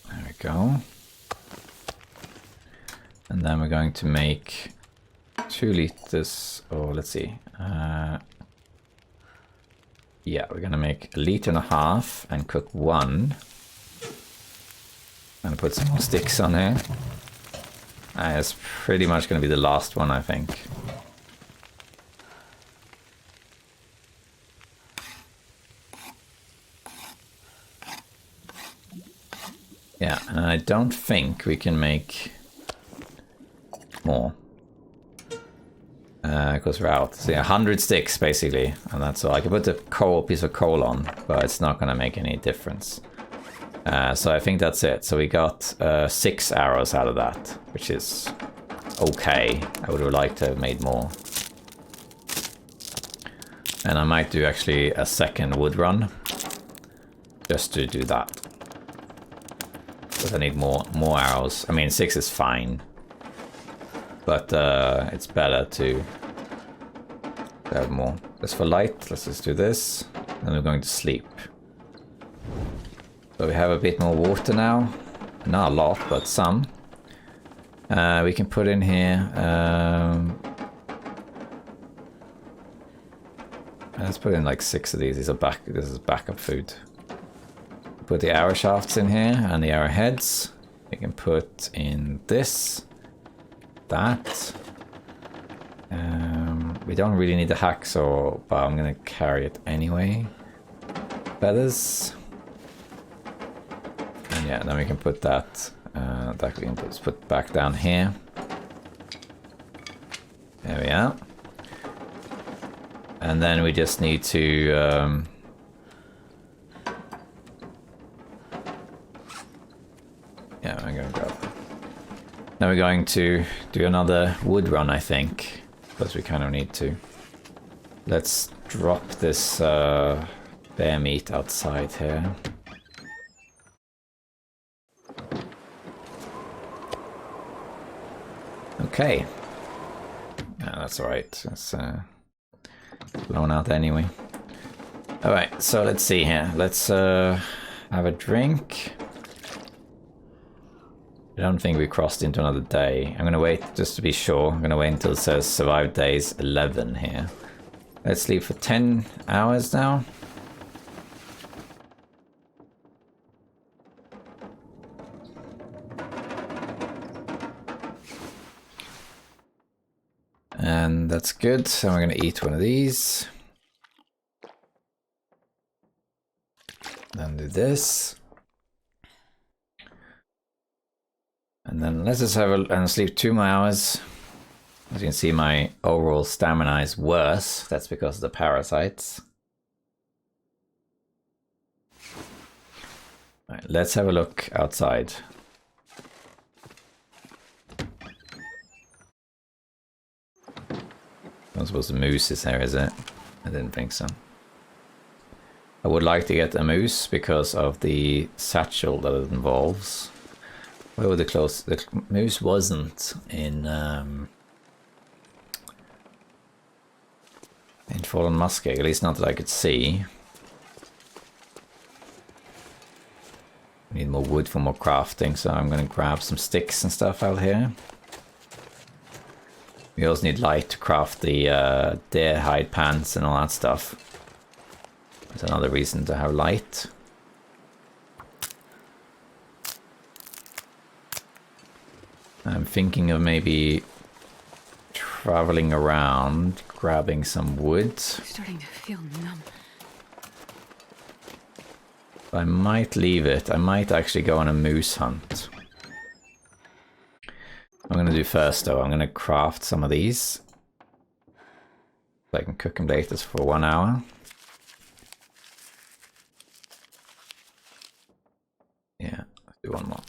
There we go. And then we're going to make 2 liters, or let's see. Yeah, we're gonna make 1.5 liters and cook 1. And put some more sticks on here. It's pretty much gonna be the last one, I think. Yeah, and I don't think we can make more. Because we're out. So yeah, 100 sticks basically, and that's all. I can put a piece of coal on, but it's not gonna make any difference. So I think that's it. So we got 6 arrows out of that, which is okay. I would have liked to have made more. And I might do actually a second wood run just to do that. Because I need more arrows. I mean, 6 is fine, but it's better to have more. As for light, let's just do this. Then we're going to sleep. So we have a bit more water now. Not a lot, but some. We can put in here. Let's put in like 6 of these. This is backup food. Put the arrow shafts in here and the arrowheads. We can put in this, that. We don't really need the hacksaw, but I'm gonna carry it anyway. Feathers. And yeah, then we can put that. That we can put back down here. There we are. And then we just need to yeah, I'm gonna grab that. Now we're going to do another wood run, I think, because we kind of need to. Let's drop this bear meat outside here. Okay. Yeah, that's alright. It's blown out anyway. Alright, so let's see here. Let's have a drink. I don't think we crossed into another day. I'm gonna wait just to be sure. I'm gonna wait until it says survive days 11 here. Let's sleep for 10 hours now. And that's good. So we're gonna eat one of these. Then do this. And then let's just have and sleep 2 more hours. As you can see, my overall stamina is worse. That's because of the parasites. Right, let's have a look outside. I don't suppose the moose is there, is it? I didn't think so. I would like to get a moose because of the satchel that it involves. Where were the close? The moose wasn't in Fallen Muskeg, at least not that I could see. We need more wood for more crafting, so I'm going to grab some sticks and stuff out here. We also need light to craft the deer hide pants and all that stuff. That's another reason to have light. I'm thinking of maybe traveling around, grabbing some wood. I'm starting to feel numb. I might leave it. I might actually go on a moose hunt. I'm going to do first though, I'm going to craft some of these. So I can cook them later for 1 hour. Yeah, let's do one more.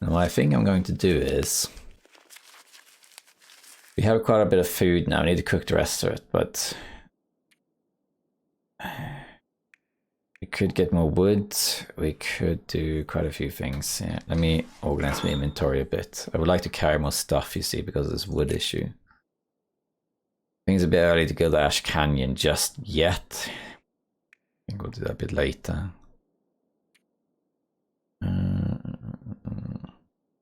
And what I think I'm going to do is... We have quite a bit of food now, we need to cook the rest of it, but... We could get more wood, we could do quite a few things. Yeah, let me organize my inventory a bit. I would like to carry more stuff, you see, because of this wood issue. I think it's a bit early to go to Ash Canyon just yet. I think we'll do that a bit later.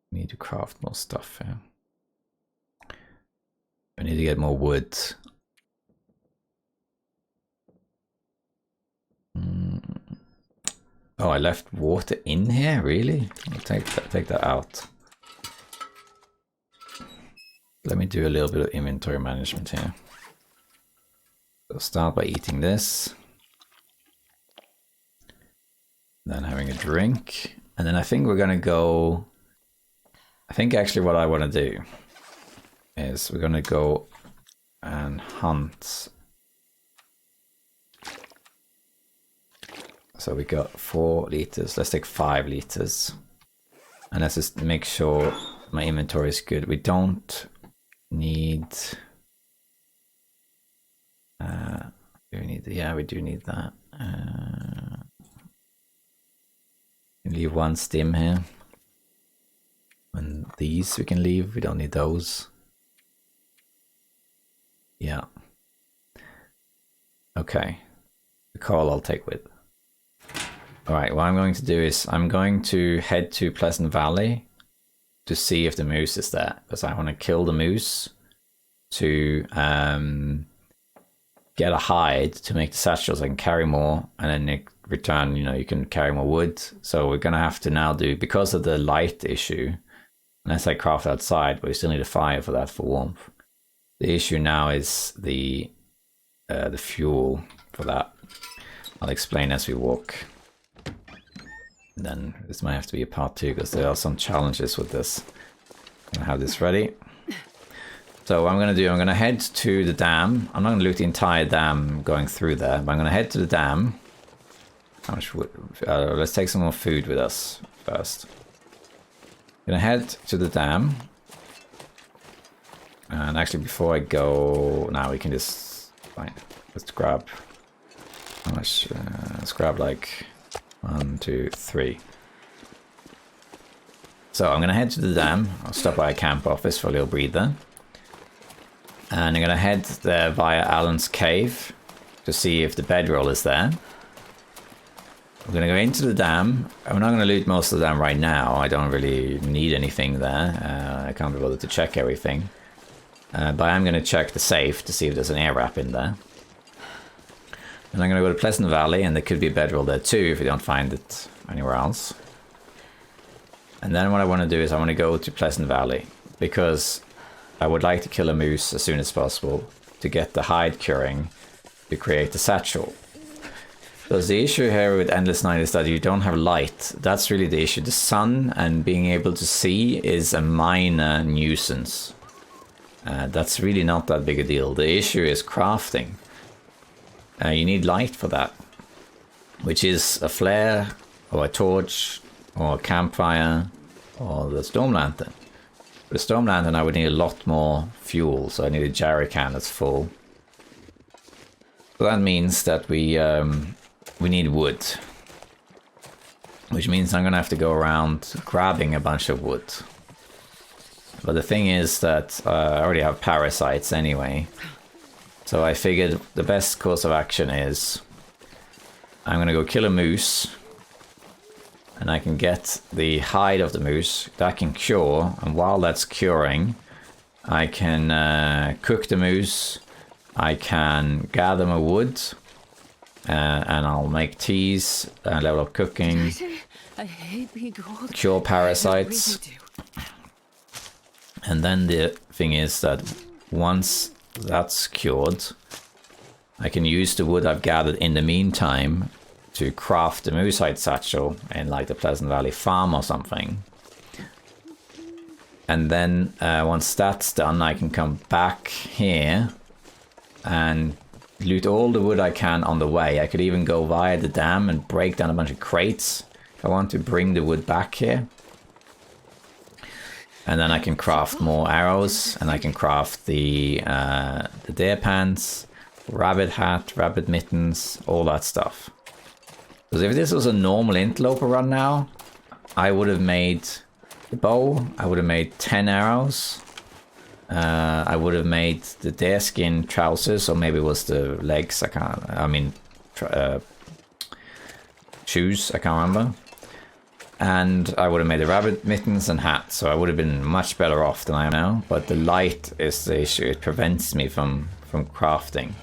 Need to craft more stuff here. I need to get more wood. Oh, I left water in here? Really? I'll take that out. Let me do a little bit of inventory management here. So start by eating this. Then having a drink. And then I think we're gonna go... I think actually what I want to do is we're gonna go and hunt. So we got 4 liters. Let's take 5 liters. And let's just make sure my inventory is good. We don't need... we need need, yeah, we do need that. Leave one stim here. And these we can leave, we don't need those. Yeah. Okay. The coal I'll take with. Alright, what I'm going to do is I'm going to head to Pleasant Valley to see if the moose is there. Because I want to kill the moose to get a hide to make the satchels. I can carry more, and then in return, you know, you can carry more wood. So we're gonna have to now do, because of the light issue, unless I craft outside, but we still need a fire for that for warmth. The issue now is the fuel for that. I'll explain as we walk. And then this might have to be a part 2 because there are some challenges with this. I'm gonna have this ready. So what I'm going to do, I'm going to head to the dam. I'm not going to loot the entire dam going through there, but I'm going to head to the dam. How much wood? Let's take some more food with us first. I'm going to head to the dam. And actually before I go, now we can just, fine, let's grab, how much? Let's grab like 1, 2, 3. So I'm going to head to the dam. I'll stop by a camp office for a little breather. And I'm going to head there via Alan's cave to see if the bedroll is there. We're going to go into the dam. I'm not going to loot most of the dam right now. I don't really need anything there. I can't be bothered to check everything. But I'm going to check the safe to see if there's an air wrap in there. And I'm going to go to Pleasant Valley, and there could be a bedroll there too if we don't find it anywhere else. And then what I want to do is I want to go to Pleasant Valley because I would like to kill a moose as soon as possible to get the hide curing to create the satchel. Because the issue here with Endless Night is that you don't have light. That's really the issue. The sun and being able to see is a minor nuisance. That's really not that big a deal. The issue is crafting. You need light for that, which is a flare or a torch or a campfire or the storm lantern. For the storm lantern, I would need a lot more fuel, so I need a jerry can that's full. So that means that we need wood, which means I'm gonna have to go around grabbing a bunch of wood. But the thing is that I already have parasites anyway, so I figured the best course of action is I'm gonna go kill a moose. And I can get the hide of the moose, that can cure, and while that's curing, I can cook the moose, I can gather more wood, and I'll make teas, level up cooking, I hate being cold. cure parasites. And then the thing is that once that's cured, I can use the wood I've gathered in the meantime to craft the moose hide satchel in like the Pleasant Valley farm or something. And then once that's done, I can come back here and loot all the wood I can on the way. I could even go via the dam and break down a bunch of crates if I want to bring the wood back here. And then I can craft more arrows, and I can craft the deer pants, rabbit hat, rabbit mittens, all that stuff. Because if this was a normal interloper run now, I would have made the bow, I would have made 10 arrows, I would have made the deer skin trousers, or maybe it was the legs, shoes, I can't remember. And I would have made the rabbit mittens and hat, so I would have been much better off than I am now. But the light is the issue, it prevents me from crafting.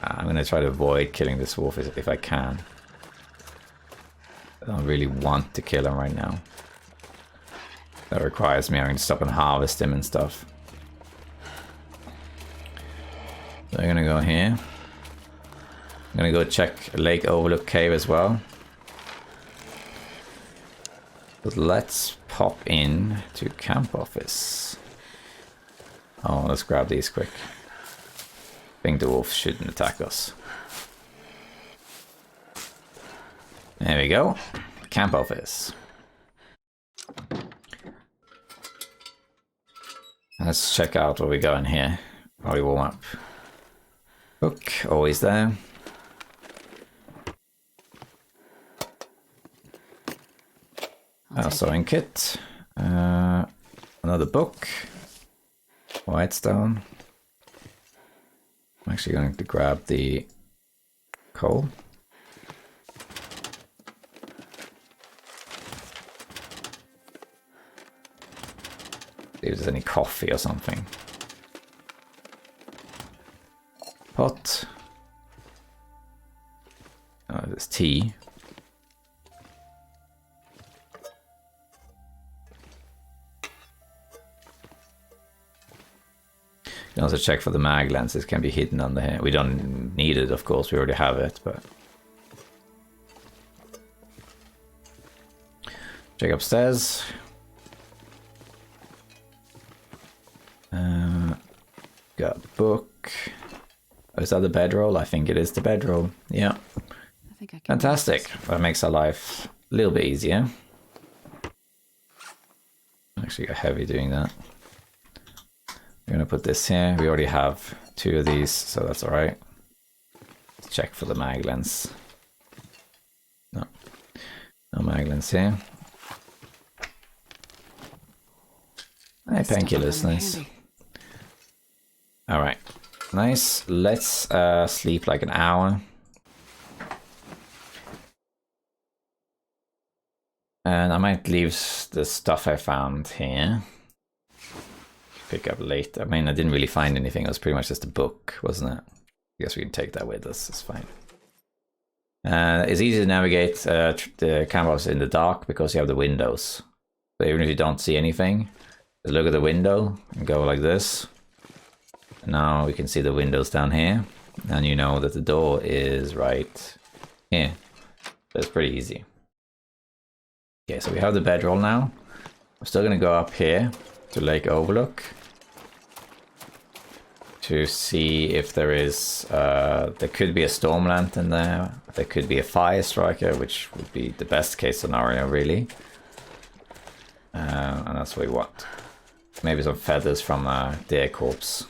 I'm going to try to avoid killing this wolf if I can. I don't really want to kill him right now. That requires me having to stop and harvest him and stuff. So I'm going to go here. I'm going to go check Lake Overlook Cave as well. But let's pop in to camp office. Oh, let's grab these quick. I think the wolf shouldn't attack us. There we go. Camp office. Let's check out what we got in here while we warm up. Book, always there. Sewing kit. Another book. Whitestone. I'm actually going to grab the coal. See if there's any coffee or something. Pot. Oh, there's tea. You can also check for the mag lenses, can be hidden under here. We don't need it, of course, we already have it, but... Check upstairs. Got a book. Oh, is that the bedroll? I think it is the bedroll. Yeah. I think I can. Fantastic. That makes our life a little bit easier. Actually got heavy doing that. We're gonna put this here. We already have 2 of these, so that's alright. Let's check for the mag lens. No. No mag lens here. Hey, painkillers, nice. Alright. Nice. Let's sleep like an hour. And I might leave the stuff I found here. Pick up later. I mean, I didn't really find anything. It was pretty much just a book, wasn't it? I guess we can take that with us. It's fine. It's easy to navigate the camphouse in the dark because you have the windows. So even if you don't see anything, just look at the window and go like this. And now we can see the windows down here. And you know that the door is right here. So it's pretty easy. Okay, so we have the bedroll now. I'm still going to go up here to Lake Overlook to see if there is, there could be a storm lantern there. There could be a fire striker, which would be the best case scenario, really. And that's what we want. Maybe some feathers from a deer corpse.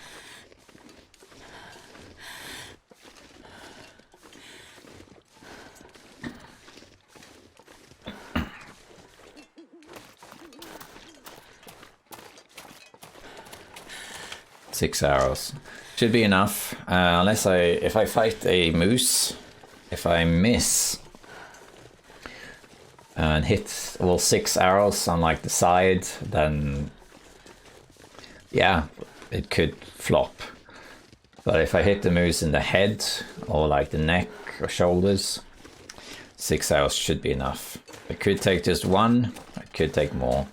Six arrows should be enough, unless if I fight a moose, if I miss and hit all 6 arrows on like the side, then yeah, it could flop. But if I hit the moose in the head or like the neck or shoulders, 6 arrows should be enough. It could take just 1, it could take more.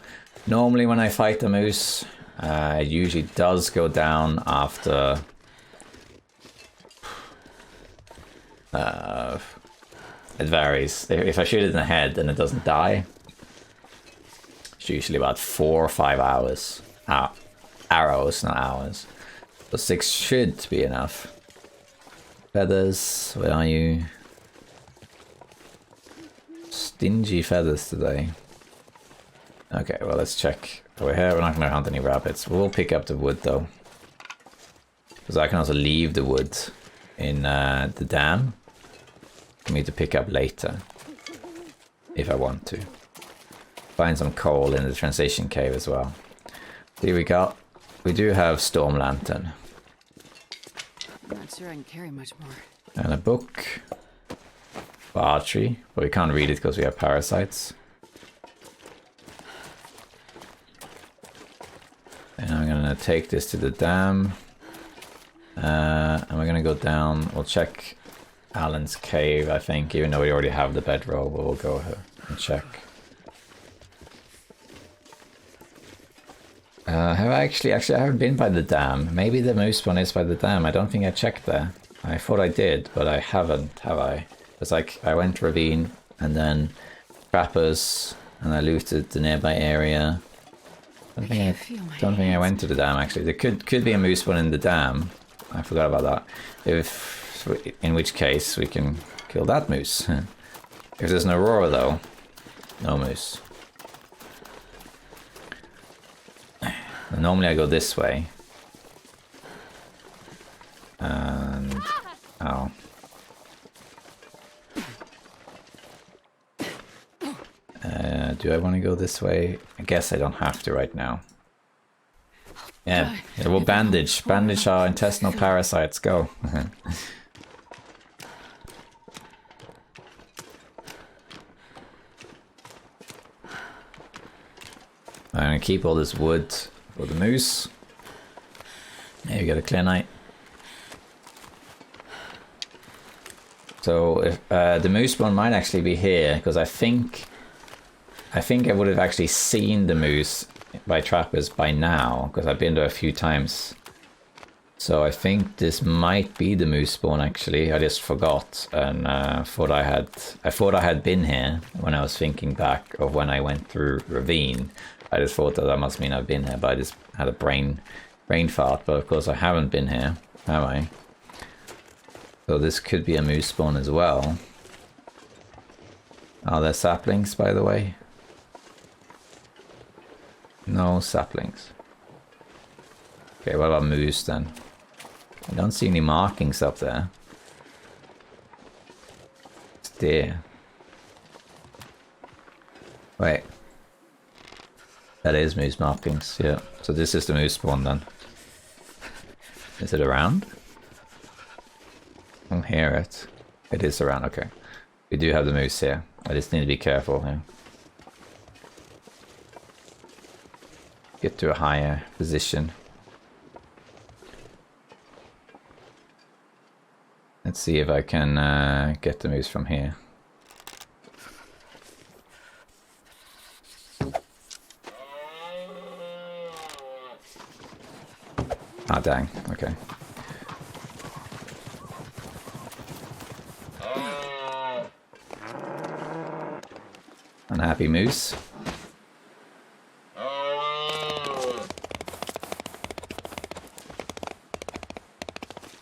Normally when I fight a moose, it usually does go down after it varies. If I shoot it in the head and it doesn't die, it's usually about 4 or 5 hours. Arrows, not hours. So 6 should be enough. Feathers, where are you? Stingy feathers today. Okay, well let's check. Over here, we're not going to hunt any rabbits. We'll pick up the wood though. Because I can also leave the wood in the dam for me to pick up later. If I want to. Find some coal in the transition cave as well. Here we go. We do have Storm Lantern. I'm not sure I can carry much more. And a book. For archery. But we can't read it because we have parasites. And I'm gonna take this to the dam. And we're gonna go down. We'll check Alan's cave, I think, even though we already have the bedroll, but we'll go here and check. Have I actually I haven't been by the dam. Maybe the moose one is by the dam. I don't think I checked there. I thought I did, but I haven't, have I? It's like I went ravine and then trappers and I looted the nearby area. I don't think I went to the dam actually. There could be a moose one in the dam. I forgot about that. In which case we can kill that moose. If there's an aurora though, no moose. Normally I go this way. And go this way? I guess I don't have to right now. Yeah, we'll bandage. Bandage our intestinal parasites. Go. I'm gonna keep all this wood for the moose. There you got a clear night. So if the moose one might actually be here, because I think I would have actually seen the moose by trappers by now, because I've been there a few times. So I think this might be the moose spawn actually. I just forgot and thought I had been here when I was thinking back of when I went through Ravine. I just thought that must mean I've been here, but I just had a brain fart. But of course I haven't been here, have I? So this could be a moose spawn as well. Are there saplings, by the way? No saplings. Okay, what about moose then? I don't see any markings up there. It's deer. Wait. That is moose markings, yeah. So this is the moose spawn then. Is it around? I don't hear it. It is around, okay. We do have the moose here. I just need to be careful here. Get to a higher position. Let's see if I can get the moose from here. Ah, dang. Okay. Unhappy moose.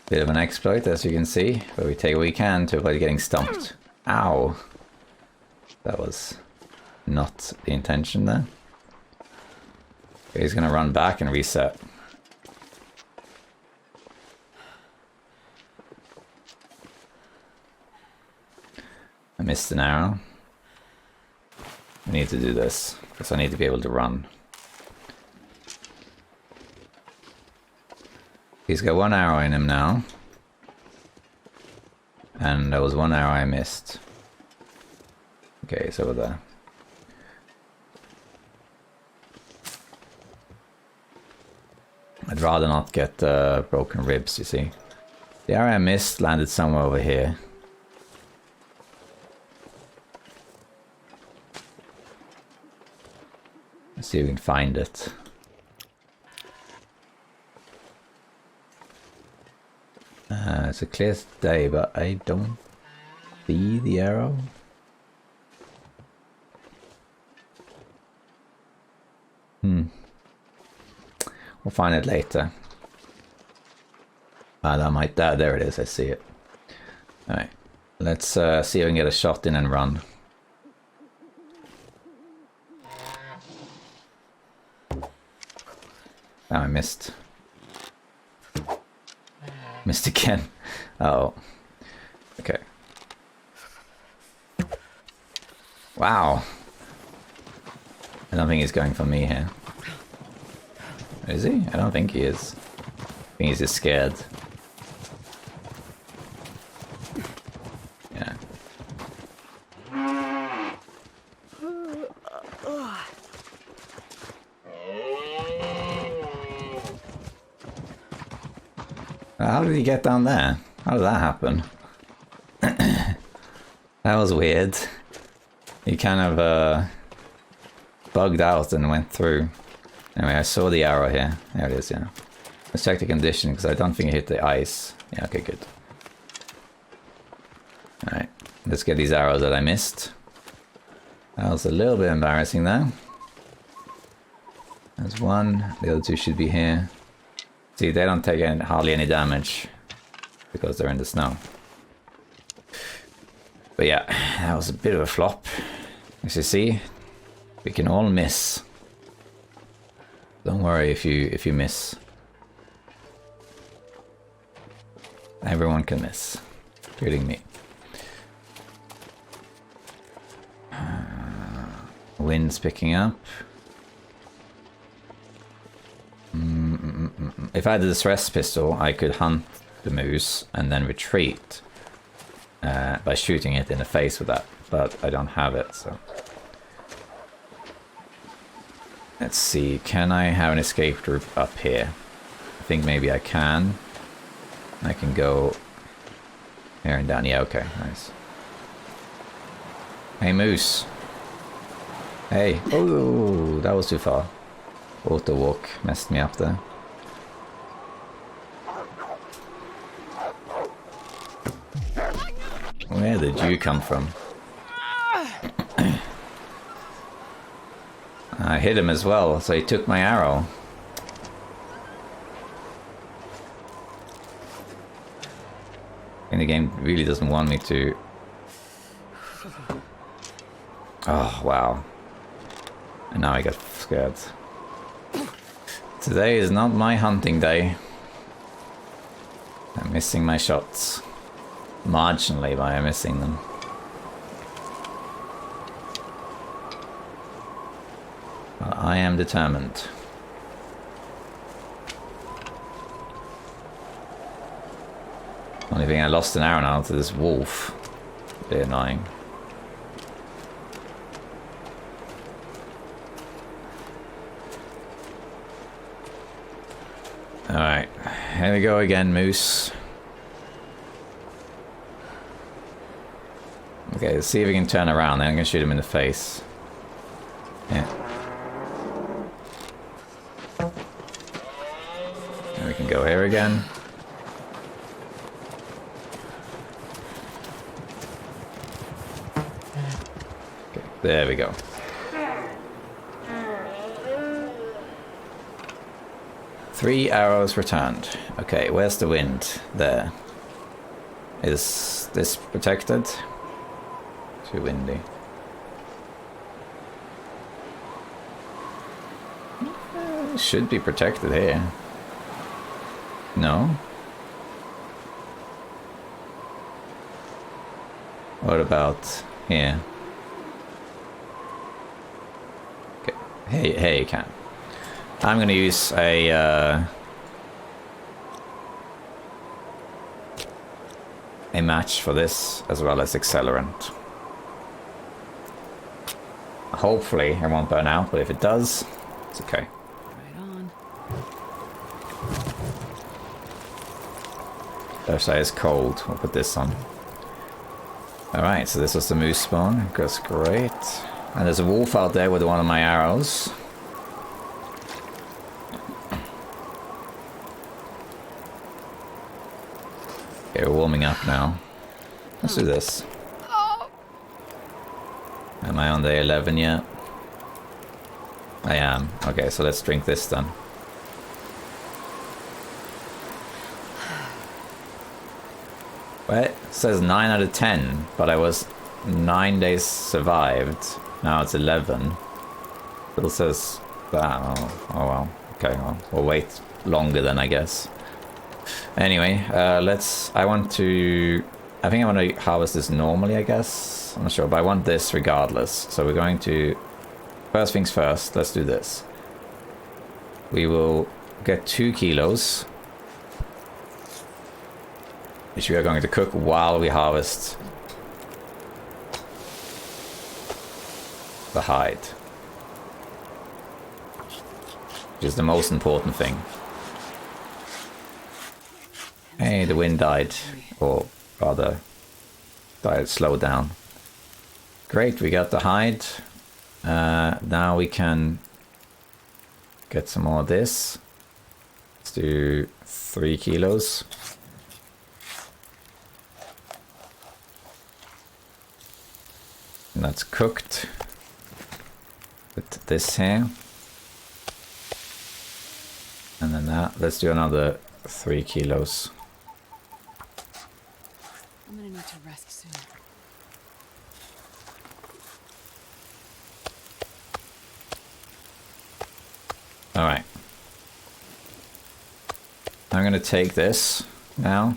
Bit of an exploit, as you can see, but we take what we can to avoid getting stumped. Ow! That was not the intention there. Okay, he's gonna run back and reset. I missed an arrow. I need to do this, because I need to be able to run. He's got one arrow in him now. And there was one arrow I missed. Okay, it's over there. I'd rather not get broken ribs, you see. The arrow I missed landed somewhere over here. Let's see if we can find it. It's a clear day, but I don't see the arrow. We'll find it later. There it is, I see it. Alright, let's see if we can get a shot in and run. Oh, I missed. Missed again. Oh. Okay. Wow. I don't think he's going for me here. Is he? I don't think he is. I think he's just scared. Yeah. How did he get down there? How did that happen? That was weird. He kind of bugged out and went through. Anyway, I saw the arrow here. There it is, yeah. Let's check the condition, because I don't think it hit the ice. Yeah, okay, good. Alright, let's get these arrows that I missed. That was a little bit embarrassing there. There's one, the other two should be here. See, they don't take hardly any damage, because they're in the snow. But yeah, that was a bit of a flop. As you see, we can all miss. Don't worry if you miss. Everyone can miss, including me. Wind's picking up. If I had this rest pistol, I could hunt the moose and then retreat by shooting it in the face with that, but I don't have it, so... Let's see, can I have an escape route up here? I think maybe I can. I can go here and down. Yeah, okay, nice. Hey, moose. Hey. Oh, that was too far. Auto walk messed me up there. Where did you come from? I hit him as well, so he took my arrow. And the game really doesn't want me to... Oh, wow. And now I got scared. Today is not my hunting day. I'm missing my shots. Marginally, but I'm missing them. But I am determined. Only thing, I lost an arrow now to this wolf. A bit annoying. Alright, here we go again, moose. Okay, let's see if we can turn around, then I'm gonna shoot him in the face. Yeah. And we can go here again. Okay, there we go. Three arrows returned. Okay, where's the wind? There. Is this protected? Too windy. It should be protected here. No? What about here? Okay. Hey, you can. I'm gonna use a match for this, as well as accelerant. Hopefully it won't burn out, but if it does, it's okay. Right on. Left side is cold. We'll put this on. Alright, so this was the moose spawn. That's great. And there's a wolf out there with one of my arrows. Okay, we're warming up now. Let's do this. Am I on day 11 yet? I am. Okay, so let's drink this then. Well, it says 9 out of 10, but I was 9 days survived. Now it's 11. Still says that. Oh well. Okay, well, we'll wait longer then, I guess. Anyway, I want to harvest this normally, I guess. I'm not sure, but I want this regardless. So we're going to, first things first, let's do this. We will get 2 kilos, which we are going to cook while we harvest the hide, which is the most important thing. Hey, the wind died, or rather, slowed down. Great, we got the hide. Now we can get some more of this. Let's do 3 kilos. And that's cooked. Put this here. And then that. Let's do another 3 kilos. I'm gonna need to rest soon. Alright. I'm gonna take this now.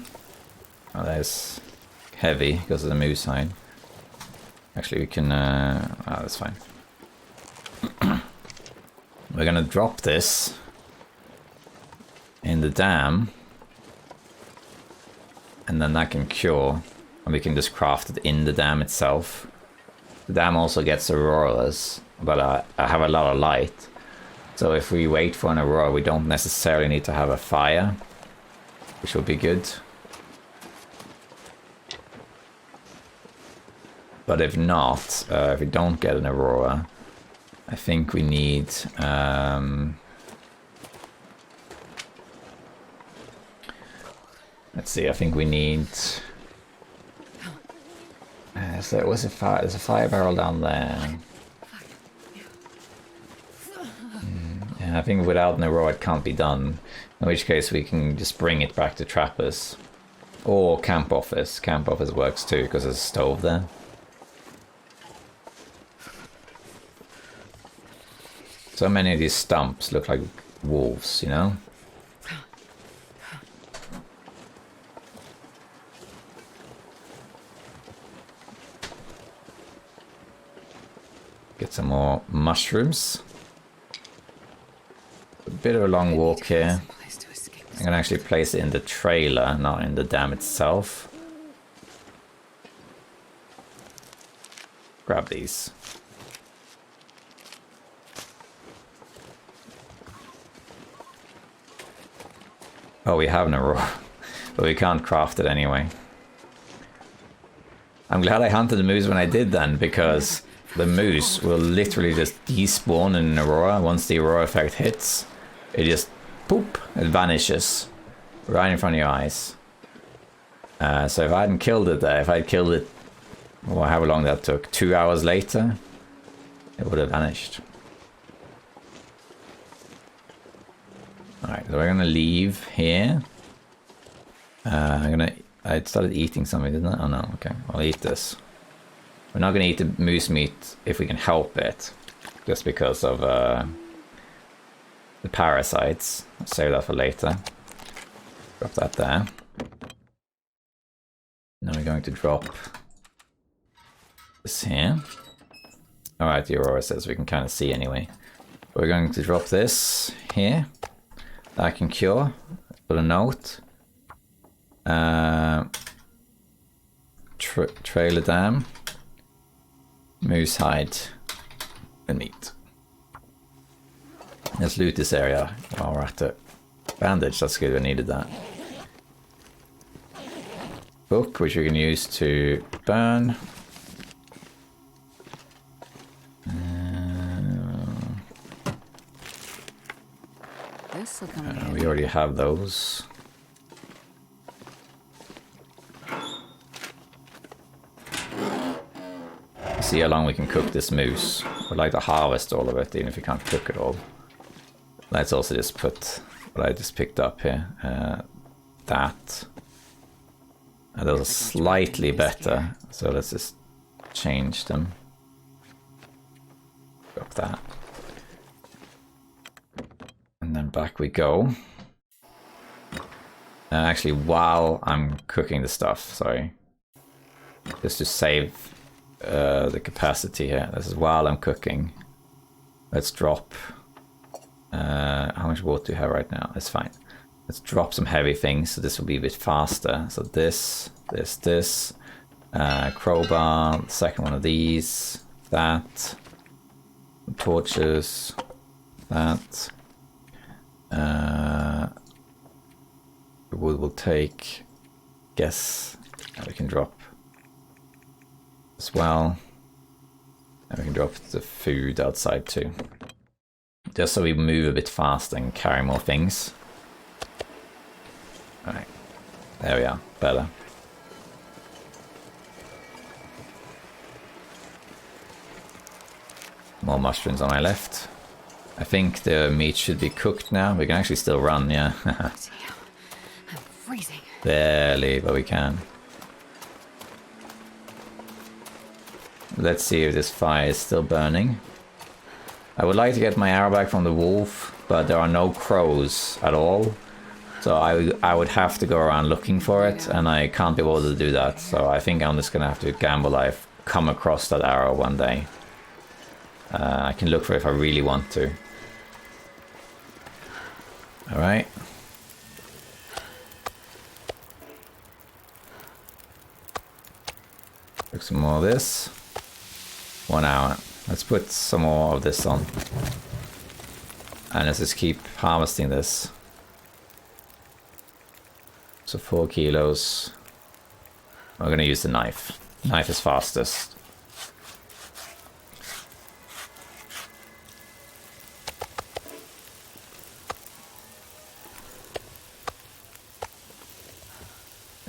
Oh, that's heavy because of the moose hide. Actually, we can... oh, that's fine. We're gonna drop this in the dam, and then that can cure, and we can just craft it in the dam itself. The dam also gets auroras, but I have a lot of light, so if we wait for an aurora, we don't necessarily need to have a fire, which would be good. But if not, if we don't get an aurora, I think we need let's see, I think we need so there's a fire barrel down there. Yeah, I think without an aurora it can't be done, in which case we can just bring it back to Trappers or camp office. Camp office works too because there's a stove there. So many of these stumps look like wolves, you know? Get some more mushrooms. A bit of a long walk here. I'm gonna actually place it in the trailer, not in the dam itself. Grab these. Oh, we have an aurora, but we can't craft it anyway. I'm glad I hunted the moose when I did then, because the moose will literally just despawn in an aurora. Once the aurora effect hits, it just poop, it vanishes right in front of your eyes. So if I hadn't killed it there, if I'd killed it, well, however long that took, 2 hours later, it would have vanished. Alright, so we're gonna leave here. I started eating something, didn't I? Oh no, okay, I'll eat this. We're not gonna eat the moose meat if we can help it, just because of the parasites. I'll save that for later. Drop that there. Now we're going to drop this here. Alright, the aurora says we can kind of see anyway. We're going to drop this here. That can cure. Put a note. Trailer dam. Moose hide. And meat. Let's loot this area while we're at it. Bandage, that's good, we needed that. Book, which we can use to burn. We already have those. See how long we can cook this moose. We'd like to harvest all of it, even if we can't cook it all. Let's also just put what I just picked up here. That. And those are slightly better, so let's just change them. Drop that. And then back we go. Actually, while I'm cooking the stuff, sorry. Just to save the capacity here. This is while I'm cooking. Let's drop... how much water do you have right now? That's fine. Let's drop some heavy things, so this will be a bit faster. So this. Crowbar, the second one of these. That. Torches. That. Wood will take, guess, we can drop as well, and we can drop the food outside too, just so we move a bit faster and carry more things. Alright, there we are, better. More mushrooms on my left. I think the meat should be cooked now. We can actually still run, yeah. I'm freezing. Barely, but we can. Let's see if this fire is still burning. I would like to get my arrow back from the wolf, but there are no crows at all. So I would have to go around looking for it, and I can't be able to do that. So I think I'm just going to have to gamble I've come across that arrow one day. I can look for it if I really want to. Alright. Took some more of this. 1 hour. Let's put some more of this on. And let's just keep harvesting this. So 4 kilos. We're gonna use the knife. Knife is fastest.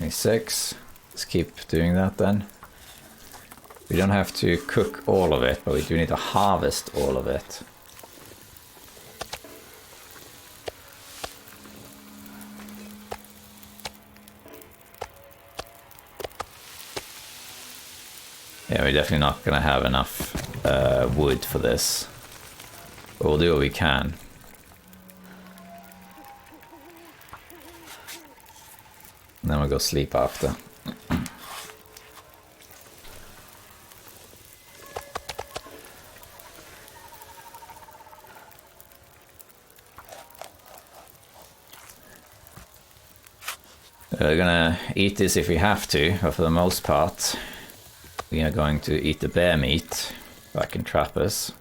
Six. Let's keep doing that then. We don't have to cook all of it, but we do need to harvest all of it. Yeah, we're definitely not going to have enough wood for this. But we'll do what we can. And then we'll go sleep after. We're gonna eat this if we have to, but for the most part, we are going to eat the bear meat back in Trappers.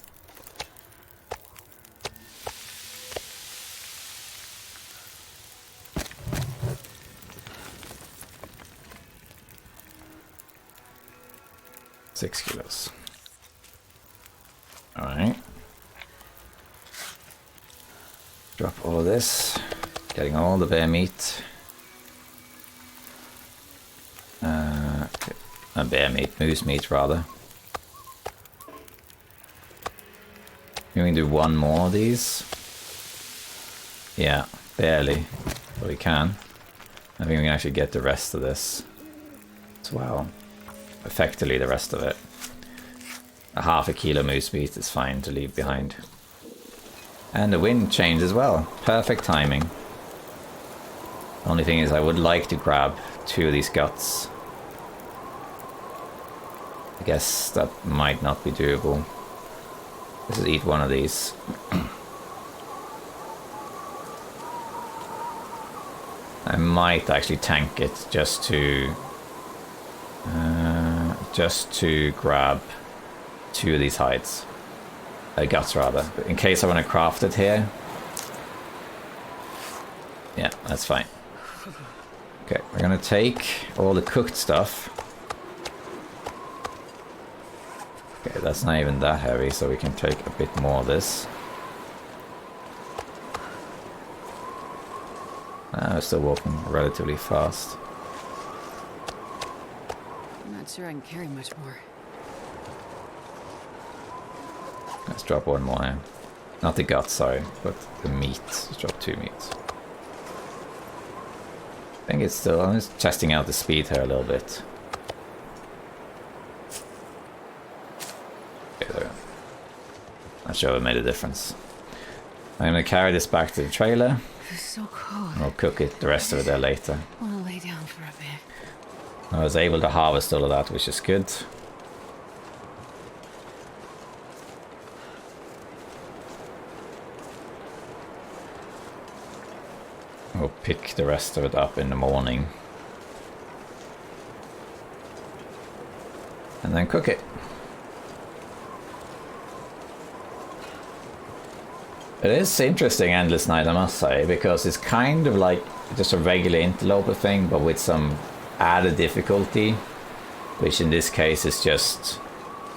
Six kilos. Alright. Drop all of this. Getting all the bear meat. Bear meat, moose meat rather. We can do one more of these. Yeah, barely, but we can. I think we can actually get the rest of this as well. Effectively the rest of it. A half a kilo moose meat is fine to leave behind. And the wind changed as well. Perfect timing. Only thing is I would like to grab 2 of these guts. I guess that might not be doable. Let's just eat one of these. I might actually tank it just to grab 2 of these hides. Guts rather, but in case I want to craft it here. Yeah, that's fine. Okay, we're gonna take all the cooked stuff. Okay, that's not even that heavy, so we can take a bit more of this. We're still walking relatively fast. I'm not sure I can carry much more. Let's drop one more in. Not the guts, sorry, but the meat. Let's drop 2 meats. I think it's still... I'm just testing out the speed here a little bit. Okay, there. Not sure if it made a difference. I'm going to carry this back to the trailer. It's so cold. And we'll cook it, the rest of it there later. I want to lay down for a bit. I was able to harvest all of that, which is good. We'll pick the rest of it up in the morning. And then cook it. It is interesting Endless Night, I must say, because it's kind of like just a regular Interloper thing, but with some added difficulty, which in this case is just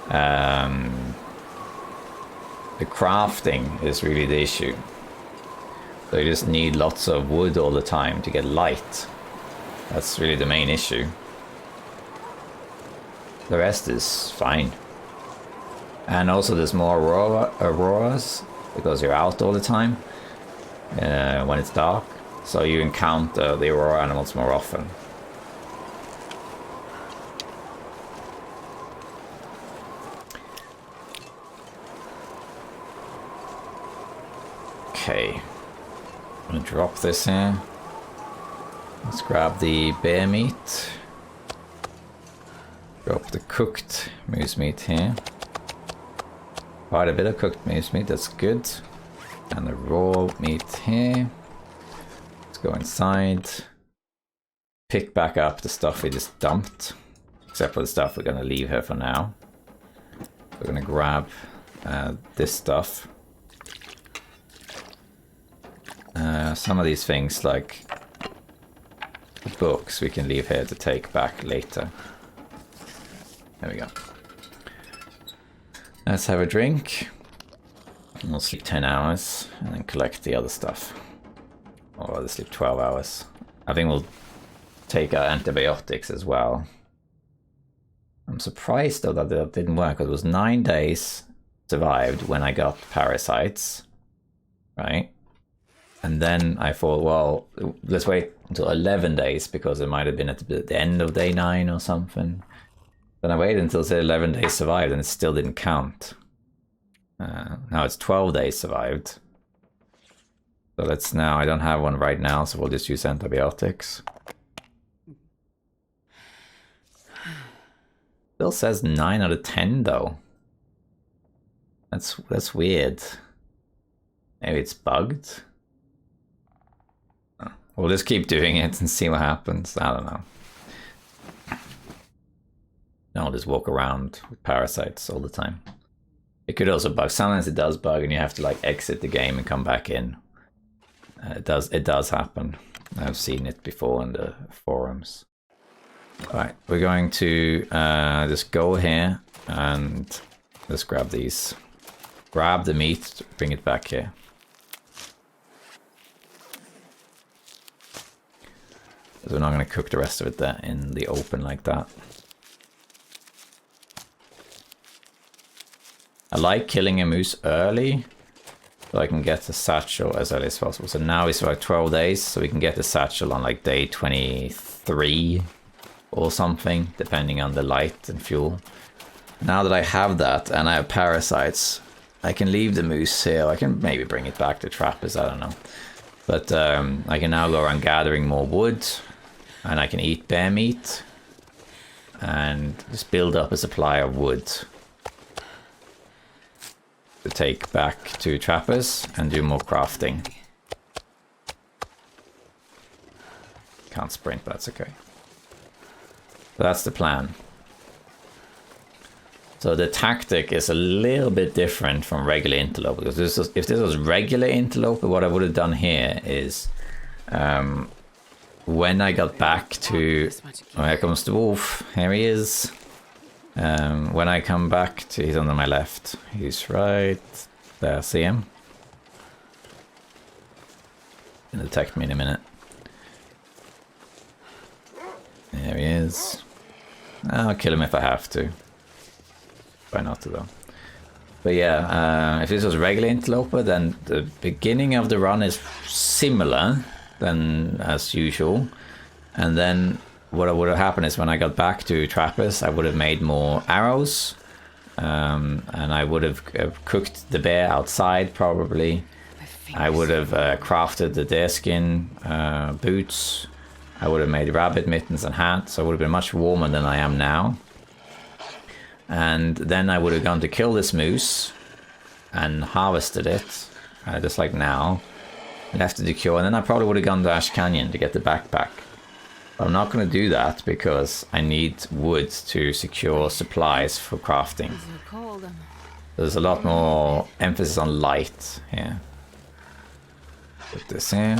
the crafting is really the issue. So you just need lots of wood all the time to get light. That's really the main issue. The rest is fine. And also there's more auroras, because you're out all the time when it's dark. So you encounter the aurora animals more often. Okay. I'm gonna drop this here. Let's grab the bear meat. Drop the cooked moose meat here. Quite a bit of cooked moose meat, that's good. And the raw meat here. go inside. Pick back up the stuff we just dumped. Except for the stuff we're going to leave here for now. We're going to grab this stuff. Some of these things, like the books, we can leave here to take back later. There we go. Let's have a drink. And we'll sleep 10 hours and then collect the other stuff. Or rather sleep 12 hours. I think we'll take our antibiotics as well. I'm surprised though that it didn't work. It was 9 days survived when I got parasites. Right? And then I thought, well, let's wait until 11 days because it might have been at the end of day 9 or something. Then I waited until the 11 days survived and it still didn't count. Now it's 12 days survived. So let's now, I don't have one right now, so we'll just use antibiotics. Still says 9 out of 10 though. That's weird. Maybe it's bugged. We'll just keep doing it and see what happens. I don't know. No, I'll just walk around with parasites all the time. It could also bug. Sometimes it does bug and you have to like exit the game and come back in. It does happen. I've seen it before in the forums. Alright, we're going to just go here and just grab these. Grab the meat, bring it back here. Because we're not going to cook the rest of it there in the open like that. I like killing a moose early, so I can get the satchel as early as possible. So now it's like 12 days, so we can get the satchel on like day 23 or something, depending on the light and fuel. Now that I have that and I have parasites, I can leave the moose here. I can maybe bring it back to trappers, I don't know. But I can now go around gathering more wood, and I can eat bear meat and just build up a supply of wood to take back to trappers and do more crafting. Can't sprint, but that's okay. So that's the plan. So the tactic is a little bit different from regular Interloper, because if this was regular Interloper, what I would have done here is when I got back to... Oh, here comes the wolf. Here he is. When I come back to... He's on my left. He's right there. See him? He'll detect me in a minute. There he is. I'll kill him if I have to. Try not to though. But yeah, if this was regular Interloper, then the beginning of the run is similar than as usual. And then what would have happened is when I got back to trappers, I would have made more arrows. And I would have cooked the bear outside probably. I would have crafted the deerskin boots. I would have made rabbit mittens and hats. So I would have been much warmer than I am now. And then I would have gone to kill this moose and harvested it, just like now. Left it to cure, and then I probably would have gone to Ash Canyon to get the backpack. But I'm not going to do that because I need wood to secure supplies for crafting. There's a lot more emphasis on light here. Put this here.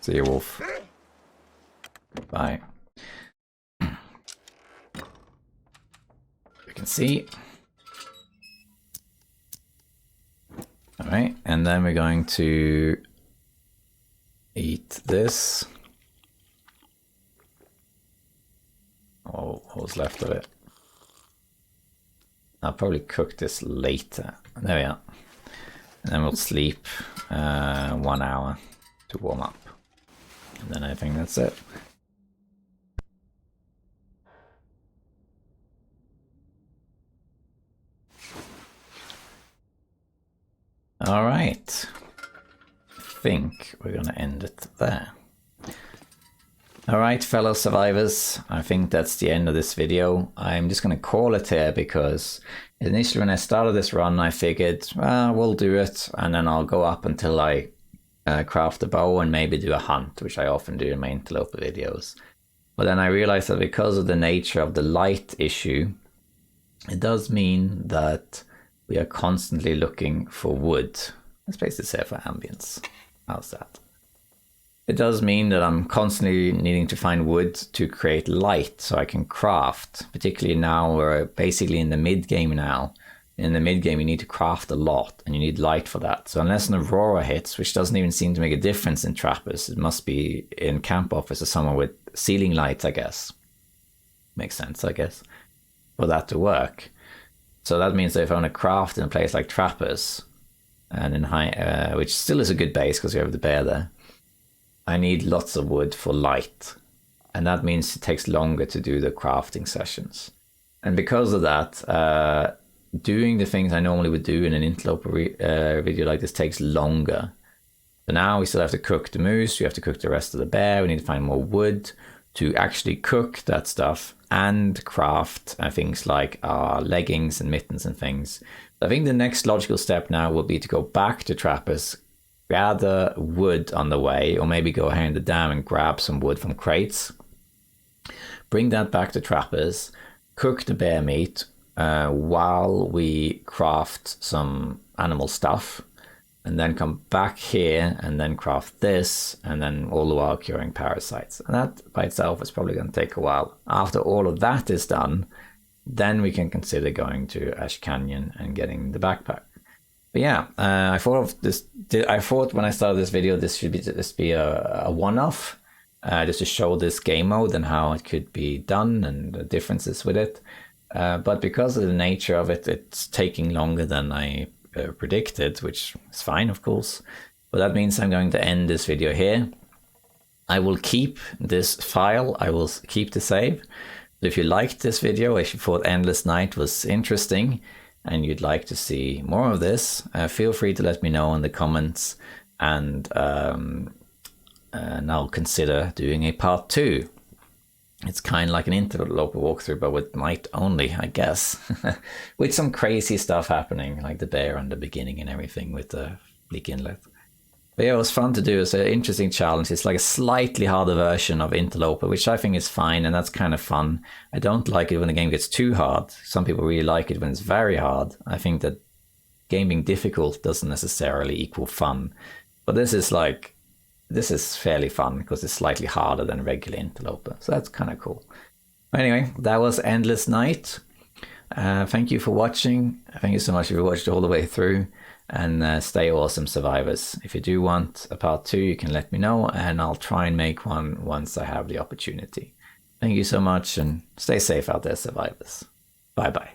See you, wolf. Bye. You can see. Alright, and then we're going to eat this. Oh, what was left of it? I'll probably cook this later. There we are. And then we'll sleep 1 hour to warm up. And then I think that's it. All right, I think we're going to end it there. Alright, fellow survivors, I think that's the end of this video. I'm just going to call it here because initially when I started this run I figured, well, we'll do it and then I'll go up until I craft a bow and maybe do a hunt, which I often do in my Interloper videos. But then I realized that because of the nature of the light issue, it does mean that we are constantly looking for wood. Let's place this here for ambience. How's that? It does mean that I'm constantly needing to find wood to create light so I can craft, particularly now we're basically in the mid game now. In the mid game you need to craft a lot and you need light for that. So unless an aurora hits, which doesn't even seem to make a difference in trappers, it must be in camp office or somewhere with ceiling lights, I guess. Makes sense, I guess, for that to work. So that means that if I want to craft in a place like trappers, and in high, which still is a good base because we have the bear there, I need lots of wood for light, and that means it takes longer to do the crafting sessions. And because of that, doing the things I normally would do in an Interloper video like this takes longer. So now we still have to cook the moose, we have to cook the rest of the bear, we need to find more wood to actually cook that stuff and craft things like leggings and mittens and things. I think the next logical step now will be to go back to trappers, gather wood on the way, or maybe go ahead in the dam and grab some wood from crates, bring that back to trappers, cook the bear meat while we craft some animal stuff, and then come back here and then craft this, and then all the while curing parasites. And that by itself is probably going to take a while. After all of that is done, then we can consider going to Ash Canyon and getting the backpack. But yeah, I thought of this. I thought when I started this video, this should be a one-off, just to show this game mode and how it could be done and the differences with it. But because of the nature of it, it's taking longer than I predicted, which is fine, of course. But that means I'm going to end this video here. I will keep this file. I will keep the save. If you liked this video, if you thought Endless Night was interesting, and you'd like to see more of this, feel free to let me know in the comments, and I'll consider doing a part 2. It's kind of like an Interloper walkthrough, but with night only, I guess. With some crazy stuff happening, like the bear on the beginning and everything with the bleak inlet. But yeah, it was fun to do. It's an interesting challenge. It's like a slightly harder version of Interloper, which I think is fine, and that's kind of fun. I don't like it when the game gets too hard. Some people really like it when it's very hard. I think that game being difficult doesn't necessarily equal fun. But this is fairly fun because it's slightly harder than regular Interloper. So that's kind of cool. Anyway, that was Endless Night. Thank you for watching. Thank you so much if you watched all the way through. And stay awesome, survivors. If you do want a part 2, you can let me know, and I'll try and make one once I have the opportunity. Thank you so much, and stay safe out there, survivors. Bye-bye.